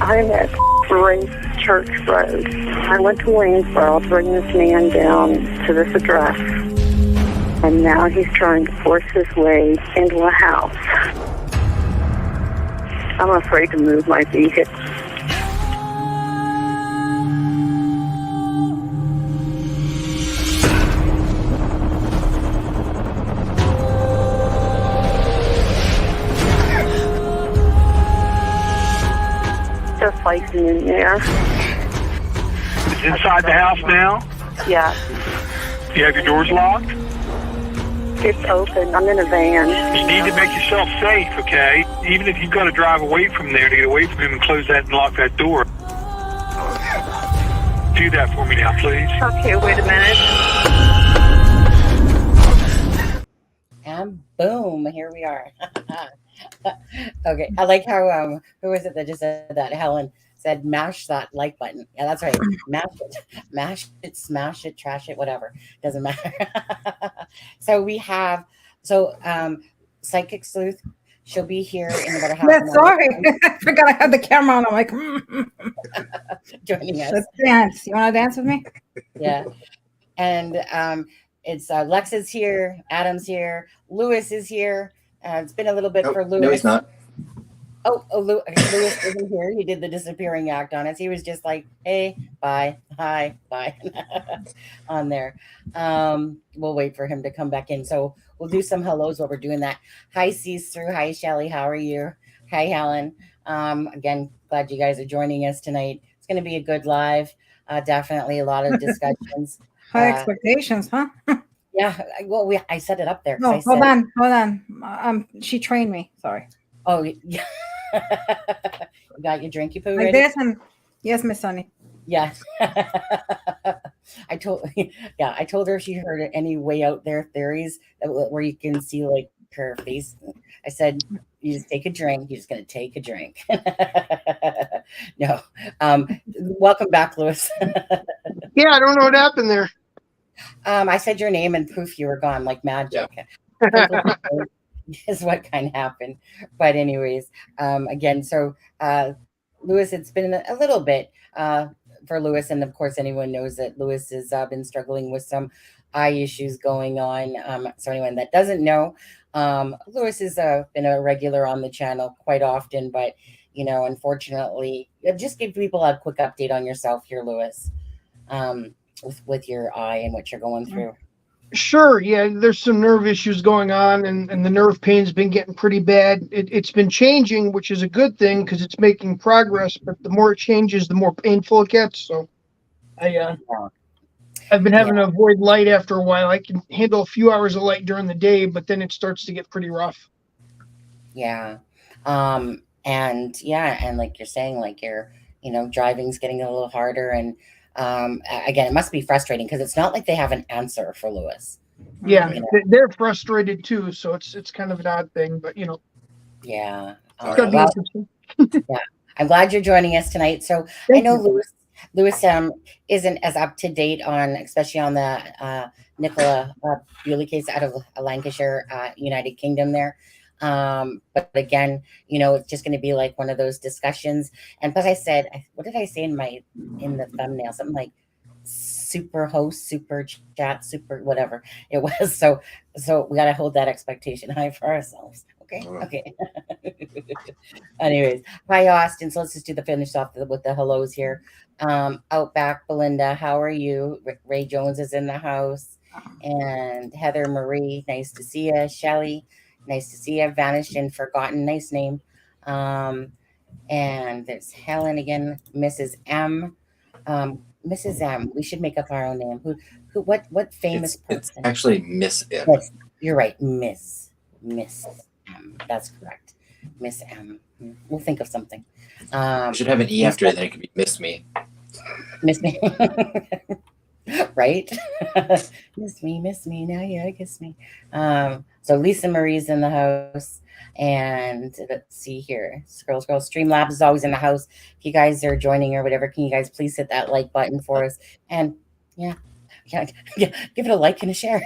I'm at Grace Church Road. I went to Waynesboro to bring this man down to this address. And now he's trying to force his way into a house. I'm afraid to move my vehicle. Just fighting in there. It's inside the house now? Yeah. You have your doors locked? It's open. I'm in a van. You need to make yourself safe, okay? Even if you've got to drive away from there to get away from him and close that and lock that door. Do that for me now, please. Okay, wait a minute. And boom, here we are. Okay, I like how who was it that just said that? Helen said, "Mash that like button." Yeah, that's right. Mash it, smash it, trash it, whatever. Doesn't matter. So we have Psychic Sleuth. She'll be here in about a half an hour. Sorry, I forgot I had the camera on. I'm like, joining us. Let's dance. You want to dance with me? Yeah, and it's Lex is here, Adam's here, Lewis is here. It's been a little bit for Lewis. No, he's not. Lewis isn't here. He did the disappearing act on us. He was just like, hey, bye, hi, bye on there. We'll wait for him to come back in. So we'll do some hellos while we're doing that. Hi, See-Through. Hi, Shelly. How are you? Hi, Helen. Again, glad you guys are joining us tonight. It's going to be a good live. Definitely a lot of discussions. High expectations, huh? Yeah. Well, I set it up there. No, hold on. She trained me. Sorry. Oh, yeah. You got your drinky poo like ready? This and yes, Miss Sunny. Yeah. I told her if she heard any way out there theories where you can see like her face. I said, you just take a drink. You're just going to take a drink. No. Welcome back, Lewis. Yeah, I don't know what happened there. I said your name and poof, you were gone like magic. Yeah. Is what kind of happened. But anyways, again, so Lewis, it's been a little bit for Lewis, and of course anyone knows that Lewis has been struggling with some eye issues going on. So anyone that doesn't know, Lewis has been a regular on the channel quite often, but unfortunately, just give people a quick update on yourself here, Lewis, with your eye and what you're going through. Sure. Yeah, there's some nerve issues going on, and the nerve pain's been getting pretty bad. It's been changing, which is a good thing because it's making progress. But the more it changes, the more painful it gets. So, I've been having to avoid light after a while. I can handle a few hours of light during the day, but then it starts to get pretty rough. Yeah, and like you're saying, like your driving's getting a little harder, and again, it must be frustrating because it's not like they have an answer for Lewis. Yeah, they're frustrated too, so it's kind of an odd thing, but yeah. Yeah, I'm glad you're joining us tonight. So I know Lewis isn't as up to date on, especially on the Nicola Bulley case out of Lancashire, United Kingdom there. But again, it's just going to be like one of those discussions. And plus I said, what did I say in the thumbnail? Something like super host, super chat, super whatever it was. So we got to hold that expectation high for ourselves. Okay. Anyways, hi Austin. So let's just finish off with the hellos here. Outback Belinda, how are you? Ray Jones is in the house, and Heather Marie, nice to see you. Shelly, nice to see you. Vanished and Forgotten, nice name. And there's Helen again. Mrs. M. Mrs. M. We should make up our own name. What famous person? It's actually Miss M. Yes, you're right, Miss M. That's correct, Miss M. We'll think of something. I should have an E after it, then it could be Miss Me. Miss me. Right? Miss me. Now you kiss me. So Lisa Marie's in the house. And let's see here. Scroll. Streamlabs is always in the house. If you guys are joining or whatever, can you guys please hit that like button for us? And yeah, give it a like and a share.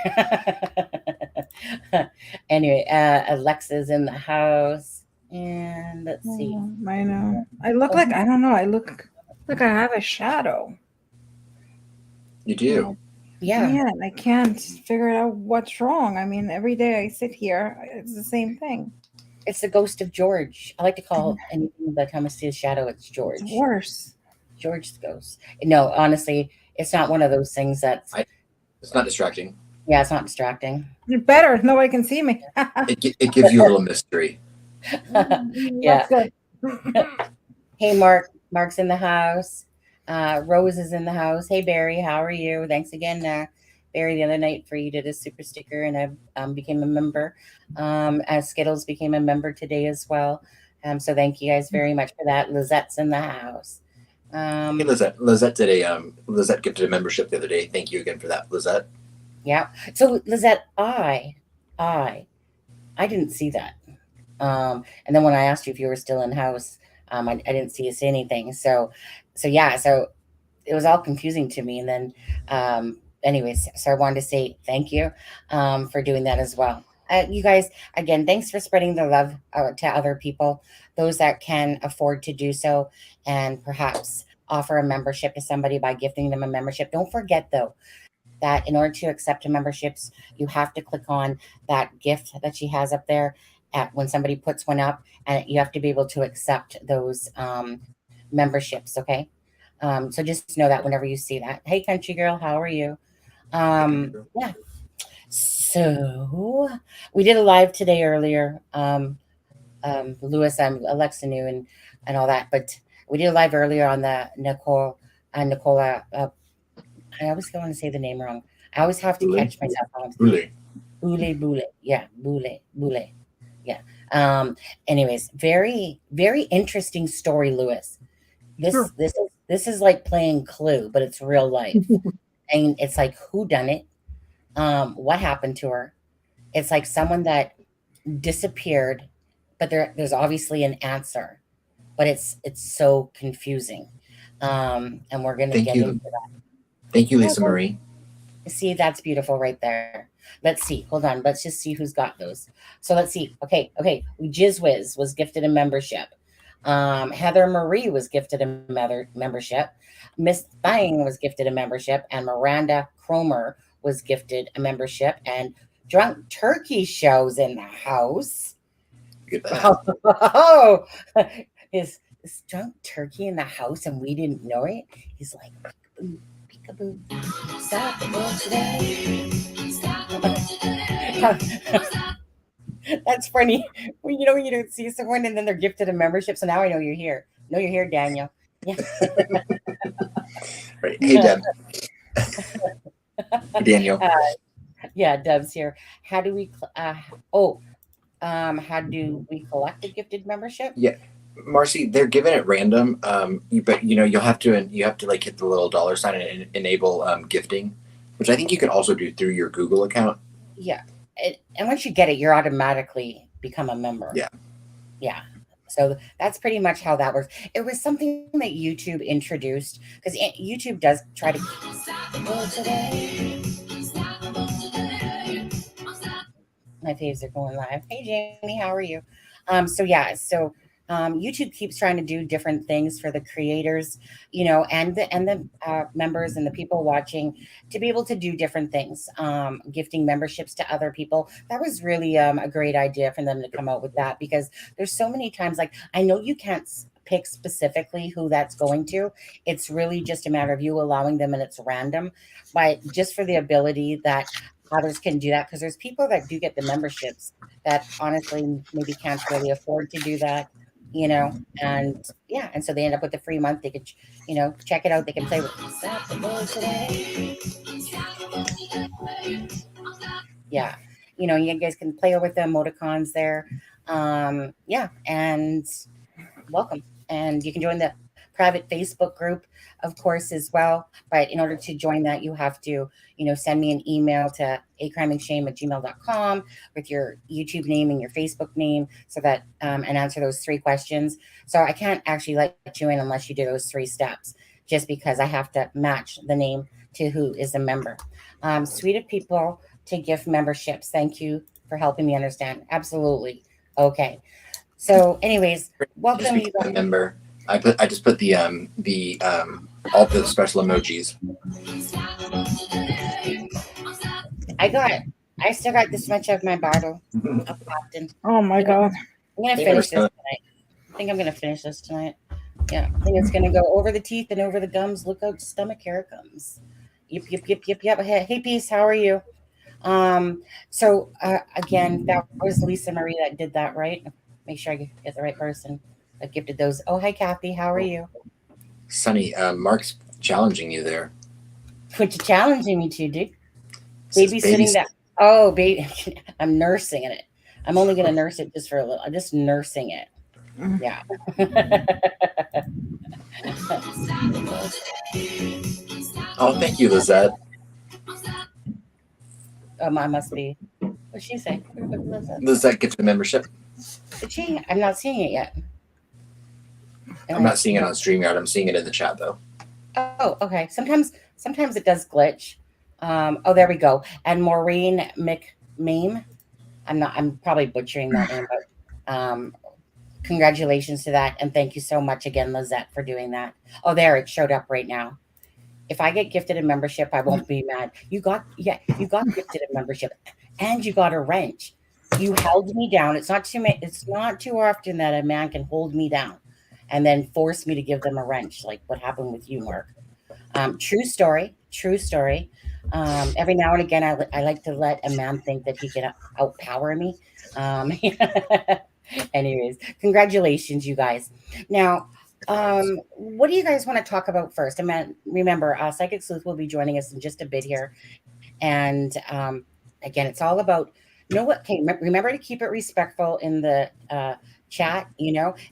Anyway, Alexa's in the house. And let's see. I know. I look like, I don't know. I look like I have a shadow. You do. Yeah. Man, I can't figure out what's wrong. I mean, every day I sit here, it's the same thing. It's the ghost of George. I like to call anything that comes to his shadow, it's George. It's worse. George's ghost. No, honestly, it's not one of those things that's... It's not distracting. Yeah, it's not distracting. You're better. Nobody can see me. It gives you a little mystery. Yeah. That's good. Hey, Mark. Mark's in the house. Rose is in the house. Hey, Barry. How are you? Thanks again, Barry, the other night for you did a super sticker, and I became a member. As Skittles became a member today as well. So thank you guys very much for that. Lizette's in the house. Hey, Lizette. Lizette gifted a membership the other day. Thank you again for that, Lizette. Yeah. So Lizette, I didn't see that. And then when I asked you if you were still in house, I didn't see you say anything. So yeah. So it was all confusing to me. And then, anyways, so I wanted to say thank you for doing that as well. You guys, again, thanks for spreading the love to other people, those that can afford to do so, and perhaps offer a membership to somebody by gifting them a membership. Don't forget, though, that in order to accept a memberships, you have to click on that gift that she has up there when somebody puts one up, and you have to be able to accept those memberships. Okay. So just know that whenever you see that. Hey, country girl, how are you? Yeah. So we did a live today earlier. Louis, Alexa knew and all that, but we did a live earlier on the Nicola. I always want to say the name wrong. I always have to Bulley? catch myself on Bulley. Bulley. Yeah, Bulley. Yeah. Anyways, very, very interesting story, Louis. This is like playing Clue, but it's real life. And it's like who done it? What happened to her? It's like someone that disappeared, but there's obviously an answer, but it's so confusing. And we're gonna get into that. Thank you, Lisa Marie. See, that's beautiful right there. Let's see. Hold on. Let's just see who's got those. So let's see. Okay. Jizwiz was gifted a membership. Heather Marie was gifted a membership. Miss Thang was gifted a membership. And Miranda Cromer was gifted a membership. And Drunk Turkey Show's in the house. Look at that. Oh, is Drunk Turkey in the house and we didn't know it? He's like, peekaboo, stop the boat today. That's funny. Well, you don't see someone and then they're gifted a membership. So now I know you're here. Know you're here, Daniel. Yeah. Right. Hey, Deb. Daniel. Yeah, Deb's here. How do we? How do we collect a gifted membership? Yeah, Marcy, they're given at random. But you'll have to like hit the little $sign and enable gifting, which I think you can also do through your Google account. Yeah, and once you get it, you're automatically become a member. Yeah. So that's pretty much how that works. It was something that YouTube introduced because YouTube does try to. My faves are going live. Hey, Jamie, how are you? YouTube keeps trying to do different things for the creators, and the members and the people watching to be able to do different things, gifting memberships to other people. That was really a great idea for them to come out with that because there's so many times, like, I know you can't pick specifically who that's going to. It's really just a matter of you allowing them and it's random, but just for the ability that others can do that because there's people that do get the memberships that honestly maybe can't really afford to do that, and so they end up with the free month. They could, check it out. They can play with yeah, you guys can play with the emoticons there. And welcome. And you can join the private Facebook group, of course, as well. But in order to join that, you have to, send me an email to acrimeandshame@gmail.com with your YouTube name and your Facebook name so that, and answer those 3 questions. So I can't actually let you in unless you do those 3 steps, just because I have to match the name to who is a member. Sweet of people to gift memberships. Thank you for helping me understand. Absolutely. Okay. So, anyways, Just welcome you become a guys. member. I just put the all the special emojis. I still got this much of my bottle of Captain. Oh my God. I'm gonna They finish never this tonight. I think I'm gonna finish this tonight. Yeah, I think it's gonna go over the teeth and over the gums. Look out, stomach, here it comes. Yep. Hey, Peace, how are you? So again, that was Lisa Marie that did that, right? Make sure I get the right person that gifted those. Oh, hi, Kathy, how are you? Sonny, Mark's challenging you there. What you challenging me to, dude? Says Babysitting that. Oh, baby, I'm nursing it. I'm only gonna nurse it just for a little. I'm just nursing it. Yeah. Oh, thank you, Lizette. I must be. What'd she say? Lizette gets the membership. Did she? I'm not seeing it yet. I'm not seeing it on StreamYard. I'm seeing it in the chat though. Oh, okay. Sometimes it does glitch. Oh, there we go. And Maureen McMame. I'm probably butchering that name, but congratulations to that. And thank you so much again, Lizette, for doing that. Oh, there, it showed up right now. If I get gifted a membership, I won't be mad. You got gifted a membership and you got a wrench. You held me down. It's not too often that a man can hold me down and then force me to give them a wrench, like what happened with you, Mark. True story. Every now and again, I like to let a man think that he can outpower me. Anyways, congratulations, you guys. Now, what do you guys want to talk about first? Remember, Psychic Sleuth will be joining us in just a bit here. And again, it's all about, okay, remember to keep it respectful in the chat.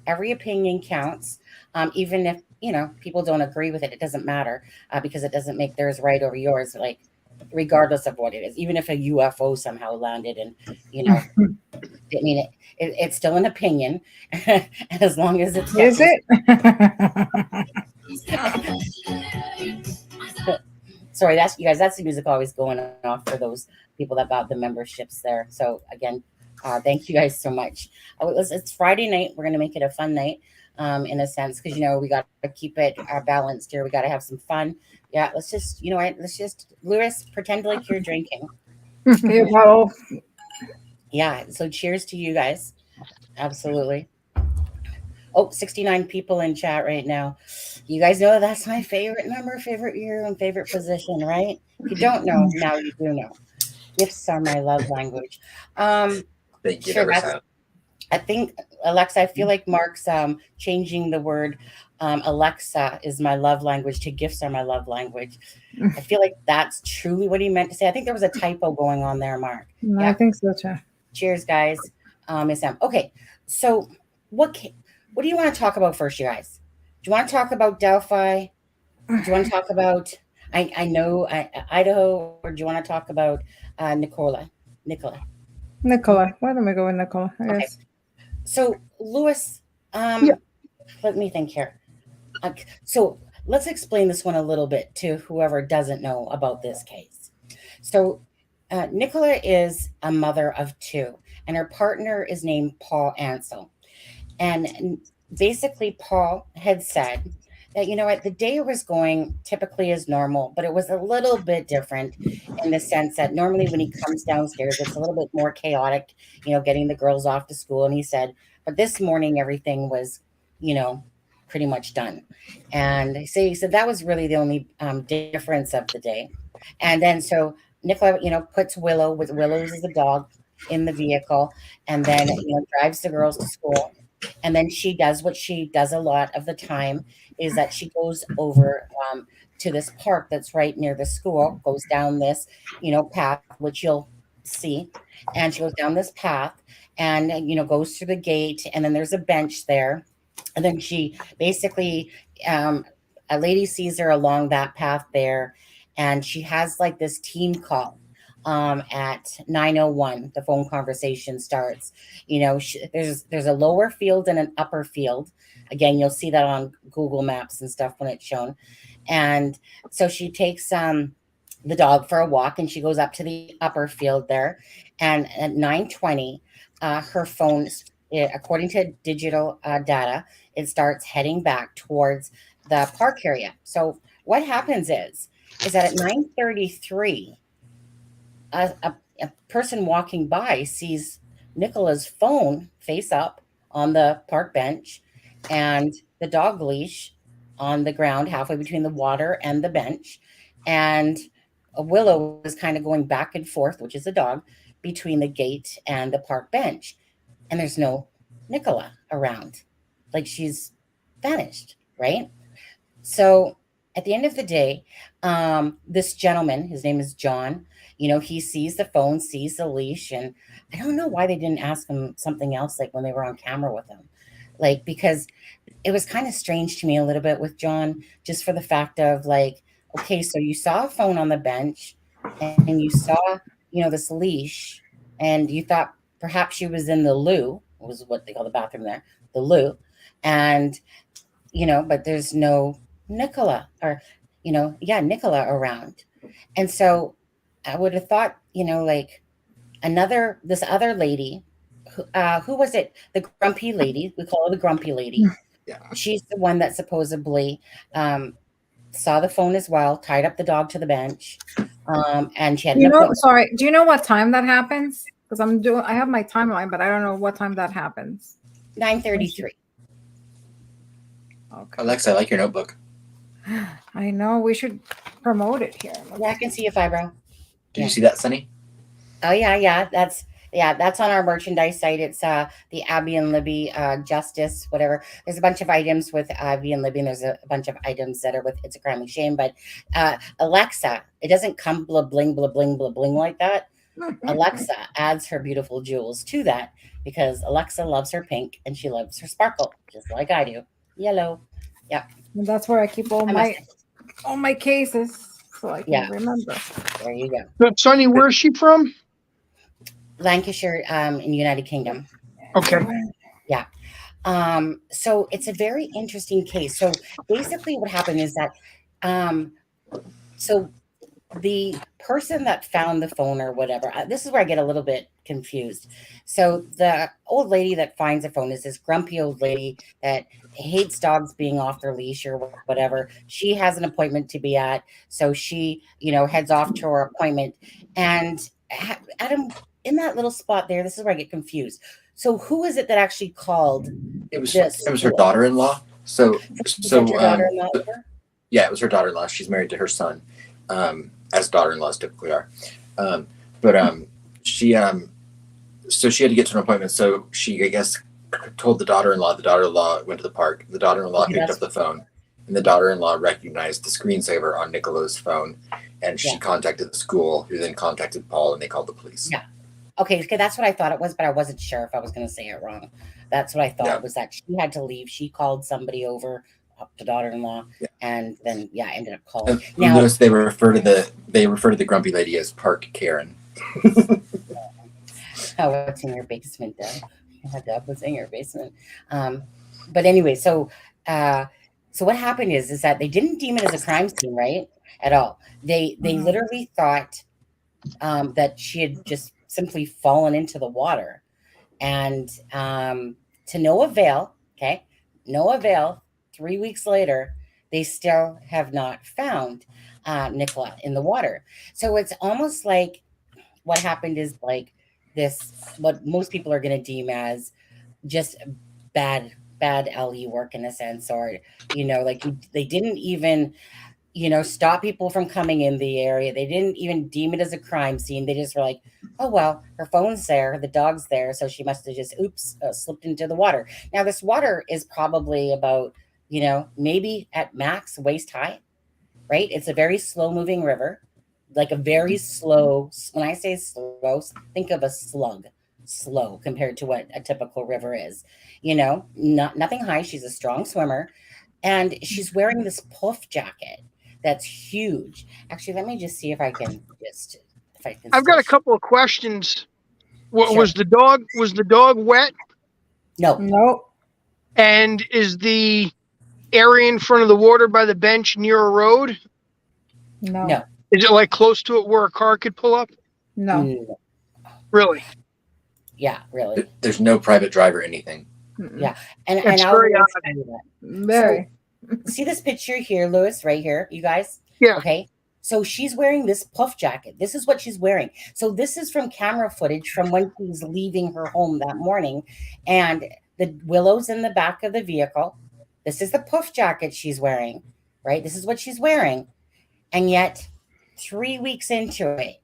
Every opinion counts. Even if, people don't agree with it, it doesn't matter because it doesn't make theirs right over yours, like regardless of what it is. Even if a UFO somehow landed and, I mean, it's still an opinion as long as it's. Is it? Sorry, that's you guys. That's the music always going off for those people that got the memberships there. So again, thank you guys so much. It's Friday night. We're gonna make it a fun night, in a sense, because we got to keep it balanced here. We got to have some fun. Yeah, let's just Lewis, pretend like you're drinking. Yeah. So cheers to you guys. Absolutely. Oh, 69 people in chat right now. You guys know that's my favorite number, favorite year, and favorite position, right? If you don't know, now you do know. Gifts are my love language. Thank you. Sure, I think, Alexa, I feel like Mark's changing the word Alexa is my love language to gifts are my love language. I feel like that's truly what he meant to say. I think there was a typo going on there, Mark. No, yeah. I think so too. Cheers, guys. Miss M. Okay, so what do you want to talk about first, you guys? Do you want to talk about Delphi? Do you want to talk about Idaho, or do you want to talk about Nicola? Nicola. Why don't we go with Nicola? Okay. Yes. So Louis, let me think here. So let's explain this one a little bit to whoever doesn't know about this case. So Nicola is a mother of two, and her partner is named Paul Ansel. And basically, Paul had said that, the day was going typically as normal, but it was a little bit different in the sense that normally when he comes downstairs, it's a little bit more chaotic, getting the girls off to school. And he said, but this morning, everything was, pretty much done. And so he said that was really the only difference of the day. And then so Nicola, puts Willow with Willow's as a dog in the vehicle, and then drives the girls to school. And then she does what she does a lot of the time, is that she goes over to this park that's right near the school, goes down this, path, which you'll see. And she goes down this path and, goes through the gate. And then there's a bench there. And then she basically, a lady sees her along that path there. And she has like this team call. At 9:01, the phone conversation starts. There's a lower field and an upper field. Again, you'll see that on Google Maps and stuff when it's shown. And so she takes the dog for a walk, and she goes up to the upper field there. And at 9:20, her phone according to digital data, it starts heading back towards the park area. So what happens is that at 9:33, a person walking by sees Nicola's phone face up on the park bench and the dog leash on the ground halfway between the water and the bench. And a Willow is kind of going back and forth, which is a dog, between the gate and the park bench. And there's no Nicola around. Like she's vanished, right? So at the end of the day, this gentleman, his name is John, he sees the phone, sees the leash, and I don't know why they didn't ask him something else, like when they were on camera with him. Like, because it was kind of strange to me a little bit with John, just for the fact of like, okay, so you saw a phone on the bench and you saw, this leash, and you thought perhaps she was in the loo, was what they call the bathroom there, the loo. And, but there's no Nicola Nicola around. And so I would have thought, like this other lady, who was it? The grumpy lady. We call her the grumpy lady. Yeah. She's the one that supposedly saw the phone as well, tied up the dog to the bench. And she had sorry, do you know what time that happens? Because I have my timeline, but I don't know what time that happens. 9:33. Okay. Alexa, I like your notebook. I know, we should promote it here. Yeah, I can see your fibro. Did you see that, Sunny? Oh yeah. That's on our merchandise site. It's the Abby and Libby Justice, whatever. There's a bunch of items with Abby and Libby, and there's a bunch of items that are with It's a Crime and Shame. But Alexa, it doesn't come blah bling blah bling blah bling like that. Alexa adds her beautiful jewels to that because Alexa loves her pink and she loves her sparkle, just like I do. Yellow. Yeah. And that's where I keep all my cases, so I can remember. There you go. But Sonny, where's she from? Lancashire, in United Kingdom. Okay. Yeah. So it's a very interesting case. So basically what happened is that, so the person that found the phone or whatever, this is where I get a little bit confused. So the old lady that finds the phone is this grumpy old lady that hates dogs being off their leash or whatever. She has an appointment to be at. So she, heads off to her appointment. And Adam, in that little spot there, this is where I get confused. So who is it that actually called? It was her daughter-in-law. So daughter-in-law yeah, it was her daughter-in-law. She's married to her son, as daughter-in-laws typically are. So she had to get to an appointment. So she, I guess, told the daughter-in-law. The daughter-in-law went to the park. The daughter-in-law picked up the phone, and the daughter-in-law recognized the screensaver on Nicola's phone, and she contacted the school, who then contacted Paul, and they called the police. Yeah. Okay, that's what I thought it was, but I wasn't sure if I was going to say it wrong. That's what I thought was that she had to leave. She called somebody over, the daughter-in-law, and then ended up calling. Now, notice they refer to the grumpy lady as Park Karen. Oh, what's in your basement, Deb? What's in your basement? But anyway, so what happened is that they didn't deem it as a crime scene, right? At all. They literally thought that she had just simply fallen into the water, and to no avail. Okay, no avail. 3 weeks later, they still have not found Nicola in the water. So it's almost like what happened is like this, what most people are going to deem as just bad LE work in a sense, or like they didn't even stop people from coming in the area. They didn't even deem it as a crime scene. They just were like, oh, well, her phone's there, the dog's there, so she must have just slipped into the water. Now this water is probably about maybe at max waist high, right? It's a very slow moving river, like a very slow. When I say slow, think of a slug, slow compared to what a typical river is. Nothing high. She's a strong swimmer, and she's wearing this puff jacket that's huge. Actually, let me just see if I can I've got a couple of questions. Sure. Was the dog wet? No. Nope. And is the area in front of the water by the bench near a road? No. Is it like close to it where a car could pull up? No. Really? Yeah, really. There's no private drive or anything. Yeah, and It's I'll very really odd. tell you that. Very. See this picture here, Lewis, right here, you guys? Yeah. Okay. So she's wearing this puff jacket. This is what she's wearing. So this is from camera footage from when she was leaving her home that morning. And the Willow's in the back of the vehicle. This is the puff jacket she's wearing, right? This is what she's wearing. And yet 3 weeks into it,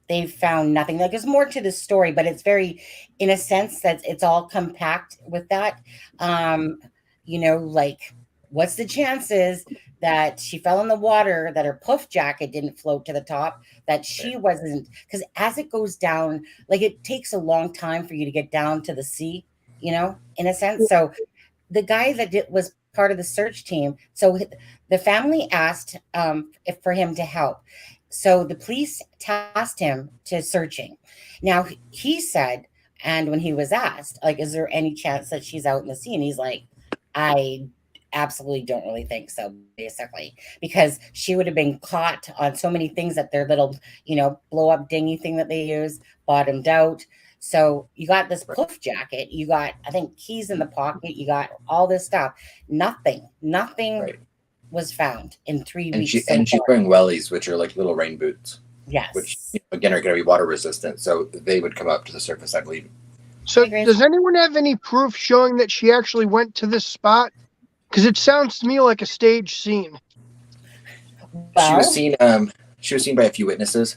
they've found nothing. Like there's more to the story, but it's very, in a sense, that it's all compact with that. Like what's the chances that she fell in the water, that her puff jacket didn't float to the top, that she wasn't, because as it goes down, like it takes a long time for you to get down to the sea, in a sense. So the guy that was part of the search team, so the family asked for him to help. So the police tasked him to searching. Now he said, and when he was asked, like, is there any chance that she's out in the sea? And he's like, I absolutely don't really think so, basically, because she would have been caught on so many things that their little, blow up dinghy thing that they use bottomed out. So you got this puff jacket, you got, I think, keys in the pocket, you got all this stuff. Nothing Right. was found in 3 weeks. And she's wearing wellies, which are like little rain boots. Yes. Which again are going to be water resistant, so they would come up to the surface, I believe. So does anyone have any proof showing that she actually went to this spot? Because it sounds to me like a stage scene. Well, she was seen by a few witnesses.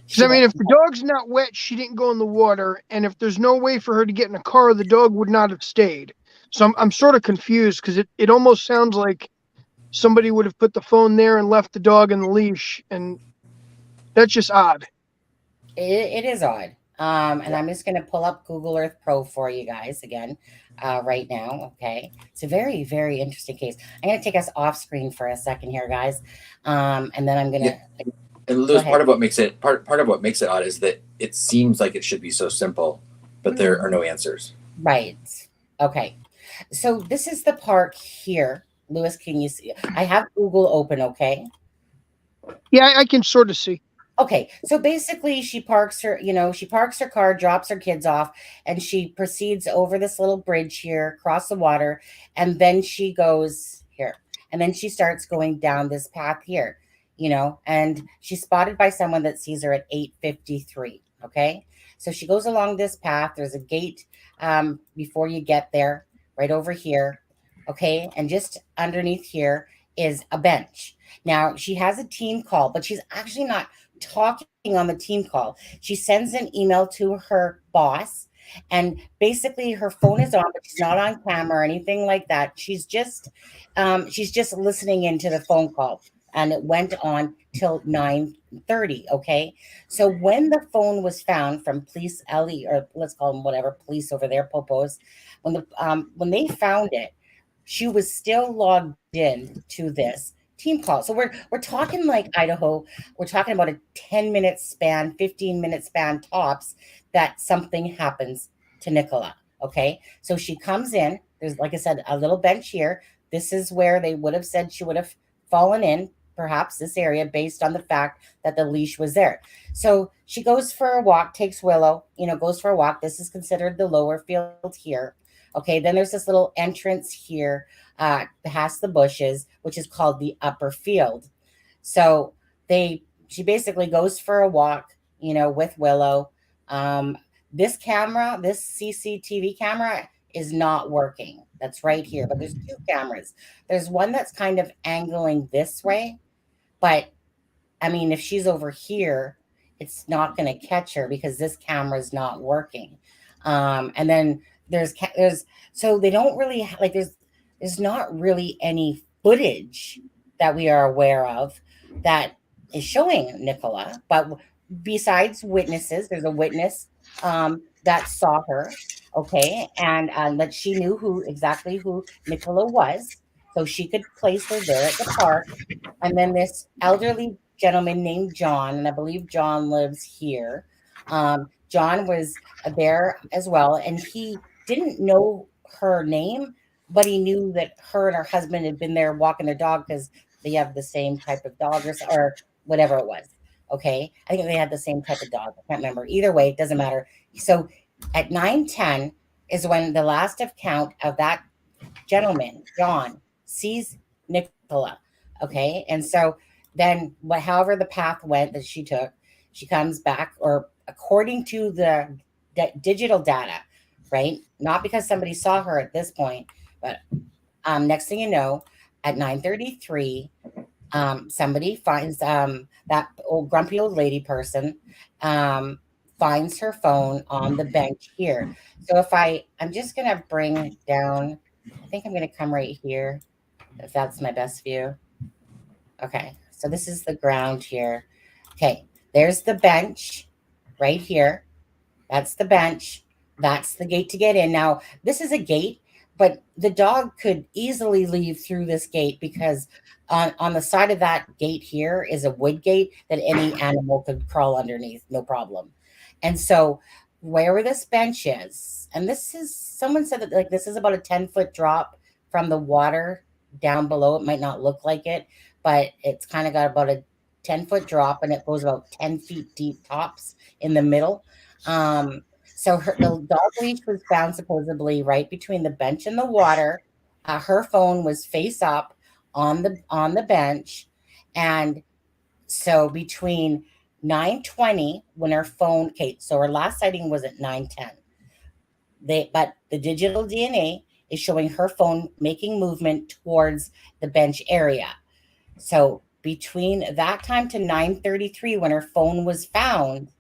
Because I mean, if the dog's not wet, she didn't go in the water, and if there's no way for her to get in a car, the dog would not have stayed. So I'm sort of confused because it almost sounds like somebody would have put the phone there and left the dog in the leash, and that's just odd. It is odd. And I'm just going to pull up Google Earth Pro for you guys again right now. Okay. It's a very, very interesting case. I'm going to take us off screen for a second here, guys. And then I'm going to. And Lewis, part of what makes it odd is that it seems like it should be so simple, but there are no answers. Right. Okay. So this is the park here. Lewis, can you see? I have Google open. Okay. Yeah, I can sort of see. Okay, so basically she parks her car, drops her kids off, and she proceeds over this little bridge here, across the water, and then she goes here. And then she starts going down this path here, and she's spotted by someone that sees her at 8:53. Okay. So she goes along this path. There's a gate before you get there, right over here. Okay. And just underneath here is a bench. Now she has a team call, but she's actually not talking on the team call. She sends an email to her boss, and basically her phone is on, but she's not on camera or anything like that. She's just listening into the phone call, and it went on till 9:30. Okay. So when the phone was found from police Ellie, or let's call them whatever, police over there, popos, when they found it, she was still logged in to this team call. So we're talking like Idaho, we're talking about a 10-minute span, 15-minute span tops, that something happens to Nicola. Okay. So she comes in, there's, like I said, a little bench here. This is where they would have said she would have fallen in, perhaps this area, based on the fact that the leash was there. So she goes for a walk, takes Willow, goes for a walk. This is considered the lower field here. Okay. Then there's this little entrance here past the bushes, which is called the upper field. So she basically goes for a walk, with Willow. This CCTV camera is not working. That's right here, but there's two cameras. There's one that's kind of angling this way, but I mean, if she's over here, it's not going to catch her because this camera is not working. And then so they don't really there's not really any footage that we are aware of that is showing Nicola, but besides witnesses, there's a witness that saw her, okay, and that she knew exactly who Nicola was, so she could place her there at the park. And then this elderly gentleman named John, and I believe John lives here. John was there as well, and he didn't know her name, but he knew that her and her husband had been there walking their dog because they have the same type of dog or whatever it was. Okay. I think they had the same type of dog. I can't remember. Either way, it doesn't matter. So At 9:10 is when the last account of that gentleman, John, sees Nicola. Okay. And so then however the path went that she took, she comes back, or according to the digital data, right? Not because somebody saw her at this point, but next thing you know, at 9:33, somebody finds that grumpy old lady person finds her phone on the bench here. So I'm just gonna bring down. I think I'm gonna come right here, if that's my best view. Okay, so this is the ground here. Okay, there's the bench right here. That's the bench. That's the gate to get in. Now, this is a gate, but the dog could easily leave through this gate because on the side of that gate here is a wood gate that any animal could crawl underneath, no problem. And so where this bench is, and this is, someone said that like this is about a 10-foot drop from the water down below. It might not look like it, but it's kind of got about a 10-foot drop, and it goes about 10 feet deep tops in the middle. So the dog leash was found supposedly right between the bench and the water. Her phone was face up on the bench, and so between 9:20 when her phone, okay, so her last sighting was at 9:10. But the digital DNA is showing her phone making movement towards the bench area. So between that time to 9:33 when her phone was found,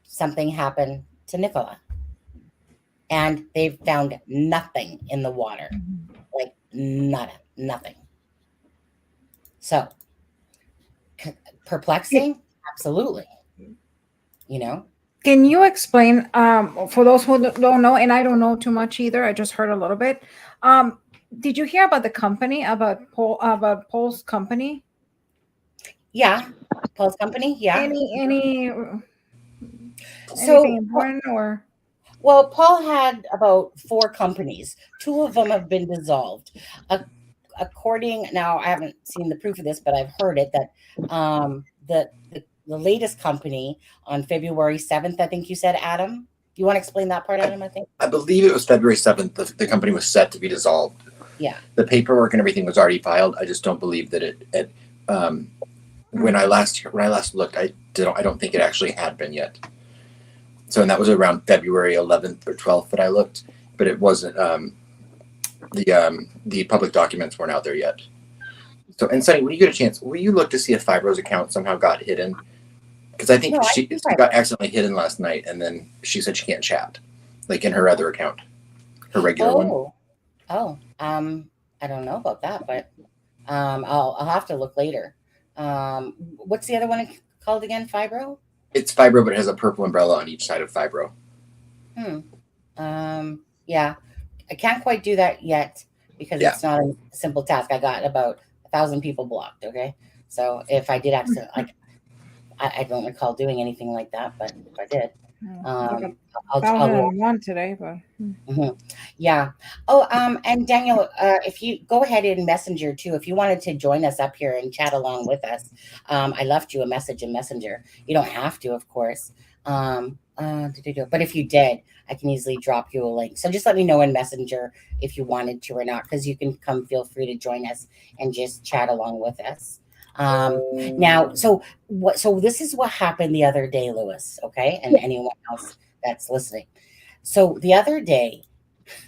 something happened to Nicola. And they've found nothing in the water. Like nada, nothing. So perplexing? Absolutely. You know? Can you explain, for those who don't know, and I don't know too much either, I just heard a little bit. Did you hear about the company, about Paul's company? Yeah. Paul's company? Yeah. Anything So important or? Well, Paul had about 4 companies. 2 of them have been dissolved. According, now I haven't seen the proof of this, but I've heard it that the latest company on February 7th, I think you said, Adam. Do you want to explain that part, Adam? I believe it was February 7th. The company was set to be dissolved. Yeah. The paperwork and everything was already filed. I just don't believe that it when I last looked, I don't think it actually had been yet. So, and that was around February 11th or 12th that I looked, but it wasn't, the public documents weren't out there yet. So, and Sunny, when you get a chance, will you look to see if Fibro's account somehow got hidden? Because I think she got accidentally hidden last night, and then she said she can't chat, like in her other account, her regular one. I don't know about that, but I'll have to look later. What's the other one called again? Fibro? It's Fibro, but it has a purple umbrella on each side of Fibro. Yeah, I can't quite do that yet because it's not a simple task. I got about 1,000 people blocked. Okay, so if I did accident, like I don't recall doing anything like that, but if I did, I'll one today, but yeah. Oh, and Daniel, if you go ahead in Messenger too, if you wanted to join us up here and chat along with us, I left you a message in Messenger. You don't have to, of course. But if you did, I can easily drop you a link. So just let me know in Messenger if you wanted to or not, because you can come. Feel free to join us and just chat along with us. Now, so this is what happened the other day, Lewis, okay? And anyone else that's listening. So the other day,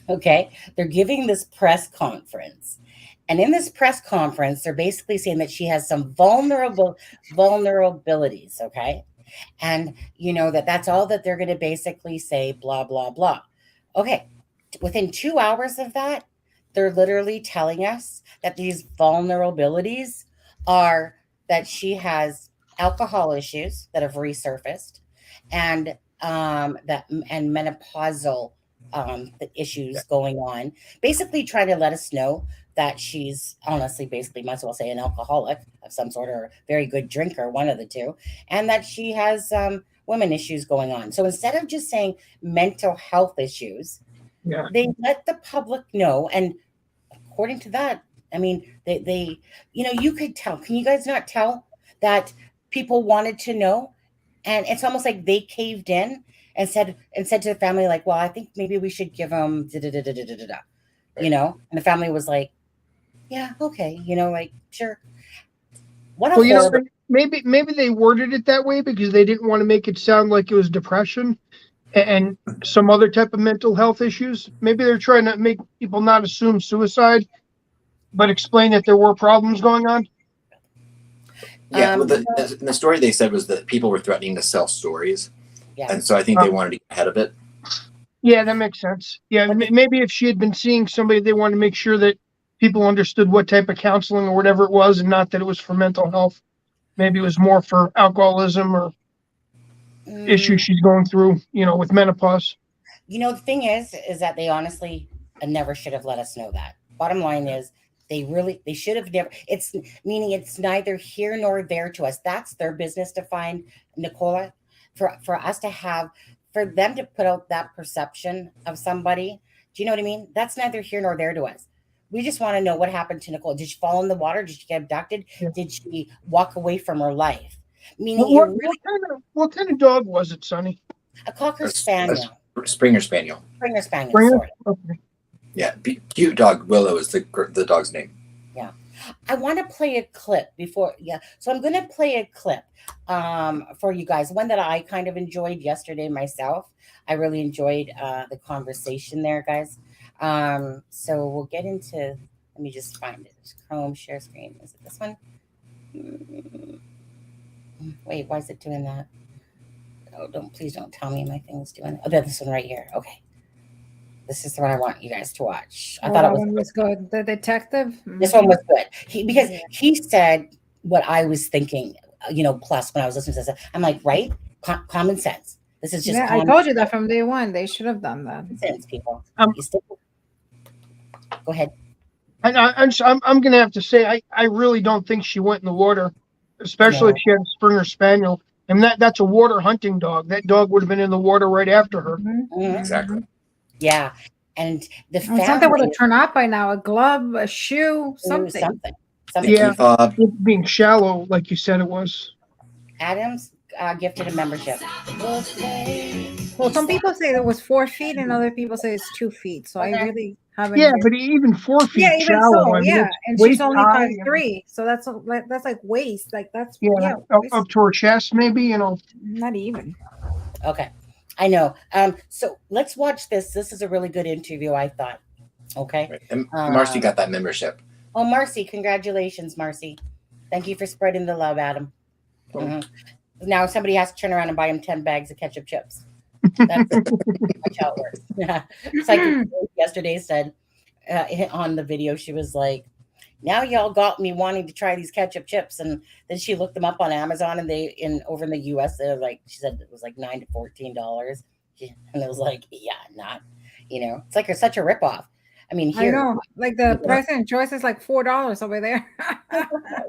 okay, they're giving this press conference. And in this press conference, they're basically saying that she has some vulnerabilities, okay? And you know that's all that they're going to basically say, blah, blah, blah. Okay, within 2 hours of that, they're literally telling us that these vulnerabilities are that she has alcohol issues that have resurfaced, and menopausal issues going on. Basically, trying to let us know that she's honestly, basically, might as well say an alcoholic of some sort or a very good drinker, one of the two, and that she has women issues going on. So instead of just saying mental health issues, they let the public know, and according to that, I mean, they, you could tell. Can you guys not tell that people wanted to know? And it's almost like they caved in and said to the family, like, well, I think maybe we should give him you know, and the family was like, yeah, okay, you know, like, sure. What a Well, you know, horrible. maybe they worded it that way because they didn't want to make it sound like it was depression and some other type of mental health issues. Maybe they're trying to make people not assume suicide, but explain that there were problems going on. Yeah, well, the story they said was that people were threatening to sell stories, and so I think they wanted to get ahead of it. Yeah, that makes sense. Yeah, maybe if she had been seeing somebody, they wanted to make sure that people understood what type of counseling or whatever it was, and not that it was for mental health. Maybe it was more for alcoholism or issues she's going through, you know, with menopause. You know, the thing is that they honestly never should have let us know that. Bottom line is, they should have never. It's neither here nor there to us. That's their business to find, Nicola. For us to have, for them to put out that perception of somebody. Do you know what I mean? That's neither here nor there to us. We just want to know what happened to Nicola. Did she fall in the water? Did she get abducted? Yeah. Did she walk away from her life? Meaning, what kind of dog was it, Sonny? A Cocker Spaniel. Springer Spaniel. Springer Spaniel. Sorry. Okay. Yeah, cute dog. Willow is the dog's name. Yeah. I want to play a clip before. Yeah. So I'm going to play a clip for you guys. One that I kind of enjoyed yesterday myself. I really enjoyed the conversation there, guys. So we'll get into, let me just find it. Chrome share screen. Is it this one? Wait, why is it doing that? Oh, please don't tell me my thing's doing it. Oh, this one right here. Okay. This is the one I want you guys to watch. I thought it was good. The detective. This one was good. He said what I was thinking, you know, plus when I was listening to this, I'm like, right? Common sense. This is just I told you that from day one. They should have done that. Sense, people. Go ahead. I'm going to have to say, I really don't think she went in the water, especially if she had a Springer Spaniel. And that's a water hunting dog. That dog would have been in the water right after her. Mm-hmm. Exactly. Yeah. And the family, something would have turned up by now. A glove, a shoe, something. Yeah, being shallow, like you said it was. Adams gifted a membership. Well, some people say it was 4 feet, and other people say it's 2 feet. So I really haven't. Yeah, but even 4 feet shallow. So, yeah, and she's only 5'3", so that's like waist. Like that's up to her chest, maybe. You know, not even. Okay, I know. So let's watch this. This is a really good interview, I thought. Okay. Right. And Marcy got that membership. Oh, Marcy, congratulations, Marcy. Thank you for spreading the love, Adam. Oh. Mm-hmm. Now somebody has to turn around and buy him 10 bags of ketchup chips. That's how it works. Yeah. It's like yesterday said on the video, she was like, now y'all got me wanting to try these ketchup chips. And then she looked them up on Amazon, and over in the US, they're like, she said it was like $9 to $14. And it was like, yeah, not, you know, it's like such a ripoff. I mean, here, I know, like the price and choice is like $4 over there.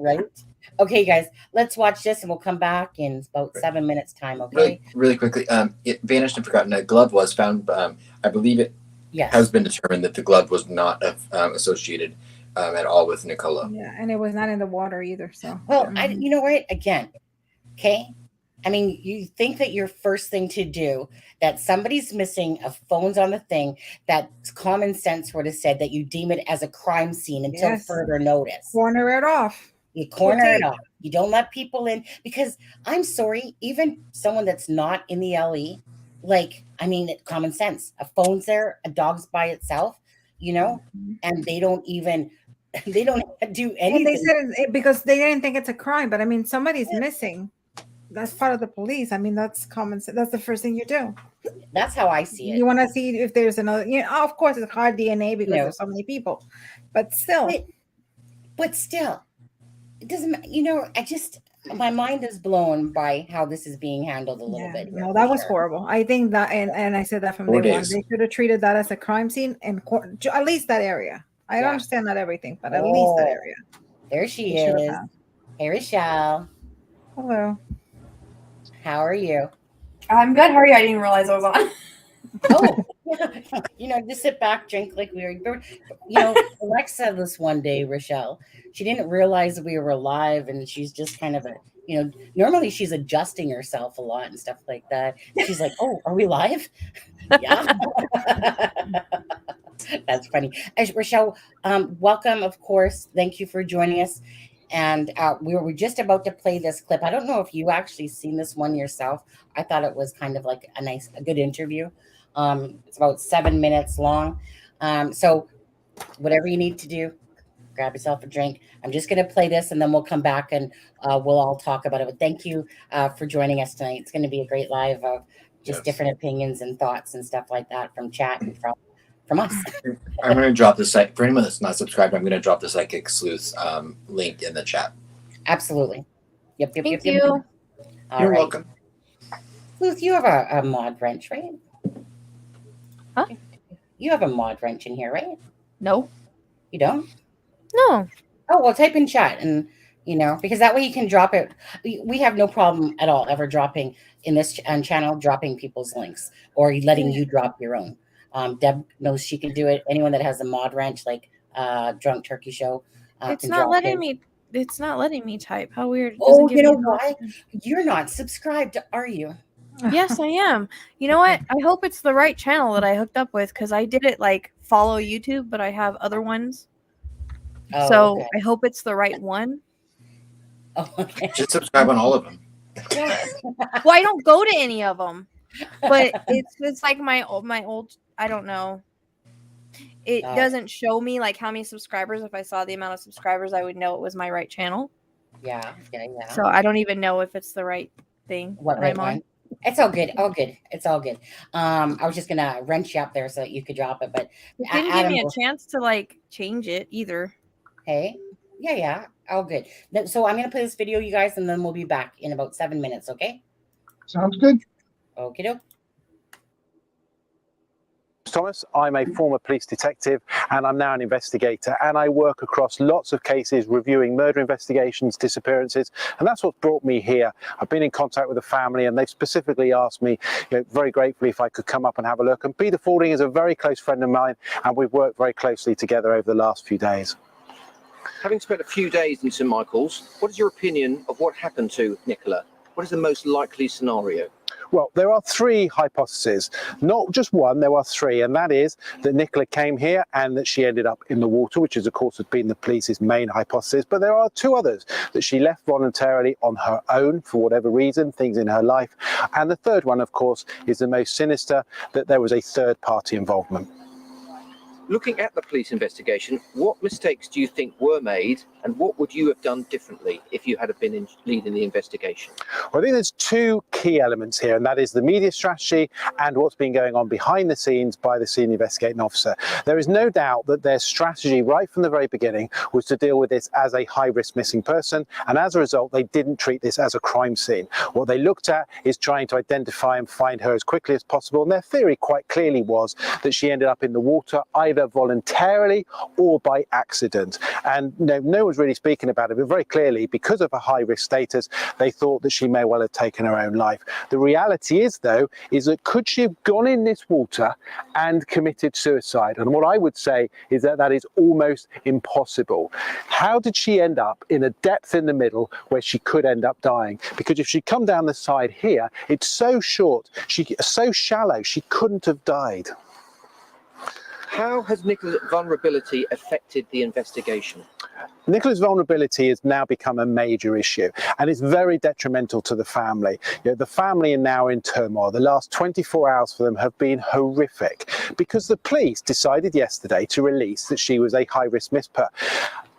Right. Okay, guys, let's watch this and we'll come back in about 7 minutes time. Okay. Really quickly. It vanished and forgotten. A glove was found. I believe it has been determined that the glove was not associated at all with Nicola. Yeah, and it was not in the water either. So well, you know what? Again, okay. I mean, you think that your first thing to do, that somebody's missing, a phone's on the thing, that common sense would have said that you deem it as a crime scene until further notice. Corner it off. You corner it off. You don't let people in, because I'm sorry, even someone that's not in the LE, like, I mean, common sense. A phone's there, a dog's by itself, you know, and they don't do anything. And they said it because they didn't think it's a crime, but I mean, somebody's missing. That's part of the police. I mean, that's common sense. That's the first thing you do. That's how I see it. You want to see if there's another, you know, of course it's hard DNA because there's so many people, but still. But still, it doesn't, you know, my mind is blown by how this is being handled a little bit. No, that was horrible. I think that, and I said that from day one, they should have treated that as a crime scene and at least that area. I don't understand not everything, but at least that area. There she is. Hey, Rochelle. Hello. How are you? I'm good. How are you? I didn't realize I was on. Oh, you know, just sit back, drink like we were. You know, Alexa this one day, Rochelle, she didn't realize that we were live, and she's just kind of you know, normally she's adjusting herself a lot and stuff like that. She's like, oh, are we live? Yeah. That's funny. Rochelle, welcome, of course. Thank you for joining us. And we were just about to play this clip. I don't know if you actually seen this one yourself. I thought it was kind of like a good interview. It's about 7 minutes long. So whatever you need to do, grab yourself a drink. I'm just going to play this and then we'll come back and we'll all talk about it. But thank you for joining us tonight. It's going to be a great live of just different opinions and thoughts and stuff like that from chat and from us. I'm going to drop the site for anyone that's not subscribed. I'm going to drop the Psychic Sleuth link in the chat. Absolutely. Yep. Thank Yep. you. You're welcome. Sleuth, you have a mod wrench, right? Huh? You have a mod wrench in here, right? No. You don't? No. Oh, well, type in chat and, you know, because that way you can drop it. We have no problem at all ever dropping in this channel, dropping people's links or letting you drop your own. Deb knows she can do it. Anyone that has a mod wrench, like Drunk Turkey Show. It's not letting me. It's not letting me type. How weird. Oh, you know why? You're not subscribed, are you? Yes, I am. You know what? I hope it's the right channel that I hooked up with because I did it like follow YouTube, but I have other ones. Oh, so okay. I hope it's the right one. Oh, okay. Just subscribe on all of them. Well, I don't go to any of them, but it's like my old. I don't know. It doesn't show me like how many subscribers. If I saw the amount of subscribers, I would know it was my right channel. Yeah. So I don't even know if it's the right thing. What right one? It's all good. It's all good. I was just gonna wrench you up there so that you could drop it, but it didn't give me a chance to like change it either. Hey, yeah, all good. So I'm gonna play this video, you guys, and then we'll be back in about 7 minutes. Okay? Sounds good. Okay, doke. Thomas. I'm a former police detective and I'm now an investigator, and I work across lots of cases reviewing murder investigations, disappearances, and that's what brought me here. I've been in contact with the family and they've specifically asked me, very gratefully, if I could come up and have a look. And Peter Fording is a very close friend of mine and we've worked very closely together over the last few days. Having spent a few days in St Michael's, what is your opinion of what happened to Nicola? What is the most likely scenario? Well, there are three hypotheses, not just one, there are three, and that is that Nicola came here and that she ended up in the water, which is, of course, has been the police's main hypothesis. But there are two others, that she left voluntarily on her own for whatever reason, things in her life. And the third one, of course, is the most sinister, that there was a third-party involvement. Looking at the police investigation, what mistakes do you think were made and what would you have done differently if you had been leading the investigation? Well, I think there's two key elements here, and that is the media strategy and what's been going on behind the scenes by the senior investigating officer. There is no doubt that their strategy right from the very beginning was to deal with this as a high-risk missing person, and as a result, they didn't treat this as a crime scene. What they looked at is trying to identify and find her as quickly as possible, and their theory quite clearly was that she ended up in the water either voluntarily or by accident. And no one's really speaking about it, but very clearly, because of her high-risk status, they thought that she may well have taken her own life. The reality is, though, is that could she have gone in this water and committed suicide? And what I would say is that that is almost impossible. How did she end up in a depth in the middle where she could end up dying? Because if she'd come down the side here, it's so short, so shallow, she couldn't have died. How has Nicola's vulnerability affected the investigation? Nicola's vulnerability has now become a major issue, and it's very detrimental to the family. The family are now in turmoil. The last 24 hours for them have been horrific because the police decided yesterday to release that she was a high-risk misper.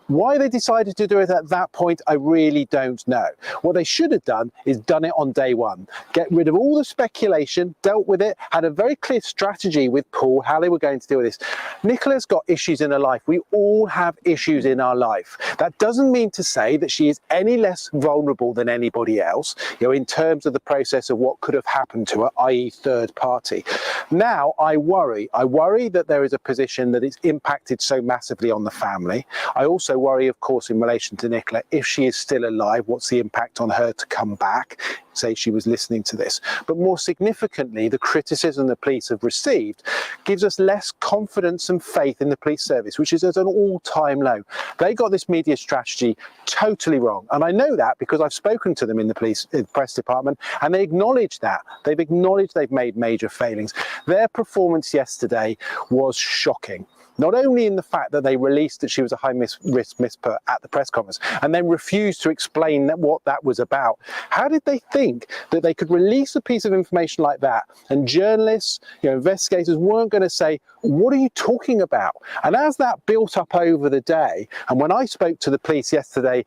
Why they decided to do it at that point, I really don't know. What they should have done is done it on day one. Get rid of all the speculation, dealt with it, had a very clear strategy with Paul, how they were going to deal with this. Nicola's got issues in her life. We all have issues in our life. That doesn't mean to say that she is any less vulnerable than anybody else, in terms of the process of what could have happened to her, i.e. third party. Now, I worry that there is a position that is impacted so massively on the family. I also also worry, of course, in relation to Nicola. If she is still alive, what's the impact on her to come back? Say she was listening to this. But more significantly, the criticism the police have received gives us less confidence and faith in the police service, which is at an all-time low. They got this media strategy totally wrong. And I know that because I've spoken to them in the press department, and they acknowledge that. They've acknowledged they've made major failings. Their performance yesterday was shocking. Not only in the fact that they released that she was a high-risk misper at the press conference and then refused to explain what that was about. How did they think that they could release a piece of information like that and journalists, investigators weren't going to say, what are you talking about? And as that built up over the day, and when I spoke to the police yesterday,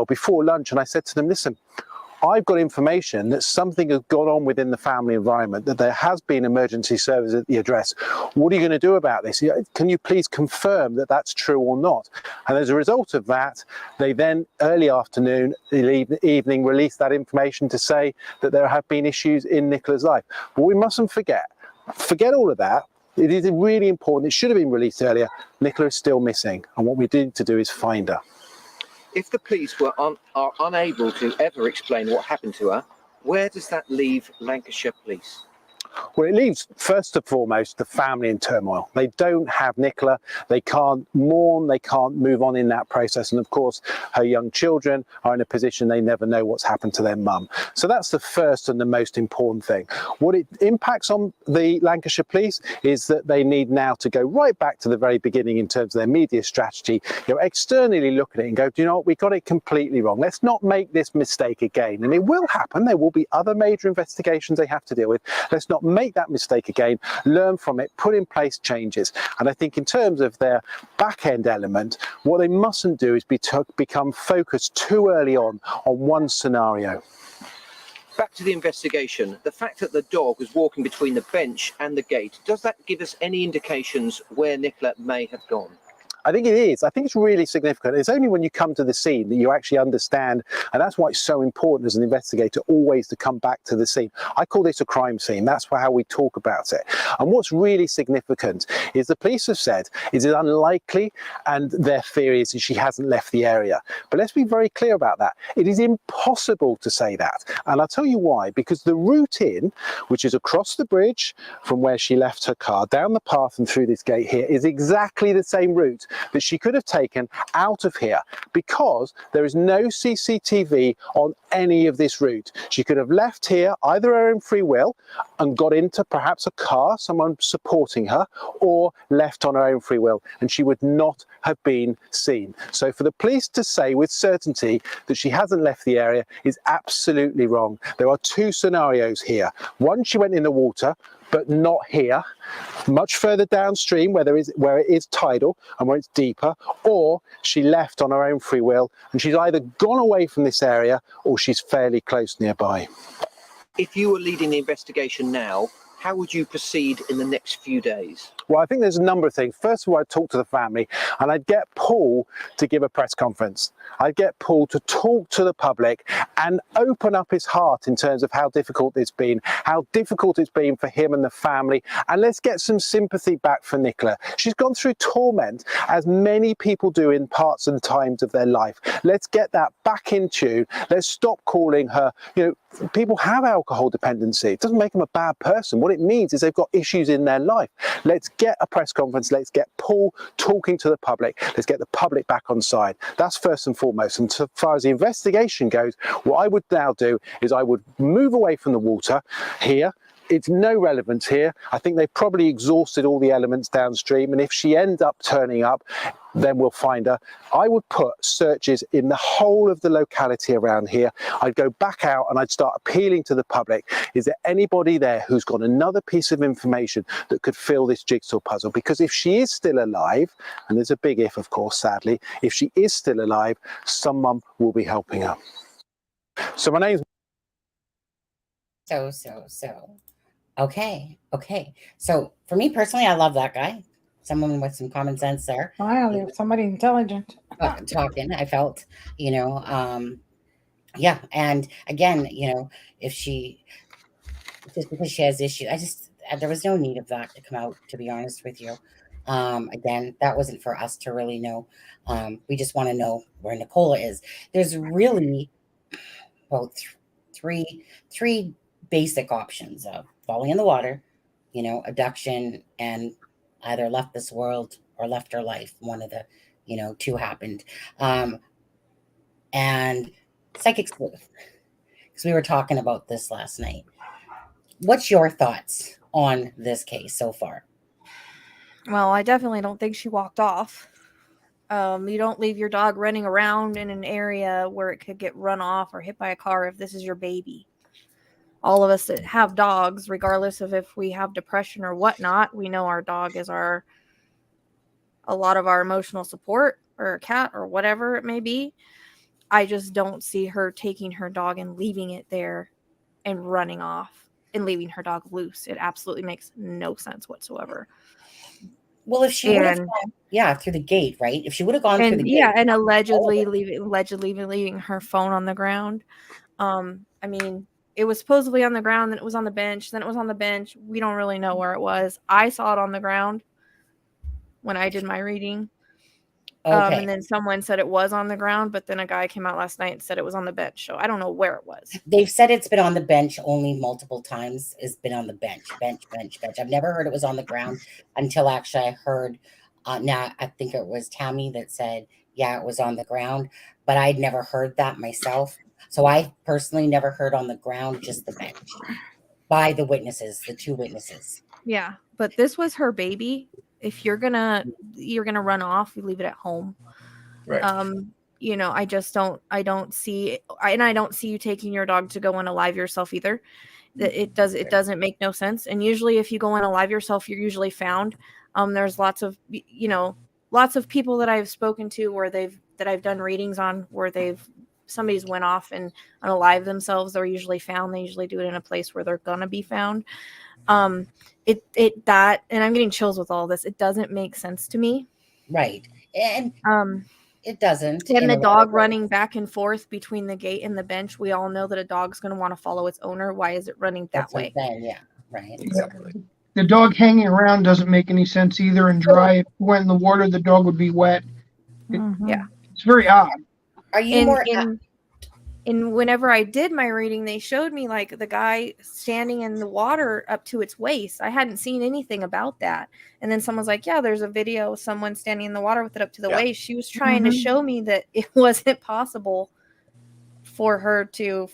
before lunch, and I said to them, listen, I've got information that something has gone on within the family environment, that there has been emergency service at the address. What are you going to do about this? Can you please confirm that that's true or not? And as a result of that, they then early afternoon, evening, released that information to say that there have been issues in Nicola's life. But we mustn't forget all of that. It is really important. It should have been released earlier. Nicola is still missing. And what we need to do is find her. If the police are unable to ever explain what happened to her, where does that leave Lancashire Police? Well, it leaves, first and foremost, the family in turmoil. They don't have Nicola. They can't mourn. They can't move on in that process. And of course, her young children are in a position they never know what's happened to their mum. So that's the first and the most important thing. What it impacts on the Lancashire Police is that they need now to go right back to the very beginning in terms of their media strategy, externally look at it and go, do you know what, we got it completely wrong. Let's not make this mistake again. And it will happen. There will be other major investigations they have to deal with. Let's not make that mistake again, learn from it, put in place changes. And I think in terms of their back-end element, what they mustn't do is become focused too early on one scenario. Back to the investigation, the fact that the dog was walking between the bench and the gate, does that give us any indications where Nicola may have gone? I think it is. I think it's really significant. It's only when you come to the scene that you actually understand, and that's why it's so important as an investigator always to come back to the scene. I call this a crime scene. That's how we talk about it. And what's really significant is the police have said it is unlikely, and their theory is that she hasn't left the area. But let's be very clear about that. It is impossible to say that. And I'll tell you why. Because the route in, which is across the bridge from where she left her car, down the path and through this gate here, is exactly the same route that she could have taken out of here, because there is no CCTV on any of this route. She could have left here either her own free will and got into perhaps a car, someone supporting her, or left on her own free will, and she would not have been seen. So for the police to say with certainty that she hasn't left the area is absolutely wrong. There are two scenarios here. One, she went in the water, but not here, much further downstream where it is tidal and where it's deeper, or she left on her own free will and she's either gone away from this area or she's fairly close nearby. If you were leading the investigation now, how would you proceed in the next few days? Well, I think there's a number of things. First of all, I'd talk to the family and I'd get Paul to give a press conference. I'd get Paul to talk to the public and open up his heart in terms of how difficult it's been for him and the family. And let's get some sympathy back for Nicola. She's gone through torment, as many people do in parts and times of their life. Let's get that back in tune. Let's stop calling her, people have alcohol dependency. It doesn't make them a bad person. What it means is they've got issues in their life. Let's get a press conference. Let's get Paul talking to the public. Let's get the public back on side. That's first and foremost. And so far as the investigation goes, what I would now do is I would move away from the water here. It's no relevance here. I think they've probably exhausted all the elements downstream, and if she ends up turning up, then we'll find her. I would put searches in the whole of the locality around here. I'd go back out and I'd start appealing to the public. Is there anybody there who's got another piece of information that could fill this jigsaw puzzle? Because if she is still alive, and there's a big if, of course, sadly, if she is still alive, someone will be helping her. So my name's... Okay. So for me personally, I love that guy. Someone with some common sense there. Finally, somebody intelligent. Talking, I felt, yeah. And again, if just because she has issues, there was no need of that to come out, to be honest with you. Again, that wasn't for us to really know. We just want to know where Nicola is. There's really about three basic options of falling in the water, abduction, and either left this world or left her life. One of the, two happened. And psychic sleuth, because we were talking about this last night. What's your thoughts on this case so far? Well, I definitely don't think she walked off. You don't leave your dog running around in an area where it could get run off or hit by a car if this is your baby. All of us that have dogs, regardless of if we have depression or whatnot, we know our dog is a lot of our emotional support, or a cat or whatever it may be. I just don't see her taking her dog and leaving it there and running off and leaving her dog loose. It absolutely makes no sense whatsoever. Well, if she would have gone, through the gate, right? If she would have gone through the gate. Yeah, and allegedly leaving her phone on the ground. I mean, it was supposedly on the ground, then it was on the bench, then it was on the bench. We don't really know where it was. I saw it on the ground when I did my reading. Okay. And then someone said it was on the ground, but then a guy came out last night and said it was on the bench. So I don't know where it was. They've said it's been on the bench only multiple times. It's been on the bench. I've never heard it was on the ground until actually I heard, now I think it was Tammy that said, yeah, it was on the ground, but I'd never heard that myself. So I personally never heard on the ground, just the bench by the witnesses, the two witnesses. Yeah, but this was her baby. If you're gonna run off, you leave it at home. Right. I don't see you taking your dog to go unalive yourself either. It doesn't make no sense. And usually if you go unalive yourself, you're usually found. There's lots of people that I've spoken to that I've done readings on where somebody's went off and unalive themselves. They're usually found. They usually do it in a place where they're gonna be found. And I'm getting chills with all this. It doesn't make sense to me. Right. And it doesn't. And the dog running back and forth between the gate and the bench. We all know that a dog's going to want to follow its owner. Why is it running that way? Yeah. Right. Exactly. The dog hanging around doesn't make any sense either. And dry, if it went in the water, the dog would be wet. It's very odd. Are you And whenever I did my reading, they showed me like the guy standing in the water up to its waist. I hadn't seen anything about that. And then someone's like, yeah, there's a video of someone standing in the water with it up to the waist. She was trying to show me that it wasn't possible for her to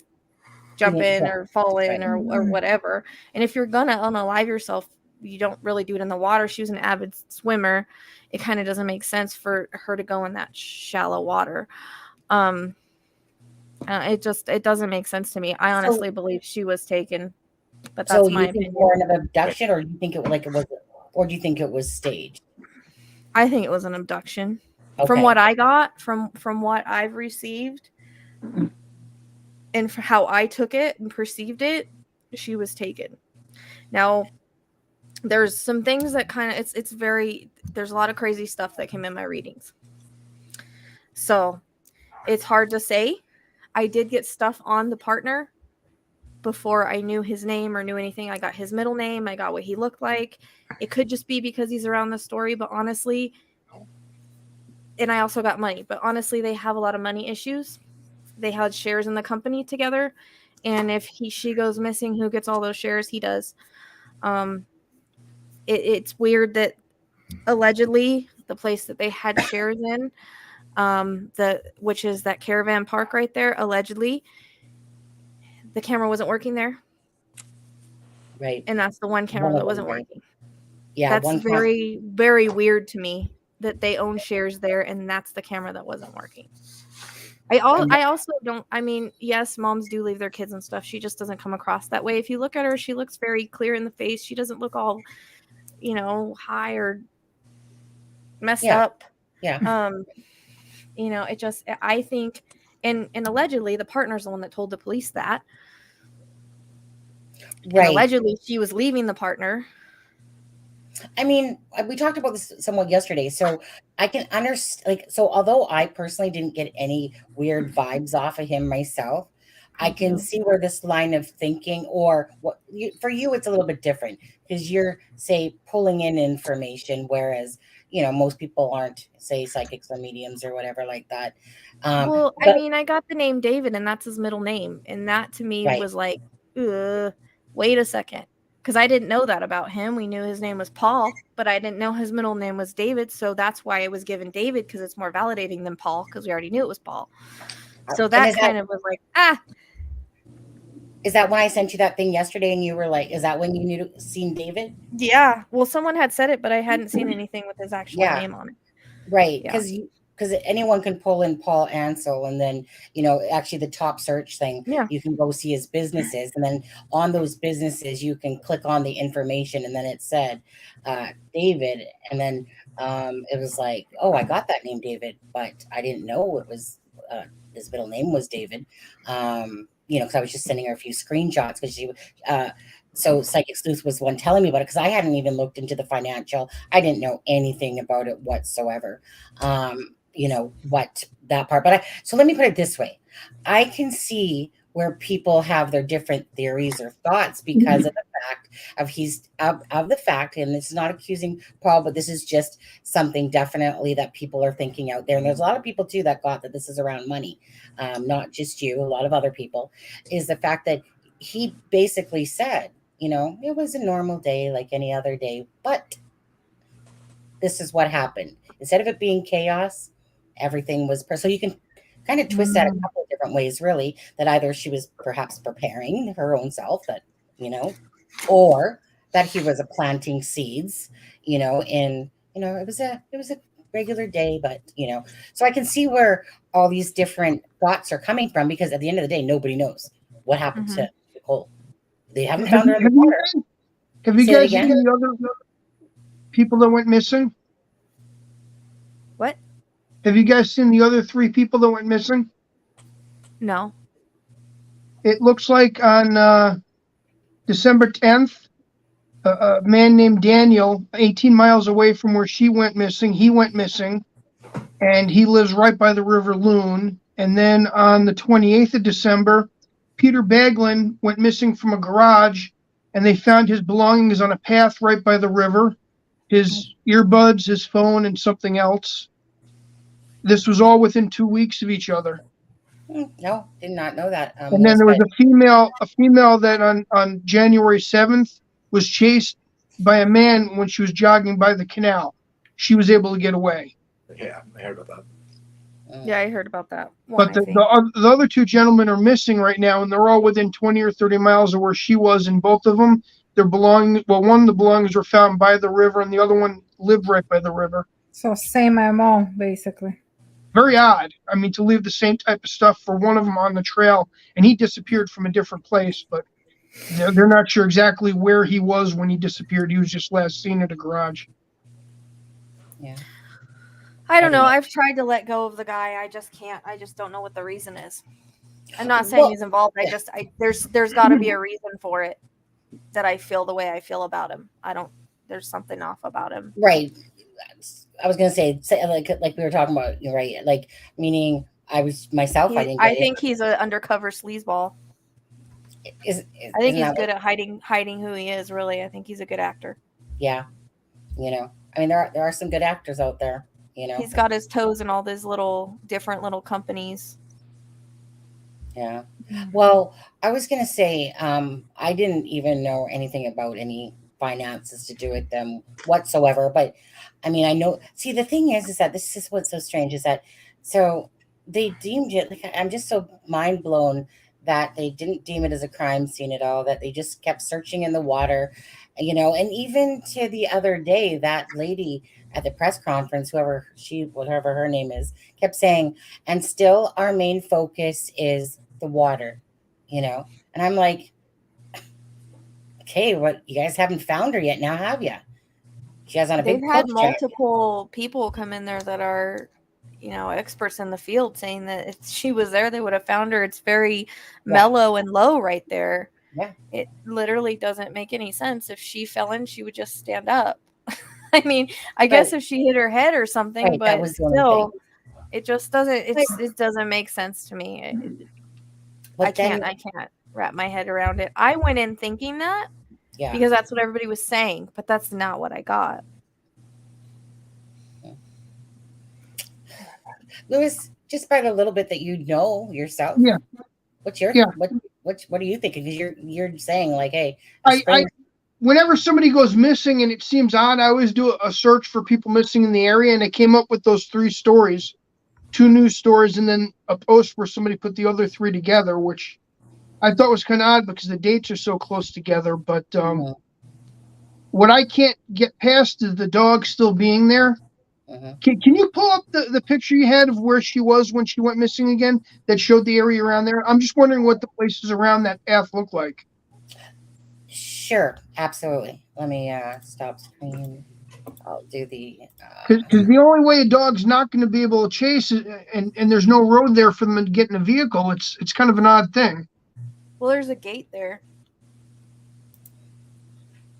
jump in or fall in or whatever. And if you're going to unalive yourself, you don't really do it in the water. She was an avid swimmer. It kind of doesn't make sense for her to go in that shallow water. It doesn't make sense to me. I honestly believe she was taken, but that's my opinion. More of an abduction, or you think or do you think it was staged? I think it was an abduction. Okay. From what I got, from what I've received, and for how I took it and perceived it, she was taken. Now, there's some things that kind of there's a lot of crazy stuff that came in my readings, so it's hard to say. I did get stuff on the partner before I knew his name or knew anything. I got his middle name. I got what he looked like. It could just be because he's around the story, but honestly, and I also got money, but honestly, they have a lot of money issues. They had shares in the company together. And if she goes missing, who gets all those shares? He does. It's weird that allegedly the place that they had shares in, which is that caravan park right there, allegedly the camera wasn't working there, right? And that's the one camera that wasn't working. Yeah, that's very very weird to me that they own shares there and that's the camera that wasn't working. I also don't, I mean, yes, moms do leave their kids and stuff. She just doesn't come across that way. If you look at her, she looks very clear in the face. She doesn't look all high or messed up. It just, I think, and allegedly the partner's the one that told the police that. Right. And allegedly she was leaving the partner. I mean, we talked about this somewhat yesterday, so I can understand. So although I personally didn't get any weird vibes off of him myself, I can see where this line of thinking, or for you, it's a little bit different because you're, say, pulling in information, whereas, most people aren't, say, psychics or mediums or whatever like that. Well, I mean, I got the name David, and that's his middle name. And that to me was like, wait a second. Because I didn't know that about him. We knew his name was Paul, but I didn't know his middle name was David. So that's why it was given David, because it's more validating than Paul, because we already knew it was Paul. So that kind of was like, Is that why I sent you that thing yesterday and you were like, is that when you seen David? Yeah. Well, someone had said it, but I hadn't seen anything with his actual name on it. Right. Because anyone can pull in Paul Ansel, and then, actually the top search thing, you can go see his businesses. And then on those businesses, you can click on the information, and then it said David. And then it was like, oh, I got that name David, but I didn't know it was his middle name was David. Because I was just sending her a few screenshots because she so Psychic Sleuth was one telling me about it, because I hadn't even looked into the financial. I didn't know anything about it whatsoever. What that part. But so let me put it this way. I can see where people have their different theories or thoughts because of the fact of the fact, and it's not accusing Paul, but this is just something definitely that people are thinking out there. And there's a lot of people too that got that this is around money, not just you, a lot of other people, is the fact that he basically said, it was a normal day like any other day, but this is what happened. Instead of it being chaos, everything was so you can kind of twist that a couple of different ways, really, that either she was perhaps preparing her own self, that, or that he was planting seeds, it was a regular day, but, so I can see where all these different thoughts are coming from, because at the end of the day, nobody knows what happened to Nicole. They haven't found her in the water. Have you guys seen the other people that went missing? What? Have you guys seen the other 3 people that went missing? No. It looks like on December 10th, a man named Daniel, 18 miles away from where she went missing, he went missing, and he lives right by the River Loon. And then on the 28th of December, Peter Baglin went missing from a garage, and they found his belongings on a path right by the river, his earbuds, his phone, and something else. This was all within 2 weeks of each other. No, did not know that. And then there was a female that on January 7th was chased by a man when she was jogging by the canal. She was able to get away. Yeah, I heard about that. Yeah, I heard about that. But the other 2 gentlemen are missing right now, and they're all within 20 or 30 miles of where she was. And both of them, one of the belongings were found by the river, and the other one lived right by the river. So same MO, basically. Very odd. I mean, to leave the same type of stuff for one of them on the trail, and he disappeared from a different place, but they're not sure exactly where he was when he disappeared. He was just last seen at a garage. Yeah. I don't know. I've tried to let go of the guy. I just can't. I just don't know what the reason is. I'm not saying he's involved. There's got to be a reason for it that I feel the way I feel about him. There's something off about him. Right. I was going to say like we were talking about, right? Like, meaning I was myself. I think he's an undercover sleazeball. I think he's good at hiding who he is. Really, I think he's a good actor. Yeah. I mean, there are some good actors out there. He's got his toes in all these different little companies. Yeah. Well, I was going to say, I didn't even know anything about any finances to do with them whatsoever. But I mean, I know, see, the thing is that this is what's so strange is that, so they deemed it, like, I'm just so mind blown that they didn't deem it as a crime scene at all, that they just kept searching in the water, and even to the other day, that lady at the press conference, whatever her name is, kept saying, and still our main focus is the water, and I'm like, okay, what, you guys haven't found her yet now, have you? She has on a big They've had multiple people come in there that are, experts in the field saying that if she was there, they would have found her. It's very mellow and low right there. Yeah. It literally doesn't make any sense. If she fell in, she would just stand up. I mean, I guess if she hit her head or something, but still, it just doesn't, it doesn't make sense to me. I can't wrap my head around it. I went in thinking that because that's what everybody was saying, but that's not what I got. Louis, just about a little bit that you know yourself. Yeah. What's your what are you thinking? Because you're saying like, hey, I whenever somebody goes missing and it seems odd, I always do a search for people missing in the area, and I came up with those 3 stories, 2 news stories, and then a post where somebody put the other 3 together, which I thought was kind of odd because the dates are so close together. But what I can't get past is the dog still being there. Can you pull up the picture you had of where she was when she went missing again that showed the area around there? I'm just wondering what the places around that path look like. Sure, absolutely. Let me stop screen. I'll do the because the only way a dog's not going to be able to chase it, and there's no road there for them to get in a vehicle. It's kind of an odd thing. Well, there's a gate there.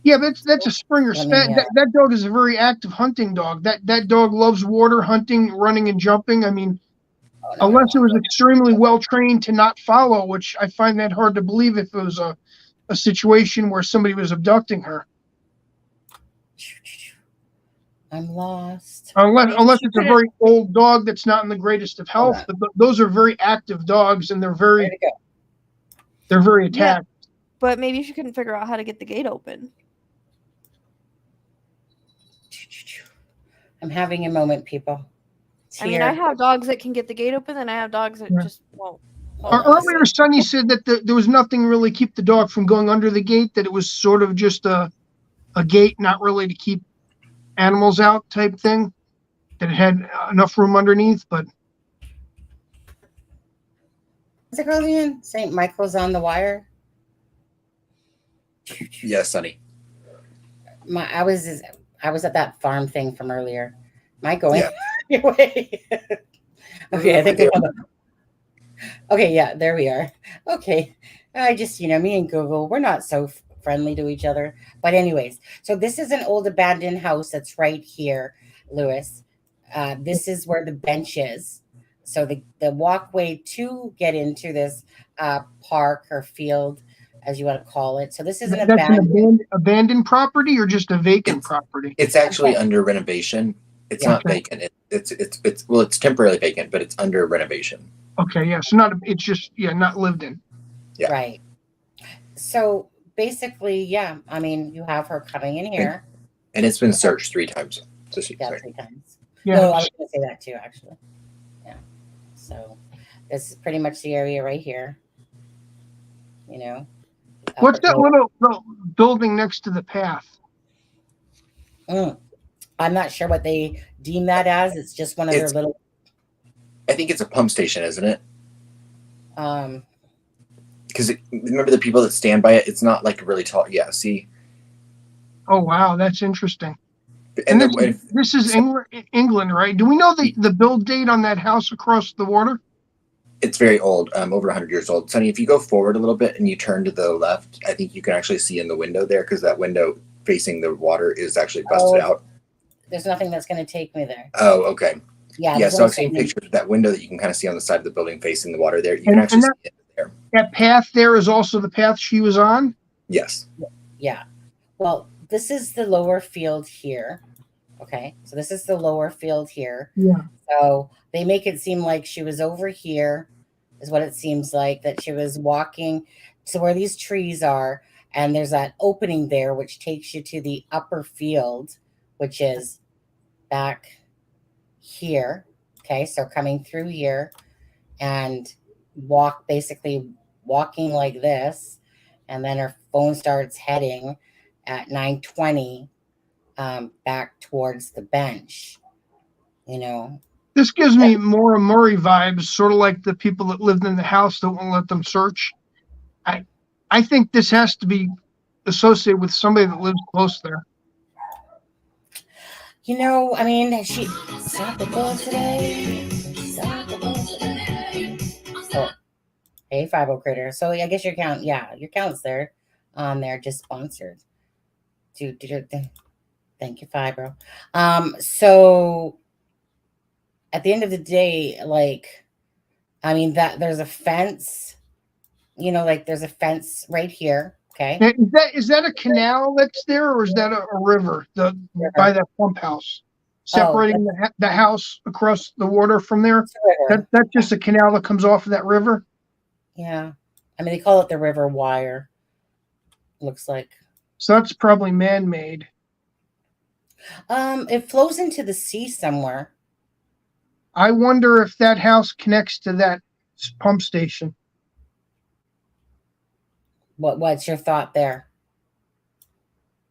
Yeah, but that's a Springer Spaniel. That dog is a very active hunting dog. That dog loves water, hunting, running, and jumping. I mean, unless it was extremely well trained to not follow, which I find that hard to believe if it was a situation where somebody was abducting her. I'm lost. Unless it's a very old dog that's not in the greatest of health, but those are very active dogs, and they're very attacked. Yeah, but maybe she couldn't figure out how to get the gate open. I'm having a moment, people. I mean, I have dogs that can get the gate open, and I have dogs that just won't. Earlier, Sonny said that there was nothing really keep the dog from going under the gate, that it was sort of just a gate, not really to keep animals out type thing, that it had enough room underneath. But what's it called again? St. Michael's on the Wire. Yes, Sonny. I was at that farm thing from earlier. Am I going anyway? Okay, I think okay, yeah, there we are. Okay, I just, me and Google, we're not so friendly to each other. But anyways, so this is an old abandoned house that's right here, Louis. This is where the bench is. So the walkway to get into this park or field, as you want to call it. So this is an abandoned property or just a vacant property? It's actually under renovation. It's not vacant. It's temporarily vacant, but it's under renovation. Okay, yeah. So it's just not lived in. Yeah. Right. So basically, I mean, you have her coming in here. And it's been searched 3 times. So 3 times. Yeah. No, I was going to say that too, actually. Yeah. So this is pretty much the area right here. What's that little building next to the path? I'm not sure what they deem that as. It's just one of their little. I think it's a pump station, isn't it? Because remember the people that stand by it? It's not like really tall. Yeah, see? Oh, wow. That's interesting. And this is England, right? Do we know the build date on that house across the water? It's very old, over 100 years old. Sonny, if you go forward a little bit and you turn to the left, I think you can actually see in the window there, because that window facing the water is actually busted out. There's nothing that's going to take me there. Oh, okay. Yeah, so I've seen pictures of that window that you can kind of see on the side of the building facing the water there. You can actually see it there. That path there is also the path she was on? Yes. Yeah. Well, this is the lower field here. Okay. So this is the lower field here. Yeah. So they make it seem like she was over here, is what it seems like, that she was walking to where these trees are. And there's that opening there, which takes you to the upper field, which is back here. Okay. So coming through here and basically walking like this. And then her phone starts heading at 9:20 back towards the bench. This gives me more Murray vibes, sort of like the people that lived in the house that won't let them search. I think this has to be associated with somebody that lives close there. I mean, she stopped the bullet today. Oh, hey, 50 Critter. So I guess your count's there on there, just sponsored. Thank you, Fibro. So at the end of the day, that there's a fence like there's a fence right here. Okay. Is that a canal that's there, or is that a river? By that pump house, separating the house across the water from there. That's just a canal that comes off of that river. Yeah, I mean they call it the River Wire. Looks like. So that's probably man-made. It flows into the sea somewhere. I wonder if that house connects to that pump station. What's your thought there?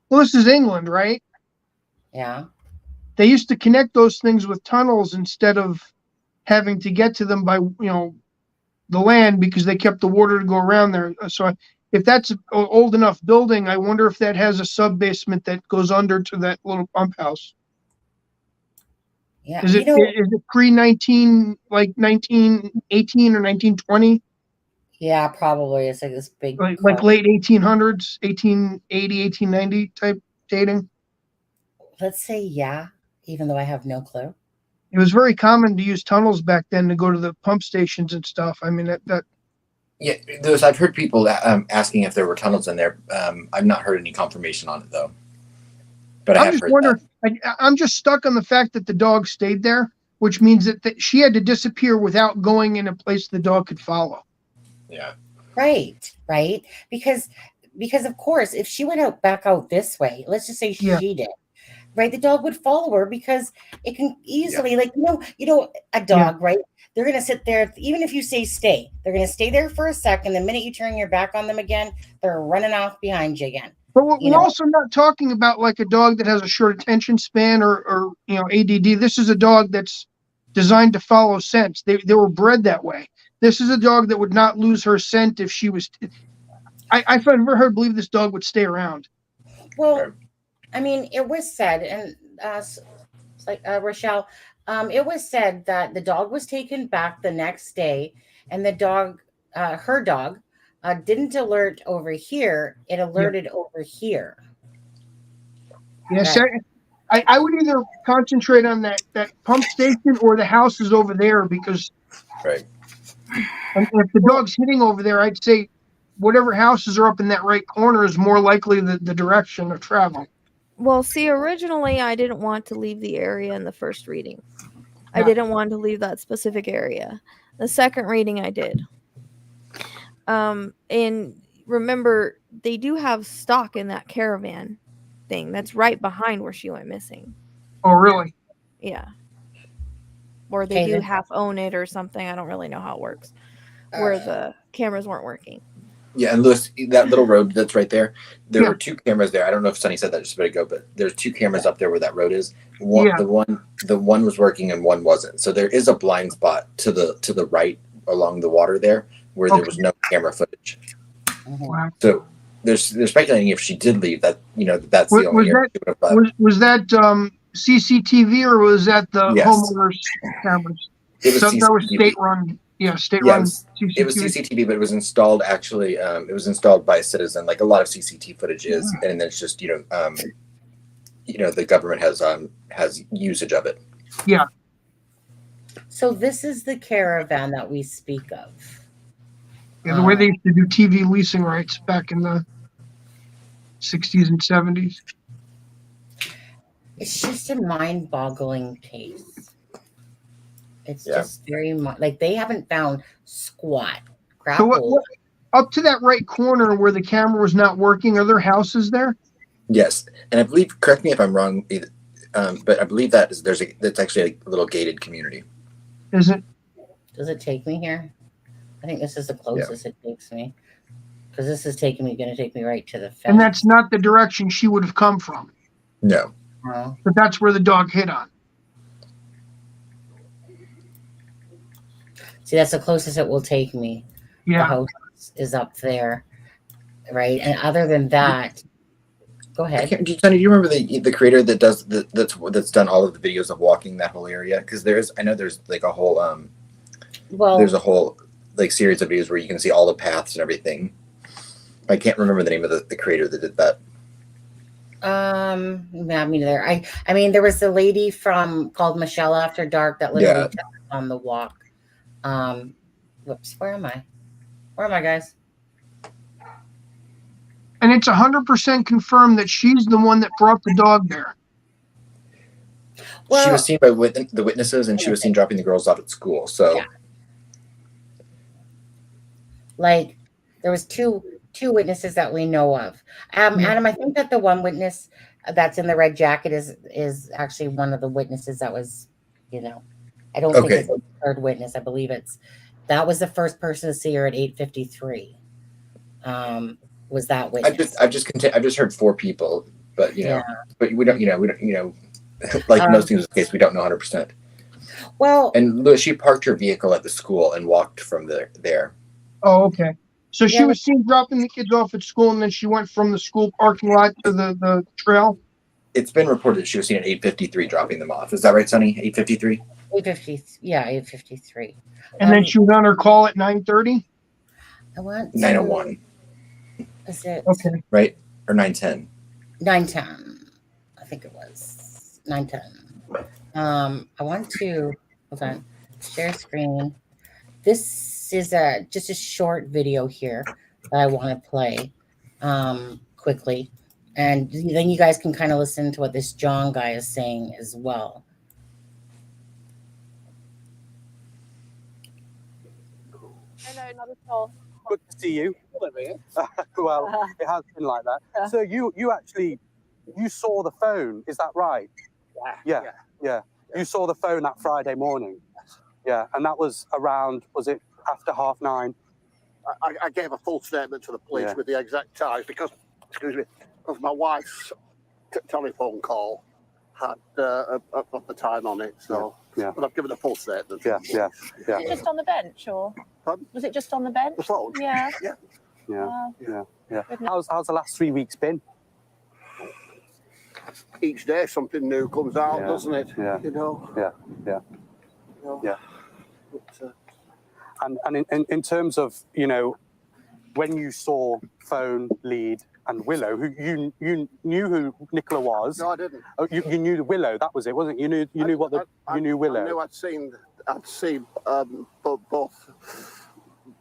Well, this is England, right? Yeah. They used to connect those things with tunnels instead of having to get to them by, the land, because they kept the water to go around there. So if that's an old enough building, I wonder if that has a sub-basement that goes under to that little pump house. Yeah. Is it pre-19, like 1918 or 1920? Yeah, probably. It's like this big... Like late 1800s, 1880, 1890 type dating? Let's say yeah, even though I have no clue. It was very common to use tunnels back then to go to the pump stations and stuff. I mean, that Yeah, I've heard people asking if there were tunnels in there. I've not heard any confirmation on it, though. But I'm just wondering, I'm just stuck on the fact that the dog stayed there, which means that she had to disappear without going in a place the dog could follow. Yeah. Right. Because of course, if she went back out this way, let's just say she did, right? The dog would follow her because it can easily, a dog, right? They're going to sit there. Even if you say stay, they're going to stay there for a second. The minute you turn your back on them again, they're running off behind you again. But we're also not talking about like a dog that has a short attention span or ADD. This is a dog that's designed to follow scents. They were bred that way. This is a dog that would not lose her scent if she was. I've never believe this dog would stay around. Well, I mean, it was said, and Rochelle, it was said that the dog was taken back the next day, and the dog, her dog, didn't alert over here. It alerted over here. Yes, I would either concentrate on that pump station or the houses over there, because if the dog's hitting over there, I'd say whatever houses are up in that right corner is more likely the direction of travel. Well, see, originally I didn't want to leave the area in the first reading. I didn't want to leave that specific area. The second reading I did. And remember, they do have stock in that caravan thing that's right behind where she went missing. Oh, really? Yeah. Or they do half own it or something. I don't really know how it works. Where the cameras weren't working. Yeah, and Louis, that little road that's right there, there were two cameras there. I don't know if Sonny said that just a bit ago, but there's two cameras up there where that road is. The one was working and one wasn't. So there is a blind spot to the right along the water there where there was no camera footage. Wow. So they're speculating if she did leave that, that's the only area. Was that CCTV or was that the homeowners' cameras? It was that was state-run. Yeah, state-run. It was CCTV, but it was installed actually. It was installed by a citizen, like a lot of CCTV footage is, and then it's just the government has usage of it. Yeah. So this is the caravan that we speak of. Yeah, the way they used to do TV leasing rights back in the 60s and 70s. It's just a mind-boggling case. It's just very much like they haven't found squat. So what, up to that right corner where the camera was not working, are there houses there? Yes, and I believe. Correct me if I'm wrong, but I believe that's actually a little gated community. Is it? Does it take me here? I think this is the closest it takes me, because this is going to take me right to the fence. And that's not the direction she would have come from. No. But that's where the dog hit on. See, that's the closest it will take me. Yeah. The house is up there, right? And other than that, go ahead. Sonny, do you remember the creator that does that's done all of the videos of walking that whole area? Because I know there's like a whole there's a whole like series of videos where you can see all the paths and everything. I can't remember the name of the creator that did that. Yeah, me neither. I mean, there was a lady called Michelle After Dark that literally on the walk. Whoops, where am I, guys? And it's 100% confirmed that she's the one that brought the dog there. She was seen by the witnesses, and she was seen dropping the girls off at school. So, yeah. Like, there was two witnesses that we know of. Adam, I think that the one witness that's in the red jacket is actually one of the witnesses that was, I don't think it's the third witness. I believe that was the first person to see her at 8:53. Was that witness? I've just heard 4 people, but but we don't, like most things in this case, we don't know 100%. Well, and Louis, she parked her vehicle at the school and walked from there. Oh, okay. So she was seen dropping the kids off at school, and then she went from the school parking lot to the trail? It's been reported she was seen at 8:53 dropping them off. Is that right, Sonny? 8:53? 8:53. And then she was on her call at 9:30? I want 9:01. Is it? Okay. Right? Or 9:10? 9:10. I think it was 9:10. I want to, hold on, share screen. This is just a short video here that I want to play quickly. And then you guys can kind of listen to what this John guy is saying as well. Hello, not at all. Good to see you. Well, it has been like that. So you actually saw the phone, is that right? Yeah. You saw the phone that Friday morning? Yeah, and that was around, was it after 9:30? I gave a full statement to the police with the exact time because my wife's telephone call had the time on it. So, but I've given a full statement. Was it just on the bench, or was it just on the bench? The phone. Yeah. How's the last 3 weeks been? Each day something new comes out, doesn't it? Yeah. Yeah. And in terms of, when you saw phone, lead, and Willow, who you knew who Nicola was? No, I didn't. Oh, you knew Willow. That was it, wasn't it? You knew Willow. I knew I'd seen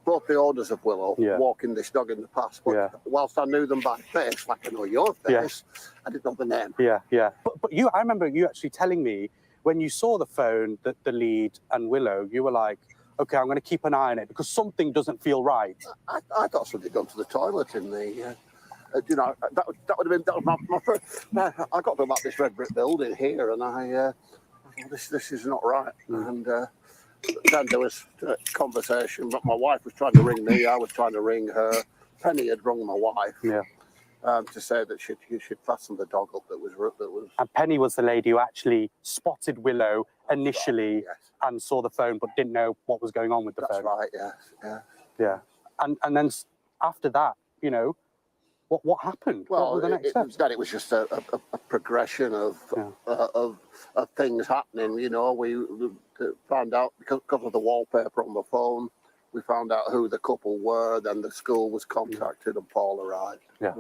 both the owners of Willow walking this dog in the past. But whilst I knew them by face, like I know your face, I didn't know the name. Yeah. But I remember you actually telling me when you saw the phone, the lead, and Willow, you were like, okay, I'm going to keep an eye on it because something doesn't feel right. I thought somebody had gone to the toilet in the. That would have been my first. I got to about this red brick building here, and I this is not right. And then there was conversation, but my wife was trying to ring me. I was trying to ring her. Penny had rung my wife. To say that she'd fastened the dog up that was. And Penny was the lady who actually spotted Willow initially and saw the phone, but didn't know what was going on with the phone. That's right. Yeah. And then after that, what happened? Well, what were the next steps? It was just a progression of things happening. We found out because of the wallpaper on the phone. We found out who the couple were. Then the school was contacted, and Paul arrived. Yeah.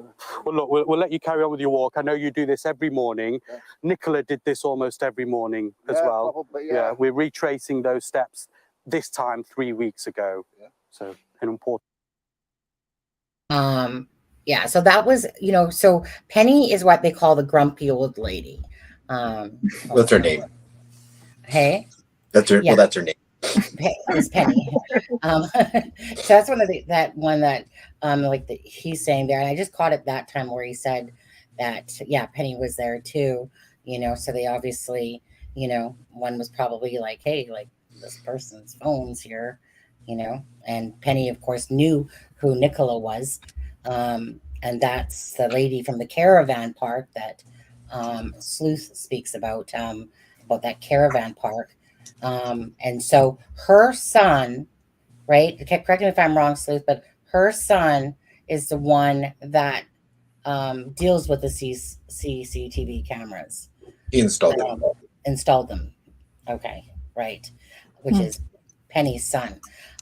Well, look, we'll let you carry on with your walk. I know you do this every morning. Yes. Nicola did this almost every morning as well. Probably, yeah. We're retracing those steps this time 3 weeks ago. Yeah. So an important. Yeah. So that was, so Penny is what they call the grumpy old lady. What's her name? Hey. That's her. Yeah. Well, that's her name. It's Penny. So that's that he's saying there, and I just caught it that time where he said that Penny was there too. So they obviously, one was probably like, hey, like this person's phone's here, and Penny of course knew who Nicola was, and that's the lady from the caravan park that Sleuth speaks about that caravan park. And so her son, right? Correct me if I'm wrong, Sleuth, but her son is the one that deals with the CCTV cameras. He installed them. Okay, right. Which is Penny's son.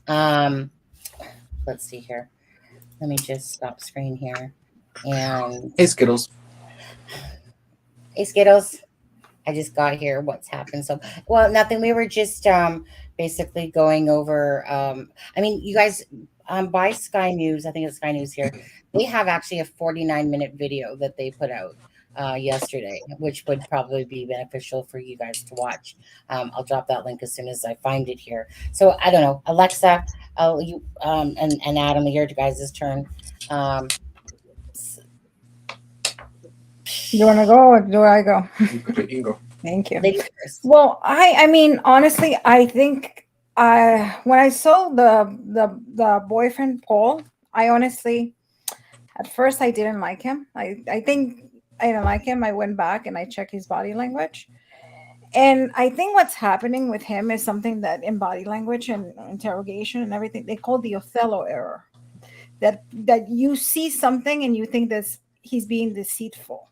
Let's see here. Let me just stop screen here. And hey, Skittles. Hey, Skittles. I just got here. What's happened? So, well, nothing. We were just basically going over. You guys by Sky News, I think it's Sky News here, they have actually a 49-minute video that they put out yesterday, which would probably be beneficial for you guys to watch. I'll drop that link as soon as I find it here. So I don't know, Alexa, you and Adam, here, you guys' turn. You want to go or do I go? You can go. Thank you. Ladies first. Well, I mean, honestly, I think when I saw the boyfriend Paul, I honestly, at first I didn't like him. I think I didn't like him. I went back and I checked his body language. And I think what's happening with him is something that in body language and interrogation and everything, they call the Othello error. That you see something and you think that he's being deceitful.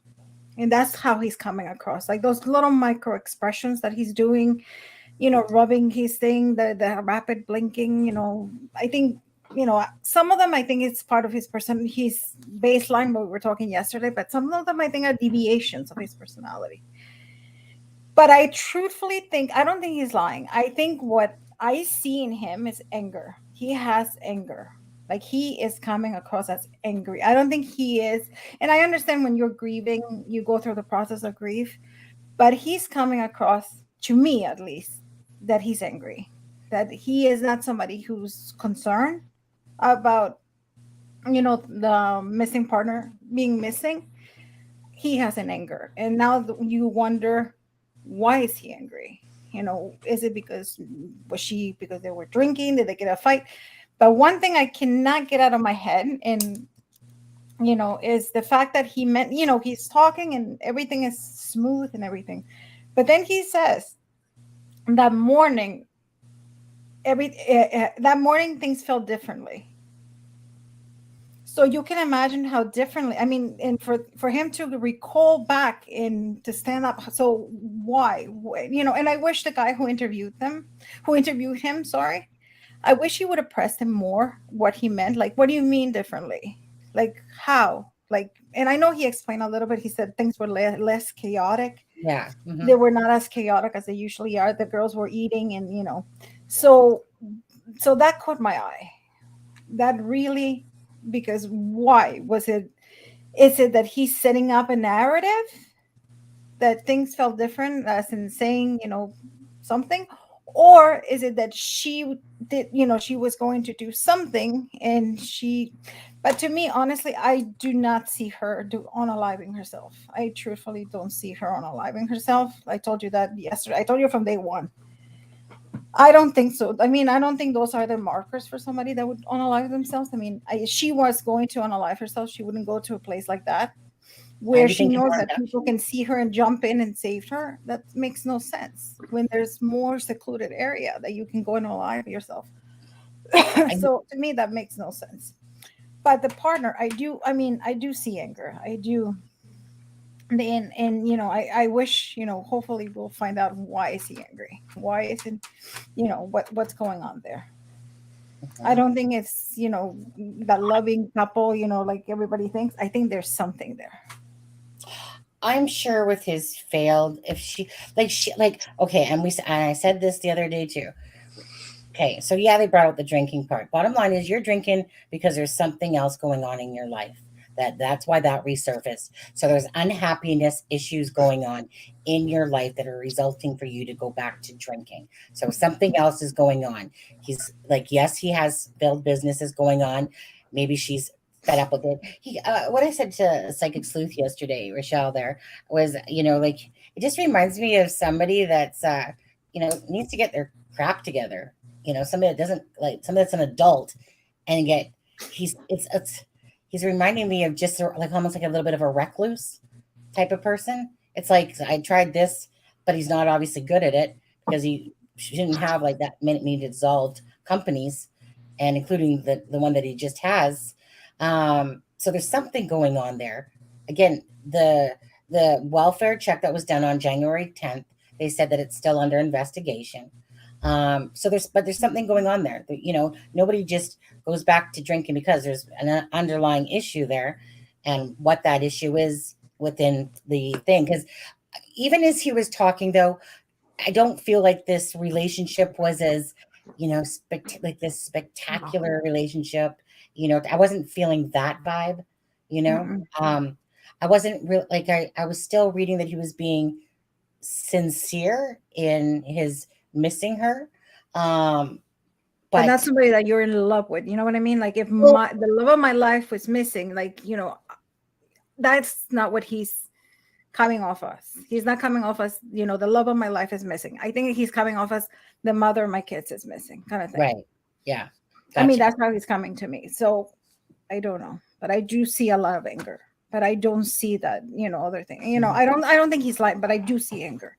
And that's how he's coming across. Like those little micro expressions that he's doing, rubbing his thing, the rapid blinking, I think, some of them I think it's part of his his baseline, what we were talking yesterday, but some of them I think are deviations of his personality. But I truthfully think, I don't think he's lying. I think what I see in him is anger. He has anger. Like he is coming across as angry. I don't think he is. And I understand when you're grieving, you go through the process of grief, but he's coming across, to me at least, that he's angry, that he is not somebody who's concerned about, the missing partner being missing. He has an anger. And now you wonder, why is he angry? Is it because they were drinking? Did they get a fight? But one thing I cannot get out of my head, and is the fact that he meant, he's talking and everything is smooth and everything, but then he says that morning, that morning things felt differently. So you can imagine how differently. I mean, and for him to recall back and to stand up. So why? And I wish the guy who interviewed him, sorry. I wish he would have pressed him more what he meant. Like, what do you mean differently? Like, how? Like, and I know he explained a little bit. He said things were less chaotic. Yeah. Mm-hmm. They were not as chaotic as they usually are. The girls were eating and, so that caught my eye. That really, because why? Is it that he's setting up a narrative that things felt different, as in saying, something? Or is it that she did, she was going to do something but to me, honestly, I do not see her unaliving herself. I truthfully don't see her unaliving herself. I told you that yesterday. I told you from day one. I don't think so. I mean, I don't think those are the markers for somebody that would unalive themselves. I mean, she was going to unalive herself. She wouldn't go to a place like that, where she knows that people can see her and jump in and save her. That makes no sense when there's more secluded area that you can go and alive yourself. So to me, that makes no sense. But the partner, I do see anger. I do. And I wish, hopefully we'll find out why is he angry? Why isn't, what's going on there? I don't think it's, that loving couple, like everybody thinks. I think there's something there. I'm sure with his failed, okay, and I said this the other day too. Okay, so yeah, they brought out the drinking part. Bottom line is you're drinking because there's something else going on in your life. That's why that resurfaced. So there's unhappiness issues going on in your life that are resulting for you to go back to drinking. So something else is going on. He's like, yes, he has failed businesses going on. Maybe she's fed up with it. What I said to Psychic Sleuth yesterday, Rochelle, there was, it just reminds me of somebody that's, needs to get their crap together. Somebody that doesn't somebody that's an adult and he's reminding me of just like almost like a little bit of a recluse type of person. It's like, I tried this, but he's not obviously good at it because he shouldn't have like that many dissolved companies, and including the one that he just has. So there's something going on there. Again, the welfare check that was done on January 10th, they said that it's still under investigation. So there's something going on there. Nobody just goes back to drinking because there's an underlying issue there, and what that issue is within the thing. Because even as he was talking, though, I don't feel like this relationship was as you know, like this spectacular relationship. You know, I wasn't feeling that vibe, you know. I wasn't real like I was still reading that he was being sincere in his missing her. But not somebody that you're in love with. You know what I mean? Like if the love of my life was missing, like, you know, that's not what he's coming off us. He's not coming off us, you know, the love of my life is missing. I think he's coming off us, the mother of my kids is missing, kind of thing. Right. Yeah. Gotcha. I mean, that's how he's coming to me. So I don't know. But I do see a lot of anger. But I don't see that, you know, other thing. You know, I don't think he's lying, but I do see anger.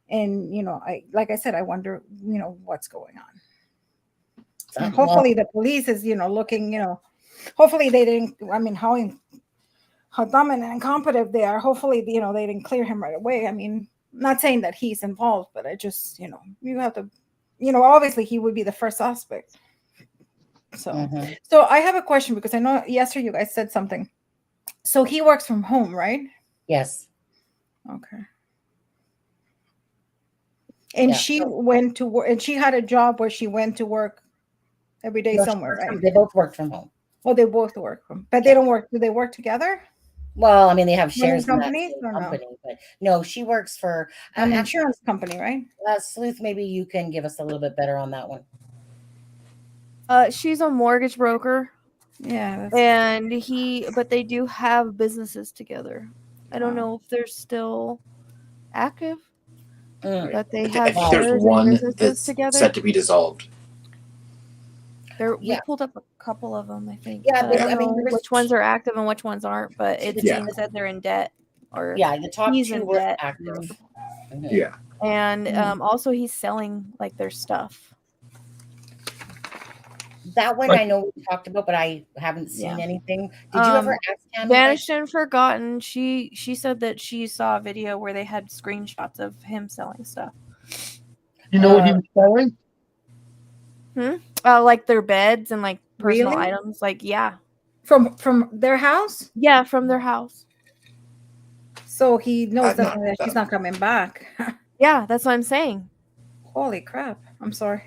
And, you know, like I said, I wonder, you know, what's going on. And hopefully the police is, you know, looking, you know, hopefully they didn't, I mean, how dominant and incompetent they are. Hopefully, you know, they didn't clear him right away. I mean, not saying that he's involved, but I just, you know, you have to, you know, obviously he would be the first suspect. So, so I have a question because I know yesterday you guys said something. So he works from home, right? Yes. Okay. And she went to work, and she had a job where she went to work every day somewhere, right? They both work from home. Oh, they both work from, but they don't work. Do they work together? Well, I mean, they have shares in companies that company, but no, she works for an insurance company, right? Sleuth, maybe you can give us a little bit better on that one. She's a mortgage broker. Yeah. But they do have businesses together. I don't know if they're still active. But they have there's one that's together. set to be dissolved. We pulled up a couple of them, I think. Yeah, I don't know which ones are active and which ones aren't, but it said they're in debt. Or the top he's two in were debt. active. Yeah. And also he's selling like their stuff. That one I know we talked about, but I haven't seen anything. Did you ever ask him? Vanished and Forgotten. She said that she saw a video where they had screenshots of him selling stuff. You know what he was selling? Like their beds and like personal items. Like from their house. Yeah, from their house. So he knows that she's not coming back. Yeah, that's what I'm saying. Holy crap! I'm sorry.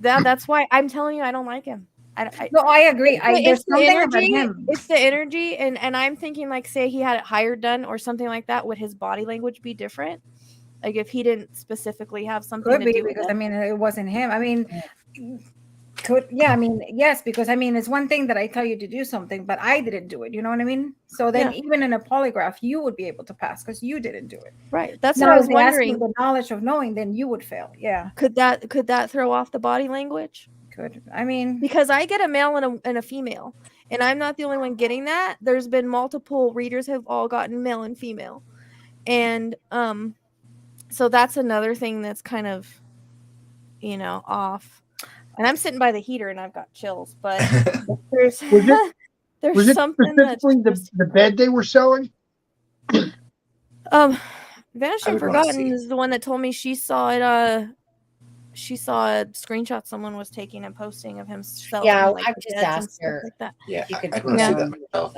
That's why I'm telling you I don't like him. No, I agree. There's something about him. It's the energy, and I'm thinking like, say he had it hired done or something like that. Would his body language be different? Like if he didn't specifically have something Could to be do because with it? I mean it wasn't him. I mean, I mean yes, because I mean it's one thing that I tell you to do something, but I didn't do it. You know what I mean? So then even in a polygraph, you would be able to pass because you didn't do it. Right. That's what I was wondering. The knowledge of knowing, then you would fail. Yeah. Could that throw off the body language? Could. I mean, because I get a male and a female, and I'm not the only one getting that. There's been multiple readers have all gotten male and female, and so that's another thing that's kind of, you know, off. And I'm sitting by the heater and I've got chills, but there's something that's the bed they were selling. Vanished and Forgotten is the one that told me she saw it. She saw a screenshot someone was taking and posting of him selling. Yeah, like, I've just asked her. Like that. Yeah, I want to see that myself.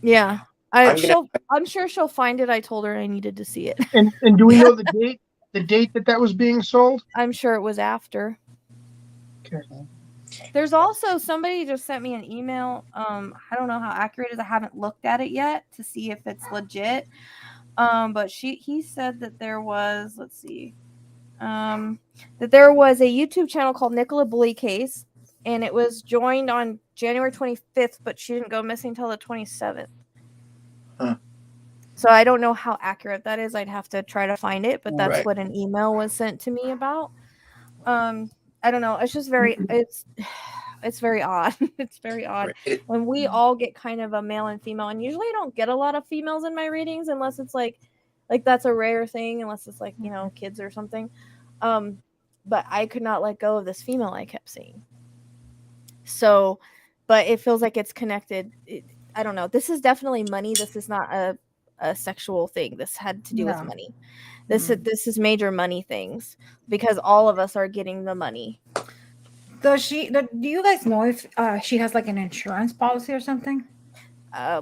Yeah, I'm sure she'll find it. I told her I needed to see it. And do we know the date? The date that was being sold? I'm sure it was after. Okay. There's also somebody just sent me an email. I don't know how accurate it is. I haven't looked at it yet to see if it's legit. But he said that there was, let's see, that there was a YouTube channel called Nicola Bulley Case, and it was joined on January 25th, but she didn't go missing until the 27th. Huh. So I don't know how accurate that is. I'd have to try to find it, but that's what an email was sent to me about. I don't know. It's just it's very odd. It's very odd when we all get kind of a male and female, and usually I don't get a lot of females in my readings unless it's like that's a rare thing, unless it's like, you know, kids or something. But I could not let go of this female I kept seeing. So, but it feels like it's connected. I don't know. This is definitely money. This is not a sexual thing. This had to do with money. This is major money things because all of us are getting the money. Do you guys know if she has like an insurance policy or something?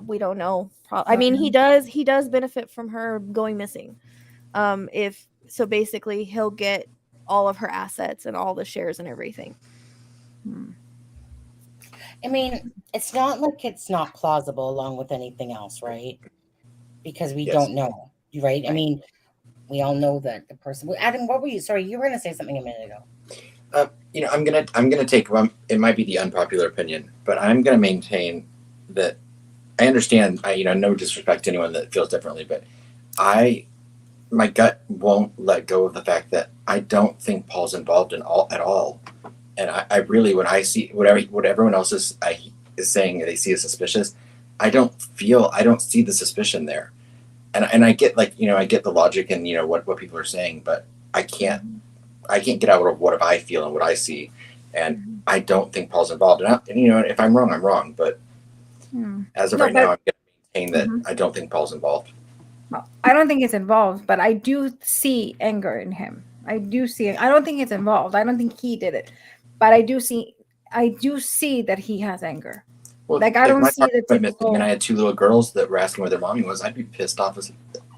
We don't know. I mean, he does benefit from her going missing. If so, basically he'll get all of her assets and all the shares and everything. I mean, it's not like it's not plausible along with anything else, right? Because we don't know, right? I mean, we all know that the person. Adam, what were you? Sorry, you were going to say something a minute ago. I'm gonna take. It might be the unpopular opinion, but I'm gonna maintain that I understand. No disrespect to anyone that feels differently, but my gut won't let go of the fact that I don't think Paul's involved at all. And I really, when I see what everyone else is saying, they see as suspicious. I don't see the suspicion there, and I get I get the logic and what people are saying, but I can't get out of what I feel and what I see, and I don't think Paul's involved. And if I'm wrong, I'm wrong. But as of right now, I'm going to maintain that I don't think Paul's involved. Well, I don't think it's involved, but I do see anger in him. I do see it. I don't think it's involved. I don't think he did it, but I do see that he has anger. Well, I don't see the typical. And I had 2 little girls that were asking where their mommy was. I'd be pissed off as.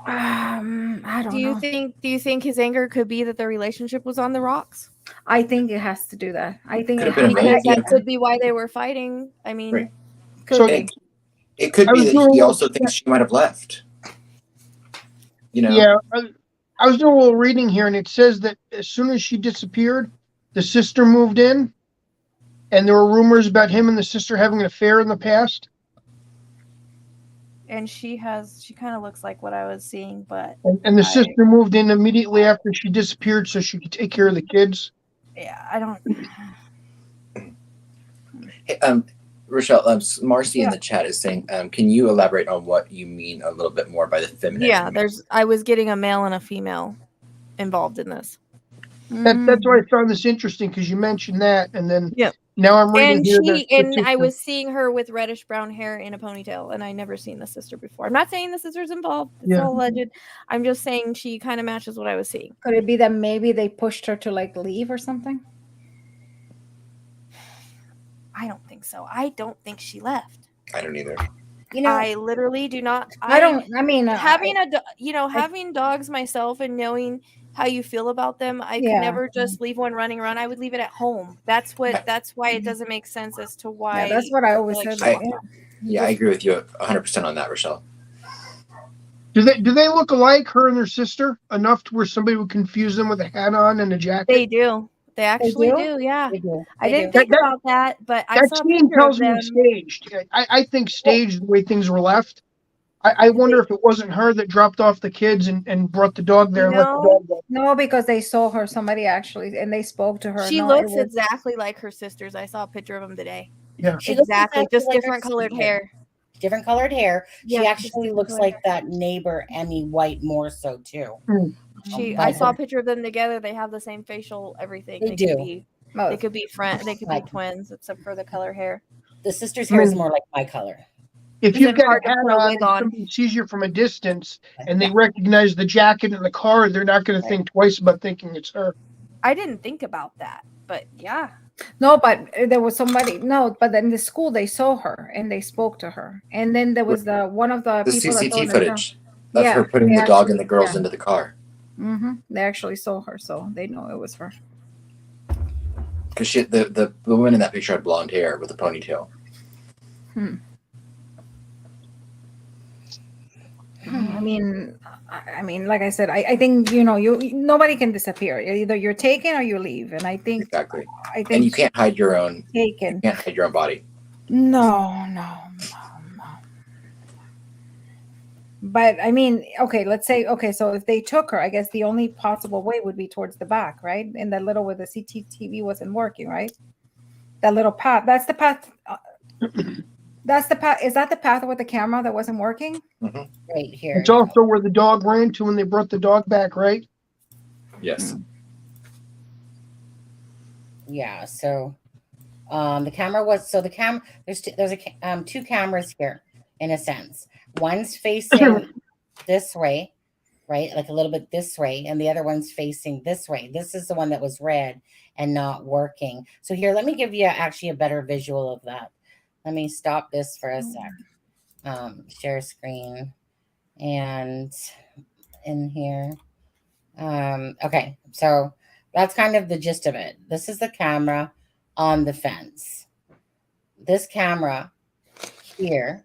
I don't know. Do you think his anger could be that the relationship was on the rocks? I think it has to do that. I think that could be why they were fighting. I mean, it could be that he also thinks she might have left. Yeah, I was doing a little reading here, and it says that as soon as she disappeared, the sister moved in, and there were rumors about him and the sister having an affair in the past. And she kind of looks like what I was seeing, but and the sister moved in immediately after she disappeared so she could take care of the kids. Yeah, I don't. Hey, Rochelle, Marcy in the chat is saying, can you elaborate on what you mean a little bit more by the feminine? Yeah, I was getting a male and a female involved in this. That's why I found this interesting, because you mentioned that, and then now I'm reading and I was seeing her with reddish brown hair in a ponytail, and I never seen the sister before. I'm not saying the sister's involved; it's all alleged. I'm just saying she kind of matches what I was seeing. Could it be that maybe they pushed her to leave or something? I don't think so. I don't think she left. I don't either. I literally do not. Having dogs myself and knowing how you feel about them, I could never just leave one running around. I would leave it at home. That's why it doesn't make sense as to why. Yeah, that's what I always said. I agree with you 100% on that, Rochelle. Do they look alike, her and their sister, enough to where somebody would confuse them with a hat on and a jacket? They do. They actually do. Yeah. I didn't think about that, but I saw scene tells me staged. I think staged the way things were left. I wonder if it wasn't her that dropped off the kids and brought the dog there and let the dog go. No, because they saw her, somebody actually, and they spoke to her. She looks exactly like her sisters. I saw a picture of them today. Yeah. Exactly. Just different colored hair. Different colored hair. Yeah, she actually looks like that neighbor Emmy White more so too. I saw a picture of them together. They have the same facial everything. They do. They could be They could be twins, except for the color hair. The sister's hair is more like my color. If you've got a hat on and somebody sees you from a distance and they recognize the jacket in the car, they're not going to think twice about thinking it's her. I didn't think about that, but yeah. No, but there was somebody. No, but in the school they saw her and they spoke to her, and then there was one of the people CCTV footage of her putting the dog and the girls into the car. They actually saw her, so they know it was her. Because the woman in that picture had blonde hair with a ponytail. I mean, like I said, I think nobody can disappear. Either you're taken or you leave, and I think exactly. And you can't hide your own. Taken. You can't hide your own body. No. But I mean, let's say, so if they took her, I guess the only possible way would be towards the back, right? And that little where the CCTV wasn't working, right? That little path. That's the path. That's the path. Is that the path with the camera that wasn't working? Right here. It's also where the dog ran to when they brought the dog back, right? Yes. Yeah. So, the camera was there's two cameras here in a sense. One's facing this way, right? Like a little bit this way, and the other one's facing this way. This is the one that was red and not working. So here, let me give you actually a better visual of that. Let me stop this for a sec. Share screen and in here. Okay, so That's kind of the gist of it. This is the camera on the fence. This camera here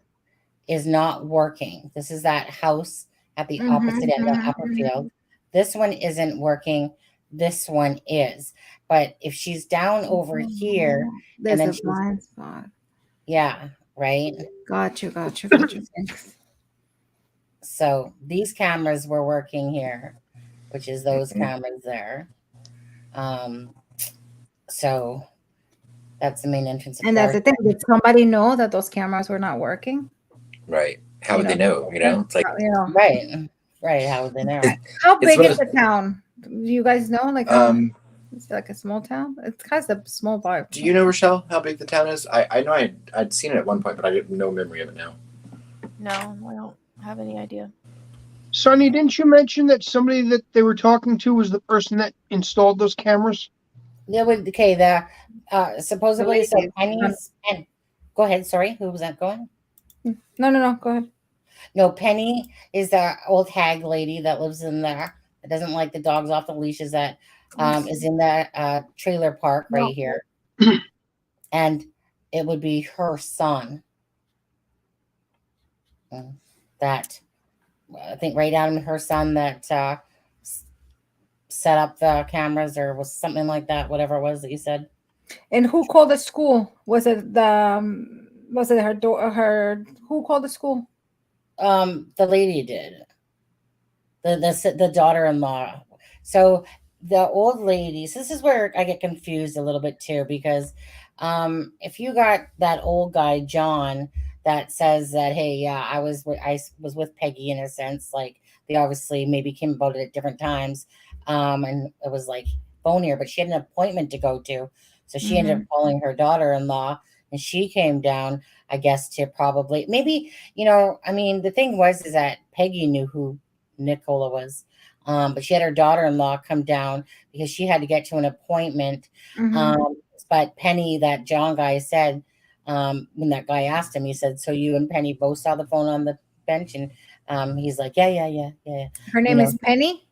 is not working. This is that house at the opposite end of upper field. This one isn't working. This one is. But if she's down over here, There's and then a blind spot. Yeah, right. Got you. Thanks. So these cameras were working here, which is those cameras there. So that's the main entrance. And that's the thing. Did somebody know that those cameras were not working? Right. How would they know? You know, it's like right. How would they know? How big is the town? Do you guys know? Like, it's like a small town. It's kind of a small bar. Do you know, Rochelle, how big the town is? I know I'd seen it at one point, but I have no memory of it now. No, I don't have any idea. Sonny, didn't you mention that somebody that they were talking to was the person that installed those cameras? Yeah, okay. The supposedly, so Penny's. Go ahead. Sorry, who was that going? No. Go ahead. No, Penny is the old hag lady that lives in there. That doesn't like the dogs off the leashes. That is in that trailer park right here, and it would be her son. That I think right down her son that set up the cameras or was something like that. Whatever it was that you said. And who called the school? Was it her? Who called the school? The lady did. The daughter-in-law. So the old ladies. This is where I get confused a little bit too, because if you got that old guy John that says that, hey, yeah, I was with Peggy in a sense, like they obviously maybe came about it at different times, and it was like phonier, but she had an appointment to go to. So she ended up calling her daughter-in-law, and she came down, I guess, to probably maybe, I mean, the thing is that Peggy knew who Nicola was, but she had her daughter-in-law come down because she had to get to an appointment. But Penny, that John guy said, when that guy asked him, he said, so you and Penny both saw the phone on the bench? And he's like, yeah. Her name is Penny?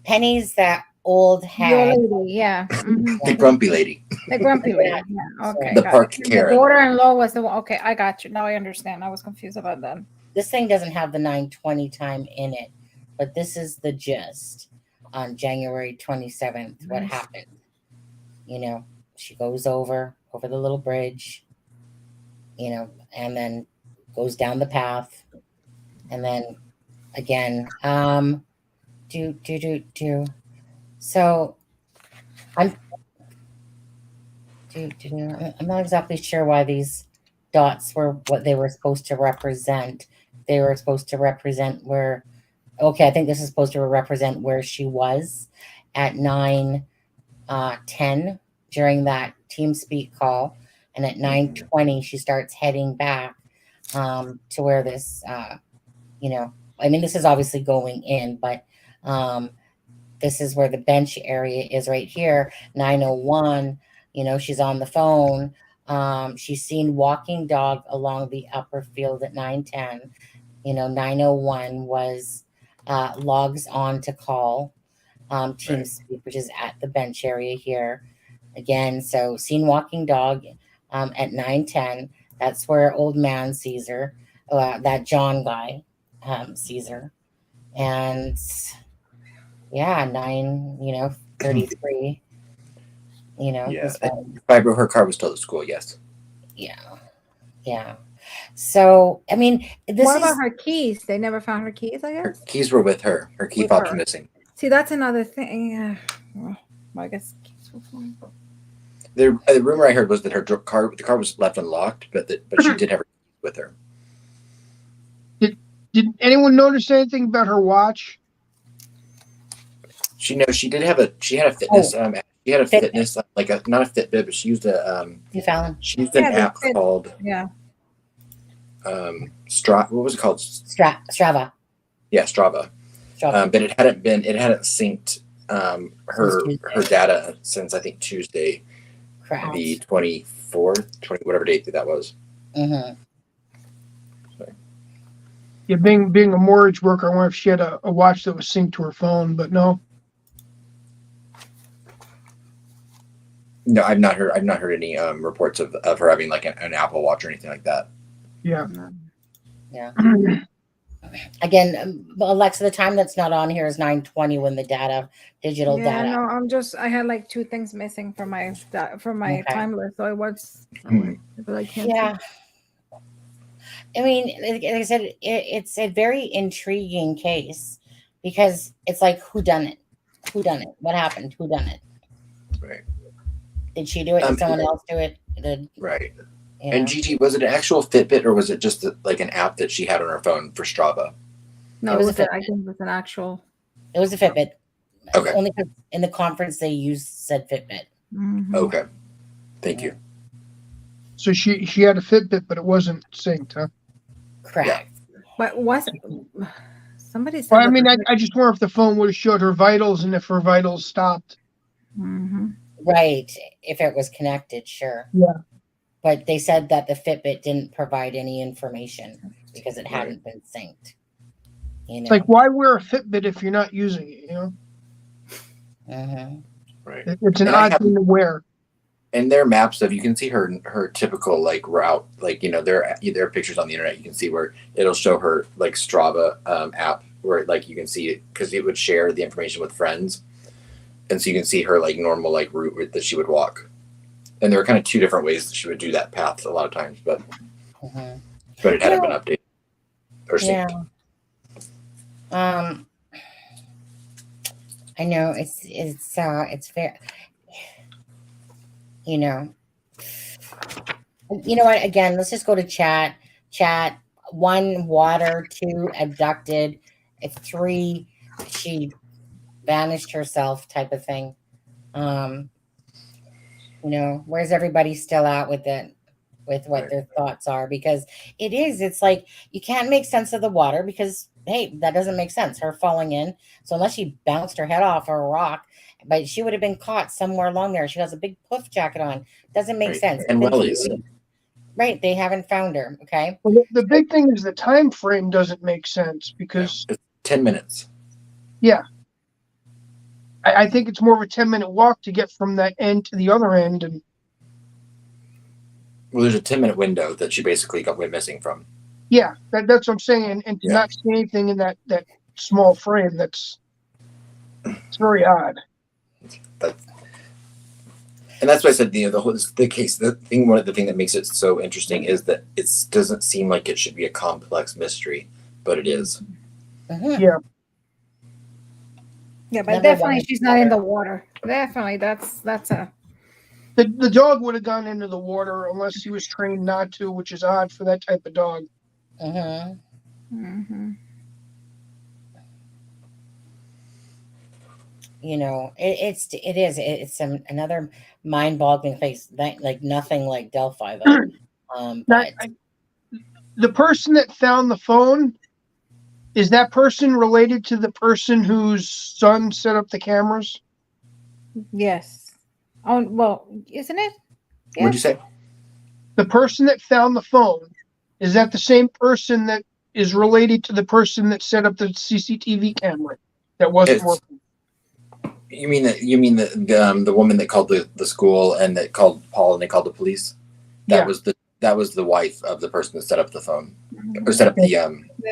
Penny's that old hag. Yeah. The grumpy lady. The grumpy lady. Yeah. Okay. The park Karen. The daughter-in-law was the one. Okay, I got you. Now I understand. I was confused about that. This thing doesn't have the 9:20 time in it, but this is the gist. On January 27th, what happened? She goes over the little bridge, and then goes down the path, and then again, So I'm not exactly sure why these dots were what they were supposed to represent. They were supposed to represent where, I think this is supposed to represent where she was at 9:10 during that team speak call. And at 9:20, she starts heading back to where this, I mean, this is obviously going in, but this is where the bench area is right here. 9:01, she's on the phone. She's seen walking dog along the upper field at 9:10. 9:01 was logs on to call team speak, which is at the bench area here. Again, so seen walking dog at 9:10. That's where old man sees her. That John guy sees her. And yeah, 9:33. Her car was still at school. Yes. Yeah. So I mean, what about her keys? They never found her keys, I guess. Her keys were with her. Her key fob's missing. See, that's another thing. Yeah. Well, I guess keys were fine. The rumor I heard was that the car was left unlocked, but she did have her keys with her. Did anyone notice anything about her watch? She had a fitness. She had a fitness, like not a Fitbit, but she used she used an app called what was it called? Strava. Yeah, Strava. But it hadn't synced her data since I think Tuesday, the 24th, whatever date that was. Yeah, being a mortgage worker, I wonder if she had a watch that was synced to her phone, but no. No, I've not heard any reports of her having like an Apple Watch or anything like that. Yeah. Yeah. Again, Alexa, the time that's not on here is 9:20 when the digital data. No, I had like 2 things missing from my time list, so it was. But I can't. Yeah. I mean, like I said, it's a very intriguing case because it's like, who done it? Who done it? What happened? Who done it? Right. Did she do it? Did someone else do it? Right. And Gigi, was it an actual Fitbit or was it just like an app that she had on her phone for Strava? No, I think it was an actual. It was a Fitbit. Okay. Only because in the conference they said Fitbit. Mm-hmm. Okay. Thank you. So she had a Fitbit, but it wasn't synced, huh? Correct. Yeah. But somebody said? Well, I mean, I just wonder if the phone would have showed her vitals and if her vitals stopped. Mm-hmm. Right. If it was connected, sure. Yeah. But they said that the Fitbit didn't provide any information because it hadn't been synced. It's like, why wear a Fitbit if you're not using it? You know. Mm-hmm. Right. It's an odd thing to wear. And their maps you can see her typical like route, like there are pictures on the internet. You can see where it'll show her like Strava app where like you can see it because it would share the information with friends, and so you can see her like normal like route that she would walk. And there are kind of 2 different ways that she would do that path a lot of times, but it hadn't been updated or synced. Yeah. I know it's fair. You know what? Again, let's just go to chat. 1, water. 2, abducted. 3, she vanished herself, type of thing. Where's everybody still at with it, with what their thoughts are? Because it's like you can't make sense of the water because, hey, that doesn't make sense. Her falling in. So unless she bounced her head off a rock, but she would have been caught somewhere along there. She has a big puff jacket on. Doesn't make sense. And wellies. Right. They haven't found her. Okay. Well, the big thing is the time frame doesn't make sense because it's 10 minutes. Yeah. I think it's more of a 10-minute walk to get from that end to the other end. And well, there's a 10-minute window that she basically went missing from. Yeah, that's what I'm saying. And to not see anything in that small frame, it's very odd. And that's why I said, the case, one of the thing that makes it so interesting is that it doesn't seem like it should be a complex mystery, but it is. Mm-hmm. Yeah. Yeah, but definitely she's not in the water. Definitely, that's a. The dog would have gone into the water unless he was trained not to, which is odd for that type of dog. Mm-hmm. Mm-hmm. It's another mind-boggling face. Like nothing like Delphi though. The person that found the phone, is that person related to the person whose son set up the cameras? Yes. Oh well, isn't it? Yes. What'd you say? The person that found the phone, is that the same person that is related to the person that set up the CCTV camera that wasn't working? You mean the woman that called the school and that called Paul and they called the police? That was the wife of the person that set up the phone or set up the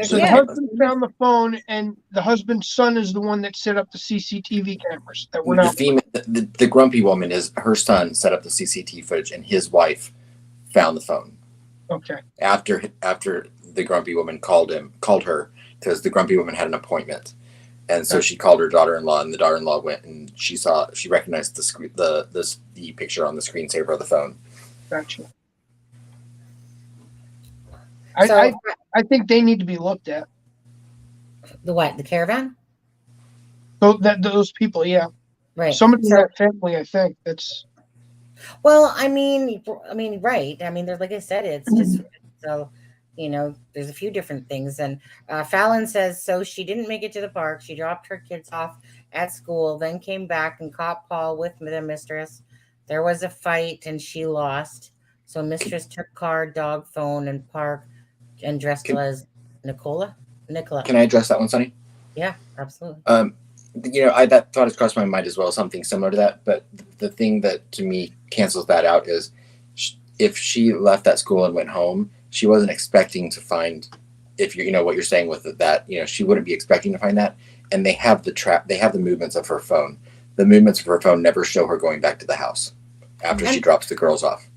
So the husband found the phone, and the husband's son is the one that set up the CCTV cameras that were not. The grumpy woman is her son set up the CCTV footage, and his wife found the phone. Okay. After the grumpy woman called her because the grumpy woman had an appointment, and so she called her daughter-in-law, and the daughter-in-law went and she recognized the picture on the screensaver of the phone. Gotcha. I think they need to be looked at. The what? The caravan? Those people, yeah. Right. Somebody in that family, I think. That's. Well, I mean, right. I mean, like I said, it's just so, there's a few different things. And Fallon says, so she didn't make it to the park. She dropped her kids off at school, then came back and caught Paul with the mistress. There was a fight and she lost. So mistress took car, dog, phone, and park and dressed as Nicola. Can I address that one, Sonny? Yeah, absolutely. that thought has crossed my mind as well, something similar to that. But the thing that to me cancels that out is if she left that school and went home, she wasn't expecting to find, if what you're saying with that, she wouldn't be expecting to find that. And they have the movements of her phone. The movements of her phone never show her going back to the house after she drops the girls off.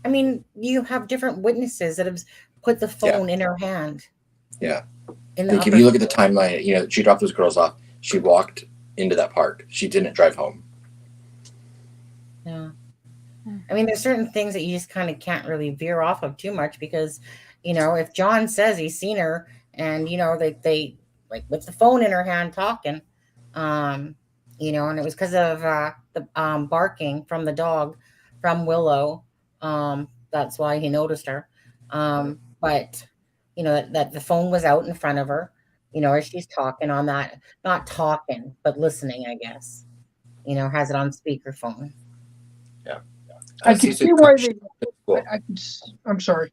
I mean, you have different witnesses that have put the phone in her hand. Yeah. If you look at the timeline, she dropped those girls off. She walked into that park. She didn't drive home. Yeah. I mean, there's certain things that you just kind of can't really veer off of too much because, if John says he's seen her and, they like with the phone in her hand talking, and it was because of the barking from the dog from Willow. That's why he noticed her. But that the phone was out in front of her, as she's talking on that, not talking, but listening, I guess, has it on speakerphone. Yeah. I can see why I'm sorry.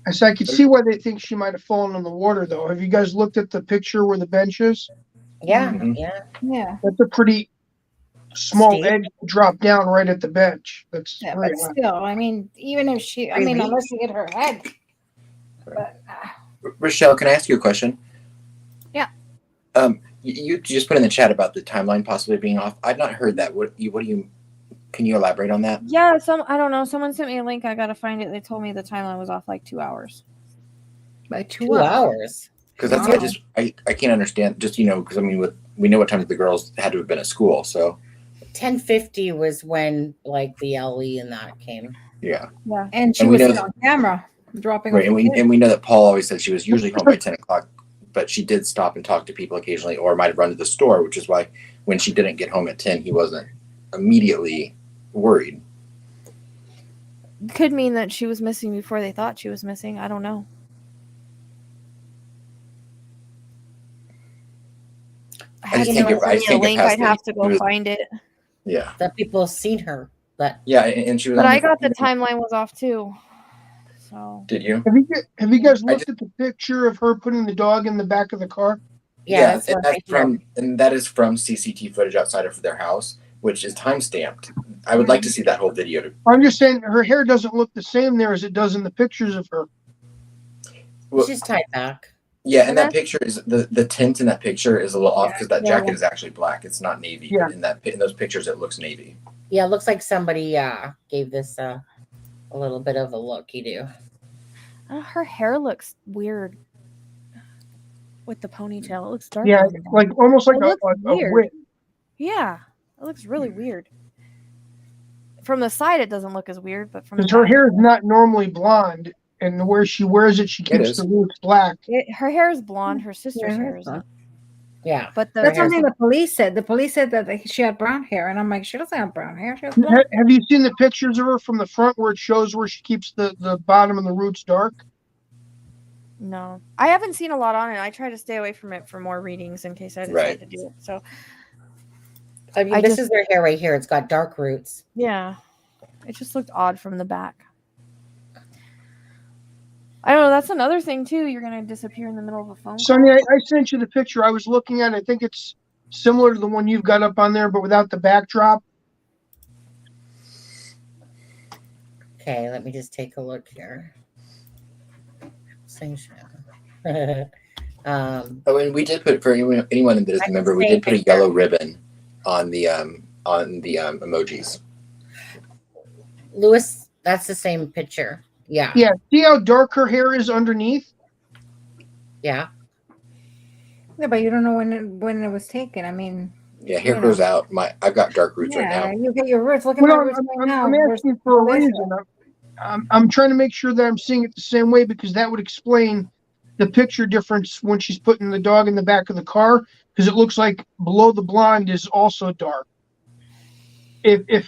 I said I could see why they think she might have fallen in the water, though. Have you guys looked at the picture where the bench is? Yeah. Mm-hmm. Yeah. That's a pretty small edge to drop down right at the bench. That's but still, I mean, even if she, unless you hit her head. But, Rochelle, can I ask you a question? Yeah. You just put in the chat about the timeline possibly being off. I've not heard that. Can you elaborate on that? Yeah, I don't know. Someone sent me a link. I gotta find it. They told me the timeline was off like 2 hours. By 2 hours? Because that's I can't understand. Just because we know what time the girls had to have been at school. So 10:50 was when the LE and that came. Yeah. Yeah, and she was on camera dropping. Right, and we know that Paul always said she was usually home by 10 o'clock, but she did stop and talk to people occasionally, or might have run to the store, which is why when she didn't get home at 10, he wasn't immediately worried. Could mean that she was missing before they thought she was missing. I don't know. I just think I'd have to go find it. Yeah. That people have seen her. Yeah, and she was. But I got the timeline was off too. So. Did you? Have you guys looked at the picture of her putting the dog in the back of the car? Yeah, that is from CCTV footage outside of their house, which is time stamped. I would like to see that whole video. I'm just saying her hair doesn't look the same there as it does in the pictures of her. Well, she's tied back. Yeah, and that picture is the tint in that picture is a little off because that jacket is actually black. It's not navy. Yeah. But in those pictures, it looks navy. Yeah, it looks like somebody gave this a little bit of a look. You do. Her hair looks weird with the ponytail. It looks dark. Yeah, like almost like a wig. Yeah, it looks really weird. From the side, it doesn't look as weird, but from because her hair is not normally blonde, and where she wears it, she keeps the roots black. Her hair is blonde. Her sister's hair isn't. Yeah, but that's something the police said. The police said that she had brown hair, and I'm like, she doesn't have brown hair. She has blonde. Have you seen the pictures of her from the front where it shows where she keeps the bottom and the roots dark? No, I haven't seen a lot on it. I try to stay away from it for more readings in case I decide to do it. So, I mean, this is their hair right here. It's got dark roots. Yeah, it just looked odd from the back. I don't know. That's another thing too. You're gonna disappear in the middle of a phone call. Sonia, I sent you the picture I was looking at. I think it's similar to the one you've got up on there, but without the backdrop. Okay, let me just take a look here. And we did put, for anyone that doesn't remember, we did put a yellow ribbon on the emojis. Louis, that's the same picture. Yeah. Yeah. See how dark her hair is underneath? Yeah. Yeah, but you don't know when it was taken. I mean. Yeah, hair grows out. I've got dark roots right now. You get your roots. Look at my roots right now. I'm asking for a reason. I'm trying to make sure that I'm seeing it the same way because that would explain the picture difference when she's putting the dog in the back of the car because it looks like below the blonde is also dark. If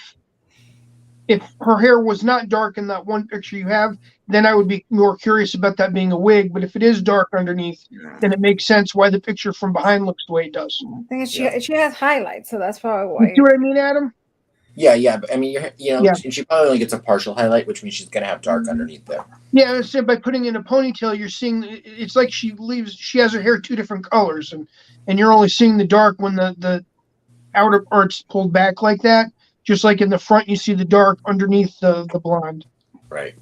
her hair was not dark in that one picture you have, then I would be more curious about that being a wig. But if it is dark underneath, then it makes sense why the picture from behind looks the way it does. I think she has highlights, so that's probably why. You see what I mean, Adam? Yeah. But I mean, Yeah. she probably only gets a partial highlight, which means she's gonna have dark underneath there. Yeah, and so by putting in a ponytail, you're seeing it's like she has her hair two different colors, and you're only seeing the dark when the outer part's pulled back like that. Just like in the front, you see the dark underneath the blonde. Right.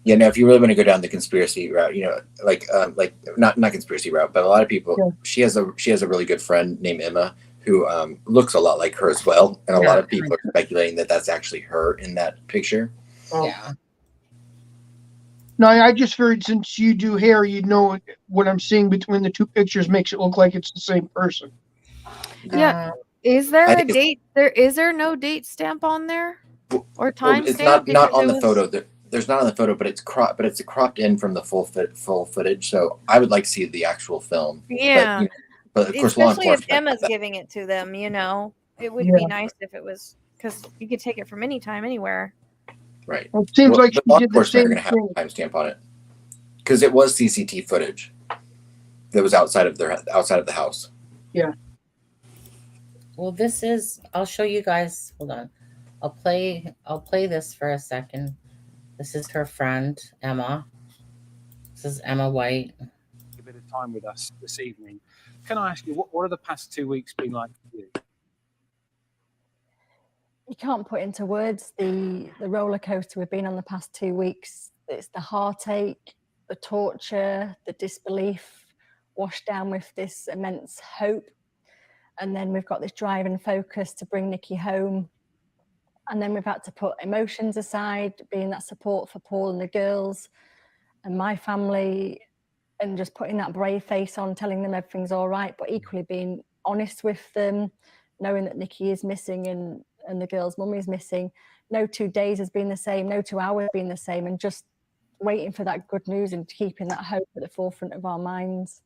Yeah. Now, if you really want to go down the conspiracy route, like not conspiracy route, but a lot of people. Yeah. She has a really good friend named Emma who looks a lot like her as well, and a lot of people are speculating that that's actually her in that picture. Oh. Yeah. No, I just figured since you do hair, you'd know what I'm seeing between the two pictures makes it look like it's the same person. Yeah. Is there a date? Is there no date stamp on there or time stamp? It's not on the photo. There's not on the photo, but it's cropped. But it's cropped in from the full footage. So I would like to see the actual film. Yeah. But of course, especially if Emma's giving it to them, it would be nice if it was, because you could take it from any time, anywhere. Right. Well, it seems like the law enforcement are going to have a timestamp on it because it was CCTV footage that was outside of the house. Yeah. Well, this is. I'll show you guys. Hold on. I'll play this for a second. This is her friend Emma. This is Emma White. A bit of time with us this evening. Can I ask you what are the past 2 weeks been like for you? You can't put into words the roller coaster we've been on the past 2 weeks. It's the heartache, the torture, the disbelief, washed down with this immense hope. And then we've got this drive and focus to bring Nikki home. And then we've had to put emotions aside, being that support for Paul and the girls and my family, and just putting that brave face on, telling them everything's all right, but equally being honest with them, knowing that Nikki is missing and the girl's mum is missing. No 2 days has been the same, no 2 hours have been the same, and just waiting for that good news and keeping that hope at the forefront of our minds.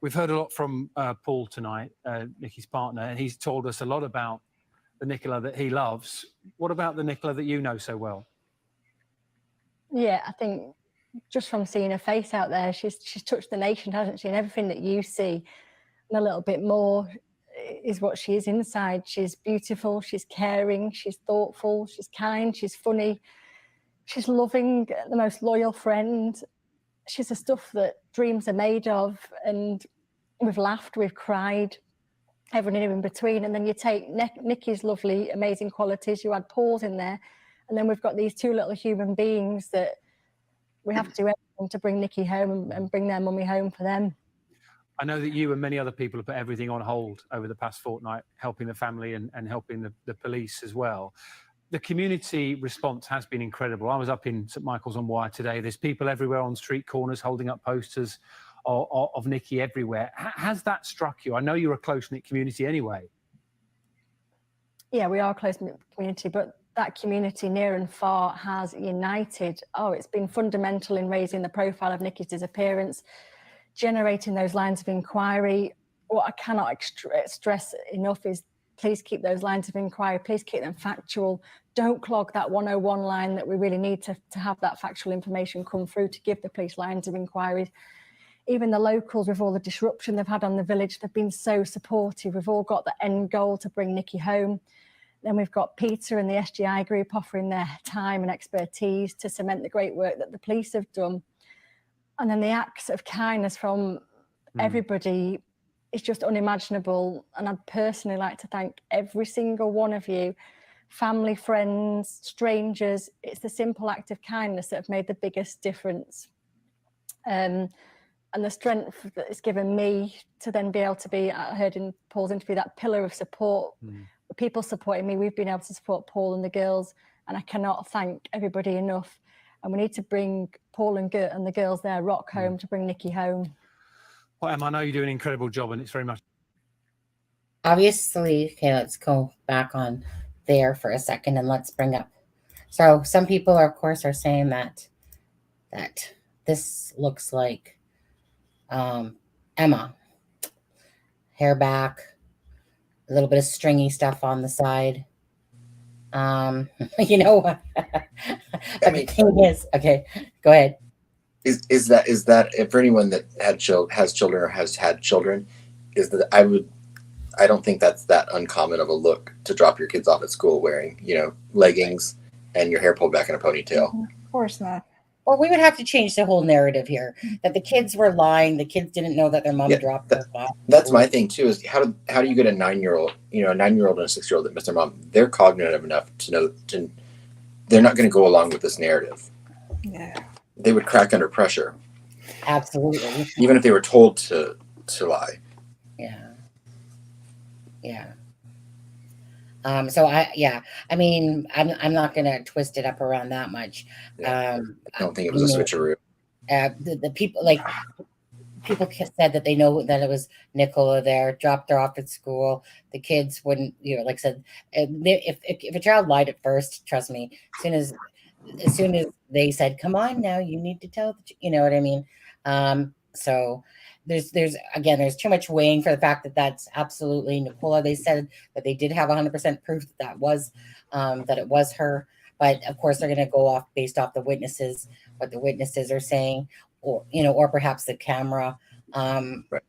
We've heard a lot from Paul tonight, Nikki's partner, and he's told us a lot about the Nicola that he loves. What about the Nicola that you know so well? Yeah, I think just from seeing her face out there, she's touched the nation, hasn't she? And everything that you see and a little bit more is what she is inside. She's beautiful, she's caring, she's thoughtful, she's kind, she's funny, she's loving, the most loyal friend. She's the stuff that dreams are made of, and we've laughed, we've cried, everyone in between. And then you take Nikki's lovely, amazing qualities, you add Paul's in there, and then we've got these two little human beings that we have to do everything to bring Nikki home and bring their mummy home for them. I know that you and many other people have put everything on hold over the past fortnight, helping the family and helping the police as well. The community response has been incredible. I was up in St Michael's on Wye today. There's people everywhere on street corners holding up posters of Nikki everywhere. Has that struck you? I know you're a close-knit community anyway. Yeah, we are a close-knit community, but that community near and far has united. Oh, it's been fundamental in raising the profile of Nikki's disappearance, generating those lines of inquiry. What I cannot stress enough is please keep those lines of inquiry, please keep them factual. Don't clog that 101 line that we really need to have that factual information come through to give the police lines of inquiry. Even the locals, with all the disruption they've had on the village, they've been so supportive. We've all got the end goal to bring Nikki home. Then we've got Peter and the SGI group offering their time and expertise to cement the great work that the police have done. And then the acts of kindness from everybody is just unimaginable. And I'd personally like to thank every single one of you, family, friends, strangers. It's the simple act of kindness that have made the biggest difference. And the strength that it's given me to then be able to be, I heard in Paul's interview, that pillar of support. The people supporting me, we've been able to support Paul and the girls, and I cannot thank everybody enough. And we need to bring Paul and the girls there rock home to bring Nikki home. Well, Em, I know you do an incredible job, and it's very much. Obviously, okay, let's go back on there for a second and let's bring up. So some people, of course, are saying that this looks like Emma, hair back, a little bit of stringy stuff on the side. You know what? But the thing is, okay, go ahead. Is that for anyone that has children or has had children, is that I don't think that's that uncommon of a look to drop your kids off at school wearing, leggings and your hair pulled back in a ponytail. Of course not. Or we would have to change the whole narrative here that the kids were lying. The kids didn't know that their mom dropped them off. That's my thing too. Is how do you get a 9-year-old, a 9-year-old and a 6-year-old that miss their mom? They're cognitive enough to know they're not going to go along with this narrative. Yeah, they would crack under pressure. Absolutely. Even if they were told to lie. Yeah. Yeah. So I mean, I'm not gonna twist it up around that much. Yeah, I don't think it was a switcheroo. The people said that they know that it was Nicola there, dropped her off at school. The kids wouldn't, like I said, if a child lied at first, trust me, as soon as they said, "Come on now, you need to tell," you know what I mean. So there's too much weighing for the fact that that's absolutely Nicola. They said that they did have 100% proof that it was her, but of course they're going to go off based off the witnesses, what the witnesses are saying, or perhaps the camera. Right.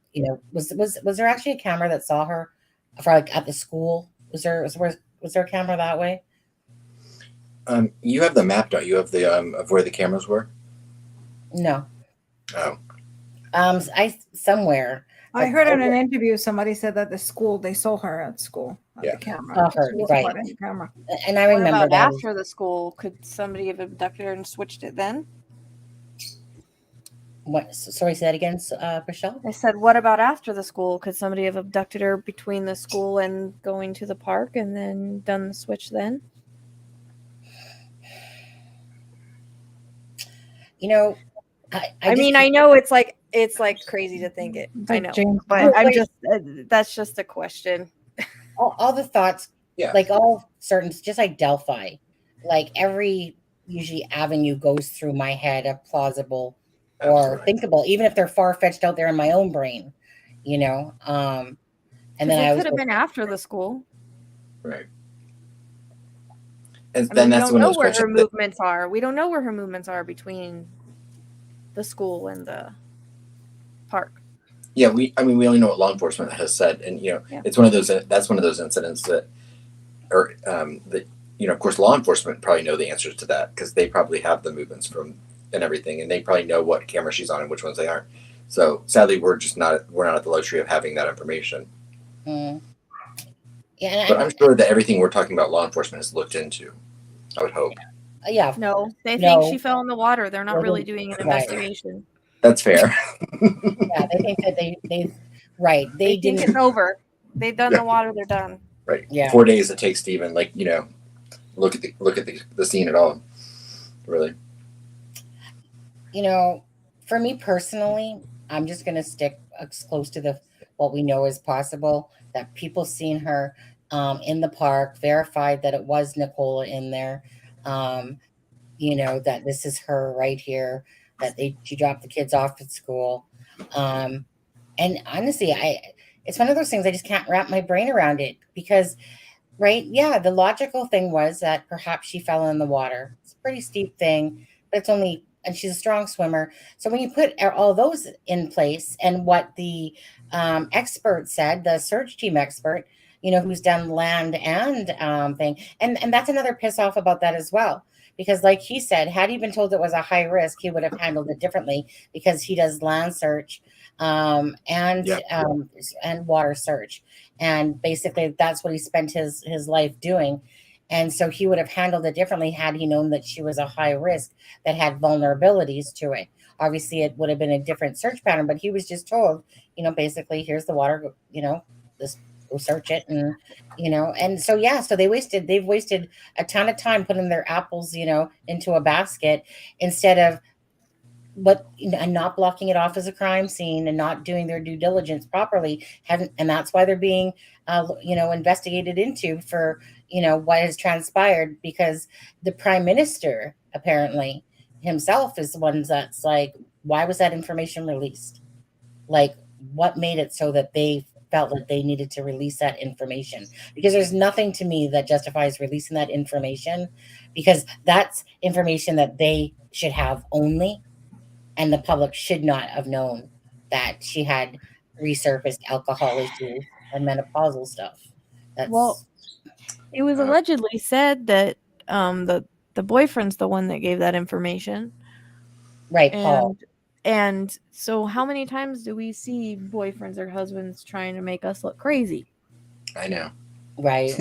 Was there actually a camera that saw her at the school? Was there a camera that way? You have the map, don't you? Have the of where the cameras were? No. Oh. Somewhere. I heard in an interview somebody said that the school they saw her at school at the camera. Saw her, right. The camera. And I remember what about that after the school. Could somebody have abducted her and switched it then? What? Sorry, say that again, Michelle. I said, what about after the school? Could somebody have abducted her between the school and going to the park and then done the switch then? I mean, I know it's like crazy to think it. I know, but I'm just that's just a question. All the thoughts, like all certain, just like Delphi, like every usually avenue goes through my head of plausible or thinkable, even if they're far fetched out there in my own brain, And then it could have been after the school, right? And then that's when we don't know where her movements are. We don't know where her movements are between the school and the park. Yeah, we only know what law enforcement has said, and it's one of those. That's one of those incidents that of course, law enforcement probably know the answers to that because they probably have the movements from and everything, and they probably know what camera she's on and which ones they aren't. So sadly, we're not at the luxury of having that information. Mm. Yeah, but I'm sure that everything we're talking about, law enforcement has looked into. I would hope. Yeah. No, they think she fell in the water. They're not really doing an investigation. That's fair. Yeah, they think that they think it's over. They've done the water. They're done. Right. Yeah. 4 days it takes to even look at the scene at all. Really. For me personally, I'm just going to stick as close to what we know as possible. That people seen her in the park, verified that it was Nicola in there. That this is her right here. That she dropped the kids off at school. And honestly, it's one of those things I just can't wrap my brain around it because, right? Yeah, the logical thing was that perhaps she fell in the water. It's a pretty steep thing, but and she's a strong swimmer. So when you put all those in place and what the expert said, the search team expert, who's done land and thing, and that's another piss off about that as well. Because like he said, had he been told it was a high risk, he would have handled it differently because he does land search and water search. And basically that's what he spent his life doing. And so he would have handled it differently had he known that she was a high risk that had vulnerabilities to it. Obviously, it would have been a different search pattern, but he was just told, basically, here's the water, just go search it. And, and so, so they've wasted a ton of time putting their apples, into a basket instead of and not blocking it off as a crime scene and not doing their due diligence properly. And that's why they're being, investigated into for, what has transpired, because the prime minister apparently himself is the one that's like, why was that information released? Like, what made it so that they felt that they needed to release that information? Because there's nothing to me that justifies releasing that information, because that's information that they should have only, and the public should not have known that she had resurfaced alcohol issues or menopausal stuff. That's it was allegedly said that the boyfriend's the one that gave that information. Right, Paul. And so how many times do we see boyfriends or husbands trying to make us look crazy? I know. Right.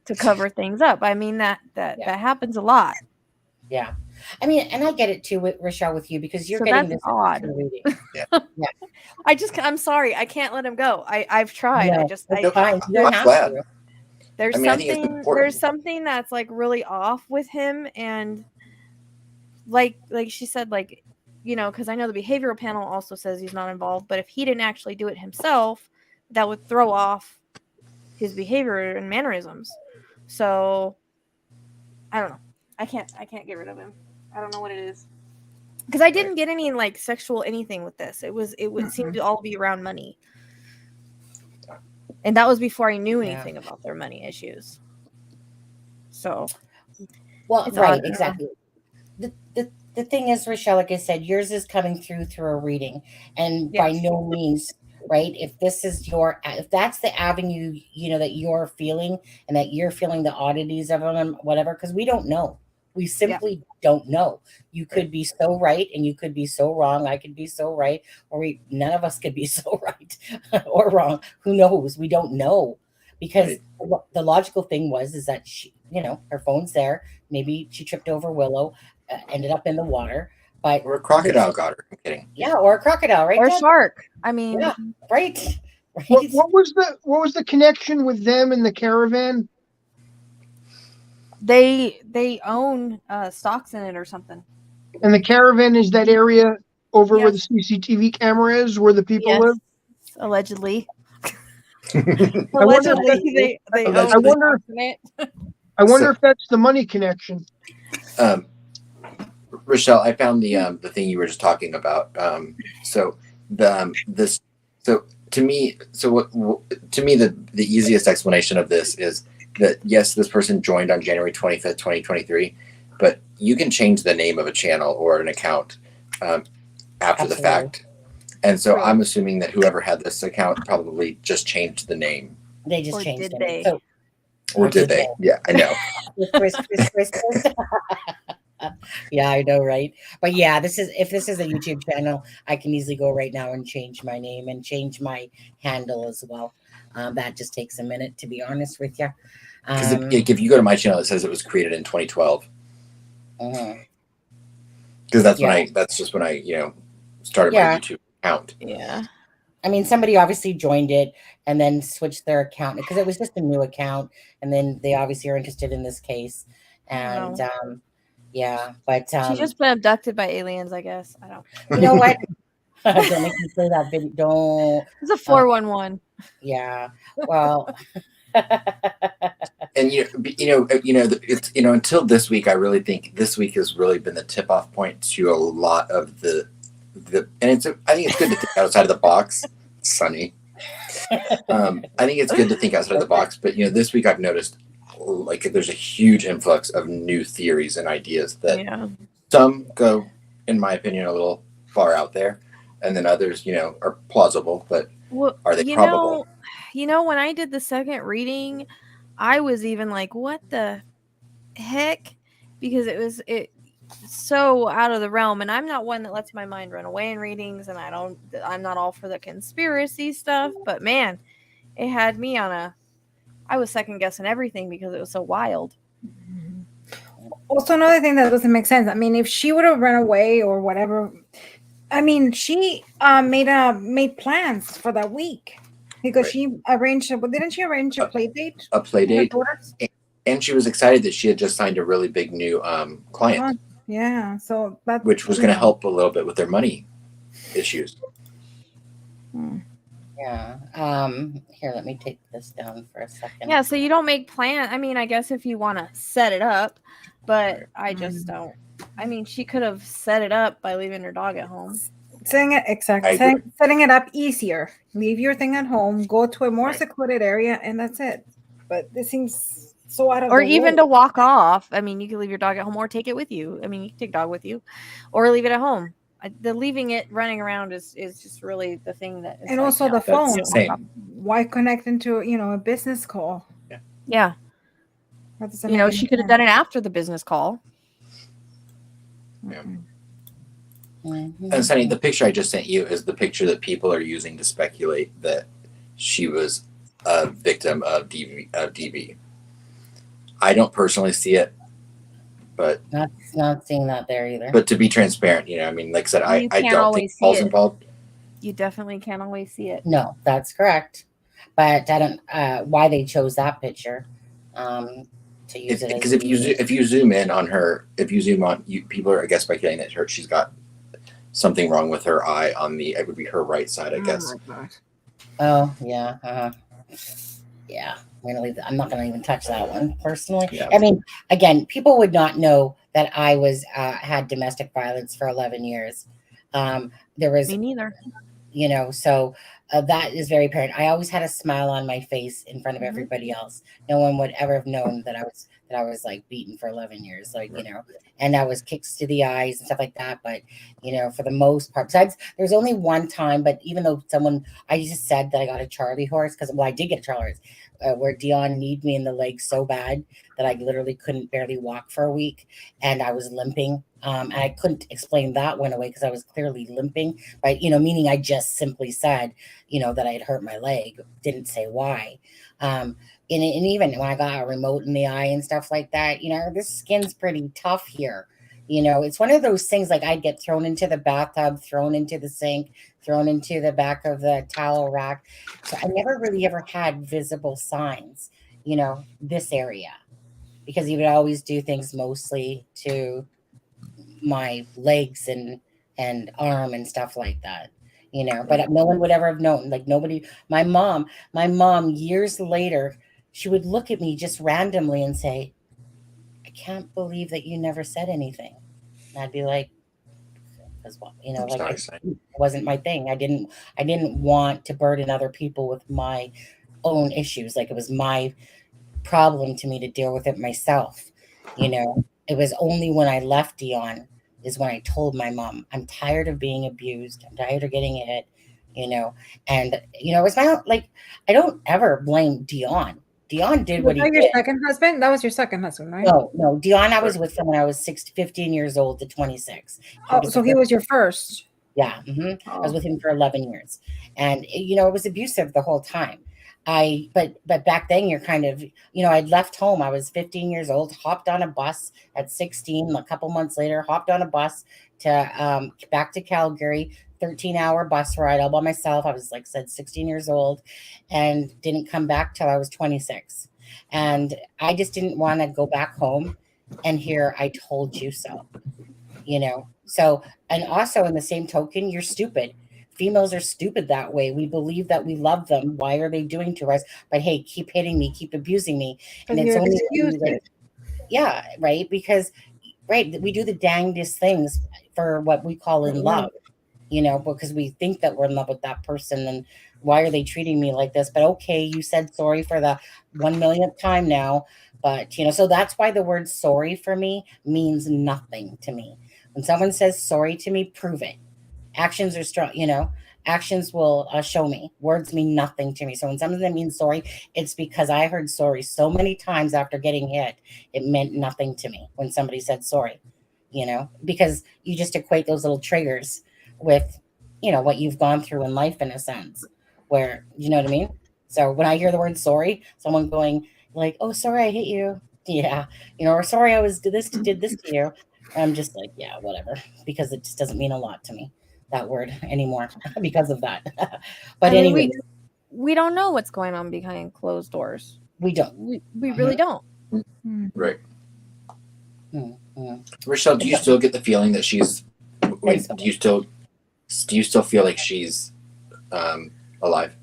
To cover things up. I mean, that happens a lot. Yeah. I mean, and I get it too, with Rochelle, with you, because you're So getting that's this odd. reading. Yeah. I'm sorry. I can't let him go. I've tried. No, I fine. You don't have glad. to. There's I mean, I think it's important. there's something that's like really off with him, and like she said, like, you know, because I know the behavioral panel also says he's not involved, but if he didn't actually do it himself, that would throw off his behavior and mannerisms. So I don't know. I can't get rid of him. I don't know what it is. Because I didn't get any like sexual anything with this. It would seem to all be around money. And that was before I knew anything about their money issues. So well, right, exactly. The thing is, Rochelle, like I said, yours is coming through a reading, and by no means, right? If this is if that's the avenue, you know, that you're feeling, and that you're feeling the oddities of them, whatever, because we don't know. We simply don't know. You could be so right, and you could be so wrong. I could be so right, or none of us could be so right or wrong. Who knows? We don't know, because the logical thing is that she, you know, her phone's there. Maybe she tripped over Willow, ended up in the water, but or a crocodile got her. I'm kidding. Yeah, or a crocodile, right? Or a shark. I mean, yeah, right. What was the connection with them in the caravan? They own stocks in it or something. And the caravan is that area over where the CCTV camera is, where the people live? Allegedly. I wonder if that's the money connection. Rochelle, I found the thing you were just talking about. To me, the easiest explanation of this is that yes, this person joined on January 25th, 2023, but you can change the name of a channel or an account after the fact. And so I'm assuming that whoever had this account probably just changed the name. They just changed the name. So, or did they? Yeah, I know. Chris. Yeah, I know, right? But yeah, if this is a YouTube channel, I can easily go right now and change my name and change my handle as well. That just takes a minute, to be honest with you. Because if you go to my channel, it says it was created in 2012. Because that's just when I started my YouTube account. Yeah. I mean, somebody obviously joined it and then switched their account because it was just a new account, and then they obviously are interested in this case. And but she's just been abducted by aliens, I guess. I don't. You know what? Don't make me say that video. Don't. It's a 411. Yeah. Well. And until this week, I really think this week has really been the tip-off point to a lot of the and I think it's good to think outside of the box. Sunny. I think it's good to think outside of the box, but this week I've noticed like there's a huge influx of new theories and ideas that some go, in my opinion, a little far out there, and then others, are plausible, but are they probable? When I did the second reading, I was even like, what the heck? Because it so out of the realm, and I'm not one that lets my mind run away in readings, and I'm not all for the conspiracy stuff, but man, it had me I was second guessing everything because it was so wild. Also, another thing that doesn't make sense. I mean, if she would have run away or whatever, I mean, she made plans for that week because she arranged. Didn't she arrange a play date? A play date, and she was excited that she had just signed a really big new client. Yeah, so that which was going to help a little bit with their money issues. Yeah. Here, let me take this down for a second. Yeah, so you don't make plans. I mean, I guess if you want to set it up, but I just don't. I mean, she could have set it up by leaving her dog at home. Setting it up easier. Leave your thing at home. Go to a more secluded area, and that's it. But this seems so out of or the even way. to walk off. I mean, you can leave your dog at home or take it with you. I mean, you can take dog with you, or leave it at home. The leaving it running around is just really the thing that. And also the phone. Same. Why connect into a business call? Yeah. She could have done it after the business call. Yeah. And Sunny, the picture I just sent you is the picture that people are using to speculate that she was a victim of DV. I don't personally see it, but not seeing that there either. But to be transparent, I mean, like I said, I don't think Paul's involved. You definitely can't always see it. No, that's correct. But I don't why they chose that picture to use it. Because if you zoom in on her, people are, I guess, speculating that she's got something wrong with her eye on it would be her right side, I guess. Oh yeah, yeah. I'm not going to even touch that one personally. Yeah. I mean, again, people would not know that I was had domestic violence for 11 years. There was me neither. So that is very apparent. I always had a smile on my face in front of everybody else. No one would ever have known that I was like beaten for 11 years, and that was kicks to the eyes and stuff like that. But for the most part, besides, there's only one time. But even though I just said that I got a Charlie horse I did get a Charlie horse. Where Dion kneed me in the leg so bad that I literally couldn't barely walk for a week, and I was limping. And I couldn't explain that one away because I was clearly limping, but meaning I just simply said, that I had hurt my leg, didn't say why. And even when I got a remote in the eye and stuff like that, this skin's pretty tough here. It's one of those things like I'd get thrown into the bathtub, thrown into the sink, thrown into the back of the towel rack. So I never really ever had visible signs, this area, because he would always do things mostly to my legs and arm and stuff like that, but no one would ever have known. Like nobody, my mom years later, she would look at me just randomly and say, I can't believe that you never said anything. And I'd be like, because it wasn't my thing. I didn't want to burden other people with my own issues. Like it was my problem to me to deal with it myself. It was only when I left Dion is when I told my mom, I'm tired of being abused. I'm tired of getting hit, and it's not like I don't ever blame Dion. Dion did what he did. Your second husband? That was your second husband, right? No. Dion, I was with him when I was 15 years old to 26. So he was your first. Yeah. Mm-hmm. I was with him for 11 years. And, it was abusive the whole time. But back then you're kind of, I'd left home. I was 15 years old, hopped on a bus at 16, a couple months later, hopped on a bus to back to Calgary, 13-hour bus ride all by myself. I was, like I said, 16 years old and didn't come back till I was 26. And I just didn't want to go back home and hear, I told you so, So, and also in the same token, you're stupid. Females are stupid that way. We believe that we love them. Why are they doing to us? But hey, keep hitting me, keep abusing me. And it's only yeah, right. Because we do the dangest things for what we call in love, because we think that we're in love with that person. And why are they treating me like this? But okay, you said sorry for the 1 millionth time now. But so that's why the word sorry for me means nothing to me. When someone says sorry to me, prove it. Actions are strong, actions will show me. Words mean nothing to me. So when something means sorry, it's because I heard sorry so many times after getting hit. It meant nothing to me when somebody said sorry, because you just equate those little triggers with, what you've gone through in life in a sense where, you know what I mean? So when I hear the word sorry, someone going like, oh, sorry, I hit you. Yeah. Or sorry, I did this to you. I'm just like, yeah, whatever, because it just doesn't mean a lot to me, that word anymore because of that. But anyway, we don't know what's going on behind closed doors. We don't. We really don't. Right. Mm-hmm. Rochelle, do you still get the feeling that she's? Wait, do you still feel like she's alive?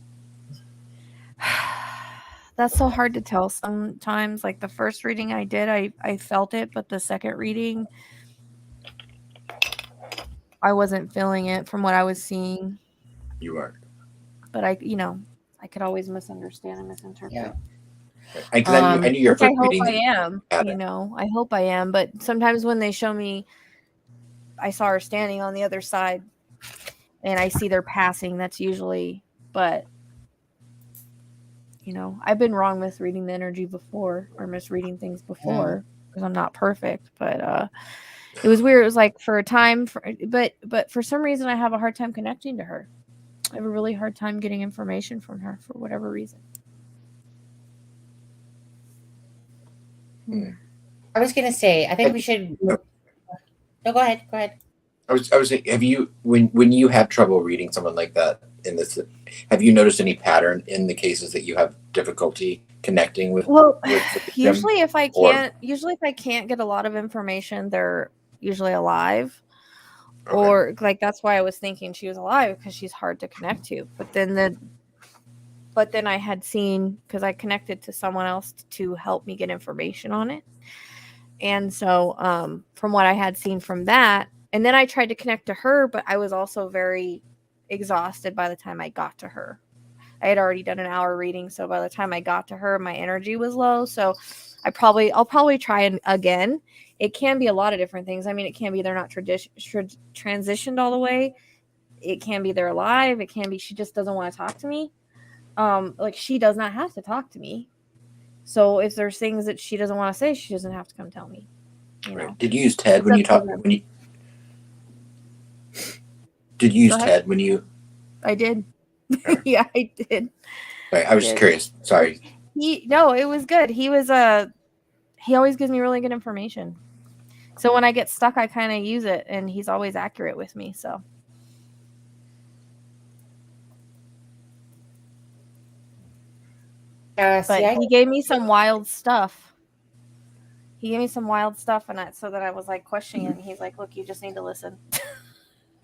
That's so hard to tell sometimes. Like the first reading I did, I felt it, but the second reading, I wasn't feeling it from what I was seeing. You are. But I could always misunderstand and misinterpret. Yeah. I knew your first reading. I hope I am. I hope I am. But sometimes when they show me I saw her standing on the other side and I see they're passing, that's usually, but you know, I've been wrong misreading the energy before, or misreading things before, because I'm not perfect, but it was weird. It was like for a time, but for some reason I have a hard time connecting to her. I have a really hard time getting information from her for whatever reason. I was gonna say, I think we should. No, go ahead. Go ahead. I was saying, have you, when you have trouble reading someone like that in this, have you noticed any pattern in the cases that you have difficulty connecting with? Well, with usually if I can't get a lot of information, they're usually alive. Okay. Or like that's why I was thinking she was alive, because she's hard to connect to. But then I had seen, because I connected to someone else to help me get information on it. And so from what I had seen from that, and then I tried to connect to her, but I was also very exhausted by the time I got to her. I had already done an hour reading, so by the time I got to her, my energy was low. So I'll probably try again. It can be a lot of different things. I mean, it can be they're not transitioned all the way. It can be they're alive. It can be she just doesn't want to talk to me. Like she does not have to talk to me. So if there's things that she doesn't want to say, she doesn't have to come tell me. You know? Did you use TED when you talked? Did you use TED when you? I did. Yeah, I did. Right, I was just curious. Sorry. No, it was good. He always gives me really good information. So when I get stuck, I kind of use it, and he's always accurate with me. So. But he gave me some wild stuff. And so that I was like questioning it. And he's like, "Look, you just need to listen.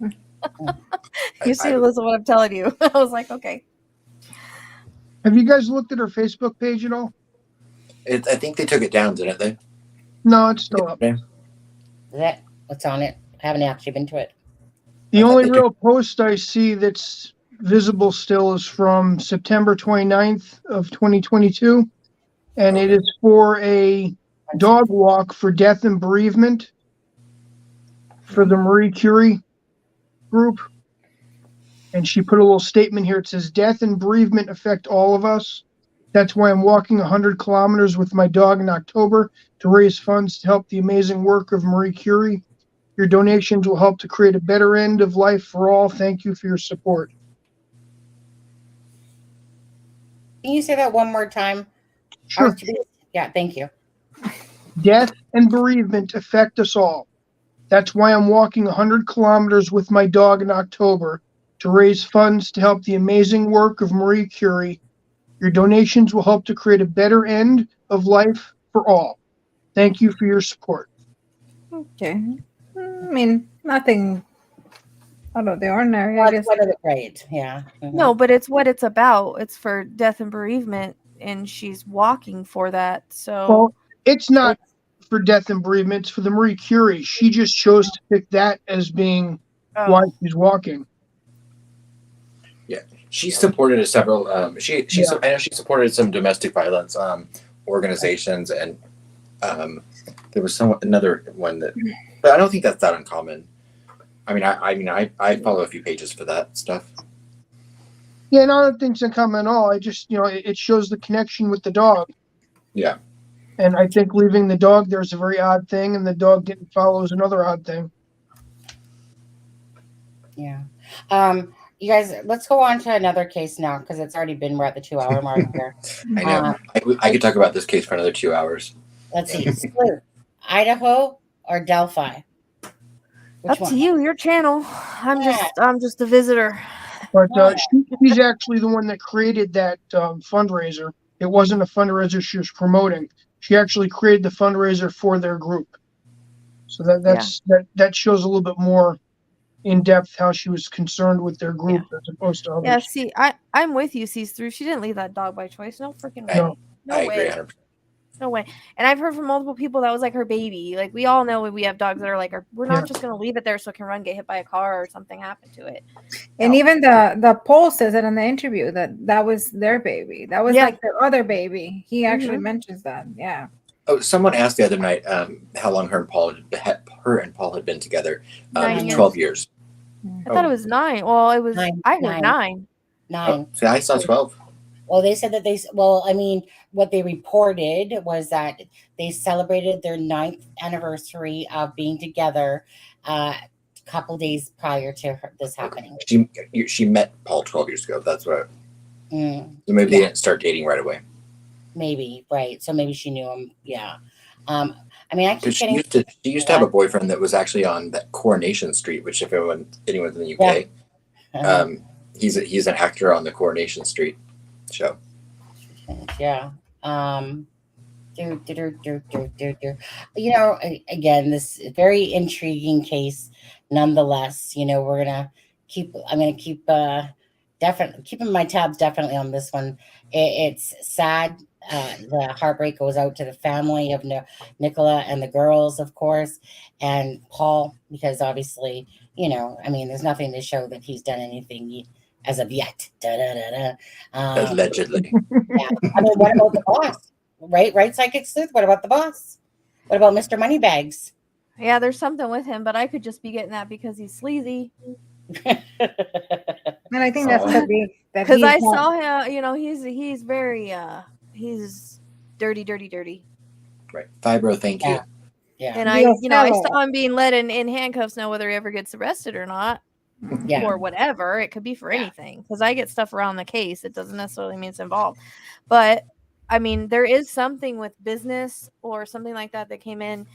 You just need to listen to what I'm telling you." I was like, "Okay." Have you guys looked at her Facebook page at all? I think they took it down, didn't they? No, it's still up. What's on it? I haven't actually been to it. The only real post I see that's visible still is from September 29th of 2022, and it is for a dog walk for death and bereavement for the Marie Curie group. And she put a little statement here. It says, "Death and bereavement affect all of us. That's why I'm walking 100 kilometers with my dog in October to raise funds to help the amazing work of Marie Curie. Your donations will help to create a better end of life for all. Thank you for your support." Can you say that one more time? Sure. Yeah, thank you. Death and bereavement affect us all. That's why I'm walking 100 kilometers with my dog in October to raise funds to help the amazing work of Marie Curie. Your donations will help to create a better end of life for all. Thank you for your support. Okay. I mean, nothing out of the ordinary, I guess. Right, yeah. Mm-hmm. No, but it's what it's about. It's for death and bereavement, and she's walking for that. So well, it's not for death and bereavement. It's for the Marie Curie. She just chose to pick that as being why she's walking. Yeah, she supported several. I know she supported some domestic violence organizations, and there was another one that, but I don't think that's that uncommon. I follow a few pages for that stuff. Yeah, no, I don't think it's uncommon at all. I just, it shows the connection with the dog. Yeah. And I think leaving the dog there is a very odd thing, and the dog didn't follow is another odd thing. Yeah. You guys, let's go on to another case now, because it's already been, we're at the 2-hour mark here. I know. I could talk about this case for another 2 hours. Let's see. Sleuth, Idaho or Delphi? Which one? To you, your channel. I'm just a visitor. But she's actually the one that created that fundraiser. It wasn't a fundraiser she was promoting. She actually created the fundraiser for their group. So that shows a little bit more in depth how she was concerned with their group as opposed to others. Yeah, see, I'm with you, C-Through. She didn't leave that dog by choice. No freaking way. No I way. agree 100%. No way. And I've heard from multiple people that was like her baby. Like, we all know we have dogs that are like, we're not just going to leave it there so it can run, get hit by a car or something happen to it. And even the poll says it in the interview that was their baby. That was like their other baby. He actually mentions that. Yeah. Oh, someone asked the other night how long her and Paul her and Paul had been together 9 years. 12 years. I thought it was 9. Well, it was. I heard 9. 9. Oh, see, I saw 12. Well, they said that well, I mean, what they reported was that they celebrated their 9th anniversary of being together a couple days prior to this happening. She met Paul 12 years ago. That's what. So maybe they didn't start dating right away. Maybe, right. So maybe she knew him. Yeah. I mean, I keep getting... She used to have a boyfriend that was actually on that Coronation Street, which if anyone's in the UK, he's an actor on the Coronation Street show. Yeah. You know, again, this very intriguing case. Nonetheless, you know, I'm gonna keep keeping my tabs definitely on this one. It's sad. The heartbreak goes out to the family of Nicola and the girls, of course, and Paul, because obviously, you know, I mean, there's nothing to show that he's done anything as of yet. Allegedly. Yeah. I mean, what about the boss? Right, Psychic Sleuth? What about the boss? What about Mr. Moneybags? Yeah, there's something with him, but I could just be getting that because he's sleazy. And I think that's because I saw him. You know, he's very he's dirty. Right, Fibro. Thank you. Yeah, and I saw him being led in handcuffs. Now, whether he ever gets arrested or not, or whatever, it could be for anything. Because I get stuff around the case, it doesn't necessarily mean it's involved. But I mean, there is something with business or something like that came in.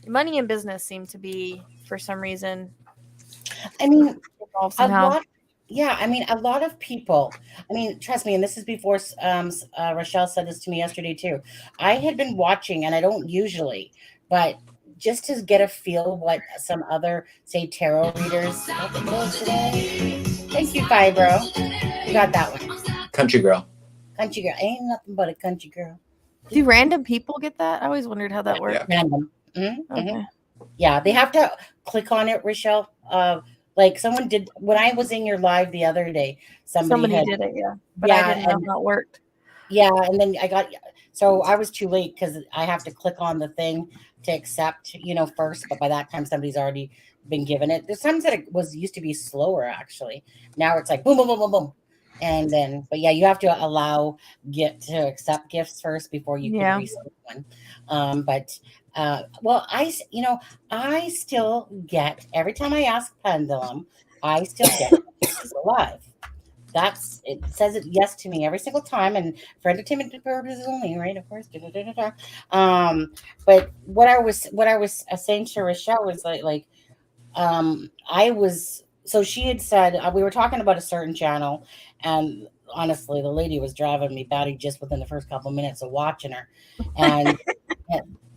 Money and business seem to be, for some reason, I mean, involved somehow. A lot of people, I mean, trust me, and this is before Rochelle said this to me yesterday too. I had been watching, and I don't usually, but just to get a feel what some other, say, tarot readers today. Thank you, Fibro. You got that one. Country girl. Ain't nothing but a country girl. Do random people get that? I always wondered how that worked. Yeah. Random. Okay. Yeah, they have to click on it, Rochelle. Like someone did when I was in your live the other day. Somebody did it, but I didn't know how it worked. Yeah, and then I was too late because I have to click on the thing to accept, first. But by that time, somebody's already been given it. There's times that it used to be slower actually. Now it's like boom, boom, boom, boom, boom. And then, but yeah, you have to to accept gifts first before you can receive one. I still get, every time I ask Pendulum, I still get it's alive. It says it yes to me every single time, and for entertainment purposes only, right? Of course. But what I was saying to Rochelle was so she had said we were talking about a certain channel, and honestly, the lady was driving me batty just within the first couple of minutes of watching her, and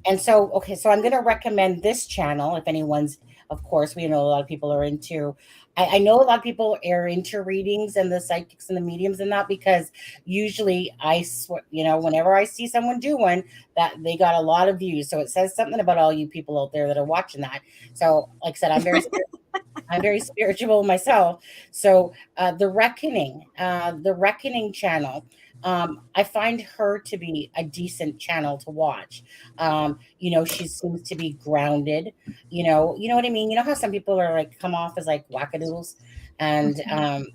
and so I'm going to recommend this channel if anyone's. Of course, we know a lot of people are into. I know a lot of people are into readings and the psychics and the mediums and that, because usually whenever I see someone do one, that they got a lot of views. So it says something about all you people out there that are watching that. So like I said, I'm very spiritual myself. So the Reckoning channel, I find her to be a decent channel to watch. She seems to be grounded. You know what I mean? You know how some people are like come off as like wackadoodles, and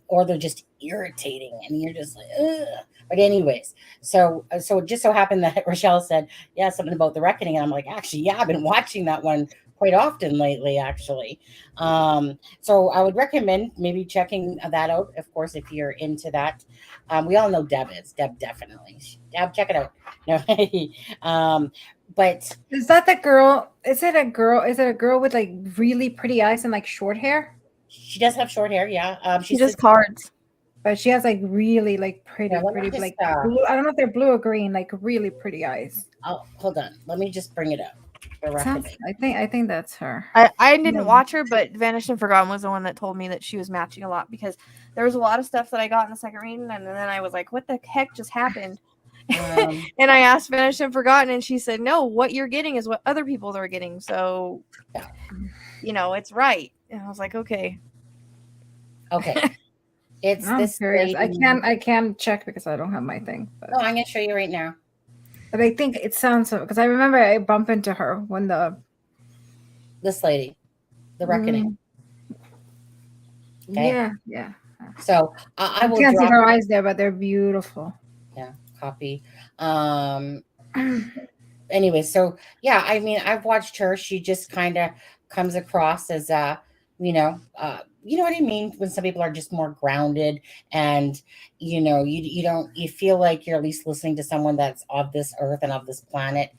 or they're just irritating, and you're just like, ugh. But anyways, so it just so happened that Rochelle said, something about the Reckoning, and I'm like, actually, I've been watching that one quite often lately, actually. So I would recommend maybe checking that out, of course, if you're into that. We all know Deb is. Deb definitely. Deb, check it out. No, but is that the girl? Is it a girl? Is it a girl with like really pretty eyes and like short hair? She does have short hair, yeah. She does cards. But she has like really like pretty like blue. I don't know if they're blue or green, like really pretty eyes. Oh, hold on. Let me just bring it up. I think that's her. I didn't watch her, but Vanished and Forgotten was the one that told me that she was matching a lot, because there was a lot of stuff that I got in the second reading, and then I was like, what the heck just happened? And I asked Vanished and Forgotten, and she said, no, what you're getting is what other people are getting. So, it's right. And I was like, okay. It's I'm this curious. I can't check because I don't have my thing. But. No, I'm going to show you right now. But I think it sounds so, because I remember I bumped into her when this lady, the reckoning. Okay. Yeah. So I will can't see drop her eyes there, but they're beautiful. Yeah, copy. Anyway, so yeah, I mean, I've watched her. She just kind of comes across as you know what I mean, when some people are just more grounded, and you feel like you're at least listening to someone that's of this earth and of this planet,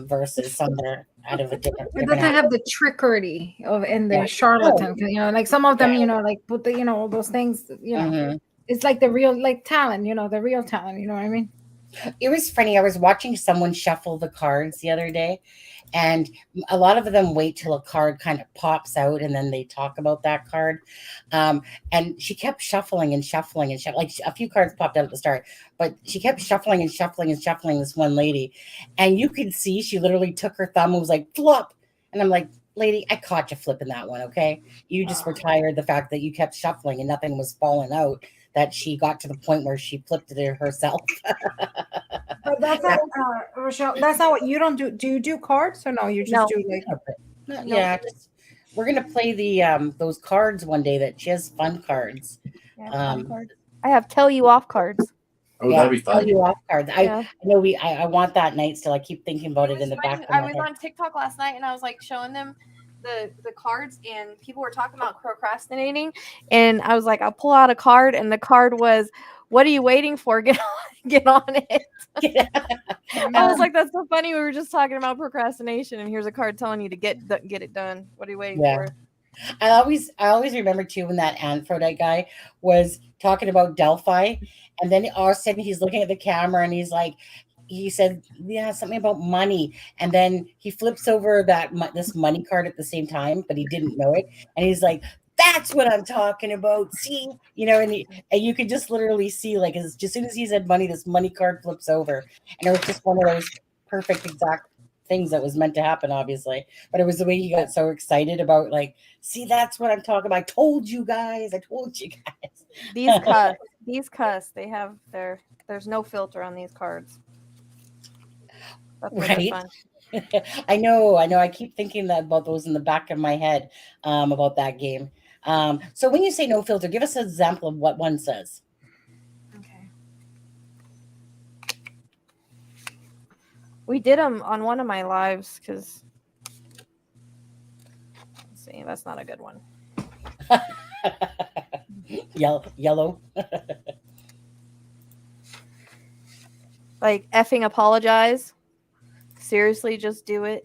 versus some that are out of a different. It doesn't have the trickery of in the charlatan, like some of them, like put the, all those things, it's like the real, like talent, the real talent, you know what I mean? It was funny. I was watching someone shuffle the cards the other day, and a lot of them wait till a card kind of pops out and then they talk about that card. And she kept shuffling and shuffling and shuffling. Like, a few cards popped out at the start, but she kept shuffling and shuffling and shuffling, this one lady. And you could see she literally took her thumb and was like, flop. And I'm like, lady, I caught you flipping that one, okay? You just retired the fact that you kept shuffling and nothing was falling out, that she got to the point where she flipped it herself. But that's not, Rochelle, that's not what you don't do. Do you do cards or no? You just do like... Yeah, we're going to play the those cards one day. That she has fun cards. I have tell you off cards. Oh, that'd be fun. Tell you off cards. I know I want that night still. I keep thinking about it in the back of my head. I was on TikTok last night and I was like showing them the cards, and people were talking about procrastinating, and I was like, I'll pull out a card, and the card was, what are you waiting for? Get on it. I was like, that's so funny. We were just talking about procrastination, and here's a card telling you to get it done. What are you waiting for? I always remember too when that Aphrodite guy was talking about Delphi, and then all of a sudden he's looking at the camera and he's like, he said, something about money, and then he flips over this money card at the same time, but he didn't know it, and he's like, that's what I'm talking about. See, and you could just literally see, like, as soon as he said money, this money card flips over, and it was just one of those perfect exact things that was meant to happen, obviously. But it was the way he got so excited about, like, see, that's what I'm talking about. I told you guys. These cuss. They have there's no filter on these cards. That's right. I know. I keep thinking about those in the back of my head, about that game. So when you say no filter, give us an example of what one says. Okay. We did them on one of my lives because, let's see, that's not a good one. Yellow. Like, effing apologize. Seriously, just do it.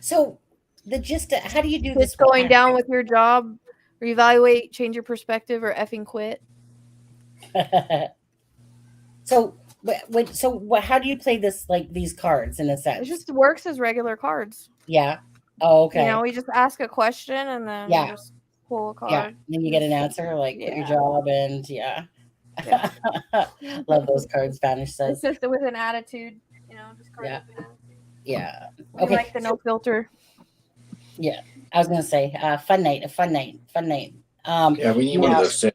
So the gist, how do you do this? Going down with your job, reevaluate, change your perspective, or effing quit. So how do you play this, like, these cards in a sense? It just works as regular cards. Yeah. Oh, okay. We just ask a question and then just pull a card. Yeah. And then you get an answer, like, quit your job, and love those cards. Spanish says. It's just with an attitude, just cards with an attitude. Yeah. Okay. Like the no filter. Yeah. I was gonna say, fun night. Yeah, we need one of those soon.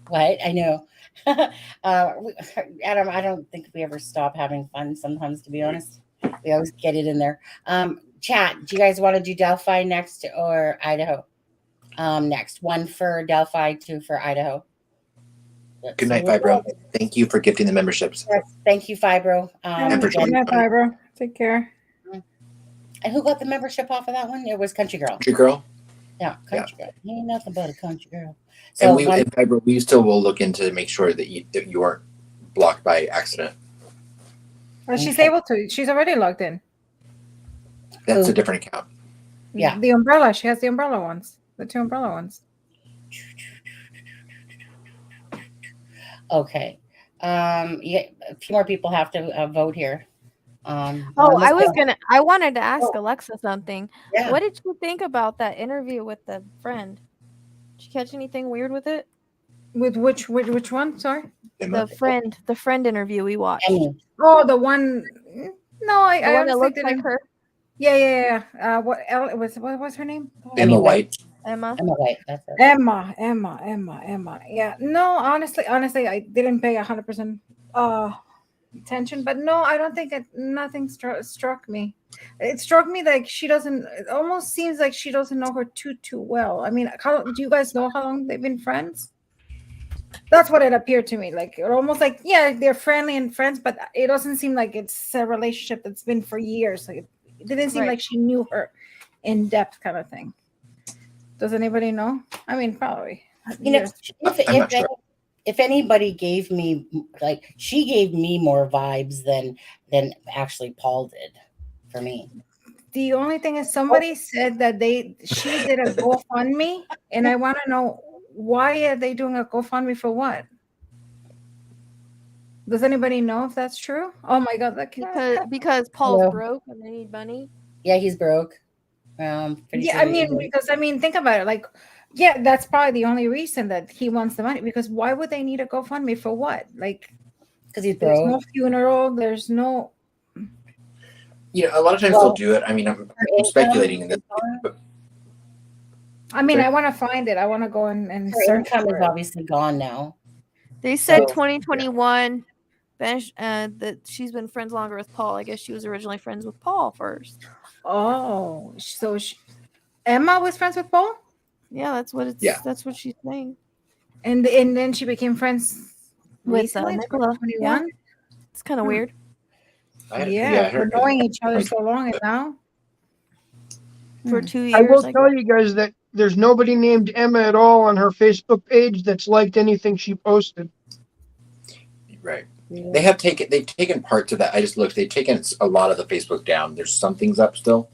What? I know. Adam, I don't think we ever stop having fun sometimes, to be honest. We always get it in there. Chat, do you guys want to do Delphi next or Idaho? Next. 1 for Delphi, 2 for Idaho. Good night, Fibro. Thank you for gifting the memberships. Yes, thank you, Fibro. Good night, Fibro. Take care. And who got the membership off of that one? It was Country Girl. Country Girl? Yeah, Country Girl. Ain't nothing but a Country Girl. So and Fibro, we still will look into make sure that you aren't blocked by accident. Well, she's able to. She's already logged in. That's a different account. Yeah. The umbrella. She has the umbrella ones. The 2 umbrella ones. Okay. A few more people have to vote here. I wanted to ask Alexa something. Yeah. What did you think about that interview with the friend? Did you catch anything weird with it? With which one? Sorry. The friend interview we watched. Oh, the one. No, I one that looked like her. Yeah. What was her name? Emma White. Emma White. That's it. Emma. Yeah. No, honestly, I didn't pay 100%. attention, but no, I don't think nothing struck me. It struck me like she doesn't. It almost seems like she doesn't know her too well. I mean, do you guys know how long they've been friends? That's what it appeared to me. Like almost like, yeah, they're friendly and friends, but it doesn't seem like it's a relationship that's been for years. Like it didn't seem like she knew her in depth, kind of thing. Does anybody know? I mean, probably. You know, if anybody gave me, like, she gave me more vibes than actually Paul did for me. The only thing is somebody said that she did a GoFundMe, and I want to know, why are they doing a GoFundMe for what? Does anybody know if that's true? Oh my God, because Paul's broke and they need money. Yeah, he's broke. Yeah, I mean, think about it. Like, yeah, that's probably the only reason that he wants the money. Because why would they need a GoFundMe for what? Like, because he's there's broke. no funeral. There's no. You know, a lot of times they'll do it. I mean, I'm speculating in this, but I mean, I want to find it. I want to go and search. Her income is obviously gone now. They said 2021. That she's been friends longer with Paul. I guess she was originally friends with Paul first. Oh, so Emma was friends with Paul? Yeah, that's what that's what she's saying. And then she became friends with Nicola. Yeah. It's kind of weird. We're knowing each other so long and now for 2 years. I will tell you guys that there's nobody named Emma at all on her Facebook page that's liked anything she posted. Right. They've taken parts of that. I just looked. They've taken a lot of the Facebook down. There's some things up still.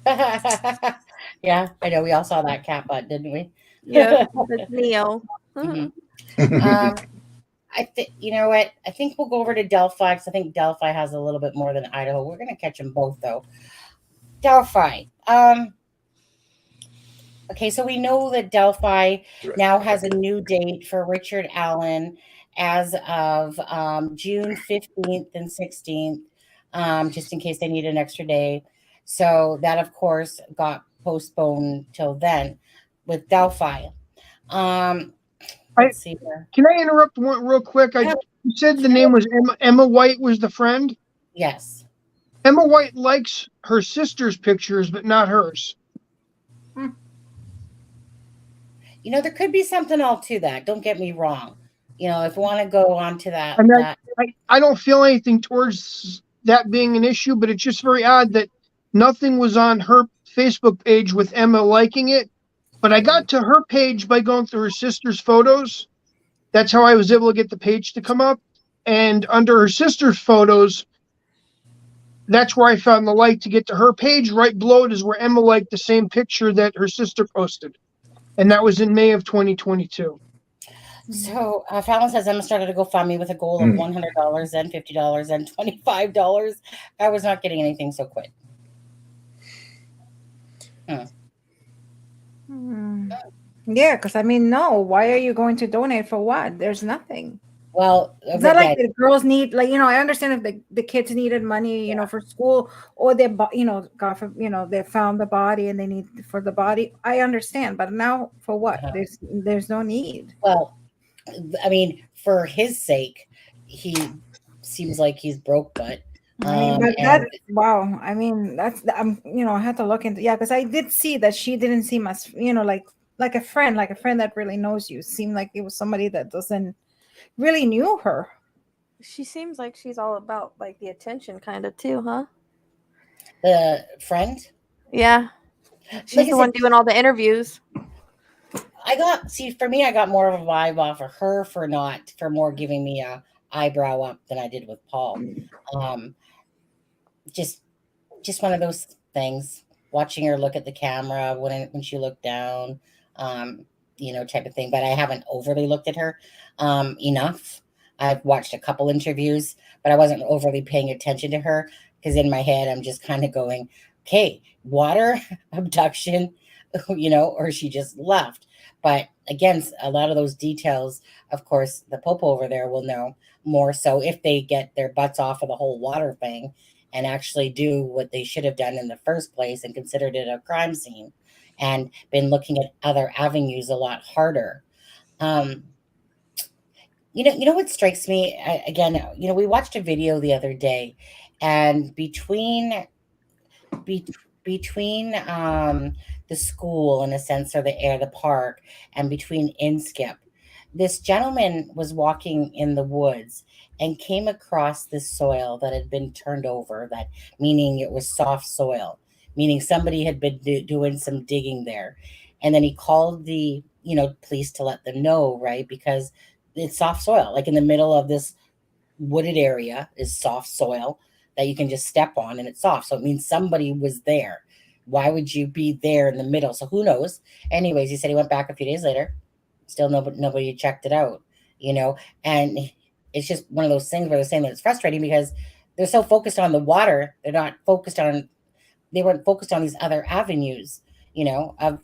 Yeah, I know. We all saw that cat butt, didn't we? Yeah, with Neo. I think, you know what? I think we'll go over to Delphi because I think Delphi has a little bit more than Idaho. We're going to catch them both, though. Delphi. Okay, so we know that Delphi now has a new date for Richard Allen as of June 15th and 16th, just in case they need an extra day. So that, of course, got postponed till then with Delphi. Let's see here. Can I interrupt real quick? You said the name was Emma White was the friend? Yes. Emma White likes her sister's pictures, but not hers. You know, there could be something else to that. Don't get me wrong. You know, if we want to go on to that. I don't feel anything towards that being an issue, but it's just very odd that nothing was on her Facebook page with Emma liking it. But I got to her page by going through her sister's photos. That's how I was able to get the page to come up. And under her sister's photos, that's where I found the like to get to her page. Right below it is where Emma liked the same picture that her sister posted. And that was in May of 2022. So Fallon says Emma started to GoFundMe with a goal of $100 and $50 and $25. I was not getting anything, so quit. Yeah, because I mean, no. Why are you going to donate for what? There's nothing. Well, it's not like the girls need, like, you know, I understand if the kids needed money, you know, for school, or they, you know, they found the body and they need for the body. I understand, but now for what? There's no need. Well, I mean, for his sake, he seems like he's broke, but. I mean, wow. I mean, you know, I had to look into, because I did see that she didn't seem as, you know, like a friend that really knows you. Seemed like it was somebody that doesn't really knew her. She seems like she's all about like the attention kind of too, huh? The friend? Yeah. She's the one doing all the interviews. For me, I got more of a vibe off of her for more giving me a eyebrow up than I did with Paul. Just one of those things, watching her look at the camera when she looked down, you know, type of thing. But I haven't overly looked at her enough. I've watched a couple interviews, but I wasn't overly paying attention to her because in my head, I'm just kind of going, okay, water, abduction, you know, or she just left. But again, a lot of those details, of course, the Pope over there will know more so if they get their butts off of the whole water thing and actually do what they should have done in the first place and considered it a crime scene and been looking at other avenues a lot harder. You know what strikes me again. We watched a video the other day, and be, between the school, in a sense, or the park, and between Inskip, this gentleman was walking in the woods and came across this soil that had been turned over. That meaning it was soft soil, meaning somebody had been doing some digging there, and then he called the police to let them know, right? Because it's soft soil, like in the middle of this wooded area is soft soil that you can just step on and it's soft. So it means somebody was there. Why would you be there in the middle? So who knows? Anyways, he said he went back a few days later. Still nobody checked it out, and it's just one of those things where they're saying that it's frustrating because they're so focused on the water. They weren't focused on these other avenues, of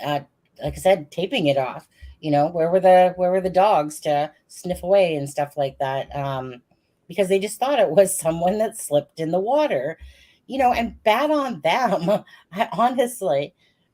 like I said, taping it off. Where were the dogs to sniff away and stuff like that? Because they just thought it was someone that slipped in the water, and bad on them. Honestly,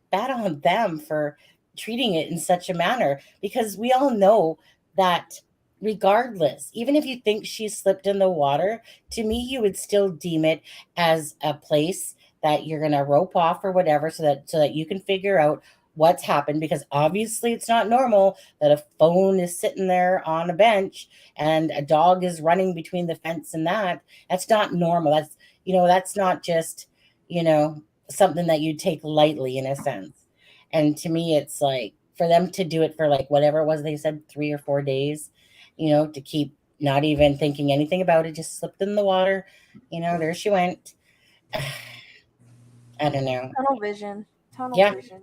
bad on them for treating it in such a manner, because we all know that regardless, even if you think she slipped in the water, to me, you would still deem it as a place that you're going to rope off or whatever, so that you can figure out what's happened, because obviously it's not normal that a phone is sitting there on a bench and a dog is running between the fence and that's not normal. That's not just, something that you take lightly, in a sense. And to me, it's like, for them to do it for like whatever it was, they said 3 or 4 days, to keep not even thinking anything about it, just slipped in the water, there she went. I don't know. Tunnel vision. Vision.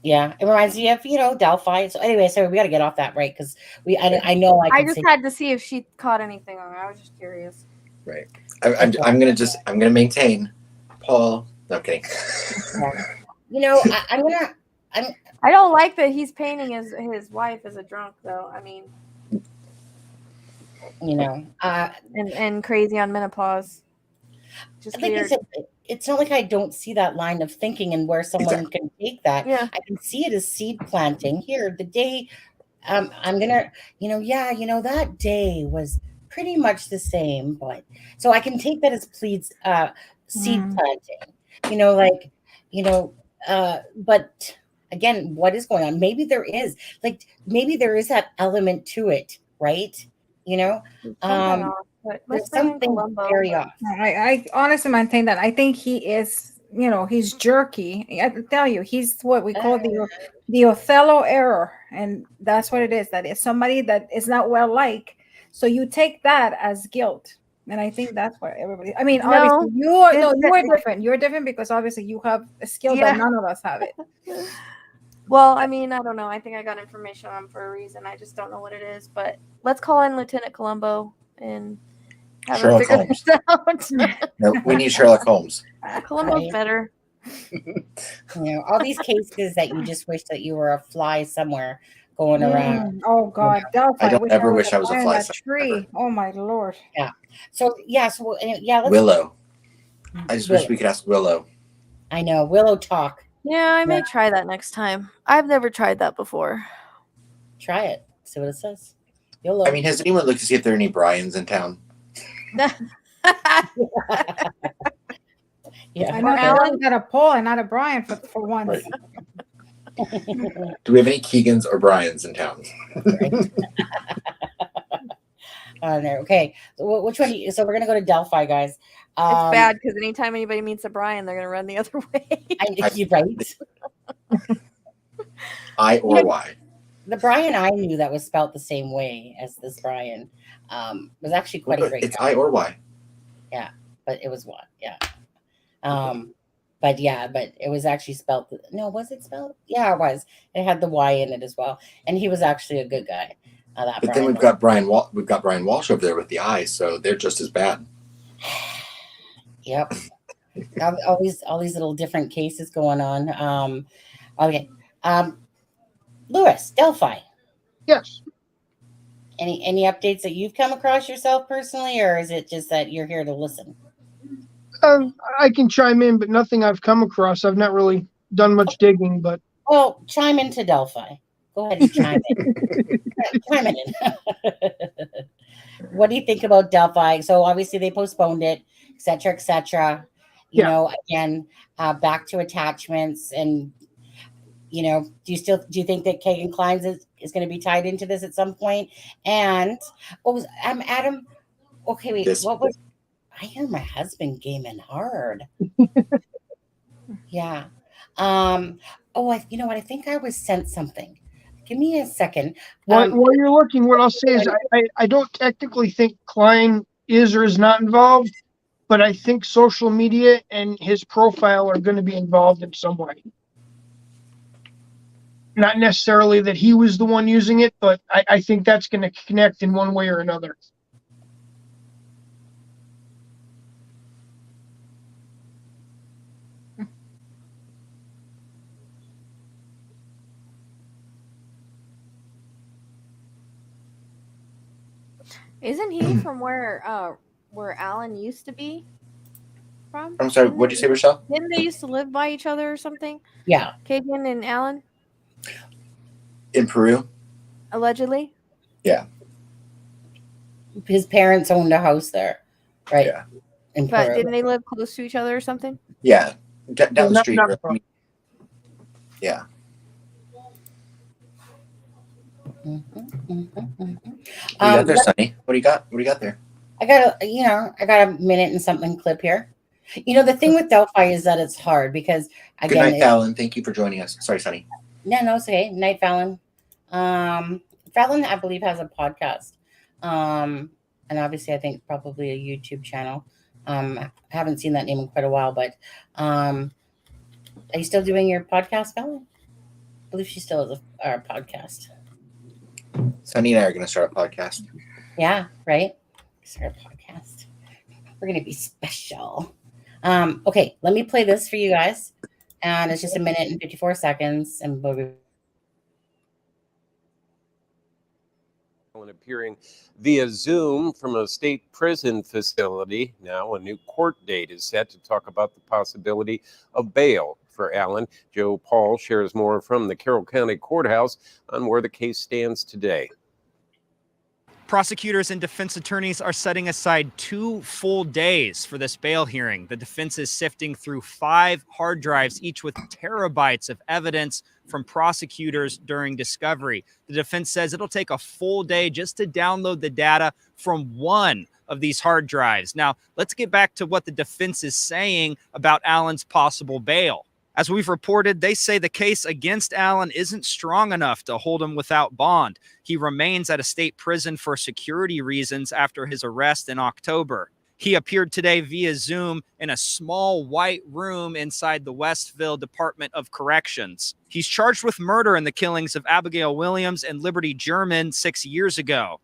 Yeah, it reminds me of Delphi. So anyway, so we got to get off that, right? Because I know I just had to see if she caught anything on her. I was just curious. Right. I'm gonna maintain Paul. Okay. I don't like that he's painting his wife as a drunk, though. I mean, and crazy on menopause. Just weird. It's not like I don't see that line of thinking and where someone can take that. Yeah. I can see it as seed planting. Here, the day I'm gonna, that day was pretty much the same, but so I can take that as seed planting. But again, what is going on? Maybe there is that element to it, right? There's something very off. I honestly maintain that. I think he is, he's jerky. I tell you, he's what we call the Othello error, and that's what it is. That is somebody that is not well liked, so you take that as guilt, and I think that's what everybody. I mean, obviously, you are different. You're different because obviously you have a skill that none of us have it. Well, I mean, I don't know. I think I got information on him for a reason. I just don't know what it is. But let's call in Lieutenant Columbo and have Sherlock her figure Holmes. this out. No, we need Sherlock Holmes. Columbo's better. All these cases that you just wish that you were a fly somewhere going around. Oh God, Delphi! I don't ever wish I was a fly tree. Oh my Lord. Yeah. So let's Willow. I just wish we could ask Willow. I know, Willow talk. Yeah, I may try that next time. I've never tried that before. Try it. See what it says. I mean, has anyone looked to see if there are any Bryans in town? Yeah. I know Alan got a Paul and not a Brian for once. Right. Do we have any Keegans or Bryans in town? Okay. So which one? So we're gonna go to Delphi, guys. It's bad because anytime anybody meets a Brian, they're gonna run the other way. You're right. I or Y. The Brian I knew that was spelt the same way as this Brian was actually quite a great It's guy. I or Y. Yeah, but it was one. Yeah. But it was actually spelled. No, was it spelled? Yeah, it was. It had the Y in it as well, and he was actually a good guy. But then we've got Brian Walsh over there with the I, so they're just as bad. Yep. all these little different cases going on. Okay. Louis, Delphi. Yes. Any updates that you've come across yourself personally, or is it just that you're here to listen? I can chime in, but nothing I've come across. I've not really done much digging, but well, chime into Delphi. Go ahead and chime in. Chime in. What do you think about Delphi? So obviously they postponed it, et cetera, et cetera. You know, again, back to attachments. And, you know, do you think that Kagan Klein's is going to be tied into this at some point? And what was Adam? Okay, wait, what was, I hear my husband gaming hard. Yeah. You know what? I think I was sent something. Give me a second. While you're looking, what I'll say is I don't technically think Klein is or is not involved, but I think social media and his profile are going to be involved in some way. Not necessarily that he was the one using it, but I think that's going to connect in one way or another. Isn't he from where Alan used to be from? I'm sorry, what did you say, Rochelle? Didn't they used to live by each other or something? Yeah. Kagan and Alan? In Peru? Allegedly? Yeah. His parents owned a house there, right? Yeah. But didn't they live close to each other or something? Yeah. Down the street. Yeah. What do you got there, Sonny? What do you got? What do you got there? I got a minute and something clip here. You know, the thing with Delphi is that it's hard because again, good night, Fallon. Thank you for joining us. Sorry, Sonny. No, it's okay. Night, Fallon. Fallon, I believe, has a podcast. And obviously I think probably a YouTube channel. I haven't seen that name in quite a while, but are you still doing your podcast, Fallon? I believe she still has our podcast. Sonny and I are going to start a podcast. Yeah, right? Start a podcast. We're going to be special. Okay, let me play this for you guys. And it's just 1 minute and 54 seconds. And we'll be appearing via Zoom from a state prison facility. Now a new court date is set to talk about the possibility of bail for Alan. Joe Paul shares more from the Carroll County Courthouse on where the case stands today. Prosecutors and defense attorneys are setting aside 2 full days for this bail hearing. The defense is sifting through 5 hard drives, each with terabytes of evidence from prosecutors during discovery. The defense says it'll take a full day just to download the data from one of these hard drives. Now, let's get back to what the defense is saying about Alan's possible bail. As we've reported, they say the case against Alan isn't strong enough to hold him without bond. He remains at a state prison for security reasons after his arrest in October. He appeared today via Zoom in a small white room inside the Westville Department of Corrections. He's charged with murder in the killings of Abigail Williams and Liberty German 6 years ago.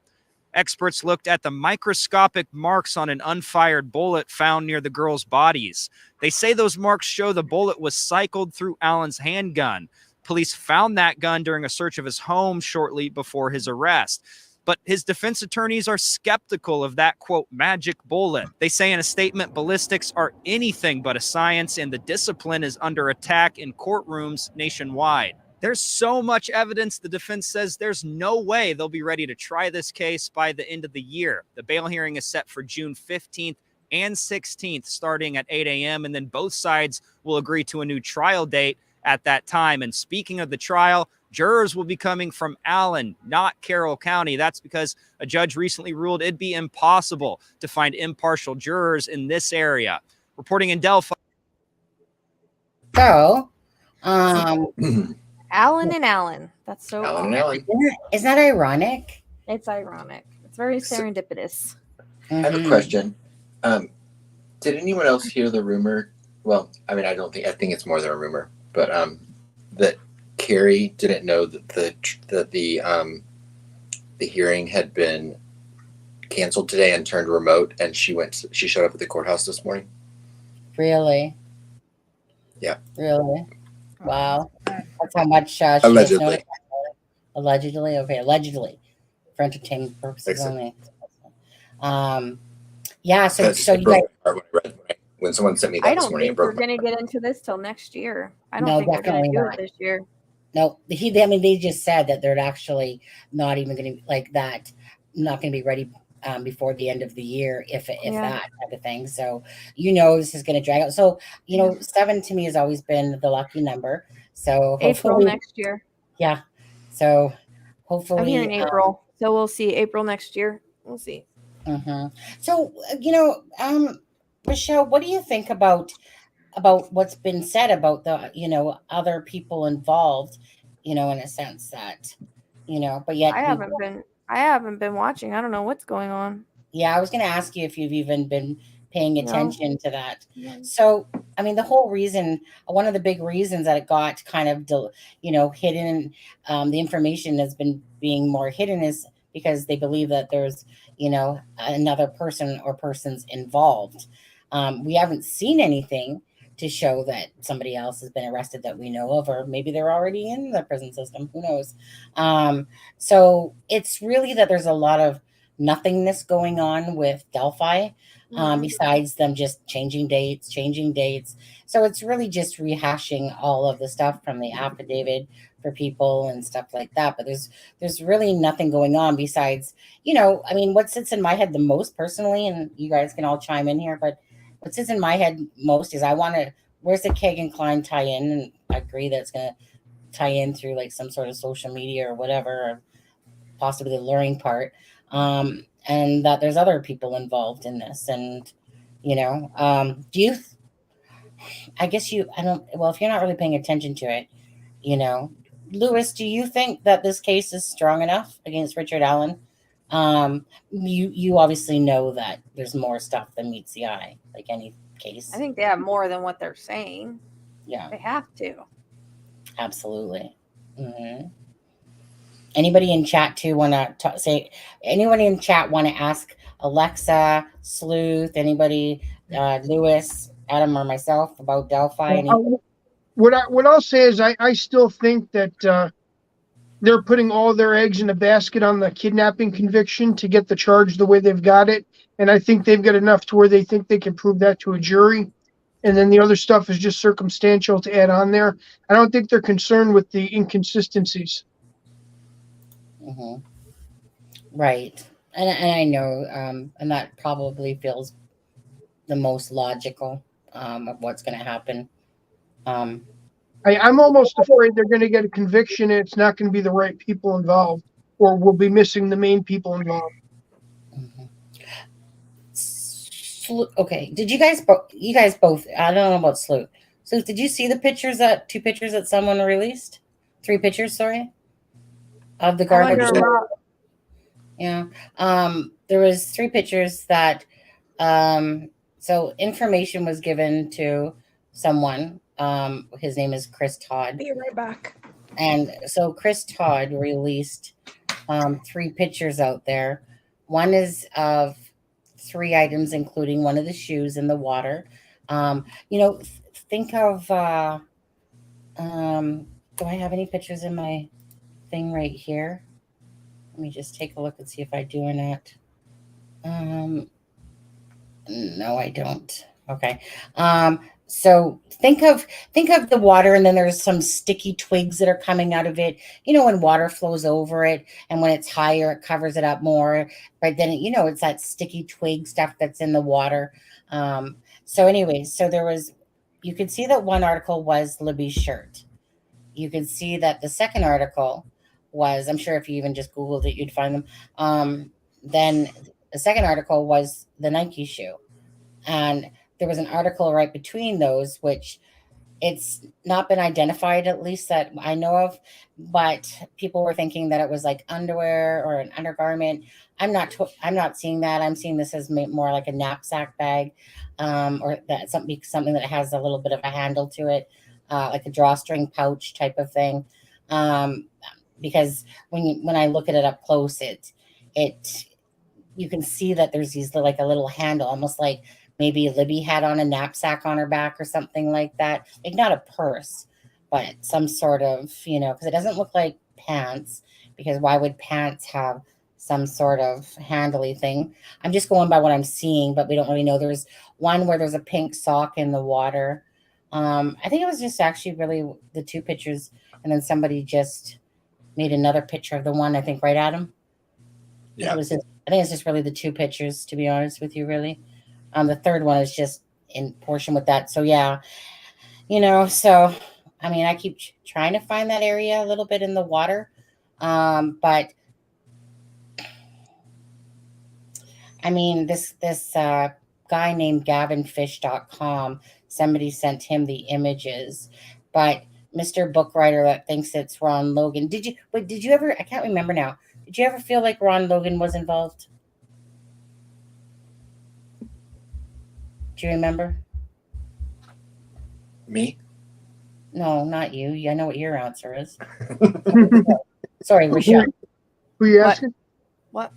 Experts looked at the microscopic marks on an unfired bullet found near the girls' bodies. They say those marks show the bullet was cycled through Alan's handgun. Police found that gun during a search of his home shortly before his arrest. But his defense attorneys are skeptical of that, quote, magic bullet. They say in a statement, ballistics are anything but a science and the discipline is under attack in courtrooms nationwide. There's so much evidence, the defense says there's no way they'll be ready to try this case by the end of the year. The bail hearing is set for June 15th and 16th, starting at 8 a.m., and then both sides will agree to a new trial date at that time. And speaking of the trial, jurors will be coming from Allen, not Carroll County. That's because a judge recently ruled it'd be impossible to find impartial jurors in this area. Reporting in Delphi. So, Alan and Alan. That's so Alan and Alan. Isn't that ironic? It's ironic. It's very serendipitous. I have a question. Did anyone else hear the rumor? Well, I mean, I think it's more than a rumor, but that Carrie didn't know that the hearing had been canceled today and turned remote, and she showed up at the courthouse this morning. Really? Yeah. Really? Wow. That's how much she allegedly. Allegedly? Okay, allegedly. For entertainment purposes only. Yeah, so you guys... When someone sent me that this morning. I don't think we're going to get into this till next year. I don't think we're going to do it this year. No, I mean, they just said that they're actually not even going to like that, not going to be ready before the end of the year, if that type of thing. So, this is going to drag out. So, 7 to me has always been the lucky number. So April next year. Yeah. So hopefully. I'm here in April. So we'll see. April next year. We'll see. So, Michelle, what do you think about what's been said about the, other people involved, in a sense that, but yet I haven't been watching. I don't know what's going on. Yeah, I was going to ask you if you've even been paying attention to that. No. So, I mean, the whole reason, one of the big reasons that it got kind of, hidden, the information has been being more hidden is because they believe that there's, another person or persons involved. We haven't seen anything to show that somebody else has been arrested that we know of, or maybe they're already in the prison system. Who knows? So it's really that there's a lot of nothingness going on with Delphi, besides them just changing dates. So it's really just rehashing all of the stuff from the affidavit for people and stuff like that. But there's really nothing going on besides, I mean, what sits in my head the most personally, and you guys can all chime in here, but what sits in my head most is where's the Kagan Klein tie in? And I agree that it's going to tie in through like some sort of social media or whatever, or possibly the luring part. And that there's other people involved in this. And, if you're not really paying attention to it, Louis, do you think that this case is strong enough against Richard Allen? You obviously know that there's more stuff than meets the eye, like any case. I think they have more than what they're saying. Yeah. They have to. Absolutely. Mm-hmm. Anybody in chat too want to say? Anyone in chat want to ask Alexa, Sleuth, anybody, Louis, Adam, or myself about Delphi? What I'll say is I still think that they're putting all their eggs in a basket on the kidnapping conviction to get the charge the way they've got it, and I think they've got enough to where they think they can prove that to a jury, and then the other stuff is just circumstantial to add on there. I don't think they're concerned with the inconsistencies. Mm-hmm. Right. And I know, and that probably feels the most logical of what's going to happen. I'm almost afraid they're going to get a conviction and it's not going to be the right people involved, or we'll be missing the main people involved. Okay. Did you guys both, I don't know about Sleuth. Sleuth, did you see the pictures 2 pictures that someone released? 3 pictures, sorry. Of the garbage. Yeah. There was 3 pictures that, so information was given to someone. His name is Chris Todd. Be right back. And so Chris Todd released 3 pictures out there. One is of 3 items, including one of the shoes in the water. Think of, do I have any pictures in my thing right here? Let me just take a look and see if I do or not. No, I don't. Okay. So think of the water, and then there's some sticky twigs that are coming out of it. When water flows over it, and when it's higher, it covers it up more. But then, it's that sticky twig stuff that's in the water. So you could see that one article was Libby's shirt. You could see that the second article was, I'm sure if you even just Googled it, you'd find them. Then the second article was the Nike shoe. And there was an article right between those, which it's not been identified, at least that I know of, but people were thinking that it was like underwear or an undergarment. I'm not seeing that. I'm seeing this as more like a knapsack bag, or that something that has a little bit of a handle to it, like a drawstring pouch type of thing. Because when I look at it up close, you can see that there's these like a little handle, almost like maybe Libby had on a knapsack on her back or something like that. Like not a purse, but some sort of, because it doesn't look like pants, because why would pants have some sort of handly thing? I'm just going by what I'm seeing, but we don't really know. There's one where there's a pink sock in the water. I think it was just actually really the 2 pictures and then somebody just made another picture of the one, I think, right, Adam? Yeah. I think it's just really the 2 pictures, to be honest with you, really. The third one is just in portion with that. So yeah, so I mean, I keep trying to find that area a little bit in the water, but I mean, this guy named gavinfish.com, somebody sent him the images, but Mr. Bookwriter that thinks it's Ron Logan. Did you ever, I can't remember now, did you ever feel like Ron Logan was involved? Do you remember? Me? No, not you. I know what your answer is. Sorry, Rochelle. Who are you asking? What?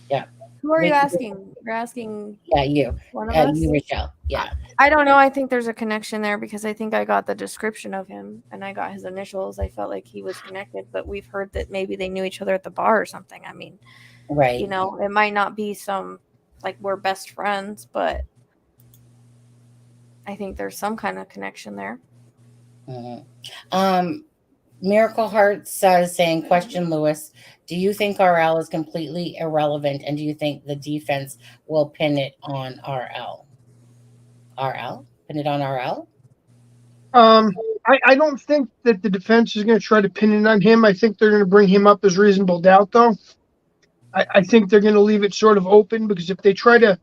Yeah. Who are you asking? You're asking. Yeah, you. One of us. You, Rochelle. Yeah. I don't know. I think there's a connection there because I think I got the description of him and I got his initials. I felt like he was connected, but we've heard that maybe they knew each other at the bar or something. I mean, right. It might not be some like we're best friends, but I think there's some kind of connection there. Mm-hmm. Miracle Hearts saying, question, Lewis, do you think RL is completely irrelevant, and do you think the defense will pin it on RL? Pin it on RL? I don't think that the defense is going to try to pin it on him. I think they're going to bring him up as reasonable doubt, though. I think they're going to leave it sort of open, because if they try to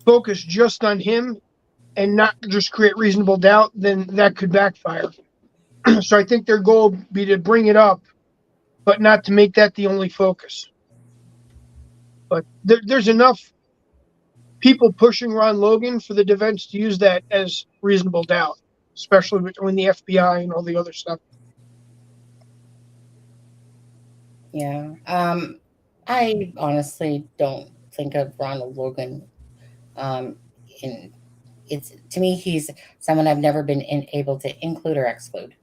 focus just on him and not just create reasonable doubt, then that could backfire. So I think their goal would be to bring it up, but not to make that the only focus. But there's enough people pushing Ron Logan for the defense to use that as reasonable doubt, especially between the FBI and all the other stuff. Yeah. I honestly don't think of Ronald Logan. To me, he's someone I've never been able to include or exclude.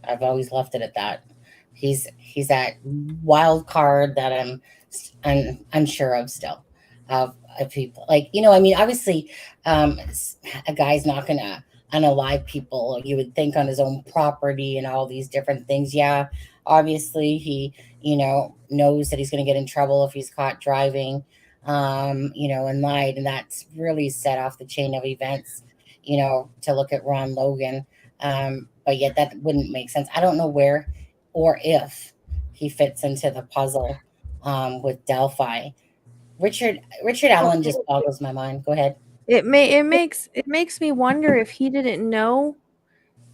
I've always left it at that. He's that wild card that I'm unsure of still. Of people, like, I mean, obviously, a guy's not gonna unalive people. You would think on his own property and all these different things. Yeah, obviously he knows that he's gonna get in trouble if he's caught driving, and lied, and that's really set off the chain of events. To look at Ron Logan. But yet that wouldn't make sense. I don't know where or if he fits into the puzzle with Delphi. Richard Allen just boggles my mind. Go ahead. It makes me wonder if he didn't know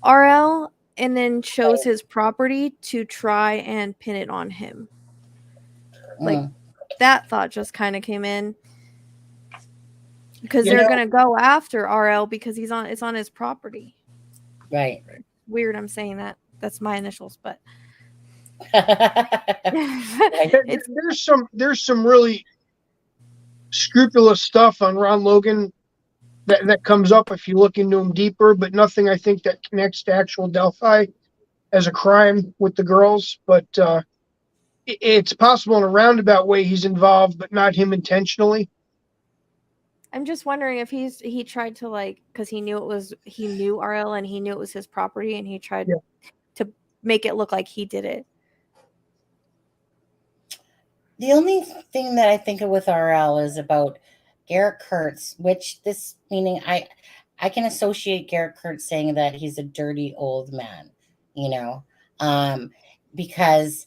RL and then chose his property to try and pin it on him. Like that thought just kind of came in. Because they're gonna go after RL because it's on his property. Right. Weird I'm saying that. That's my initials, but there's some really scrupulous stuff on Ron Logan that comes up if you look into him deeper, but nothing I think that connects to actual Delphi as a crime with the girls. But it's possible in a roundabout way he's involved, but not him intentionally. I'm just wondering if he tried to because he knew RL and he knew it was his property and he tried to make it look like he did it. The only thing that I think of with RL is about Garrett Kurtz, meaning I can associate Garrett Kurtz saying that he's a dirty old man, because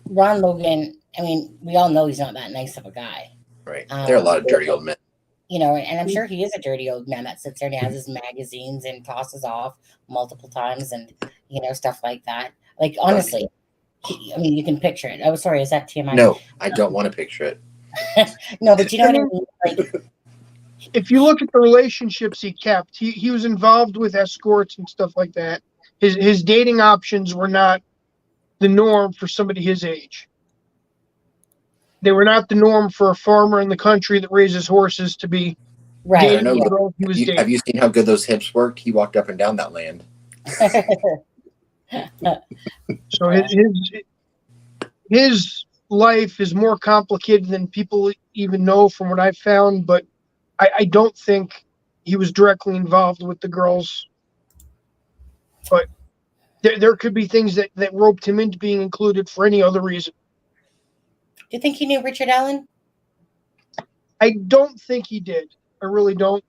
Ron Logan, I mean, we all know he's not that nice of a guy. Right. There are a lot of dirty old men. And I'm sure he is a dirty old man that sits there and he has his magazines and tosses off multiple times and, stuff like that. Like, honestly, you can picture it. Oh, sorry, is that TMI? No, I don't want to picture it. No, but you know what I mean? Like, if you look at the relationships he kept, he was involved with escorts and stuff like that. His dating options were not the norm for somebody his age. They were not the norm for a farmer in the country that raises horses to be right. dating the girl he was dating. Have you seen how good those hips worked? He walked up and down that land. So his life is more complicated than people even know from what I've found, but I don't think he was directly involved with the girls. But there could be things that roped him into being included for any other reason. Do you think he knew Richard Allen? I don't think he did. I really don't.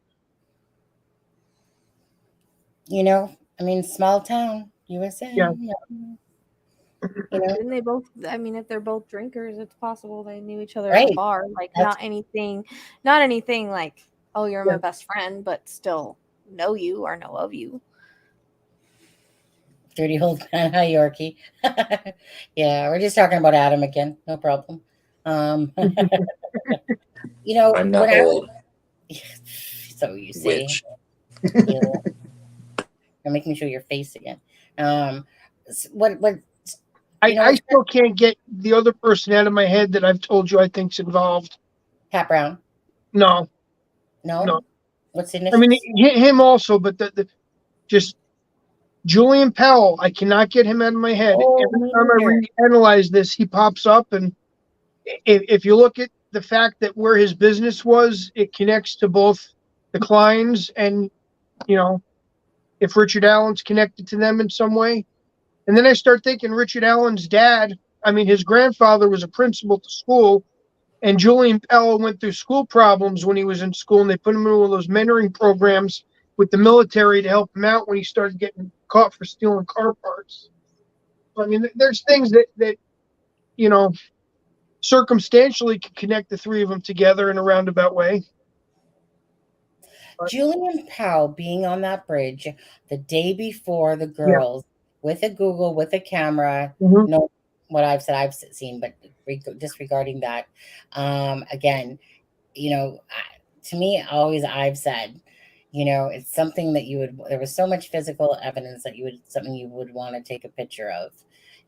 You know, I mean, small town, USA. Yeah. You know? Didn't they both? I mean, if they're both drinkers, it's possible they knew each other at Right. a bar. Like, That's- not anything like, oh, you're Yeah. my best friend, but still know you or know of you. Dirty old man. Hi, Yorkie. Yeah, we're just talking about Adam again. No problem. You know, I'm not when old. So you say. Witch. Yeah. You're making me show your face again. What? I still can't get the other person out of my head that I've told you I think's involved. Pat Brown? No. What's the I initials? mean, him also, but the just Julian Powell. I cannot get him out of my head. Every time I reanalyze this, he pops up, and if you look at the fact that where his business was, it connects to both the Kleins, and if Richard Allen's connected to them in some way. And then I start thinking Richard Allen's dad, I mean, his grandfather was a principal to school, and Julian Powell went through school problems when he was in school, and they put him in one of those mentoring programs with the military to help him out when he started getting caught for stealing car parts. So, I mean, there's things that circumstantially can connect the three of them together in a roundabout way. Julian Powell being on that bridge the day before the girls with a Google, with a camera, no, what I've seen, but disregarding that, again, to me, always I've said, it's something that there was so much physical evidence that something you would want to take a picture of,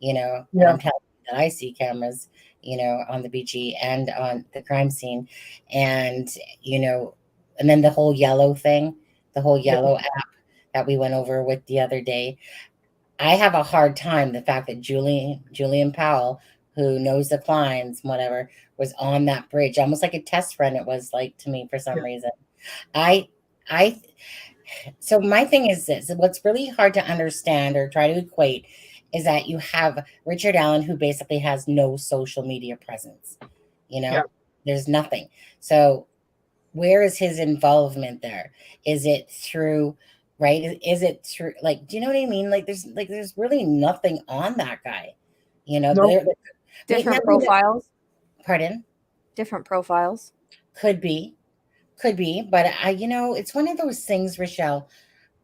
and I'm telling you that I see cameras, on the BG and on the crime scene, and, and then the whole YOLO thing, the whole YOLO app that we went over with the other day. I have a hard time the fact that Julian Powell, who knows the Kleins, whatever, was on that bridge, almost like a test run. It was like to me for some reason. So my thing is this: what's really hard to understand or try to equate is that you have Richard Allen, who basically has no social media presence. There's nothing. So where is his involvement there? Is it through? Right? Is it through? Like, do you know what I mean? Like, there's really nothing on that guy. Different profiles. Pardon? Different profiles. Could be, but it's one of those things, Rochelle.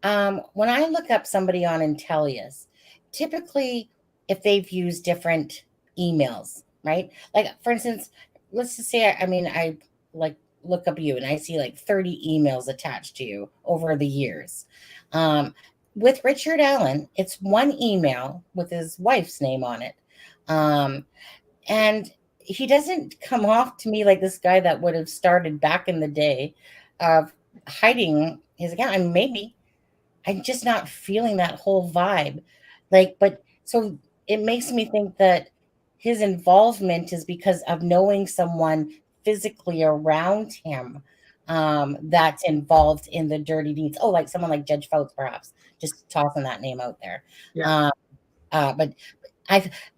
When I look up somebody on Intellius, typically, if they've used different emails, right? Like, for instance, let's just say, I look up you and I see like 30 emails attached to you over the years. With Richard Allen, it's one email with his wife's name on it. And he doesn't come off to me like this guy that would have started back in the day of hiding his account. And maybe I'm just not feeling that whole vibe. So it makes me think that his involvement is because of knowing someone physically around him that's involved in the dirty deeds. Oh, like someone like Judge Fouts, perhaps. Just tossing that name out there. Yeah. But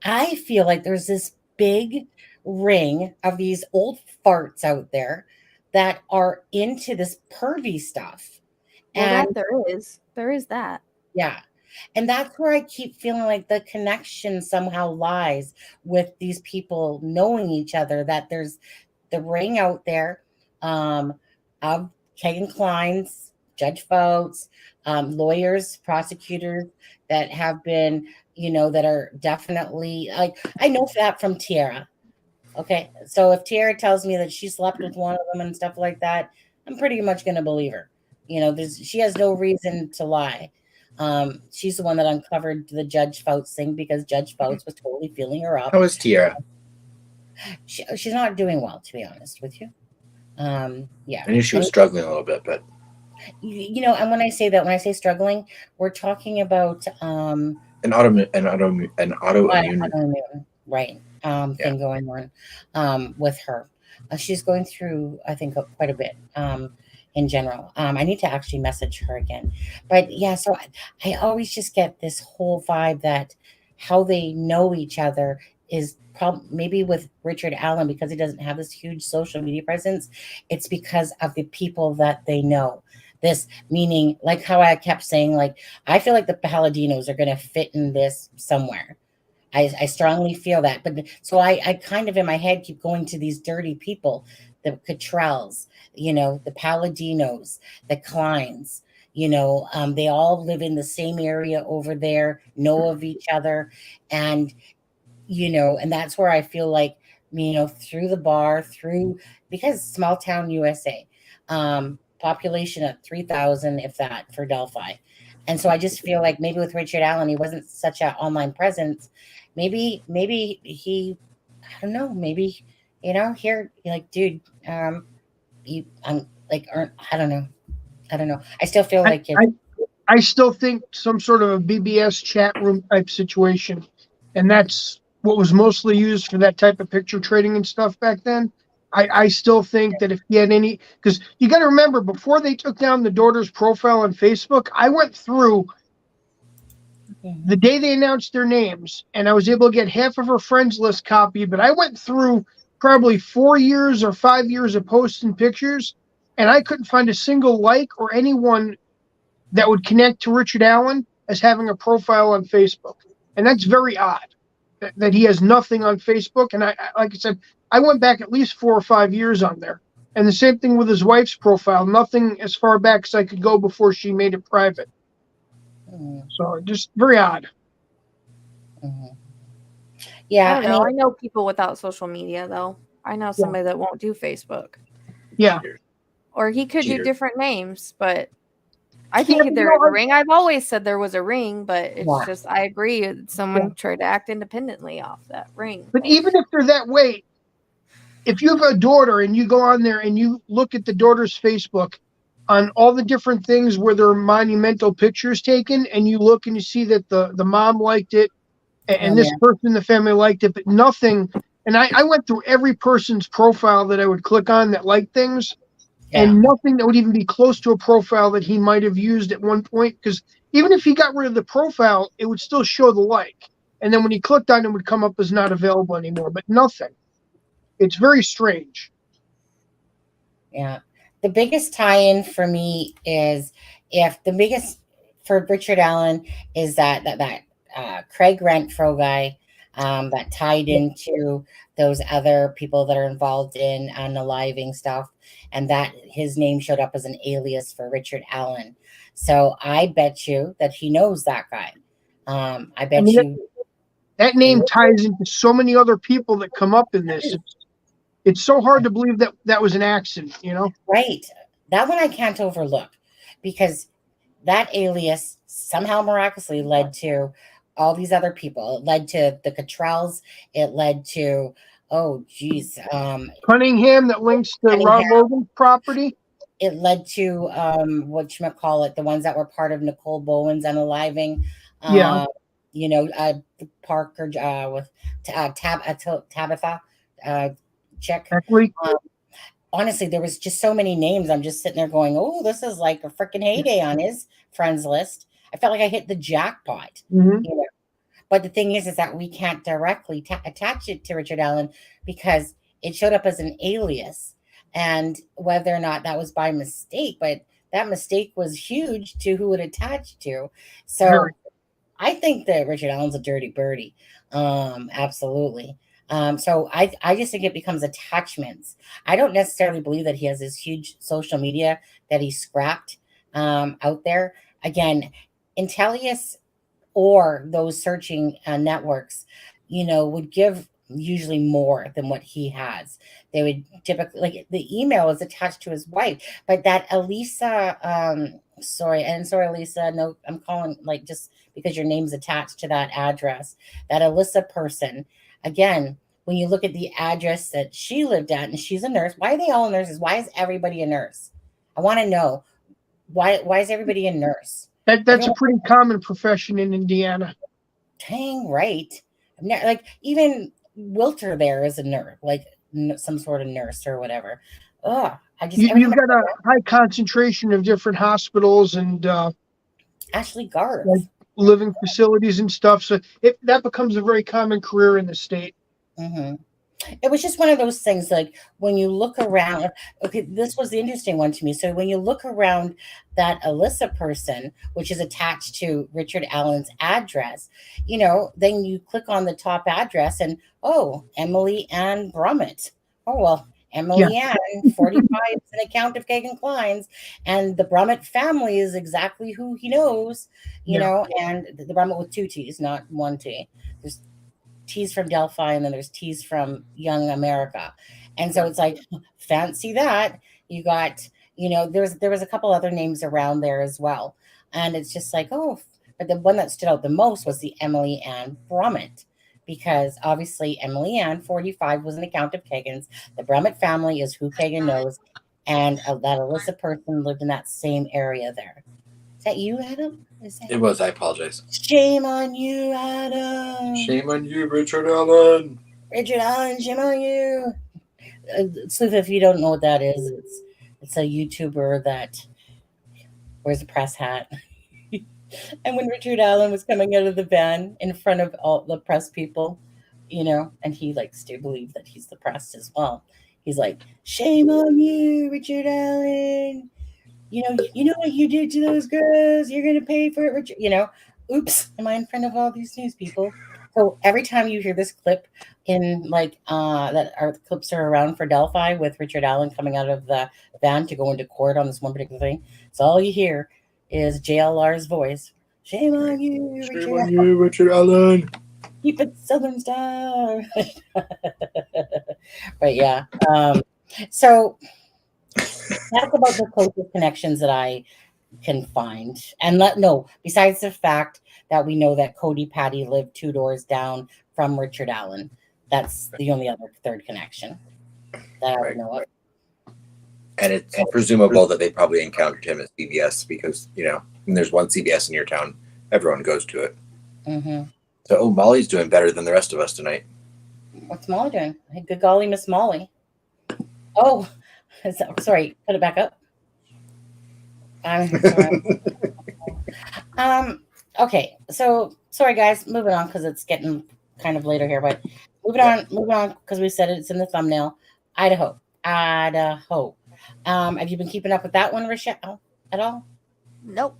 I feel like there's this big ring of these old farts out there that are into this pervy stuff. Well, there is that. Yeah. And that's where I keep feeling like the connection somehow lies with these people knowing each other, that there's the ring out there of Kagan Kleins, Judge Fouts, lawyers, prosecutors that have been, that are definitely, like, I know that from Tiara. Okay. So if Tiara tells me that she slept with one of them and stuff like that, I'm pretty much going to believe her. She has no reason to lie. She's the one that uncovered the Judge Fouts thing because Judge Fouts was totally feeling her up. How is Tiara? She's not doing well, to be honest with you. Yeah. I knew she was struggling a little bit, but and when I say struggling, we're talking about an autoimmune right thing going on with her. She's going through, I think, quite a bit. in general. I need to actually message her again. But yeah, so I always just get this whole vibe that how they know each other is maybe with Richard Allen, because he doesn't have this huge social media presence. It's because of the people that they know. This meaning, like how I kept saying, like, I feel like the Palladinos are going to fit in this somewhere. I strongly feel that. But so I kind of in my head keep going to these dirty people, the Cottrells, you know, the Palladinos, the Kleins, you know, they all live in the same area over there, know of each other. And, you know, and that's where I feel like, you know, through the bar, because small town USA, population of 3,000, if that, for Delphi. And so I just feel like maybe with Richard Allen, he wasn't such an online presence. Maybe he, I don't know, maybe, you know, here, like, dude, I'm like, I don't know. I still feel like I still think some sort of a BBS chat room type situation. And that's what was mostly used for that type of picture trading and stuff back then. I still think that if he had any, because you got to remember, before they took down the daughter's profile on Facebook, I went through the day they announced their names, and I was able to get half of her friends list copied, but I went through probably 4 years or 5 years of posts and pictures, and I couldn't find a single like or anyone that would connect to Richard Allen as having a profile on Facebook. And that's very odd that he has nothing on Facebook. And I like I said, I went back at least 4 or 5 years on there. And the same thing with his wife's profile, nothing as far back as I could go before she made it private. So just very odd. Yeah, I mean, I know people without social media, though. I know somebody that won't do Facebook. Yeah. Or he could do different names, but I think there is a ring. I've always said there was a ring, but it's just, I agree. Someone tried to act independently off that ring. But even if they're that way, if you have a daughter and you go on there and you look at the daughter's Facebook on all the different things where there are monumental pictures taken, and you look and you see that the mom liked it and this person in the family liked it, but nothing. And I went through every person's profile that I would click on that liked things. And nothing that would even be close to a profile that he might have used at one point. Because even if he got rid of the profile, it would still show the like. And then when he clicked on it, it would come up as not available anymore. But nothing. It's very strange. Yeah. The biggest tie-in for me is for Richard Allen is that Craig Renfro guy that tied into those other people that are involved in unaliving stuff, and that his name showed up as an alias for Richard Allen. So I bet you that he knows that guy. I bet you that name ties into so many other people that come up in this. It's so hard to believe that was an accident, you know? Right. That one I can't overlook, because that alias somehow miraculously led to all these other people. It led to the Cottrells. It led to, Cunningham, that links to Rob Logan's property. It led to whatchamacallit, the ones that were part of Nicole Bowen's unaliving. You know, Parker with Tabitha chick. Honestly, there was just so many names. I'm just sitting there going, oh, this is like a freaking heyday on his friends list. I felt like I hit the jackpot. You know? But the thing is that we can't directly attach it to Richard Allen because it showed up as an alias. And whether or not that was by mistake, but that mistake was huge to who it attached to. So I think that Richard Allen's a dirty birdie. Absolutely. So I just think it becomes attachments. I don't necessarily believe that he has this huge social media that he scrapped out there. Again, Intellius or those searching networks, you know, would give usually more than what he has. They would typically, like, the email is attached to his wife, but that Elisa, sorry, Elisa, no, I'm calling, like, just because your name's attached to that address, that Alyssa person, again, when you look at the address that she lived at, and she's a nurse, why are they all nurses? Why is everybody a nurse? I want to know, why is everybody a nurse? That's a pretty common profession in Indiana. Dang right. Like, even Wilter there is a nurse, like some sort of nurse or whatever. Ugh, You've got a high concentration of different hospitals and Ashley Garth, like living facilities and stuff. So that becomes a very common career in the state. Mm-hmm. It was just one of those things, like when you look around, okay, this was the interesting one to me. So when you look around that Alyssa person, which is attached to Richard Allen's address, then you click on the top address and, Emily Ann Brummett. Oh, well, Emily Ann, 45, is an account of Kagan Klein's, and the Brummett family is exactly who he knows, and the Brummett with 2 T's, not 1 T. There's T's from Delphi, and then there's T's from Young America. And so it's like, fancy that. You got, there was a couple other names around there as well. And it's just like, but the one that stood out the most was the Emily Ann Brummett, because obviously Emily Ann, 45, was an account of Kagan's. The Brummett family is who Kagan knows. And that Alyssa person lived in that same area there. Is that you, Adam? It was. I apologize. Shame on you, Adam. Shame on you, Richard Allen. Richard Allen, shame on you. Sleuth, if you don't know what that is, it's a YouTuber that wears a press hat. And when Richard Allen was coming out of the van in front of all the press people, and he likes to believe that he's the press as well. He's like, shame on you, Richard Allen. You know what you did to those girls. You're going to pay for it, Richard. Oops, am I in front of all these news people? So every time you hear this clip in that our clips are around for Delphi with Richard Allen coming out of the van to go into court on this one particular thing, so all you hear is JLR's voice. Shame on you, Richard. Shame on you, Richard Allen. Keep it Southern style. But yeah, so that's about the closest connections that I can find. And besides the fact that we know that Cody Patty lived 2 doors down from Richard Allen, that's the only other third connection that I would know of. And it's presumable that they probably encountered him at CVS because, when there's one CVS in your town, everyone goes to it. Mm-hmm. So, Molly's doing better than the rest of us tonight. What's Molly doing? Hey, good golly, Miss Molly. Oh, sorry, put it back up. I'm sorry. Okay, so sorry guys, moving on because it's getting kind of later here, but moving on because we said it's in the thumbnail. Idaho. Have you been keeping up with that one, Rochelle, at all? Nope.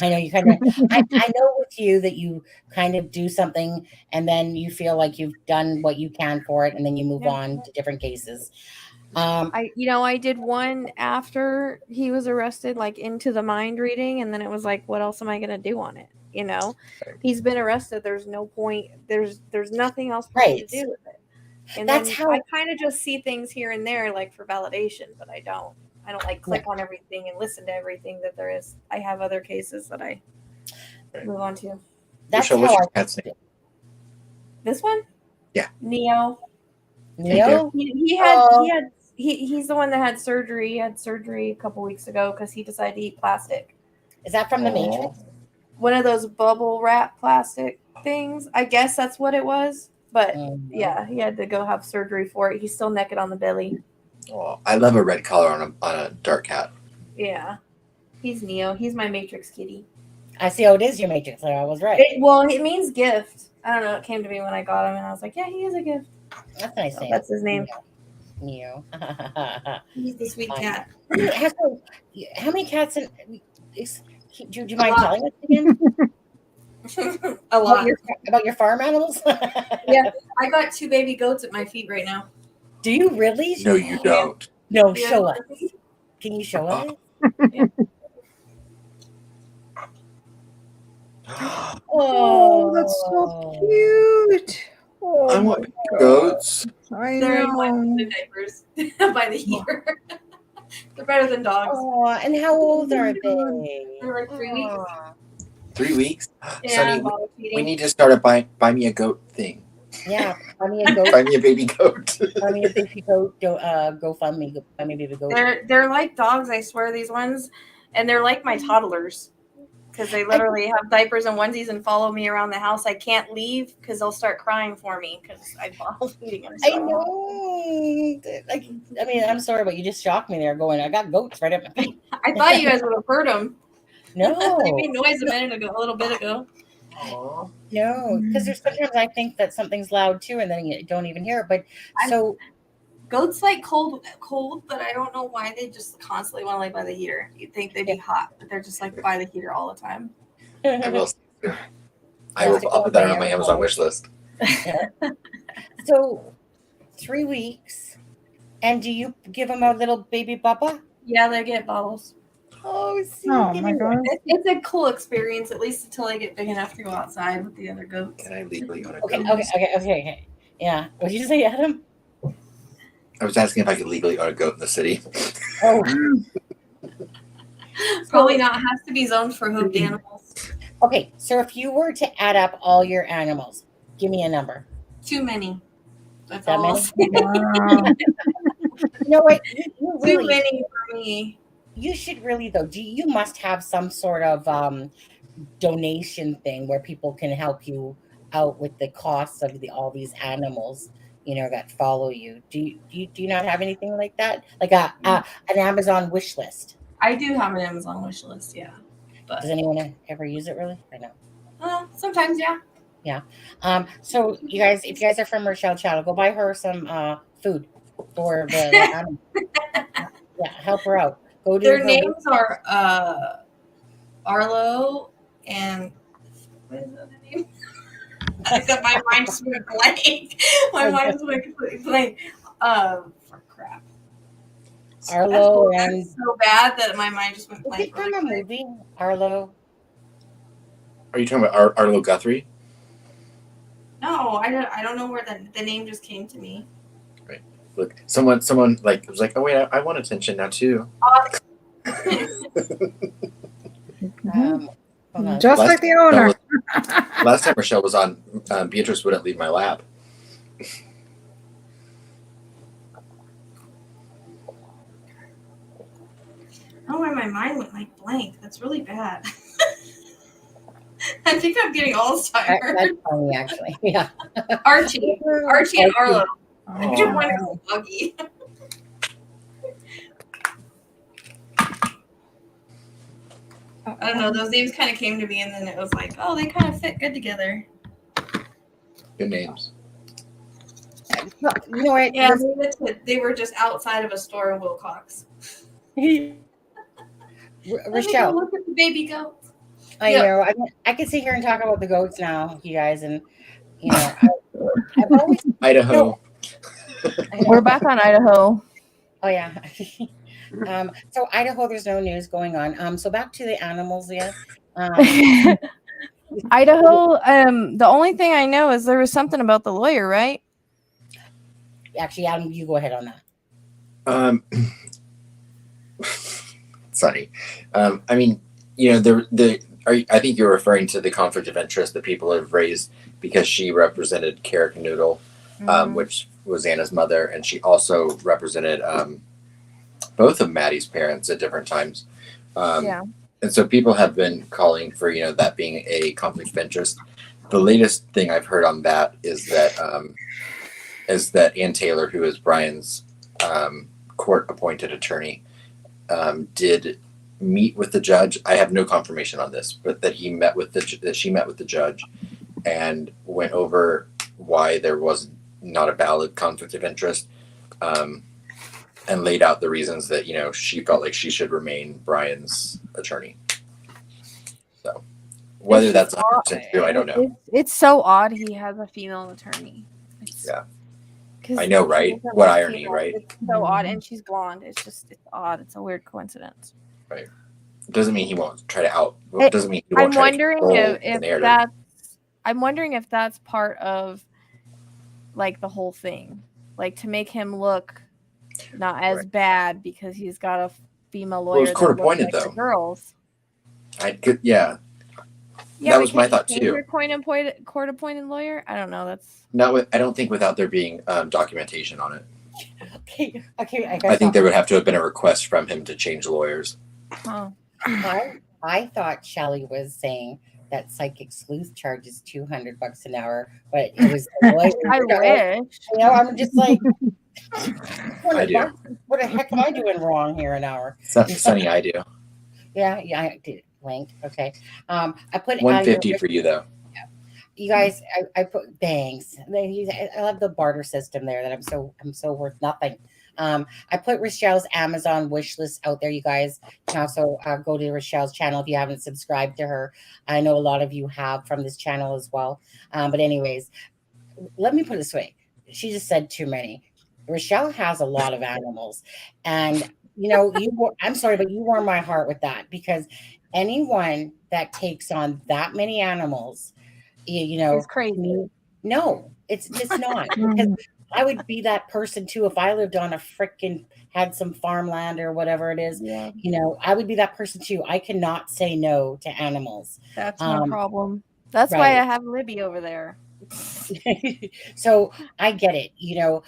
I know you kind of. I know with you that you kind of do something and then you feel like you've done what you can for it, and then you move on to different cases. I did one after he was arrested, like into the mind reading, and then it was like, what else am I gonna do on it? He's been arrested. There's no point. There's nothing else for me to do with it. And that's how I kind of just see things here and there, like for validation, but I don't like click on everything and listen to everything that there is. I have other cases that I move on to. That's how I do. This one? Yeah. Neo. He's the one that had surgery. He had surgery a couple weeks ago because he decided to eat plastic. Is that from the Matrix? One of those bubble wrap plastic things. I guess that's what it was. But yeah, he had to go have surgery for it. He's still naked on the belly. Oh, I love a red collar on a dark cat. Yeah. He's Neo. He's my Matrix kitty. I see. Oh, it is your Matrix. I was right. It means gift. I don't know. It came to me when I got him, and I was like, yeah, he is a gift. That's a nice name. That's his name. Neo. He's the sweet cat. How many cats? Do you mind telling us again? A lot. About your farm animals? Yeah, I got 2 baby goats at my feet right now. Do you really? No, you don't. No, show us. Can you show us? Yeah. Oh, that's so cute. Oh, I want goats. They're in the diapers by the heater. They're better than dogs. Oh, and how old are they? They're like 3 weeks. 3 weeks? Yeah, Sonny, we need to start a buy me a goat thing. Yeah, buy me a goat. Buy me a baby goat. Buy me a baby goat. Go fund me. Buy me a baby goat. They're like dogs, I swear, these ones, and they're like my toddlers. because they literally have diapers and onesies and follow me around the house. I can't leave because they'll start crying for me because I bottle feeding them. I know. Like, I mean, I'm sorry, but you just shocked me there. Going, I got goats right at my feet. I thought you guys would have heard them. No, they made noise a little bit ago. No, because there's sometimes I think that something's loud too, and then you don't even hear it. But so goats like cold, but I don't know why they just constantly want to lay by the heater. You'd think they'd be hot, but they're just like by the heater all the time. I will. I'll put that on my Amazon wish list. So 3 weeks, and do you give them a little baby bubba? Yeah, they get bottles. Oh, see, my God. It's a cool experience, at least until I get big enough to go outside with the other goats. Can I legally own a Okay, goat? okay. Yeah. What did you say, Adam? I was asking if I could legally own a goat in the city. Oh. Probably not. It has to be zoned for hoofed animals. Okay, so if you were to add up all your animals, give me a number. Too many. That's That all. many? You know what? You really, Too many for me. You should really, though. You must have some sort of donation thing where people can help you out with the costs of all these animals, that follow you. Do you not have anything like that? Like an Amazon wish list? I do have an Amazon wish list, yeah. But does anyone ever use it really? I know. Sometimes, yeah. Yeah. So you guys, if you guys are from Rochelle Channel, go buy her some food for the animals. Yeah, help her out. Their names are Arlo and what is the other name? My mind just went blank. My mind just went completely blank. For crap. Arlo and that's so bad that my mind just went blank. Is it from a movie? Arlo. Are you talking about Arlo Guthrie? No, I don't know where the name just came to me. Right. Look, someone like was like, oh wait, I want attention now too. Just like the owner. Last time Rochelle was on, Beatrice wouldn't leave my lap. I don't know why my mind went like blank. That's really bad. I think I'm getting Alzheimer's. That's funny, actually. Yeah. Archie and Arlo. I just want to go buggy. I don't know. Those names kind of came to me, and then it was like, oh, they kind of fit good together. Good names. You know what? Yeah, they were just outside of a store in Wilcox. Rochelle, look at the baby goats. I know. I can sit here and talk about the goats now, you guys, and I've always Idaho. We're back on Idaho. Oh yeah. So Idaho, there's no news going on. So back to the animals, yeah. Idaho. The only thing I know is there was something about the lawyer, right? Actually, Adam, you go ahead on that. Sorry. I mean, I think you're referring to the conflict of interest that people have raised because she represented Carrot Noodle, which was Anna's mother, and she also represented both of Maddie's parents at different times. And so people have been calling for, that being a conflict of interest. The latest thing I've heard on that is that Ann Taylor, who is Brian's court-appointed attorney, did meet with the judge. I have no confirmation on this, but that she met with the judge and went over why there was not a valid conflict of interest, and laid out the reasons that she felt like she should remain Brian's attorney. So whether that's 100% true, I don't know. It's so odd he has a female attorney. Yeah. I know, right? What irony, right? It's so odd, and she's blonde. It's odd. It's a weird coincidence. Right. It doesn't mean he won't try to out. It doesn't mean he won't try to control the narrative. I'm wondering if that's part of like the whole thing, like to make him look not as bad because he's got a female lawyer. Well, it was court appointed though. Girls. Yeah, that was my thought too. Court appointed lawyer. I don't know. That's I don't think without there being documentation on it. Okay. I think there would have to have been a request from him to change lawyers. Huh. I thought Shelly was saying that Psychic Sleuth charges $200 an hour, but it was the lawyer. I wish. You know, I'm just like, I do. what the heck am I doing wrong here an hour? Sunny, I do. Yeah, I did. Link. Okay. I put 150 for you though. You guys, I put thanks. I love the barter system there. That I'm so worth nothing. I put Rochelle's Amazon wish list out there. You guys can also go to Rochelle's channel if you haven't subscribed to her. I know a lot of you have from this channel as well. But anyways, let me put it this way. She just said too many. Rochelle has a lot of animals, and you know, I'm sorry, but you warm my heart with that, because anyone that takes on that many animals, you know, it's crazy. No, it's not. Because I would be that person too if I lived on a freaking had some farmland or whatever it is. Yeah. You know, I would be that person too. I cannot say no to animals. That's my problem. That's right. why I have Libby over there. So I get it, you know,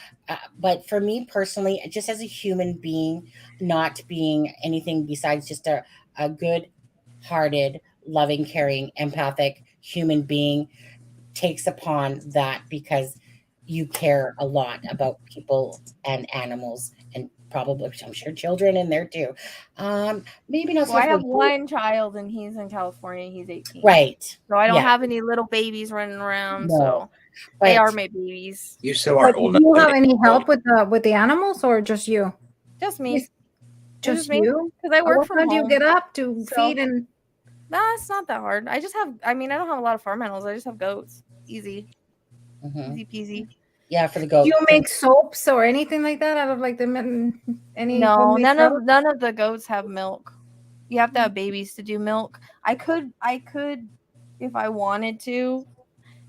but for me personally, just as a human being, not being anything besides just a good-hearted, loving, caring, empathic human being, takes upon that because you care a lot about people and animals, and probably, I'm sure, children in there too. Maybe not. Well, I have one child and he's in California. He's 18. Right. So I don't have any little babies running around. No. So they are my babies. You still aren't old enough. Do you have any help with the animals, or just you? Just me. Just me. you? Because I work what from time home. do you get up to feed and? Nah, it's not that hard. I don't have a lot of farm animals. I just have goats. Easy. Easy peasy. Yeah, for the goats. Do you make soaps or anything like that out of like any? No, none of the goats have milk. You have to have babies to do milk. I could if I wanted to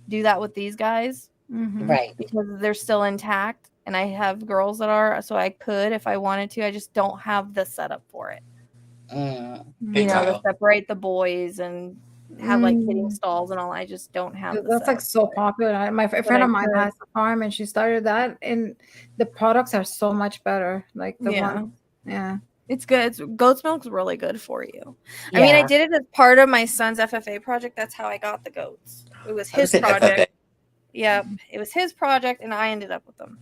do that with these guys. Right. Because they're still intact, and I have girls that are, so I could if I wanted to. I just don't have the setup for it. You know, to separate the boys and have like kidding stalls and all. I just don't have. That's like so popular. My friend of mine has a farm, and she started that, and the products are so much better. Like the one, yeah. It's good. Goat's milk's really good for you. Yeah. I mean, I did it as part of my son's FFA project. That's how I got the goats. It was his project. FFA. Yep, it was his project, and I ended up with them.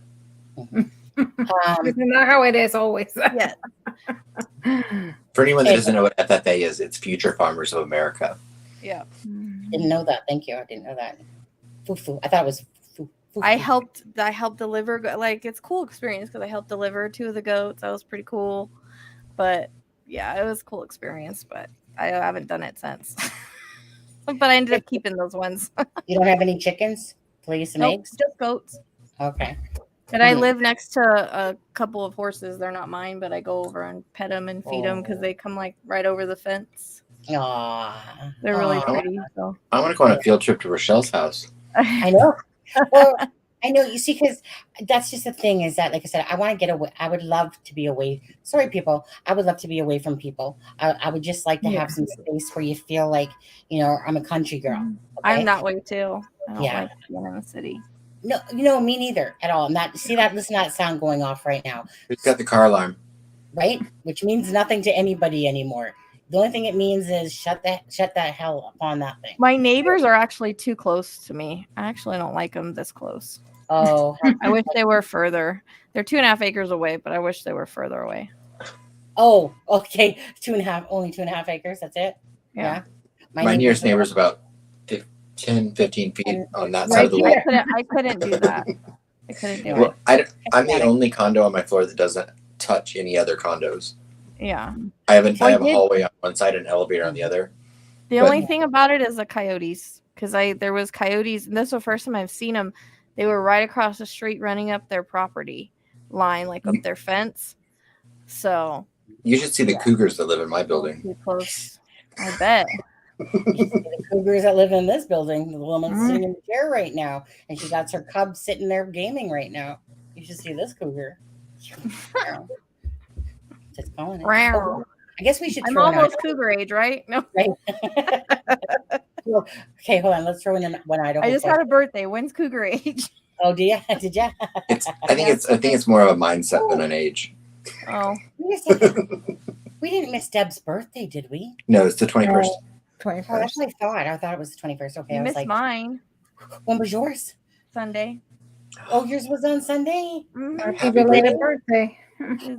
Isn't that how it is always? Yeah. For anyone that doesn't know what FFA is, it's Future Farmers of America. Yeah. Didn't know that. Thank you. I didn't know that. Foo-foo. I thought it was foo-foo. I helped deliver. Like, it's a cool experience because I helped deliver 2 of the goats. That was pretty cool. But yeah, it was a cool experience. But I haven't done it since. But I ended up keeping those ones. You don't have any chickens? Please, some eggs? Just goats. Okay. And I live next to a couple of horses. They're not mine, but I go over and pet them and feed them because they come like right over the fence. Aww. They're really pretty. So I want to go on a field trip to Rochelle's house. I know. Well, I know. You see, because that's just the thing is that, like I said, I want to get away. I would love to be away. Sorry, people. I would love to be away from people. I would just like to have some space where you feel like, you know, I'm a country girl. Okay? I'm that way too. I don't like being in the city. No, you know, me neither at all. Listen to that sound going off right now. Who's got the car alarm? Right? Which means nothing to anybody anymore. The only thing it means is shut that hell up on that thing. My neighbors are actually too close to me. I actually don't like them this close. Oh. I wish they were further. They're 2.5 acres away, but I wish they were further away. Oh, okay. 2.5, only 2.5 acres. That's it. Yeah. My nearest neighbor's about 10, 15 feet on that side of the wall. I couldn't do that. I couldn't do it. I'm the only condo on my floor that doesn't touch any other condos. Yeah. I have a hallway on one side and an elevator on the other. The only thing about it is the coyotes, because there was coyotes, and this is the first time I've seen them. They were right across the street running up their property line, like up their fence. So you should see the cougars that live in my building. Too close. I bet. The cougars that live in this building. The woman's sitting in the chair right now, and she got her cubs sitting there gaming right now. You should see this cougar. Just calling it. Wow. I guess we should. I'm almost cougar age, right? No. Right. Well, okay, hold on. Let's throw in one Idaho. I just had a birthday. When's cougar age? Oh, did you? I think it's more of a mindset than an age. Oh. We didn't miss Deb's birthday, did we? No, it's the 21st. 21st. Oh, that's what I thought. I thought it was the 21st. Okay, You I was missed like, mine. when was yours? Sunday. Oh, yours was on Sunday. Mm-hmm. Happy belated birthday.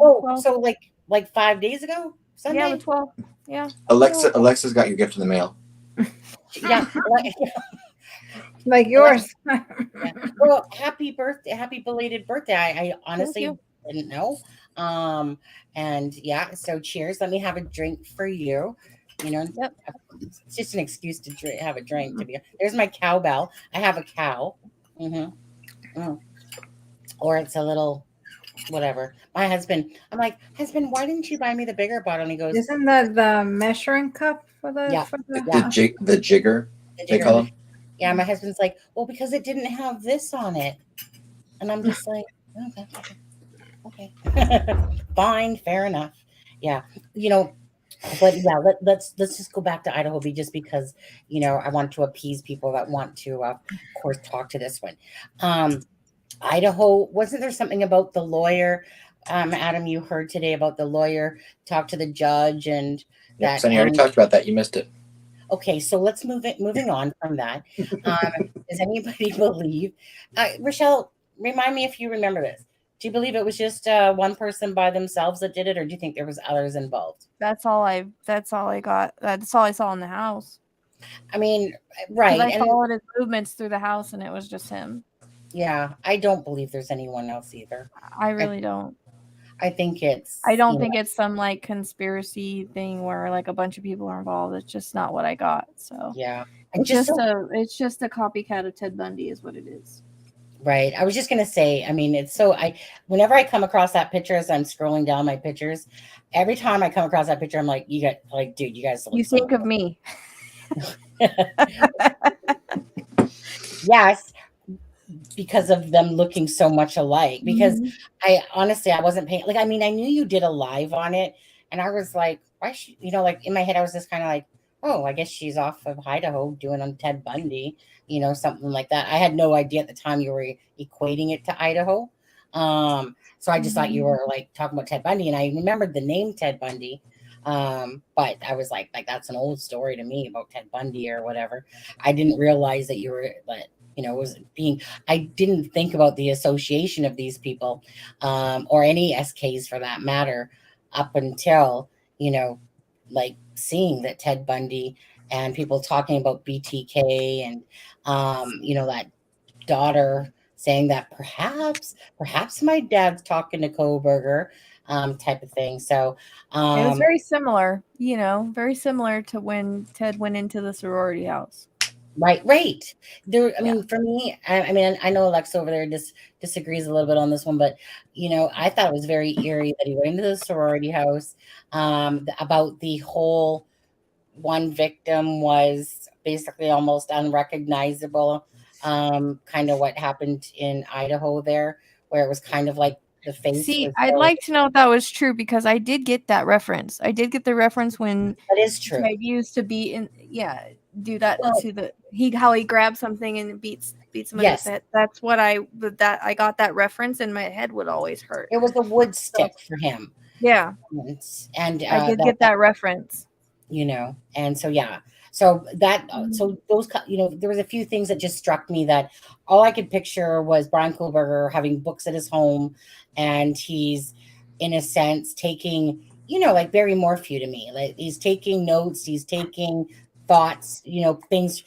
Oh, so like 5 days ago? Sunday? Yeah, the 12th. Yeah. Alexa's got your gift in the mail. Yeah. Like yours. Yeah. Well, happy birthday, happy belated birthday. I honestly didn't know. And yeah, so cheers. Let me have a drink for you. You know, it's just an excuse to have a drink. To be there's my cowbell. I have a cow. Or it's a little whatever. My husband, I'm like, husband, why didn't you buy me the bigger bottle? And he goes, Isn't that the measuring cup for the The jigger, they call them. Yeah, my husband's like, well, because it didn't have this on it. And I'm just like, okay. Fine, fair enough. Yeah. You know, but yeah, let's just go back to Idaho just because, you know, I want to appease people that want to of course talk to this one. Idaho, wasn't there something about the lawyer? Adam, you heard today about the lawyer talk to the judge and that. Sonny already talked about that. You missed it. Okay, so let's moving on from that. Does anybody believe? Rochelle, remind me if you remember this. Do you believe it was just one person by themselves that did it, or do you think there was others involved? That's all I got. That's all I saw in the house. I mean, right. I followed his movements through the house, and it was just him. Yeah, I don't believe there's anyone else either. I really don't. I think it's. I don't think it's some like conspiracy thing where like a bunch of people are involved. It's just not what I got. So yeah, it's just a copycat of Ted Bundy, is what it is. Right. I was just gonna say. I mean, it's so. Whenever I come across that picture as I'm scrolling down my pictures, every time I come across that picture, I'm like, dude, you guys. You think of me. Yes. Because of them looking so much alike. Because I honestly, I wasn't paying. Like, I mean, I knew you did a live on it, and I was like, why? Like in my head, I was just kind of like, oh, I guess she's off of Idaho doing on Ted Bundy, something like that. I had no idea at the time you were equating it to Idaho. So I just thought you were like talking about Ted Bundy, and I remembered the name Ted Bundy. But I was like that's an old story to me about Ted Bundy or whatever. I didn't realize that you were I didn't think about the association of these people, or any SKs for that matter, up until, like seeing that Ted Bundy and people talking about BTK and, that daughter saying that perhaps my dad's talking to Kohberger, type of thing. So it was very similar, very similar to when Ted went into the sorority house. Right. There. I mean, for me, I know Alexa over there disagrees a little bit on this one, but I thought it was very eerie that he went into the sorority house. About the whole one victim was basically almost unrecognizable. Kind of what happened in Idaho there, where it was kind of like the face. See, I'd like to know if that was true because I did get that reference. I did get the reference when that is true. Ted used to be in, do that to how he grabs something and beats somebody with it. That's what I got that reference, and my head would always hurt. It was a wood stick for him. Yeah, and I did get that reference. And so so that so those there was a few things that just struck me that all I could picture was Brian Kohberger having books at his home, and he's in a sense taking like Barry Morphew to me, like he's taking notes, he's taking thoughts, things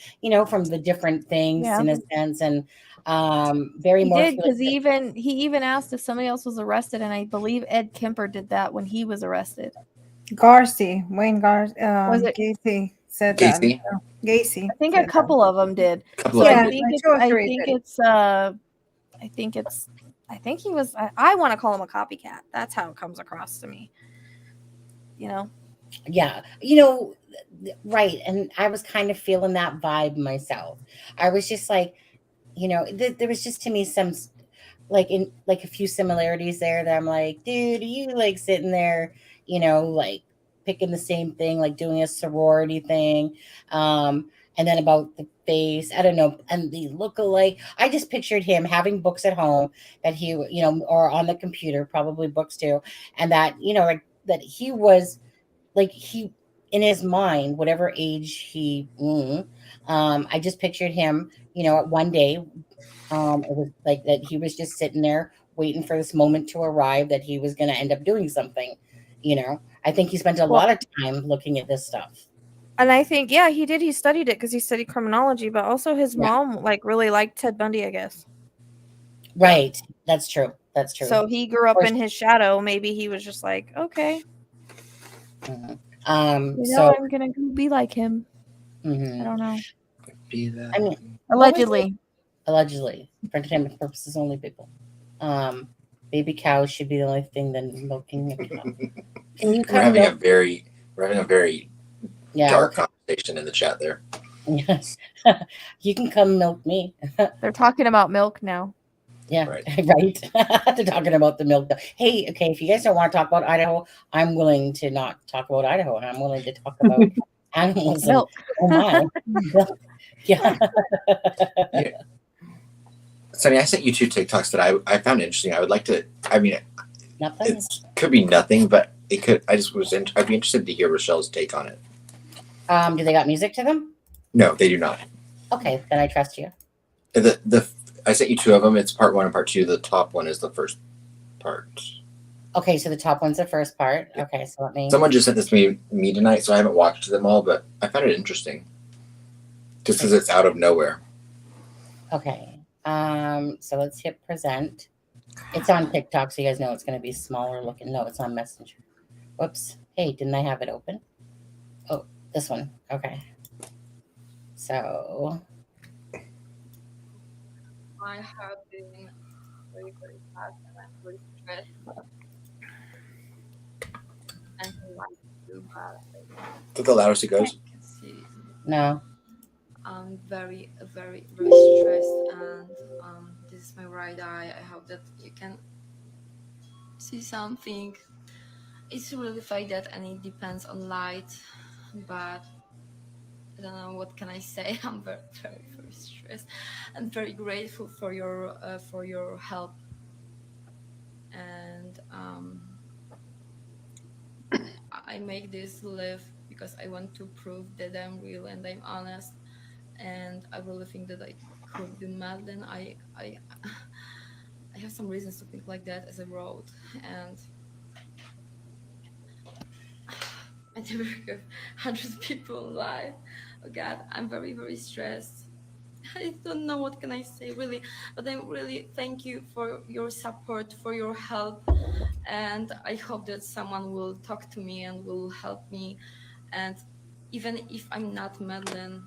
from the different things in a sense. And Barry Morphew, because he even asked if somebody else was arrested, and I believe Ed Kemper did that when he was arrested. Wayne Garcia, was it Gacy? Said Gacy. Gacy. I think a couple of them did. I think he was. I want to call him a copycat. That's how it comes across to me. Yeah, right. And I was kind of feeling that vibe myself. I was just like, there was just to me some like a few similarities there that I'm like, dude, are you like sitting there, like picking the same thing, like doing a sorority thing. And then about the face, I don't know, and the look-alike. I just pictured him having books at home that he, or on the computer, probably books too, and that, like that he was like he in his mind, whatever age he, I just pictured him, one day, it was like that he was just sitting there waiting for this moment to arrive that he was going to end up doing something. I think he spent a lot of time looking at this stuff. And I think, yeah, he did. He studied it because he studied criminology, but also his mom like really liked Ted Bundy, I guess. Right. That's true. That's true. So he grew up in his shadow. Maybe he was just like, okay, so I'm gonna be like him. I don't know. Be that. I mean, Allegedly. Allegedly, for entertainment purposes only, people. Baby cows should be the only thing than milking a cow. Can you We're having a very dark conversation in the chat there. Yes. You can come milk me. They're talking about milk now. Yeah, right. They're talking about the milk. Hey, okay, if you guys don't want to talk about Idaho, I'm willing to not talk about Idaho, and I'm willing to talk about animals. Milk. Oh my. Yeah. Sonny, I sent you 2 TikToks that I found interesting. I would like to. I mean, nothing. It could be nothing, but it could. I'd be interested to hear Rochelle's take on it. Do they got music to them? No, they do not. Okay, then I trust you. I sent you 2 of them. It's part 1 and part 2. The top one is the first part. Okay, so the top one's the first part. Okay, so let me. Someone just sent this to me tonight, so I haven't watched them all, but I found it interesting. Just because it's out of nowhere. Okay. So let's hit present. It's on TikTok, so you guys know it's going to be smaller looking. No, it's on Messenger. Whoops. Hey, didn't I have it open? Oh, this one. Okay. So. I have been very, very sad and I'm very stressed. And I like to, but Is that the loudest it goes? No. I'm very, very, very stressed, and this is my right eye. I hope that you can see something. It's really faded and it depends on light, but I don't know what can I say. I'm very, very, very stressed and very grateful for your help. And I make this live because I want to prove that I'm real and I'm honest. And I really think that I could be mad. Then I have some reasons to think like that, as I wrote, and I never have 100 people alive. Oh God, I'm very, very stressed. I don't know what can I say really, but I really thank you for your support, for your help, and I hope that someone will talk to me and will help me. And even if I'm not Madeline,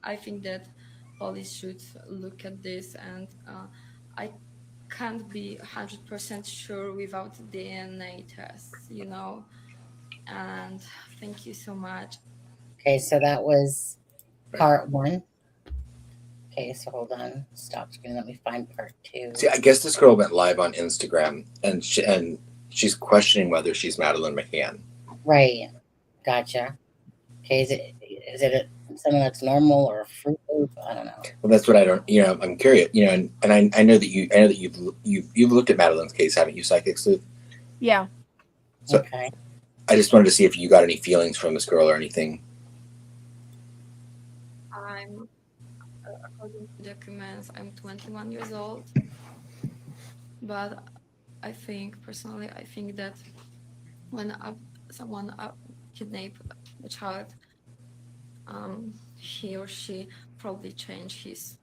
I think that police should look at this, and I can't be 100% sure without DNA tests, and thank you so much. Okay, so that was part 1. Okay, so hold on. Stop screen. Let me find part 2. See, I guess this girl went live on Instagram, and she's questioning whether she's Madeleine McCann. Right. Gotcha. Okay, is it something that's normal or a fruit loop? I don't know. Well, that's what I don't. I'm curious. And I know that you've looked at Madeleine's case, haven't you, Psychic Sleuth? Yeah. So okay. I just wanted to see if you got any feelings from this girl or anything. According to documents, I'm 21 years old, but I think that when someone kidnaps a child, he or she probably changed his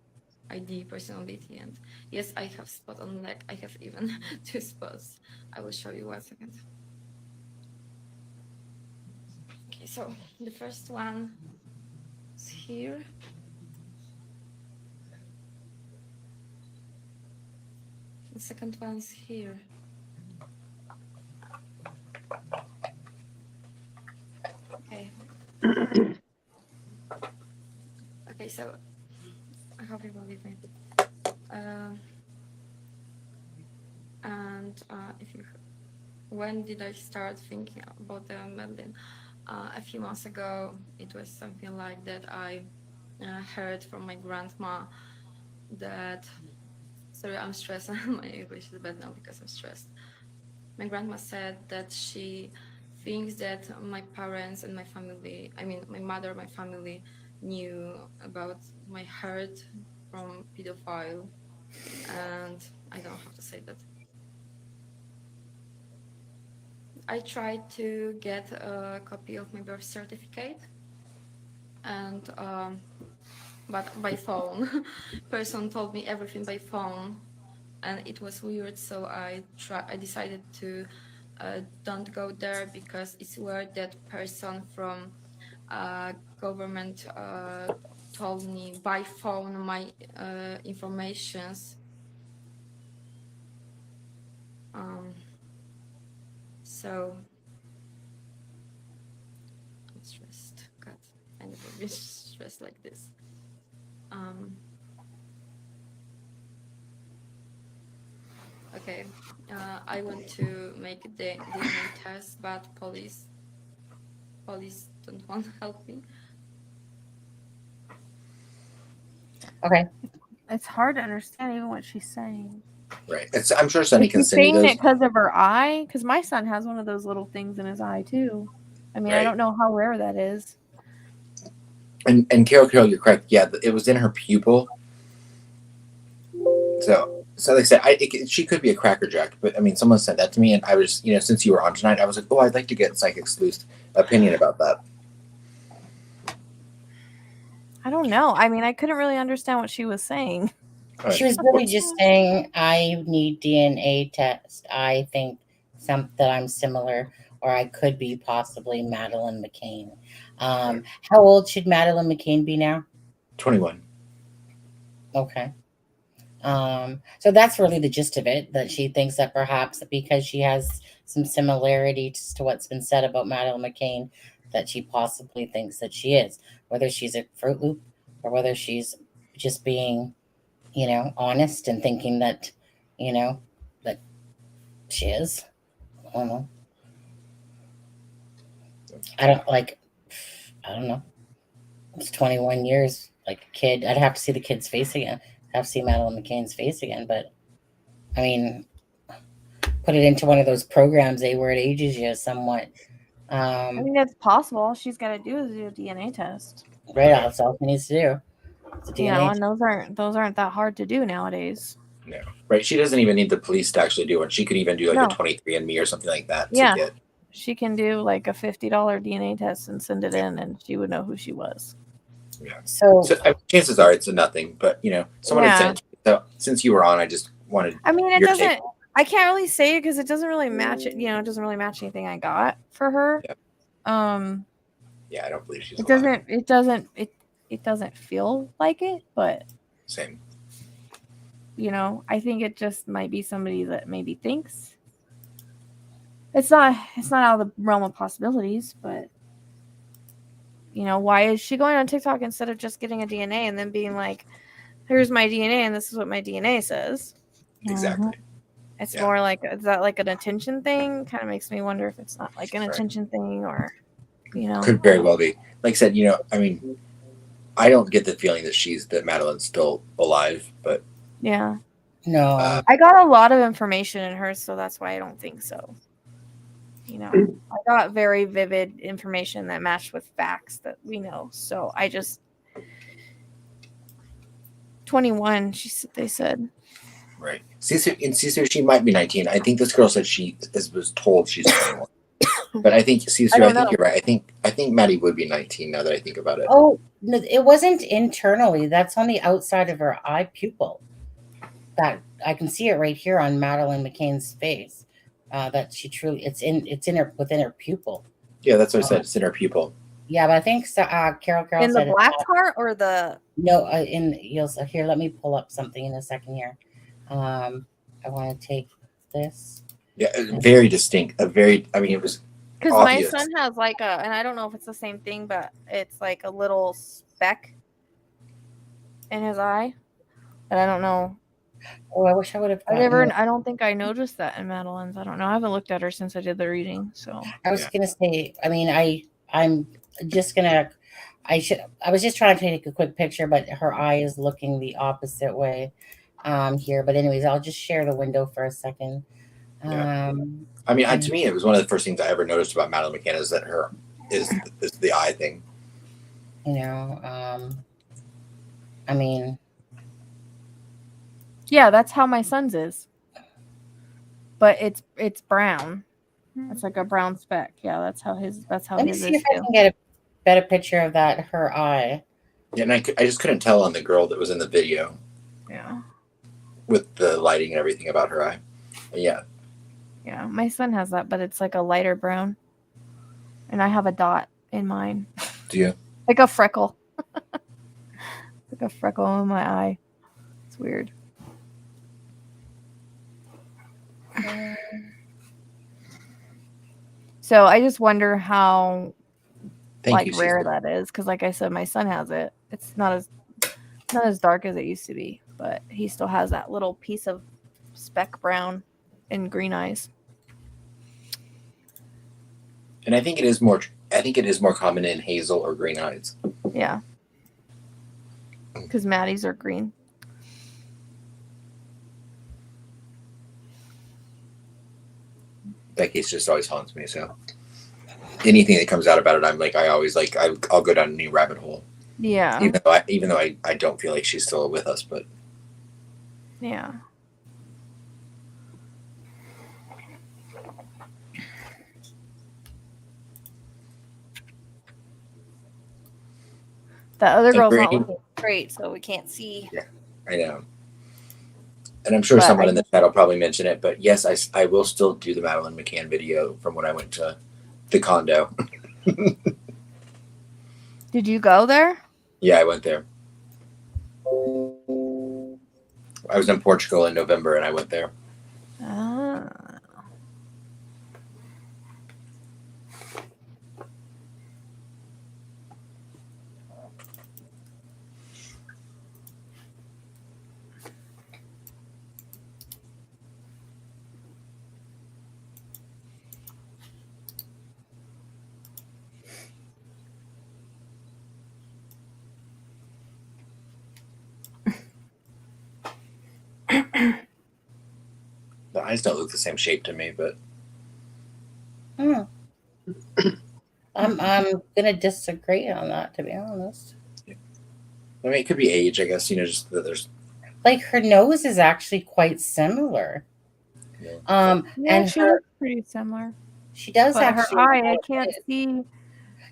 ID, personality, and yes, I have spot on leg. I have even 2 spots. I will show you 1 second. Okay, so the first one is here. The second one is here. Okay. Okay, so I hope you believe me. When did I start thinking about the Madeline? A few months ago, it was something like that. I heard from my grandma that Sorry, I'm stressed. My English is bad now because I'm stressed. My grandma said that she thinks that my parents and my family, I mean, my mother, my family, knew about my hurt from pedophile, and I don't have to say that. I tried to get a copy of my birth certificate, and but by phone. Person told me everything by phone, and it was weird. So I decided to don't go there because it's weird that person from government told me by phone my informations. So I'm stressed. God, I never been stressed like this. Okay, I want to make the DNA test, but police don't want to help me. Okay. It's hard to understand even what she's saying. Right. I'm sure Sonny can She's send you saying those. it because of her eye. Because my son has one of those little things in his eye too. I mean, I Right. don't know how rare that is. And Carol, you're correct. Yeah, it was in her pupil. So like I said, she could be a crackerjack, but I mean, someone sent that to me, and I was, since you were on tonight, I was like, oh, I'd like to get Psychic Sleuth's opinion about that. I don't know. I mean, I couldn't really understand what she was saying. She was really just saying, I need DNA test. I think that I'm similar, or I could be possibly Madeleine McCann. How old should Madeleine McCann be now? 21. Okay. So that's really the gist of it, that she thinks that perhaps because she has some similarities to what's been said about Madeleine McCann, that she possibly thinks that she is, whether she's a Fruit Loop or whether she's just being, honest and thinking that, that she is. I don't know. I don't know. It's 21 years, like a kid. I'd have to see the kid's face again. I'd have to see Madeleine McCann's face again. But, I mean, put it into one of those programs, where it ages you somewhat. I mean, it's possible. All she's got to do is do a DNA test. Right, that's all she needs to do. And those aren't that hard to do nowadays. No, right. She doesn't even need the police to actually do it. She could even do a 23andMe or something like that. Yeah, she can do like a $50 DNA test and send it in, and she would know who she was. Yeah. So chances are it's a nothing, but someone had sent it. So since you were on, I just wanted. I mean, it doesn't. I can't really say it because it doesn't really match it. It doesn't really match anything I got for her. Yeah. Yeah, I don't believe she's. It doesn't feel like it, but same. I think it just might be somebody that maybe thinks it's not out of the realm of possibilities, but why is she going on TikTok instead of just getting a DNA and then being like, here's my DNA and this is what my DNA says? Exactly. It's more like, is that like an attention thing? Kind of makes me wonder if it's not like an attention thing, or could very well be. Like I said, I mean, I don't get the feeling that Madeleine's still alive, but yeah. No. I got a lot of information in her, so that's why I don't think so. I got very vivid information that matched with facts that we know. So I just 21, they said. Right. Cecil, she might be 19. I think this girl said she was told she's 21. But I think Cecil, I think you're right. I think Maddie would be 19 now that I think about it. Oh, no, it wasn't internally. That's on the outside of her eye pupil. That I can see it right here on Madeleine McCann's face. That she truly, within her pupil. Yeah, that's what I said. It's in her pupil. Yeah, but I think Carol in said the black part or the no. Here. Let me pull up something in a second here. I want to take this. Yeah, very distinct. I mean, it was because my son has like and I don't know if it's the same thing, but it's like a little speck in his eye, and I don't know. Oh, I wish I would have. I don't think I noticed that in Madeleine's. I don't know. I haven't looked at her since I did the reading. So I was gonna say. I mean, I'm just gonna. I was just trying to take a quick picture, but her eye is looking the opposite way, here. But anyways, I'll just share the window for a second. I mean, to me, it was one of the first things I ever noticed about Madeline McCann is that is the eye thing. You know, I mean, yeah, that's how my son's is, but it's brown. It's like a brown speck. Yeah, that's how his. That's how let me his see is if I too. can get a better picture of her eye. Yeah, and I just couldn't tell on the girl that was in the video. Yeah. With the lighting and everything about her eye. Yeah. Yeah, my son has that, but it's like a lighter brown, and I have a dot in mine. Do you? Like a freckle. Like a freckle in my eye. It's weird. So I just wonder how rare that is, because like I said, my son has it. It's not as dark as it used to be, but he still has that little piece of speck brown and green eyes. And I think it is more common in hazel or green eyes. Yeah. Because Maddie's are green. That case just always haunts me. So anything that comes out about it, I'm like, I'll go down a new rabbit hole. Yeah. Even though I don't feel like she's still with us, but yeah. The other girl's not looking great, so we can't see. Yeah, I know. And I'm sure someone in the chat will probably mention it, but yes, I will still do the Madeline McCann video from when I went to the condo. Did you go there? Yeah, I went there. I was in Portugal in November, and I went there. Ah. The eyes don't look the same shape to me, but I'm gonna disagree on that, to be honest. I mean, it could be age, I guess. Just that there's like her nose is actually quite similar. Yeah, and she looks pretty similar. She does but actually. Her eye, I can't see.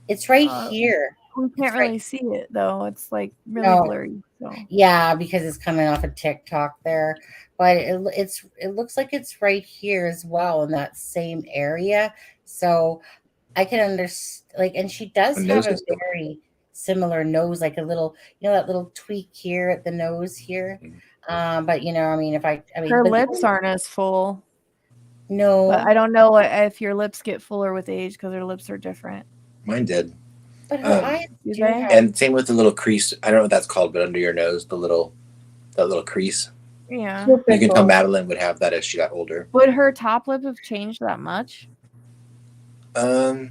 It's right here. We can't really see it though. It's like really blurry. So. Yeah, because it's coming off of TikTok there, but it looks like it's right here as well in that same area. So I can understand. And she does have a very similar nose, like a little, that little tweak here at the nose here. But I mean, her lips aren't as full. No, but I don't know if your lips get fuller with age because her lips are different. Mine did. But her eyes do have... And same with the little crease. I don't know what that's called, but under your nose, that little crease. Yeah. You can tell Madeline would have that as she got older. Would her top lip have changed that much? Because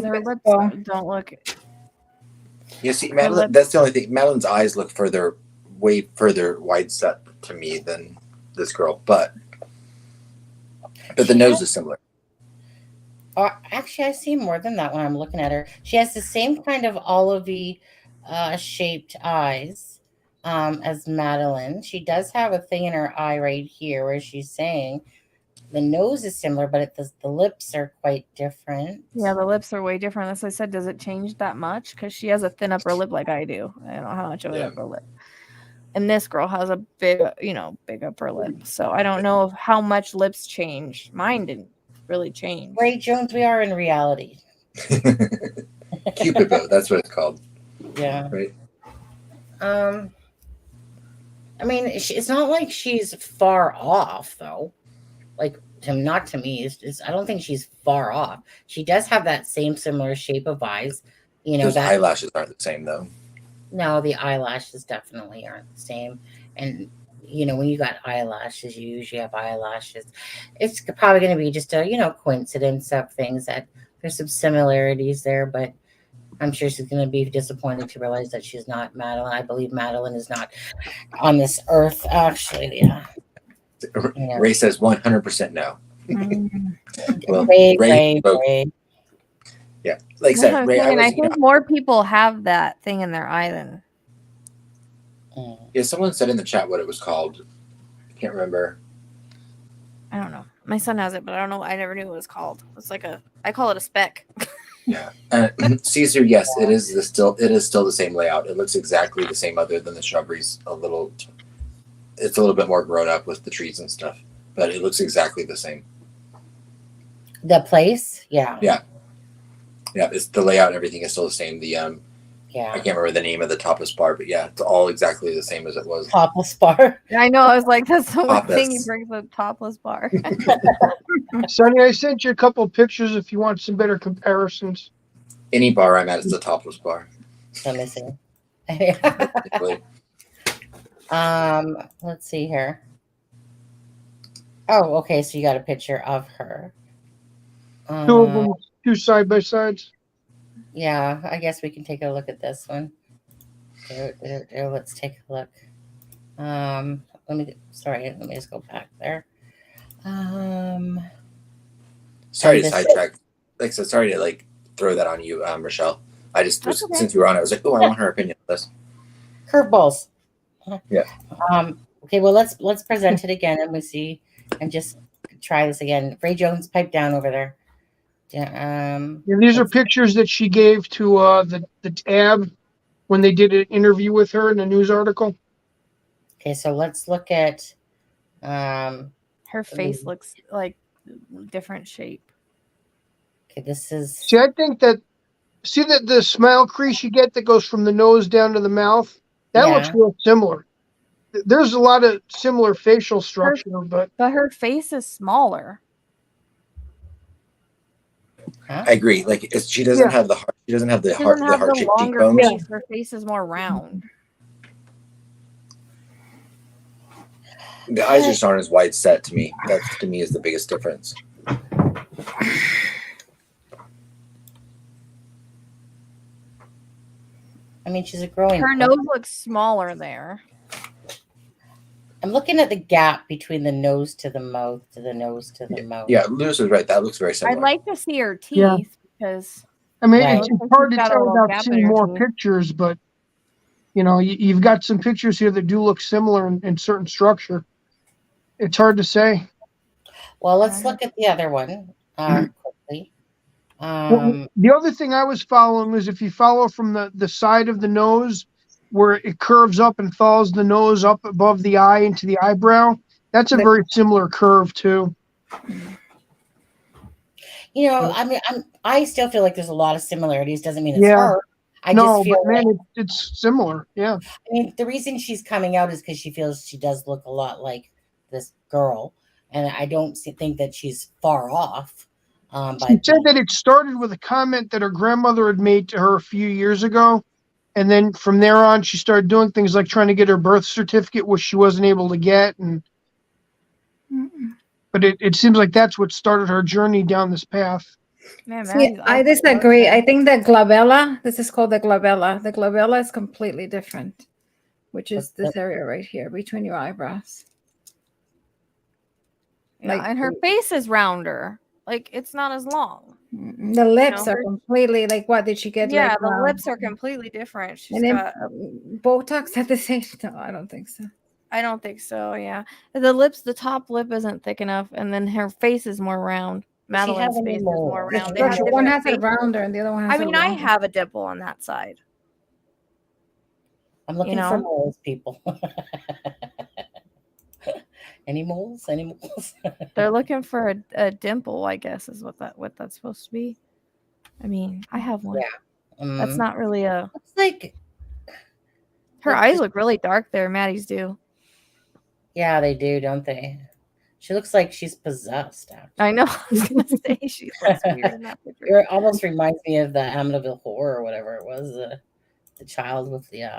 her lips don't look. Yeah, see, Madeline. That's the only thing. Madeline's eyes look way further wide set to me than this girl, but the nose is similar. Actually, I see more than that when I'm looking at her. She has the same kind of olivey shaped eyes as Madeline. She does have a thing in her eye right here where she's saying the nose is similar, but the lips are quite different. Yeah, the lips are way different. As I said, does it change that much? Because she has a thin upper lip like I do. I don't know how much of an upper lip. And this girl has a big upper lip. So I don't know how much lips change. Mine didn't really change. Ray Jones, we are in reality. Cupid bow, that's what it's called. Yeah. Right. I mean, it's not like she's far off, though. Not to me. I don't think she's far off. She does have that same similar shape of eyes. Those eyelashes aren't the same, though. No, the eyelashes definitely aren't the same. And when you got eyelashes, you usually have eyelashes. It's probably going to be just a, coincidence of things that there's some similarities there. But I'm sure she's going to be disappointed to realize that she's not Madeline. I believe Madeline is not on this earth, actually. Yeah. Ray says 100% no. Well, Ray. Yeah, like I said, Ray. I think more people have that thing in their eye than. Yeah, someone said in the chat what it was called. I can't remember. I don't know. My son has it, but I don't know. I never knew what it was called. It's like I call it a speck. Yeah, Caesar. Yes, it is still the same layout. It looks exactly the same, other than the shrubberies it's a little bit more grown up with the trees and stuff, but it looks exactly the same. The place, yeah. It's the layout and everything is still the same. The yeah, I can't remember the name of the topless bar, but yeah, it's all exactly the same as it was. Topless bar. I know. I was like, that's the one Topless. thing he brings up. Topless bar. Sonny, I sent you a couple of pictures if you want some better comparisons. Any bar I'm at is a topless bar. Let me see. Let's see here. Oh, okay. So you got a picture of her. Two of them, two side by sides. Yeah, I guess we can take a look at this one. Let's take a look. Let me just go back there. Sorry to sidetrack. Like, so sorry to throw that on you, Rochelle. I just was, okay. Since you were on, I was like, oh, I want her opinion on this. Curveballs. Yeah. Okay. Well, let's present it again, and we see, and just try this again. Ray Jones, pipe down over there. Yeah. These are pictures that she gave to the tab when they did an interview with her in a news article. Okay, so let's look at her face looks like different shape. Okay, this is. See, I think that the smile crease you get that goes from the nose down to the mouth. That looks real similar. There's a lot of similar facial structure, but her face is smaller. I agree. Like she doesn't have the heart. She doesn't have the heart. The heart shaped cheekbones. Face. Her face is more round. The eyes just aren't as wide set to me. That to me is the biggest difference. I mean, she's a growing. Her nose looks smaller there. I'm looking at the gap between the nose to the mouth to the nose to the mouth. Yeah, Lewis was right. That looks very similar. I'd like to see her teeth because. I mean, it's hard to tell without seeing more pictures, but you've got some pictures here that do look similar in certain structure. It's hard to say. Well, let's look at the other one quickly. The other thing I was following is if you follow from the side of the nose where it curves up and follows the nose up above the eye into the eyebrow, that's a very similar curve too. I mean, I still feel like there's a lot of similarities. Doesn't mean it's her. I just feel but man, it's similar. Yeah. I mean, the reason she's coming out is because she feels she does look a lot like this girl, and I don't think that she's far off. She said that it started with a comment that her grandmother had made to her a few years ago, and then from there on, she started doing things like trying to get her birth certificate, which she wasn't able to get, but it seems like that's what started her journey down this path. See, I disagree. I think the glabella, this is called the glabella. The glabella is completely different, which is this area right here between your eyebrows. Yeah, and her face is rounder. Like it's not as long. The lips are completely what did she get? Yeah, the lips are completely different. She's got Botox at the same. No, I don't think so. I don't think so. Yeah, the top lip isn't thick enough, and then her face is more round. Madeline's face is more round. One has it rounder, and the other one has. I mean, I have a dimple on that side. I'm looking for moles, people. Any moles? Any moles? They're looking for a dimple, I guess, is what that's supposed to be. I mean, I have one. Yeah. That's not really a. It's like her eyes look really dark there. Maddie's do. Yeah, they do, don't they? She looks like she's possessed. Actually. I know. I was gonna say she looks weird in that picture. It almost reminds me of the Amityville Horror or whatever it was. The child with the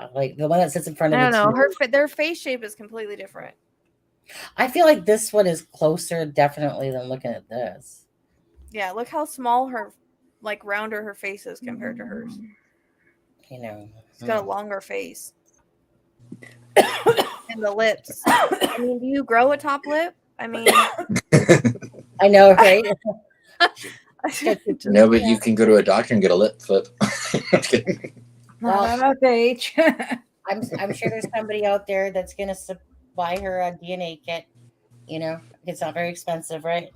one that sits in front of. I don't know. Their face shape is completely different. I feel like this one is closer, definitely, than looking at this. Yeah, look how small rounder her face is compared to hers. You know, He's got a longer face. And the lips. I mean, do you grow a top lip? I mean, I know, right? No, but you can go to a doctor and get a lip flip. Well, Not at that age. I'm sure there's somebody out there that's gonna buy her a DNA kit. You know, it's not very expensive, right?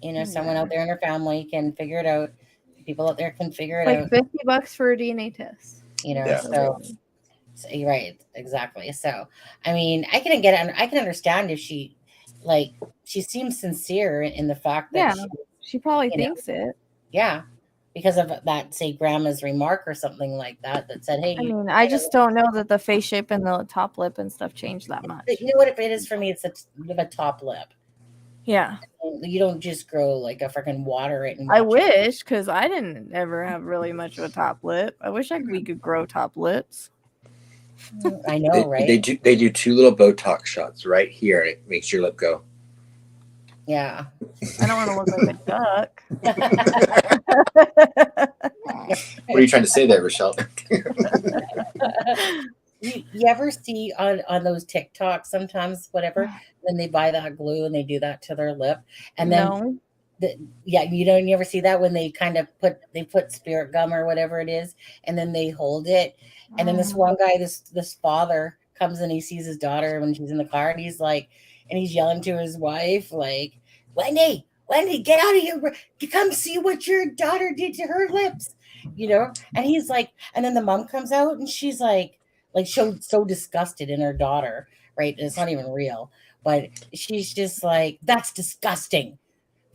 You know, someone out there in her family can figure it out. People out there can figure it out. like $50 for a DNA test. You know, Yeah. so you're right, exactly. So, I mean, I can understand if she seems sincere in the fact that she probably thinks it. Yeah, because of that, say, grandma's remark or something like that said, "Hey." I mean, I just don't know that the face shape and the top lip and stuff change that much. You know what it is for me? It's a top lip. Yeah. You don't just grow like a freaking water it. And I wish, because I didn't ever have really much of a top lip. I wish we could grow top lips. I know, right? They do 2 little Botox shots right here, and it makes your lip go. Yeah. I don't want to look like a duck. What are you trying to say there, Rochelle? You ever see on those TikToks sometimes, whatever, then they buy that glue and they do that to their lip, and then you ever see that when they kind of put spirit gum or whatever it is, and then they hold it, and then this one guy, this father comes and he sees his daughter when she's in the car, and he's like, and he's yelling to his wife like, Wendy, get out of here, come see what your daughter did to her lips, you know. And he's like, and then the mom comes out and she's like so disgusted in her daughter, right? And it's not even real, but she's just like, that's disgusting.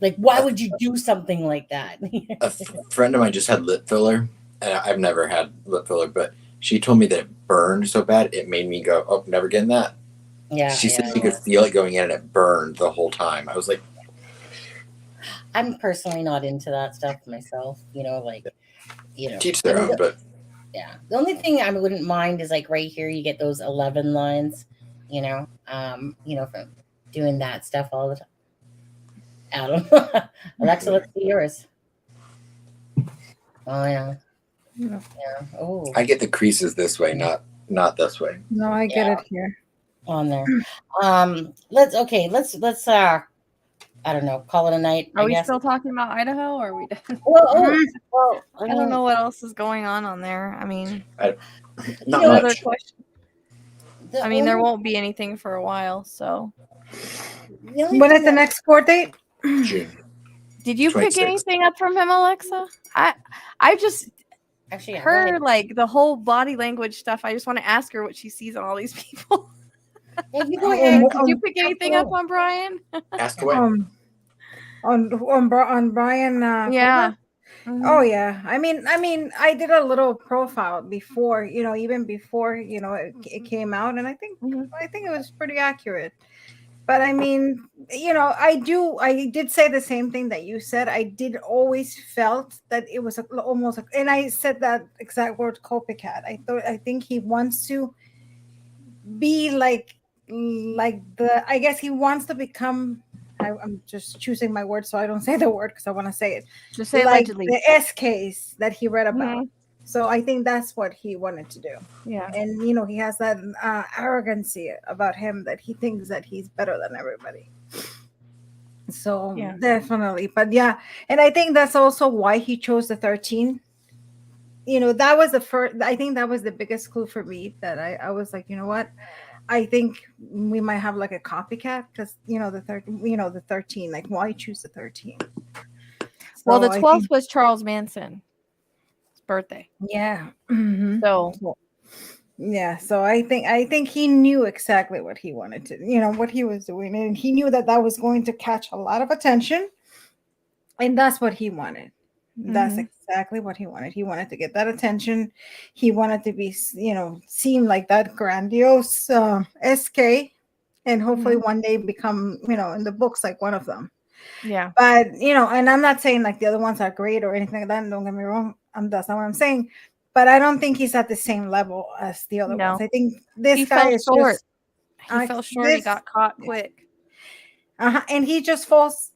Like, why would you do something like that? A friend of mine just had lip filler, and I've never had lip filler, but she told me that it burned so bad it made me go, oh, never getting that. Yeah. She said she could feel it going in and it burned the whole time. I was like, I'm personally not into that stuff myself, you know, like, you know, teach their own, but yeah. The only thing I wouldn't mind is like right here you get those 11 lines, you know, from doing that stuff all the time. Adam. Alexa, let's see yours. Oh yeah. Yeah. Oh. I get the creases this way, not this way. No, I get it here. On there. Let's I don't know, call it a night. Are we still talking about Idaho, or are we done? Well, I don't know what else is going on there. I mean, not much. Other question. I mean, there won't be anything for a while, so. When is the next court date? June. Did you pick anything up from him, Alexa? I just actually her like the whole body language stuff. I just want to ask her what she sees on all these people. Yeah, you go ahead. Did you pick anything up on Brian? Ask away. On Brian. Yeah. Mm-hmm. Oh yeah. I mean, I did a little profile before, even before, it came out, and I think it was pretty accurate. But I mean, I did say the same thing that you said. I did always felt that it was almost, and I said that exact word, copycat. I think he wants to be like I guess he wants to become. I'm just choosing my words so I don't say the word because I want to say it. Just say like allegedly. The S case that he read about. Mm-hmm. So I think that's what he wanted to do. Yeah. And, he has that arrogancy about him that he thinks that he's better than everybody. So definitely. But yeah. And I think that's also why he chose the 13. That was the first, I think that was the biggest clue for me that I was like, you know what? I think we might have like a copycat because, the 13, like why choose the 13? Well, the 12th was Charles Manson's birthday. Yeah. Mm-hmm. So so I think he knew exactly what he wanted to, what he was doing, and he knew that was going to catch a lot of attention, and that's what he wanted. That's exactly what he wanted. He wanted to get that attention. He wanted to be, seem like that grandiose SK, and hopefully one day become, in the books like one of them. Yeah. But and I'm not saying like the other ones are great or anything like that. Don't get me wrong. That's not what I'm saying. But I don't think he's at the same level as the other ones. I think this guy is short. Just, he fell short. He got caught quick. And he just falls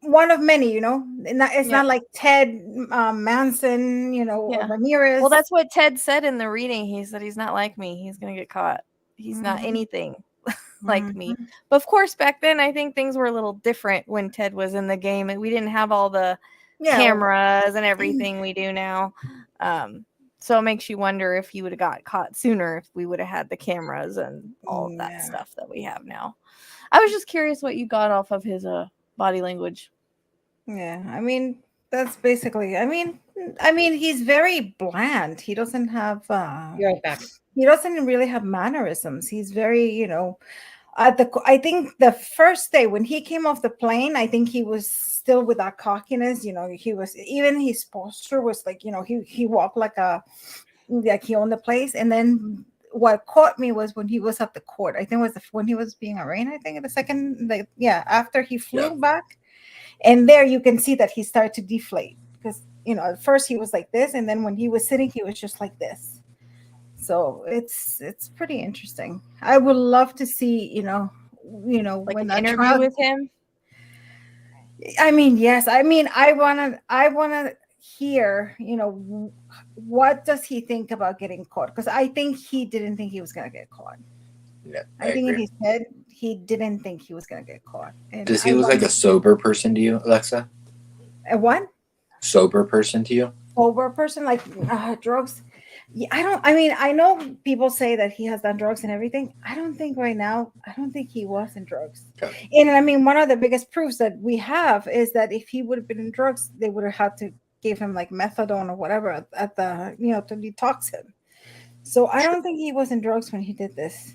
one of many, it's not like Ted Manson, or Ramirez. Well, that's what Ted said in the reading. He said he's not like me. He's going to get caught. He's not anything like me. But of course, back then, I think things were a little different when Ted was in the game, and we didn't have all the cameras and everything we do now. So it makes you wonder if he would have got caught sooner if we would have had the cameras and all that stuff that we have now. I was just curious what you got off of his body language. Yeah, I mean, that's basically. I mean, he's very bland. He doesn't have. You're right back. He doesn't really have mannerisms. He's very, I think the first day when he came off the plane, I think he was still with that cockiness. He was, even his posture was like, he walked like he owned the place. And then what caught me was when he was at the court. I think it was when he was being arraigned. I think the second, after he flew back, and there you can see that he started to deflate because at first he was like this, and then when he was sitting, he was just like this. So it's pretty interesting. I would love to see, like when an interview with him. I mean, yes. I mean, I wanna hear, what does he think about getting caught? Because I think he didn't think he was gonna get caught. Yeah, I think in his head he didn't think he was gonna get caught. And does he look like a sober person to you, Alexa? A what? Sober person to you? Sober person, like drugs. Yeah, I know people say that he has done drugs and everything. I don't think he was in drugs. Okay. And I mean, one of the biggest proofs that we have is that if he would have been in drugs, they would have had to give him like methadone or whatever at the, to detox him. So I don't think he was in drugs when he did this.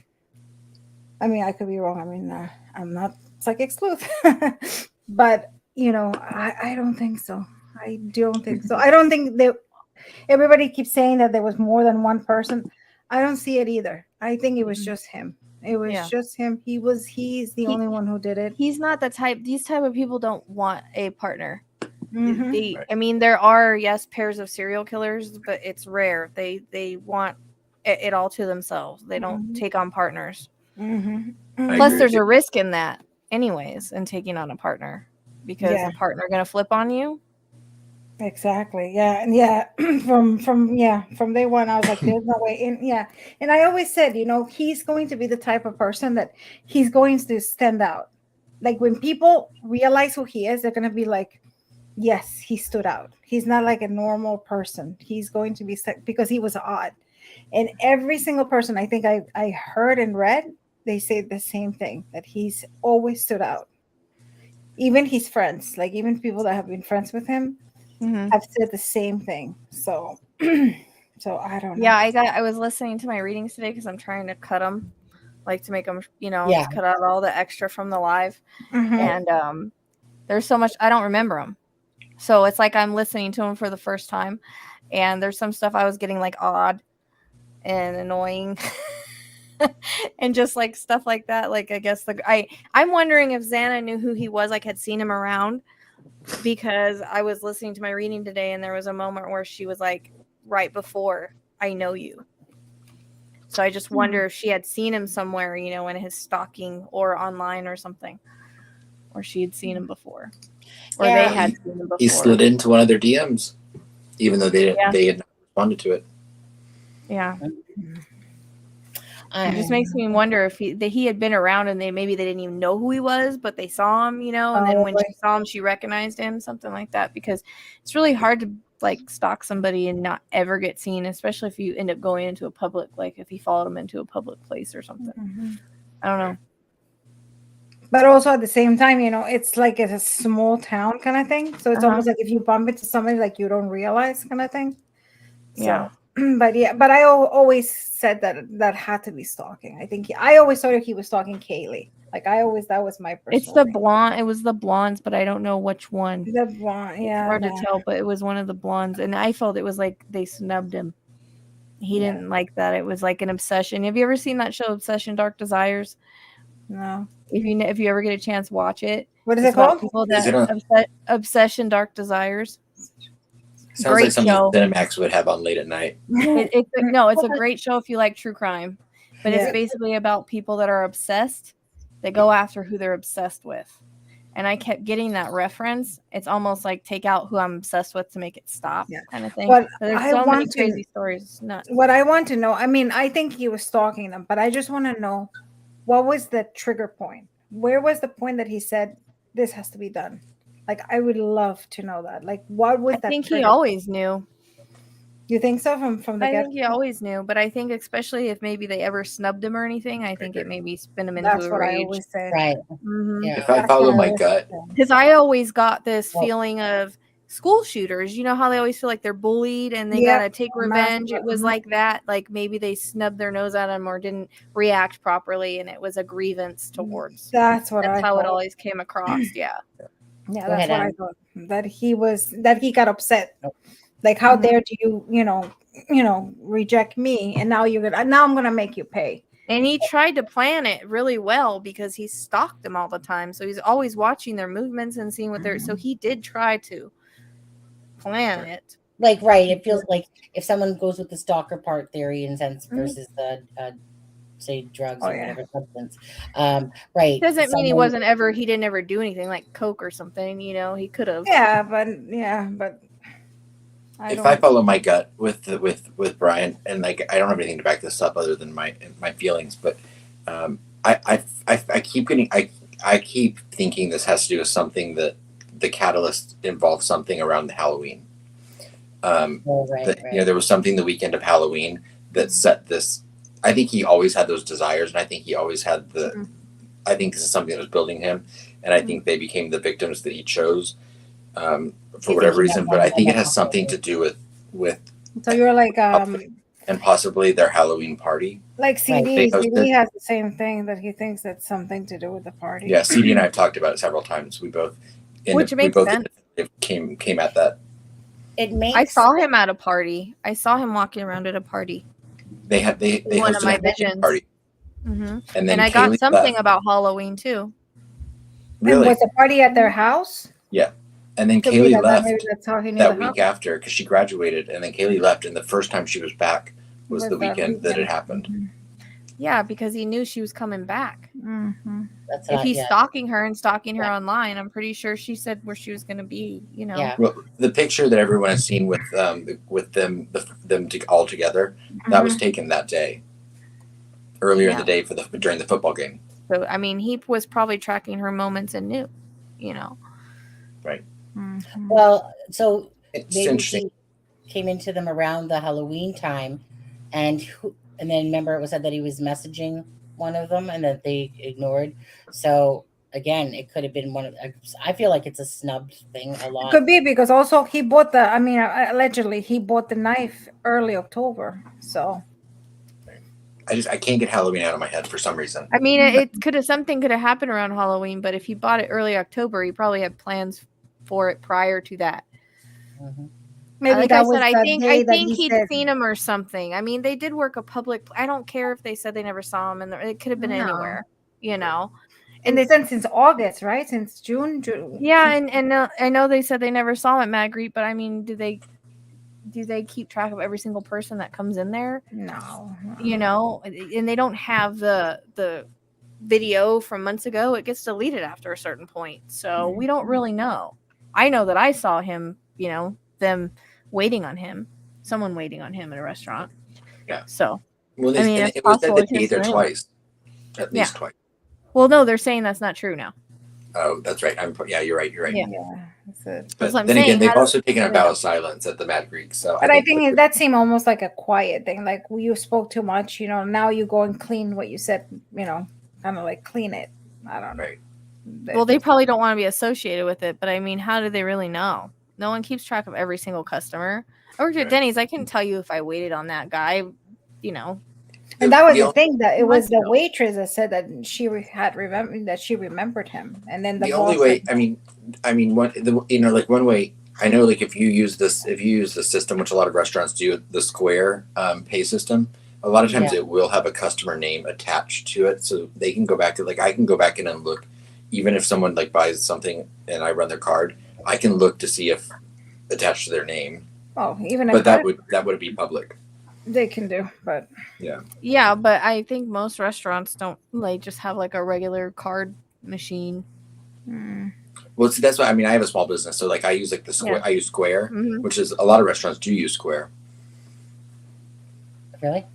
I mean, I could be wrong. I mean, I'm not psychic sleuth, but I don't think so. I don't think so. I don't think everybody keeps saying that there was more than one person. I don't see it either. I think it was just him. It was just him. He's the only one who did it. He's not the type. These type of people don't want a partner. I mean, there are pairs of serial killers, but it's rare. They want it all to themselves. They don't take on partners. Plus, there's a risk in that, anyways, in taking on a partner because a partner going to flip on you. Exactly. Yeah. And from day one, I was like, there's no way in. Yeah. And I always said, he's going to be the type of person that he's going to stand out. Like when people realize who he is, they're going to be like, yes, he stood out. He's not like a normal person. He's going to be because he was odd. And every single person I think I heard and read, they say the same thing, that he's always stood out. Even his friends, like even people that have been friends with him, have said the same thing. So I don't know. Yeah, I was listening to my readings today because I'm trying to cut them, like to make them, cut out all the extra from the live. And there's so much I don't remember them. So it's like I'm listening to them for the first time, and there's some stuff I was getting like odd and annoying. And just like stuff like that. Like I guess I'm wondering if Xana knew who he was, like had seen him around. Because I was listening to my reading today and there was a moment where she was like, right before, I know you. So I just wonder if she had seen him somewhere, in his stalking or online or something. Or she had seen him before. Or they had seen him before. He slid into one of their DMs, even though they had not responded to it. Yeah. It just makes me wonder if he had been around and maybe they didn't even know who he was, but they saw him, and then when she saw him, she recognized him, something like that. Because it's really hard to like stalk somebody and not ever get seen, especially if you end up going into a public, like if you followed him into a public place or something. I don't know. But also at the same time, it's like it's a small town kind of thing. So it's almost like if you bump into somebody, like you don't realize kind of thing. So. Yeah. But I always said that had to be stalking. I think I always thought he was stalking Kaylee. Like that was my personal. It's the blonde. It was the blondes, but I don't know which one. The blonde, yeah. It's hard to tell, but it was one of the blondes, and I felt it was like they snubbed him. He didn't like that. It was like an obsession. Have you ever seen that show, Obsession Dark Desires? No. If you ever get a chance, watch it. What is it called? People that Obsession Dark Desires. Sounds like something Cinemax would have on late at night. It's a great show if you like true crime, but it's basically about people that are obsessed. They go after who they're obsessed with, and I kept getting that reference. It's almost like take out who I'm obsessed with to make it stop, kind of thing. But There's I so many want to- crazy stories. It's nuts. What I want to know, I mean, I think he was stalking them, but I just want to know, what was the trigger point? Where was the point that he said this has to be done? Like, I would love to know that. Like, what was that? I think he trigger always knew. You think so from the I get? think he always knew, but I think especially if maybe they ever snubbed him or anything, I think it maybe spin him into That's a what I rage. always say. Right. Mhm. If I follow my gut, Because I always got this feeling of school shooters. You know how they always feel like they're bullied and they Yep. gotta take revenge. It was like that. Like maybe they snubbed their nose at him or didn't react properly, and it was a grievance towards. That's what That's I how it thought. always came across. Yeah. Yeah, Go that's ahead, what I Anne. thought. That he got upset. Like, how dare you, reject me, and now I'm gonna make you pay. And he tried to plan it really well because he stalked them all the time. So he's always watching their movements and seeing what they're. So he did try to plan it. Like, right. It feels like if someone goes with the stalker part theory in sense versus the say drugs Oh, or yeah. whatever substance. Right. Doesn't mean he Someone- he didn't ever do anything like coke or something. You know, he could have. Yeah, but if I follow my gut with Brian, and like I don't have anything to back this up other than my feelings, but I keep thinking this has to do with something that the catalyst involves something around the Halloween. There was something the weekend of Halloween that set this. I think he always had those desires, and I think he always had the. I think this is something that was building him, and I think they became the victims that he chose for whatever reason. But I think it has something to do with So you're like and possibly their Halloween party. like CD. They CD hosted- has the same thing, that he thinks that's something to do with the party. Yeah, CD and I have talked about it several times. We both, Which makes sense. came at that. It makes. I saw him at a party. I saw him walking around at a party. They One hosted of my a Halloween visions. party. hmm And then I got Kaylee something left. about Halloween too. Really? And was the party at their house? Yeah. And then Could be Kaylee that left maybe that's how he knew that the week house. after because she graduated, and then Kaylee left, and the first time she was back was Was the that weekend that it weekend. happened. Yeah, because he knew she was coming back. Mm-hmm. That's If he's stalking her and stalking her online, I'm pretty sure she said where she was going to be. You know. Well, the picture that everyone has seen with them all together, that was Mhm. taken that day, earlier in the day during the football game. So I mean, he was probably tracking her moments and knew. You know. Right. Well, so It's maybe interesting. he came into them around the Halloween time, and then remember it was said that he was messaging one of them and that they ignored. So again, it could have been one of. I feel like it's a snubbed thing a lot. Could be because also he bought the. I mean, allegedly he bought the knife early October. So I can't get Halloween out of my head for some reason. I mean, it could have something could have happened around Halloween, but if he bought it early October, he probably had plans for it prior to that. maybe Like that I was said, I the think day that he'd said, seen him or something. I mean, they did work a public. I don't care if they said they never saw him, and it could have been No. anywhere. You know. And they said since August, right? Since June. Yeah, and I know they said they never saw him at Magritte, but I mean, do they keep track of every single person that comes in there? No. You know, and they don't have the video from months ago. It gets deleted after a certain point, so we don't really know. I know that I saw him. You know, them waiting on him, someone waiting on him at a restaurant. Yeah. So, Well, I mean, and it's it was said possible that it he ate could there be twice, at least Yeah. twice. well, no, they're saying that's not true now. Oh, that's right. Yeah, you're right. You're right. Yeah. That's it. But That's what I'm then saying. again, they've How do- also taken a vow of silence at the Mad Greek. So But I think that seemed almost like a quiet thing. Like you spoke too much, now you go and clean what you said, kind of like clean it. I don't know. Right. Well, they probably don't want to be associated with it, but I mean, how do they really know? No one keeps track of every single customer. I worked at Denny's. I couldn't tell you if I waited on that guy, And that was The the only- thing, that it was the Months ago. waitress that said that she remembered him, and then the The boss only way, said- one way. I know, like if you use the system, which a lot of restaurants do, the Square pay system. A lot of times Yeah. it will have a customer name attached to it, so they can go back. Like I can go back in and look, even if someone like buys something and I run their card, I can look to see if attached to their name. Oh, even But if that would be public. they can do, but Yeah. Yeah, but I think most restaurants don't just have like a regular card machine. Well, see, that's why I mean. I have a small business, so like I use like the Square. Yeah. I use Square, Mhm. which is a lot of restaurants do use Square. Really?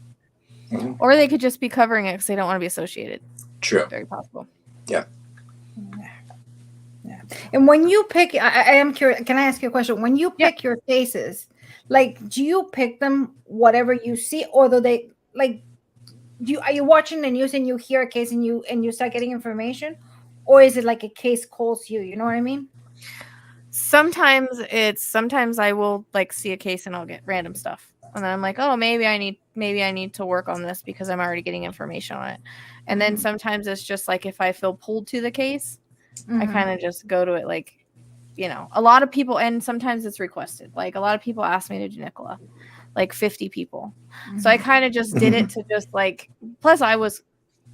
Or they could just be covering it because they don't want to be associated. True. Very possible. Yeah. Yeah. And when you pick, I am curious. Can I ask you a question? When you pick your cases, like, do you pick them whatever you see, or do they like? Are you watching the news and you hear a case and you start getting information, or is it like a case calls you? You know what I mean? Sometimes I will like see a case and I'll get random stuff. And then I'm like, oh, maybe I need to work on this because I'm already getting information on it. And then sometimes it's just like if I feel pulled to the case, I kind of just go to it like, a lot of people, and sometimes it's requested. Like a lot of people ask me to do Nicola, like 50 people. So I kind of just did it to just like, plus I was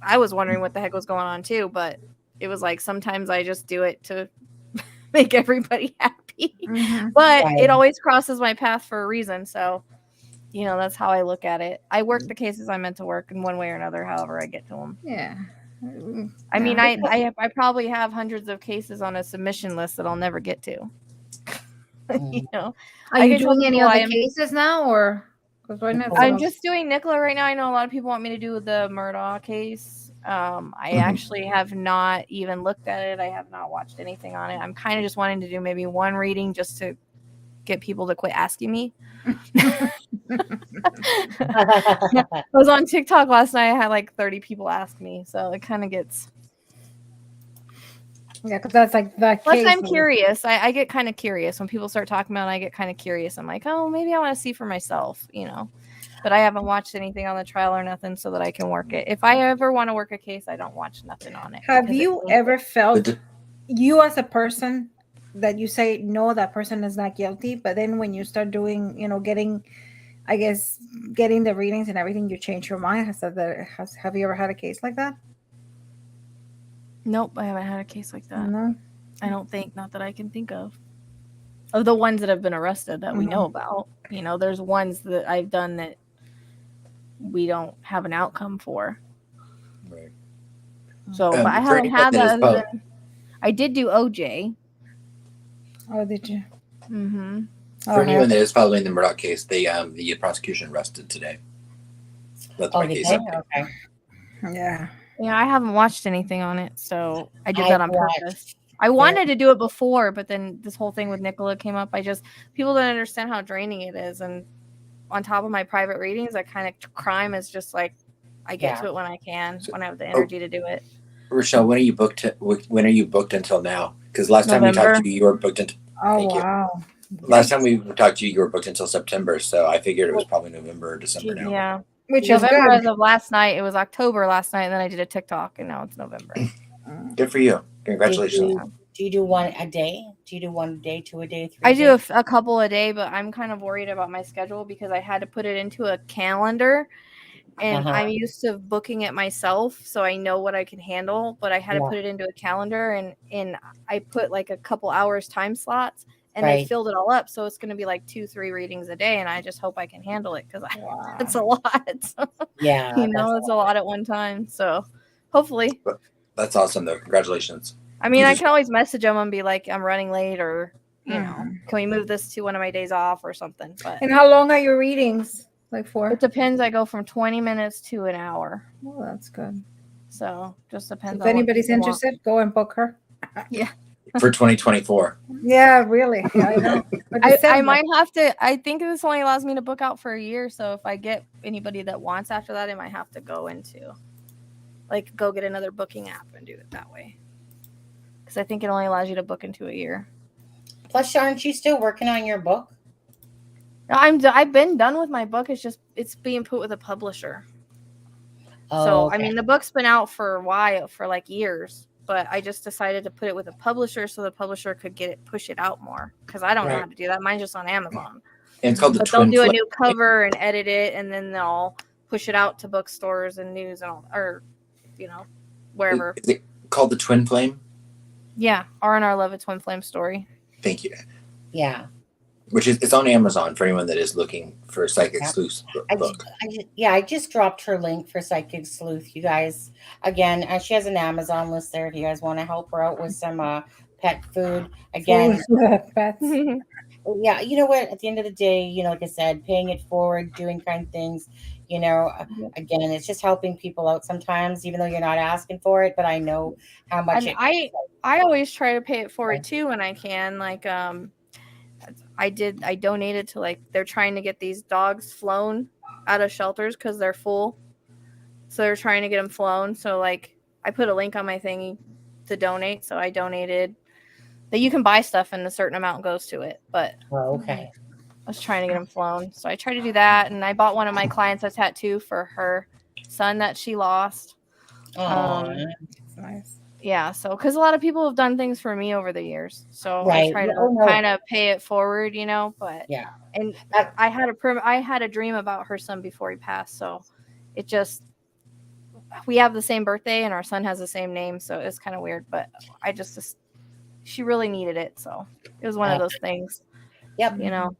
wondering what the heck was going on too, but it was like sometimes I just do it to make everybody happy. But it always crosses my path for a reason. So, that's how I look at it. I work the cases I'm meant to work in one way or another, however I get to them. Yeah. I mean, I probably have hundreds of cases on a submission list that I'll never get to. Are you doing any other cases now, or? I'm just doing Nicola right now. I know a lot of people want me to do the Murdaugh case. I actually have not even looked at it. I have not watched anything on it. I'm kind of just wanting to do maybe one reading just to get people to quit asking me. I was on TikTok last night. I had like 30 people ask me, so it kind of gets. Yeah, because that's like the Plus, case. I'm curious. I get kind of curious when people start talking about it. I get kind of curious. I'm like, oh, maybe I want to see for myself, But I haven't watched anything on the trial or nothing so that I can work it. If I ever want to work a case, I don't watch nothing on it. Have you ever felt you as a person that you say, no, that person is not guilty, but then when you start doing, getting the readings and everything, you change your mind? Have you ever had a case like that? Nope, I haven't had a case like that. No. I don't think, not that I can think of the ones that have been arrested that we know about. There's ones that I've done that we don't have an outcome for. Right. So, but I haven't had that. I did do OJ. Oh, did you? Mm-hmm. For anyone that is following the Murdaugh case, the prosecution rested today. That's my case. Okay. Yeah. Yeah, I haven't watched anything on it, so I did that on purpose. I wanted to do it before, but then this whole thing with Nicola came up. People don't understand how draining it is, and on top of my private readings, crime is just like I get to it when I can, when I have the energy to do it. Rochelle, when are you booked? When are you booked until now? Because last time we talked to you, you were booked until. Oh wow! Last time we talked to you, you were booked until September, so I figured it was probably November or December now. Yeah, which November is good. As of last night. It was October last night, and then I did a TikTok, and now it's November. Good for you! Congratulations. Do you do one a day? Do you do 1 day, 2 a day, 3? I do a couple a day, but I'm kind of worried about my schedule because I had to put it into a calendar. And I'm used to booking it myself, so I know what I can handle, but I had to put it into a calendar, and I put like a couple hours time slots, and they filled it all up, so it's going to be like 2-3 readings a day, and I just hope I can handle it because it's a lot. Yeah. It's a lot at one time, so hopefully. That's awesome, though. Congratulations. I mean, I can always message them and be like, I'm running late, or, can we move this to one of my days off or something. But And how long are your readings? Like for? It depends. I go from 20 minutes to an hour. Oh, that's good. So just depends. If anybody's interested, go and book her. Yeah. For 2024. Yeah, really. I know. I might have to. I think this only allows me to book out for a year. So if I get anybody that wants after that, I might have to go go get another booking app and do it that way. Because I think it only allows you to book into a year. Plus, aren't you still working on your book? I've been done with my book. It's being put with a publisher. So I mean, the book's been out for a while, for like years, but I just decided to put it with a publisher so the publisher could push it out more, because I don't know how to do that. Mine's just on Amazon. And it's called but they'll do a new cover and edit it, and then they'll push it out to bookstores and news and all, or wherever. Is it called The Twin Flame? Yeah, R&R Love, a Twin Flame story. Thank you. Yeah. Which is, it's on Amazon for anyone that is looking for a Psychic Sleuth book. I just dropped her link for Psychic Sleuth, you guys. Again, she has an Amazon list there if you guys want to help her out with some pet food. Again, pets. Yeah, you know what? At the end of the day, like I said, paying it forward, doing kind things, again, it's just helping people out sometimes, even though you're not asking for it. But I know how much And I always try to pay it forward too when I can. Like I donated to, like, they're trying to get these dogs flown out of shelters because they're full. So they're trying to get them flown. So like I put a link on my thingy to donate. So I donated that you can buy stuff and a certain amount goes to it. But okay. I was trying to get him flown. So I tried to do that. And I bought one of my clients a tattoo for her son that she lost. That's nice. Yeah, so because a lot of people have done things for me over the years, so Right. I try to kind of pay it forward, But yeah, and I had a dream about her son before he passed, so it just we have the same birthday and our son has the same name, so it's kind of weird. But I just she really needed it, so it was one of those things. Yep. Yep.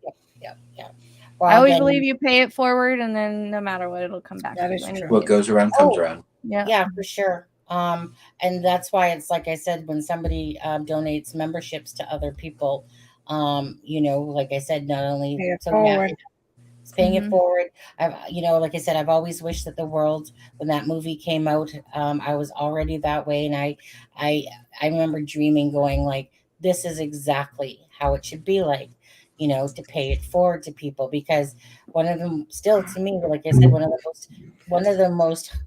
Well, I always again, believe you pay it forward, and then no matter what, it'll come back. That to is you true. anyways. What goes around comes around. Yeah, for sure. And that's why it's like I said, when somebody donates memberships to other people, like I said, not only Pay it so forward. it's paying it forward. Like I said, I've always wished that the world, when that movie came out, I was already that way, and I remember dreaming, going like, this is exactly how it should be like, to pay it forward to people, because one of them, still to me, like I said, one of the most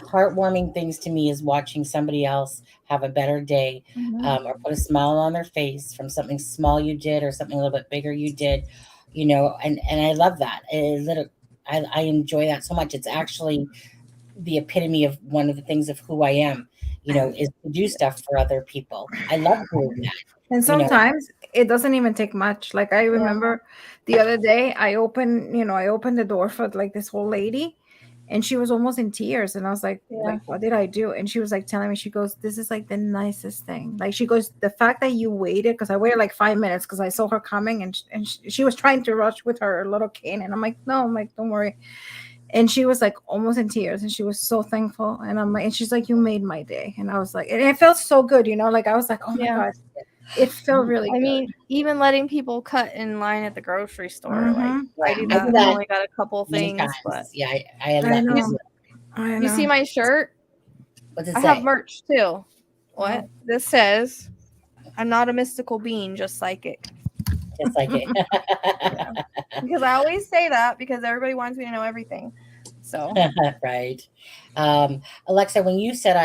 heartwarming things to me is watching somebody else have a better day, or put a smile on their face from something small you did or something a little bit bigger you did, and I love that. I enjoy that so much. It's actually the epitome of one of the things of who I am, is to do stuff for other people. I love doing that. And sometimes it doesn't even take much. Like I remember the other day, I opened the door for like this old lady, and she was almost in tears. And I was like, what did I do? And she was like telling me, she goes, this is like the nicest thing. Like she goes, the fact that you waited, because I waited like 5 minutes because I saw her coming, and she was trying to rush with her little cane. And I'm like, no, don't worry. And she was like almost in tears, and she was so thankful. And I'm like, and she's like, you made my day. And I was like, and it felt so good, like I was like, oh my God. It felt really good. I mean, even letting people cut in line at the grocery store, like I do that. I do that I've only got a couple many things, times. but Yeah, I love you see my shirt? What's it I say? have merch too. What? This says, I'm not a mystical being, just psychic. Just like it. Because I always say that because everybody wants me to know everything. So right. Alexa, when you said,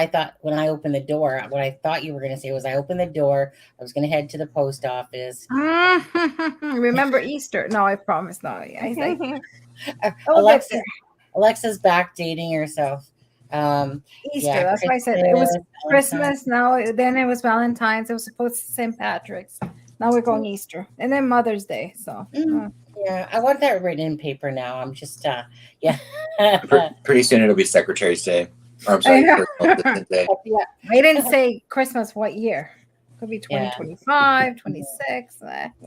when I opened the door, what I thought you were going to say was, I opened the door, I was going to head to the post office. Remember Easter? No, I promise not. Alexa's back dating herself. Easter, that's why I said it was Christmas. Now, then it was Valentine's. It was supposed to be St. Patrick's. Now we're going Easter, and then Mother's Day. So yeah, I want that written in paper now. I'm just Pretty soon it'll be Secretary's Day. Or, I'm sorry, Personal Assistant Day. Yeah, I didn't say Christmas. What year? Could be 2025, 26.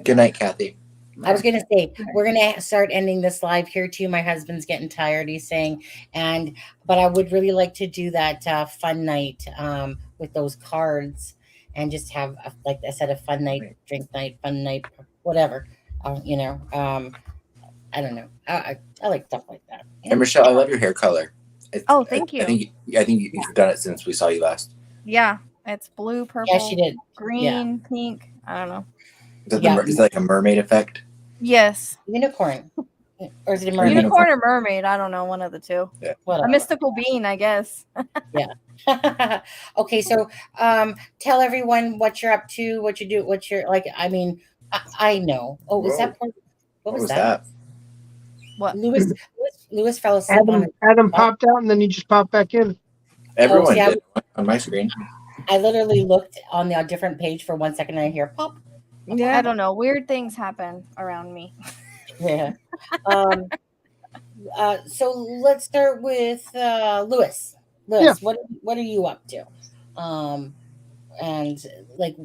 Good night, Kathy. I was going to say, we're going to start ending this live here too. My husband's getting tired, he's saying, but I would really like to do that fun night with those cards, and just have, like I said, a fun night, drink night, fun night, whatever. I don't know. I like stuff like that. And Michelle, I love your hair color. Thank you. I think you've done it since we saw you last. Yeah, it's blue, purple, Yeah, she did. green, pink. I don't know. Is that like a mermaid effect? Yes. Unicorn. Or is it a mermaid? Unicorn or mermaid? I don't know. One of the two. Yeah. A mystical being, I guess. Yeah. Okay, so tell everyone what you're up to, what you do, what you're like. I mean, I know. Oh, was that? What was that? What? Lewis fell asleep. Adam popped out, and then he just popped back in. Everyone did on my screen. I literally looked on the different page for 1 second, and I hear pop. Yeah, I don't know. Weird things happen around me. Yeah. So let's start with Lewis. Lewis, what are you up to? And like,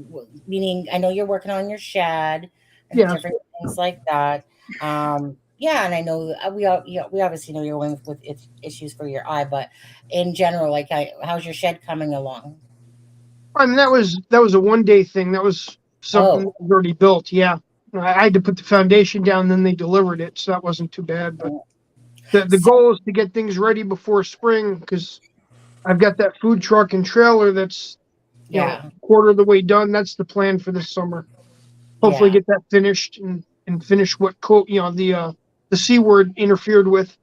meaning, I know you're working on your shed and different things like that. Yeah, and I know we obviously know you're going with issues for your eye, but in general, like, how's your shed coming along? I mean, that was a 1-day thing. That was something that was already built. Yeah, I had to put the foundation down, then they delivered it, so that wasn't too bad. But the goal is to get things ready before spring, because I've got that food truck and trailer that's quarter of the way done. That's the plan for this summer. Hopefully, get that finished and finish what the C word interfered with.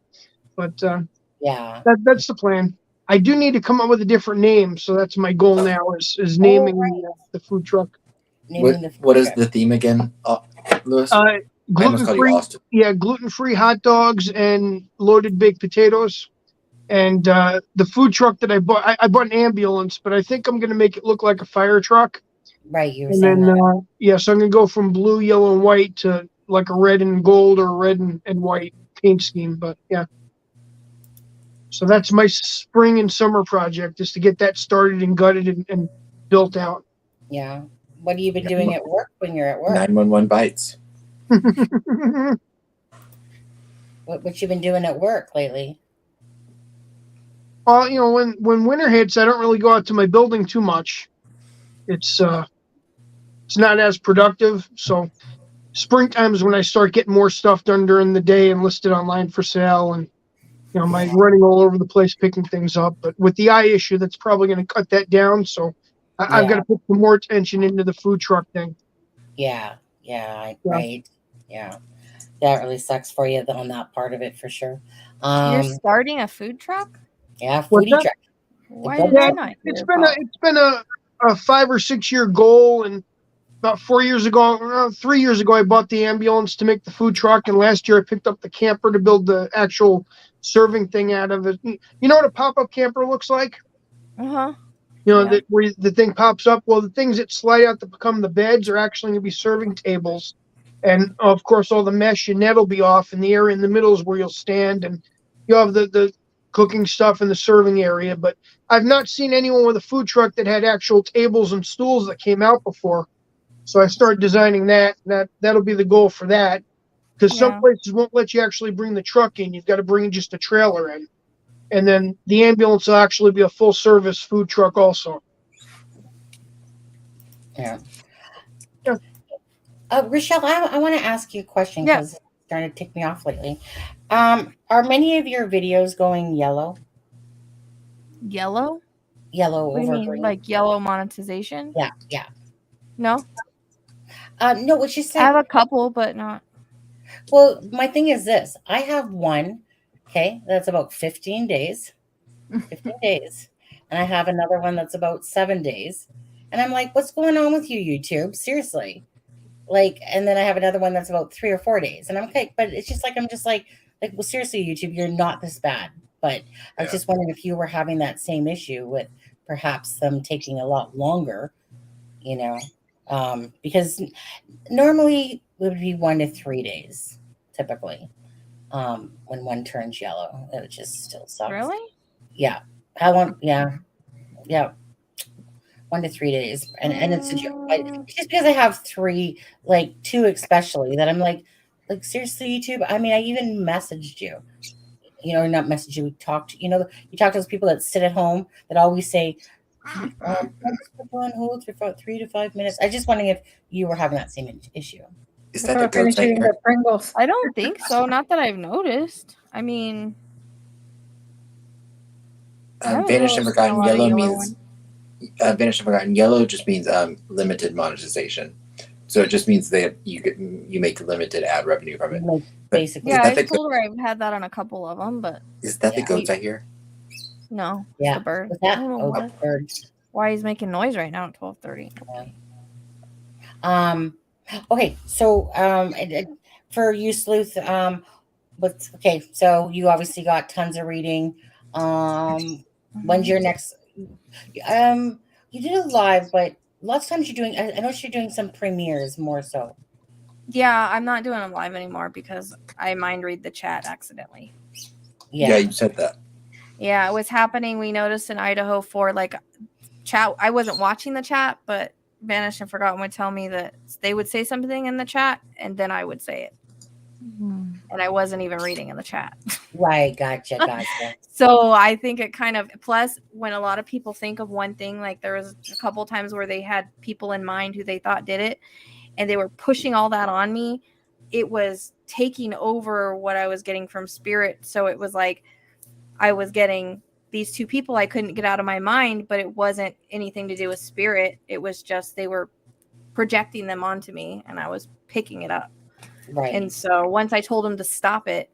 But that's the plan. I do need to come up with a different name, so that's my goal now. Is naming the food truck. What is the theme again, Louis? Gluten-free. Yeah, gluten-free hot dogs and loaded baked potatoes. And the food truck that I bought, I bought an ambulance, but I think I'm going to make it look like a fire truck. Right, you were And saying then, that. so I'm going to go from blue, yellow, and white to like a red and gold or red and white paint scheme. But yeah. So that's my spring and summer project, is to get that started and gutted and built out. Yeah. What have you been doing at work when you're at work? 911 bites. What you been doing at work lately? Well, when winter hits, I don't really go out to my building too much. It's not as productive. So springtime is when I start getting more stuff done during the day and listed online for sale, and my running all over the place picking things up. But with the eye issue, that's probably going to cut that down. So I've got to put some more attention into the food truck thing. Yeah, right. Yeah, that really sucks for you on that part of it for sure. You're starting a food truck? Yeah, foodie truck. Why did I not hear about? It's been a 5 or 6 year goal, and about 3 years ago, I bought the ambulance to make the food truck, and last year I picked up the camper to build the actual serving thing out of it. You know what a pop-up camper looks like? Uh-huh. Where the thing pops up. Well, the things that slide out to become the beds are actually going to be serving tables, and of course all the mesh and net will be off, and the area in the middle is where you'll stand, and you have the cooking stuff in the serving area. But I've not seen anyone with a food truck that had actual tables and stools that came out before. So I started designing that. That'll be the goal for that, because some places won't let you actually bring the truck in. You've got to bring just a trailer in, and then the ambulance will actually be a full service food truck also. Yeah. Rochelle, I want to ask you a question because it's starting to tick me off lately. Are many of your videos going yellow? Yellow? Yellow What do over you mean, green. like yellow monetization? Yeah. No? No, what she said. I have a couple, but not. Well, my thing is this. I have one, that's about 15 days. 15 days. And I have another one that's about 7 days. And I'm like, what's going on with you, YouTube? Seriously. And then I have another one that's about 3 or 4 days. And I'm okay, but it's just like, well, seriously, YouTube, you're not this bad. But I was just wondering if you were having that same issue with perhaps them taking a lot longer, because normally it would be 1 to 3 days, typically, when one turns yellow. It just still sucks. Really? Yeah. How long? Yeah. 1 to 3 days. And it's just because I have 3, 2 especially, that I'm like seriously, YouTube. I mean, I even messaged you, not messaged you. We talked, you talk to those people that sit at home that always say, on hold for 3 to 5 minutes. I just wondering if you were having that same issue. Is that the goats I hear? Pringles. I don't think so. Not that I've noticed. I mean, Vanished and Forgotten Yellow means Vanished and Forgotten Yellow just means limited monetization. So it just means that you make limited ad revenue from it. Basically, I told her I've had that on a couple of them, but is that the goats I hear? No, yeah, the bird. I don't know the bird. Why he's making noise right now at 12:30. Okay, so for you, Sleuth, so you obviously got tons of reading. When's your next? You did a live, but lots of times you're doing. I know you're doing some premieres more so. Yeah, I'm not doing them live anymore because I mind read the chat accidentally. Yeah, you said that. Yeah, it was happening. We noticed in Idaho for chat. I wasn't watching the chat, but Vanished and Forgotten would tell me that they would say something in the chat, and then I would say it. And I wasn't even reading in the chat. Right. Gotcha. So I think it kind of, plus when a lot of people think of one thing, like there was a couple times where they had people in mind who they thought did it, and they were pushing all that on me. It was taking over what I was getting from spirit. So it was like I was getting these two people I couldn't get out of my mind, but it wasn't anything to do with spirit. It was just they were projecting them onto me, and I was picking it up. Right. And so once I told them to stop it,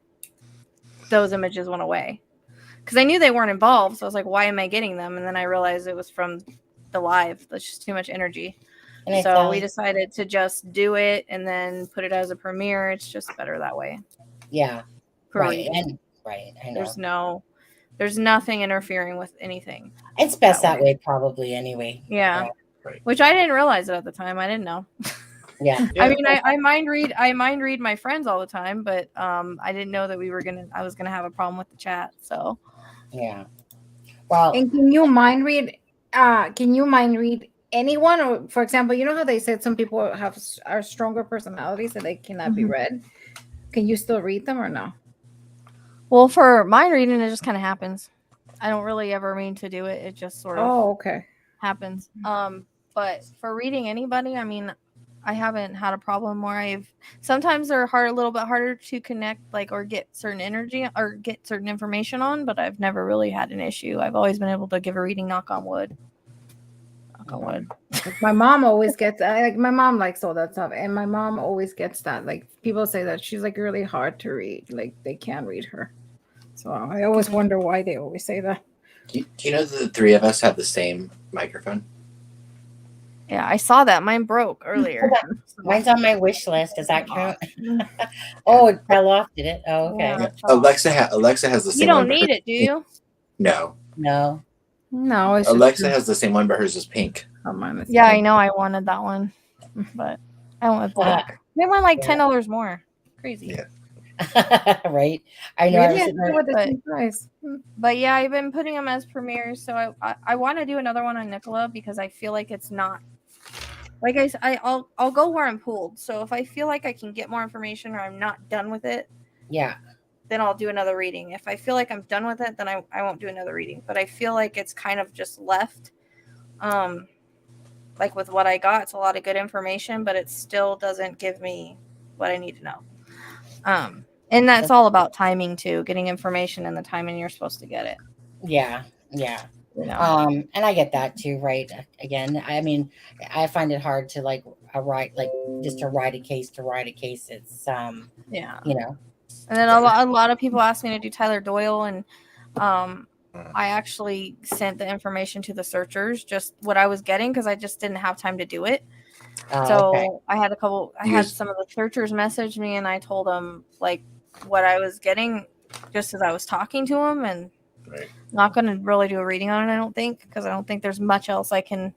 those images went away. Because I knew they weren't involved. So I was like, why am I getting them? And then I realized it was from the live. That's just too much energy. And so we decided to just do it and then put it as a premiere. It's just better that way. Yeah. Right. Right. I know. There's nothing interfering with anything. It's best that way probably anyway. Yeah. Right. Which I didn't realize it at the time. I didn't know. Yeah. I mean, I mind read my friends all the time, but I didn't know that I was gonna have a problem with the chat. So yeah. Well, and can you mind read anyone? Or for example, you know how they said some people are stronger personalities and they cannot be read. Can you still read them or no? Well, for mind reading, it just kind of happens. I don't really ever mean to do it. It just sort of happens. But for reading anybody, I mean, I haven't had a problem where sometimes they're a little bit harder to connect, like, or get certain energy or get certain information on, but I've never really had an issue. I've always been able to give a reading, knock on wood. My mom always gets like, my mom likes all that stuff, and my mom always gets that. Like, people say that she's like really hard to read, like they can't read her. So I always wonder why they always say that. Do you know that the three of us have the same microphone? Yeah, I saw that. Mine broke earlier. Mine's on my wish list. Does that count? Oh, it fell off, did it? Oh, okay. Yeah. Alexa has the same. You don't need it, do you? No. It's Alexa has the same one, but hers is pink. Yeah, I know. I wanted that one, but I went with black. They went like $10 more. Crazy. Yeah. Right. I know. But yeah, I've been putting them as premieres, so I want to do another one on Nicola because I feel like it's not. Like I'll go where I'm pulled. So if I feel like I can get more information or I'm not done with it, then I'll do another reading. If I feel like I'm done with it, then I won't do another reading. But I feel like it's kind of just left. Like with what I got, it's a lot of good information, but it still doesn't give me what I need to know. And that's all about timing too, getting information and the timing you're supposed to get it. Yeah. And I get that too, right? Again, I mean, I find it hard to write a case. It's you know. And then a lot of people ask me to do Tyler Doyle, and I actually sent the information to the searchers, just what I was getting, because I just didn't have time to do it. So I had some of the searchers message me, and I told them like what I was getting, just as I was talking to them, and not going to really do a reading on it, I don't think, because I don't think there's much else I can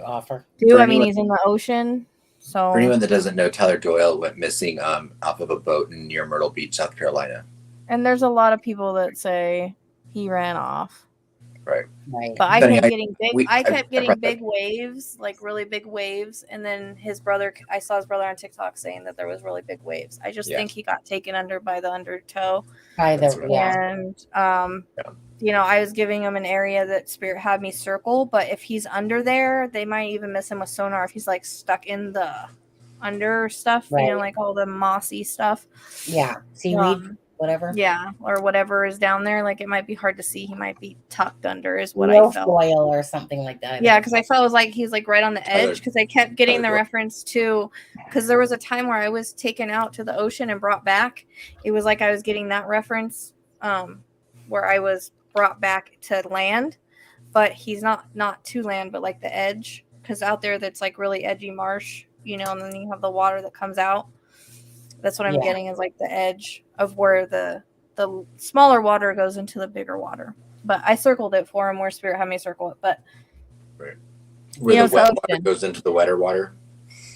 offer. I mean, he's in the ocean. So for anyone that doesn't know, Tyler Doyle went missing off of a boat near Myrtle Beach, South Carolina. And there's a lot of people that say he ran off. Right. But I kept getting big waves, like really big waves, and then I saw his brother on TikTok saying that there was really big waves. I just think he got taken under by the undertow. And you know, I was giving him an area that Spirit had me circle, but if he's under there, they might even miss him with sonar if he's like stuck in the under stuff, you know, like all the mossy stuff. Yeah. Seaweed. Whatever. Yeah, or whatever is down there. Like, it might be hard to see. He might be tucked under, is what I felt. Foil or something like that. Yeah, because I felt it was like he's like right on the edge. Because I kept getting the reference to, because there was a time where I was taken out to the ocean and brought back. It was like I was getting that reference, where I was brought back to land, but he's not to land, but like the edge. Because out there, that's like really edgy marsh, you know, and then you have the water that comes out. That's what I'm getting, is like the edge of where the smaller water goes into the bigger water. But I circled it for him where Spirit had me circle it. But where the wet water goes into the wetter water.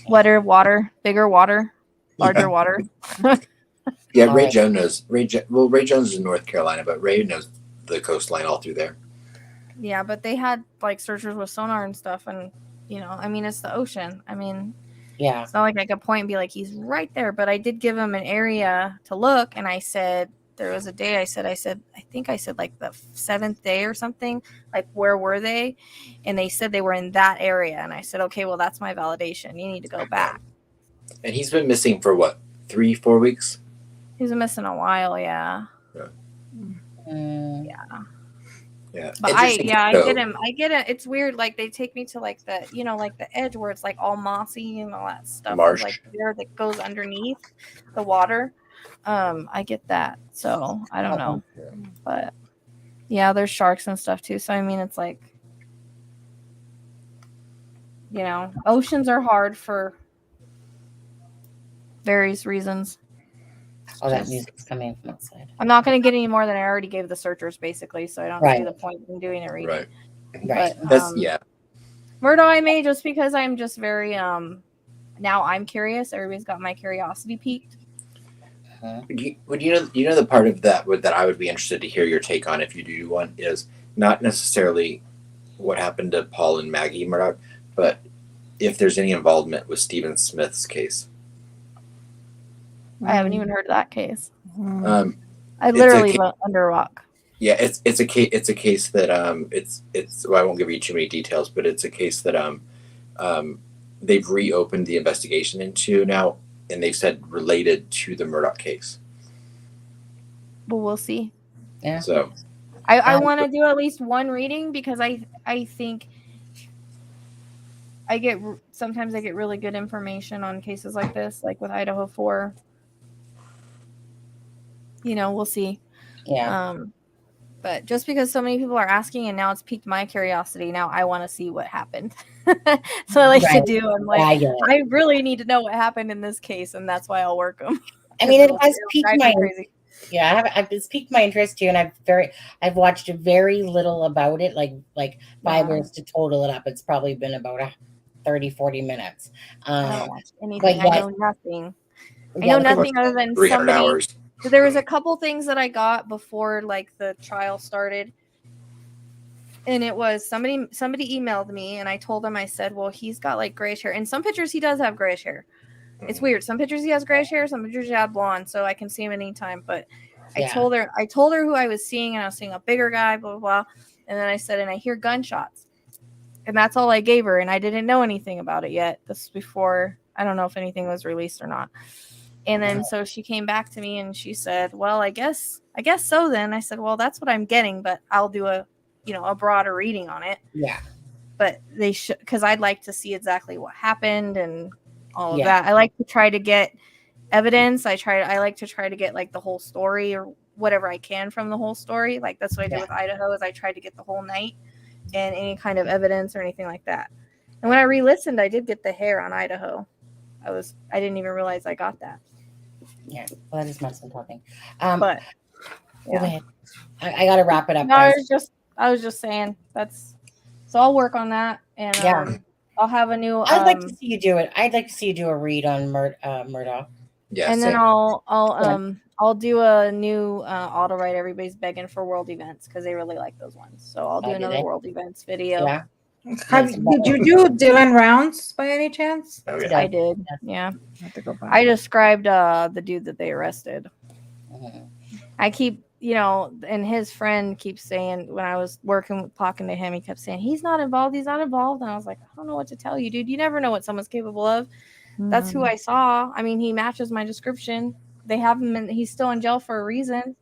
Wetter water, bigger water, larger water. Yeah, Ray Jones knows. Ray Jones is in North Carolina, but Ray knows the coastline all through there. Yeah, but they had like searchers with sonar and stuff, and you know, I mean, it's the ocean. I mean. Yeah. It's not like I could point and be like, he's right there. But I did give him an area to look. And I said, there was a day I think I said like the 7th day or something, like where were they? And they said they were in that area. And I said, okay, well, that's my validation. You need to go back. And he's been missing for what, 3-4 weeks? He's been missing a while, yeah. Yeah. But I get him. I get it. It's weird. Like they take me to like the, like the edge where it's like all mossy and all that stuff. Marsh. Like there that goes underneath the water. I get that. So I don't know. But yeah, there's sharks and stuff too. So I mean, it's like, oceans are hard for various reasons. Oh, that music's coming from outside. I'm not going to get any more than I already gave the searchers, basically. So I don't see the point in doing it. Right. But, That's Murdo, I may, just because I'm just very now I'm curious. Everybody's got my curiosity piqued. Would you know the part of that that I would be interested to hear your take on if you do one is not necessarily what happened to Paul and Maggie Murdoch, but if there's any involvement with Stephen Smith's case. I haven't even heard of that case. I It's literally a went under a rock. Yeah, it's a case that it's well, I won't give you too many details, but it's a case that they've reopened the investigation into now, and they've said related to the Murdoch case. But we'll see. Yeah. So I want to do at least one reading because I think sometimes I get really good information on cases like this, like with Idaho 4. We'll see. Yeah. But just because so many people are asking and now it's piqued my curiosity, now I want to see what happened. So I like to do. I'm like, I really need to know what happened in this case, and that's why I'll work them. I mean, it has piqued my it's piqued my interest too, and I've watched very little about it, like 5 years to total it up. It's probably been about 30-40 minutes. I don't watch anything. I know nothing. I know nothing other than 300 hours. There was a couple things that I got before like the trial started. And it was somebody emailed me and I told him, I said, well, he's got like grayish hair. In some pictures he does have grayish hair. It's weird. Some pictures he has grayish hair, some pictures he had blonde, so I can see him anytime. But I told her who I was seeing, and I was seeing a bigger guy, blah, blah, blah. And then I said, and I hear gunshots. And that's all I gave her, and I didn't know anything about it yet. This was before, I don't know if anything was released or not. And then so she came back to me and she said, well, I guess so then. I said, well, that's what I'm getting, but I'll do a broader reading on it. Yeah. But they should, because I'd like to see exactly what happened and all of that. I like to try to get evidence. I like to try to get like the whole story or whatever I can from the whole story. Like that's what I did with Idaho, is I tried to get the whole night and any kind of evidence or anything like that. And when I re-listened, I did get the hair on Idaho. I didn't even realize I got that. Yeah, well, that is my son talking. But go ahead. I got to wrap it up. No, I was just saying so I'll work on that, and I'll have a new. I'd like to see you do it. I'd like to see you do a read on Murdoch. Yeah, and then I'll do a new auto write. Everybody's begging for world events because they really like those ones. So I'll do another world events video. Yeah. Did you do Dylan Rounds by any chance? Oh, yeah. I did. Yeah. I have to go back. I described the dude that they arrested. I keep, and his friend keeps saying, when I was talking to him, he kept saying, he's not involved. And I was like, I don't know what to tell you, dude. You never know what someone's capable of. That's who I saw. I mean, he matches my description. They have him, and he's still in jail for a reason.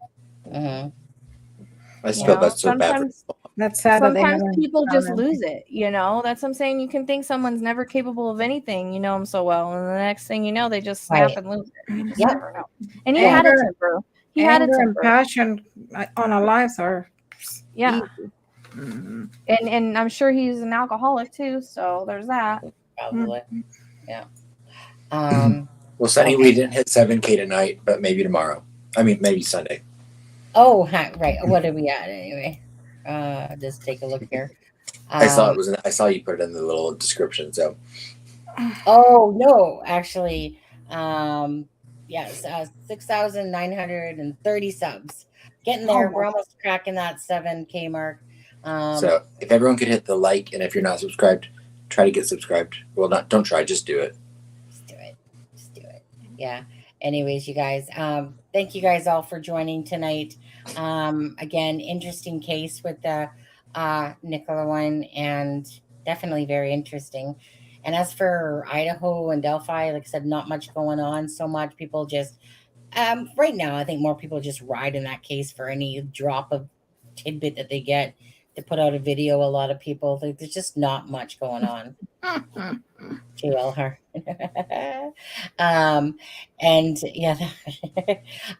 I feel that's so bad. That's sad. Sometimes people just lose it, That's what I'm saying. You can think someone's never capable of anything, you know them so well, and the next thing you know, they just snap and lose it. You just never know. And he had a temper. He had a temper. And passion on our lives are easy. And I'm sure he's an alcoholic too. So there's that. Probably. Yeah. Well, Sunny, we didn't hit 7K tonight, but maybe tomorrow. I mean, maybe Sunday. Oh, right. What are we at anyway? Just take a look here. I saw you put it in the little description. So. Oh no, actually, yes, 6,930 subs. Getting there. We're almost cracking that 7K mark. So if everyone could hit the like, and if you're not subscribed, try to get subscribed. Well, don't try, just do it. Just do it. Yeah. anyways, you guys, thank you guys all for joining tonight. Again, interesting case with the Nicola one, and definitely very interesting. And as for Idaho and Delphi, like I said, not much going on. So much people just right now, I think more people just ride in that case for any drop of tidbit that they get to put out a video. A lot of people, there's just not much going on. Jail her. And yeah,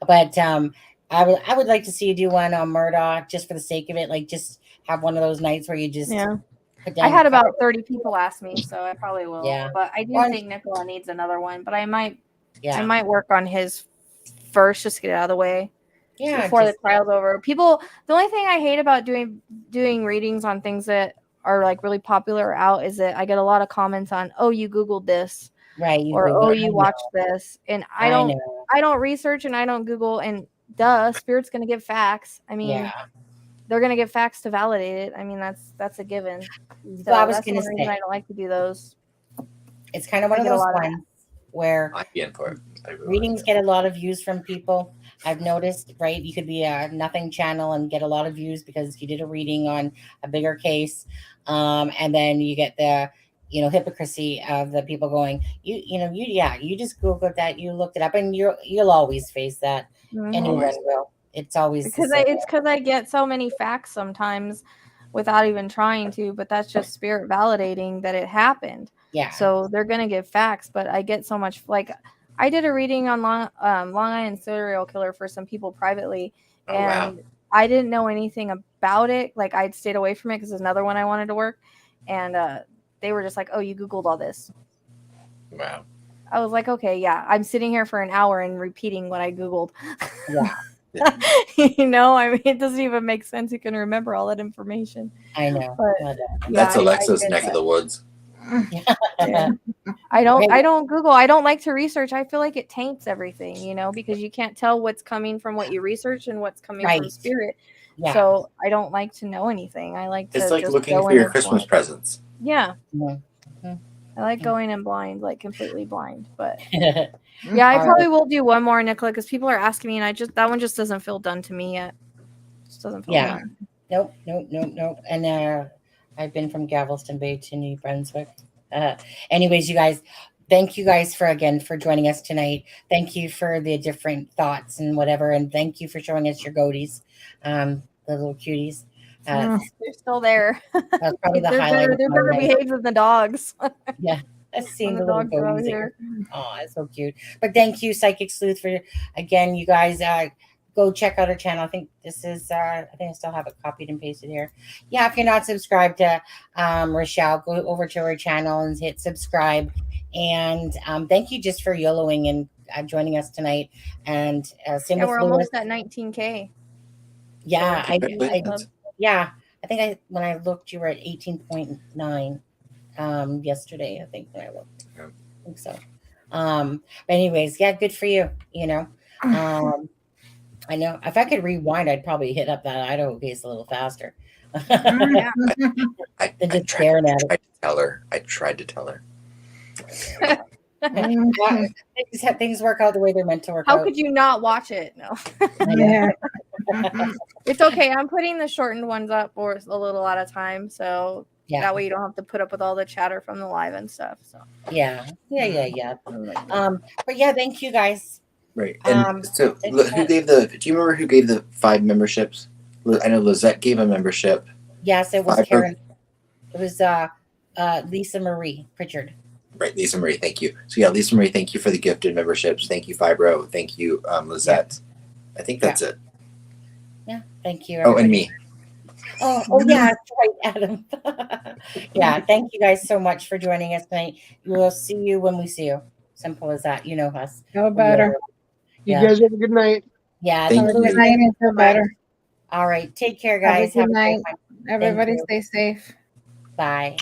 but I would like to see you do one on Murdoch just for the sake of it. Like, just have one of those nights where you just put down I had your about cards. 30 people ask me, so I probably will. Yeah. But I do Well, think Nicola needs another one, but I might Yeah. work on his first, just to get it out of the way. Yeah, Before just- the trial's over. People, the only thing I hate about doing readings on things that are like really popular or out is that I get a lot of comments on, oh, you Googled this. Right. Or Googled- oh, I you know. watched this. And I don't research and I don't Google, and Spirit's gonna give facts. I mean, Yeah. they're gonna give facts to validate it. I mean, that's a given. So Well, I was that's gonna one reason say- I don't like to do those. It's kind of one I of get a those lot of ones where I'd be in for it. I really readings get a lot of views from people. I've noticed, right? You could be a nothing channel and get a lot of views because you did a reading on a bigger case, and then you get the hypocrisy of the people going, you just Googled that, you looked it up, and you'll always face that. Mhm. Anyone will. It's always the Because same. it's because I get so many facts sometimes without even trying to, but that's just Spirit validating that it happened. Yeah. So they're gonna give facts, but I get so much, like, I did a reading on Long Island serial killer for some people privately, Oh, wow. and I didn't know anything about it. Like, I'd stayed away from it because there's another one I wanted to work, and they were just like, "Oh, you Googled all this." Wow. I was like, "Okay, yeah." I'm sitting here for an hour and repeating what I Googled. Yeah. I mean, it doesn't even make sense. You can remember all that information. I know. But That's yeah, Alexa's I neck of the woods. Yeah. I don't Google. I don't like to research. I feel like it taints everything, because you can't tell what's coming from what you research and what's coming from Right. Spirit. Yeah. So I don't like to know anything. I like to It's like just looking go for in your and Christmas blind. presents. Yeah. Mhm. I like going in blind, like completely blind. But Yeah, yeah, I probably will do one more, Nicola, because people are asking me, and that one just doesn't feel done to me yet. Just doesn't feel Yeah. done. Nope. And I've been from Galveston Bay to New Brunswick. Anyways, you guys, thank you guys for joining us tonight. Thank you for the different thoughts and whatever, and thank you for showing us your goatees, the little cuties. They're still there. That's probably the They're highlight. better, of they're my better night. behaved than the dogs. Yeah, seeing When the the little dogs are out goatees. here. Oh, it's so cute. But thank you, Psychic Sleuth, for again, you guys. Go check out our channel. I think this is. I think I still have it copied and pasted here. Yeah, if you're not subscribed to Rochelle, go over to her channel and hit subscribe. And thank you just for YOLOing and joining us tonight. And same Yeah, with we're Lewis. almost at 19K. Yeah, So, I think when I looked, you were at 18.9 yesterday. I think when I looked. Yeah. I think so. But anyways, yeah, good for you. I know if I could rewind, I'd probably hit up that Idaho case a little faster. Yeah. I just tried to tell her. Things work out the way they're meant to work How out. could you not watch it? No. Yeah. It's okay. I'm putting the shortened ones up or a little at a time, so that way you don't have to put up with all the chatter from the live and stuff. So Yeah. But yeah, thank you guys. Right. And so, thank who gave the? Do you remember who gave the 5 memberships? I know Lizette gave a membership. Yes, it was 5 Karen. It was Lisa Marie Pritchard. Right, Lisa Marie. Thank you. So yeah, Lisa Marie, thank you for the gifted memberships. Thank you, Fibro. Thank you, Lizette. I think that's it. Yeah. Thank you. Oh, and me. Oh yeah, that's right, Adam. Yeah, thank you guys so much for joining us tonight. We'll see you when we see you. Simple as that. You know us. No better. You Yeah. guys have a good night. Yeah. Thank have a you. good night and feel better. All right. Take care, Have a guys. good Have a night. great one. Everybody Thank you. stay safe. Bye.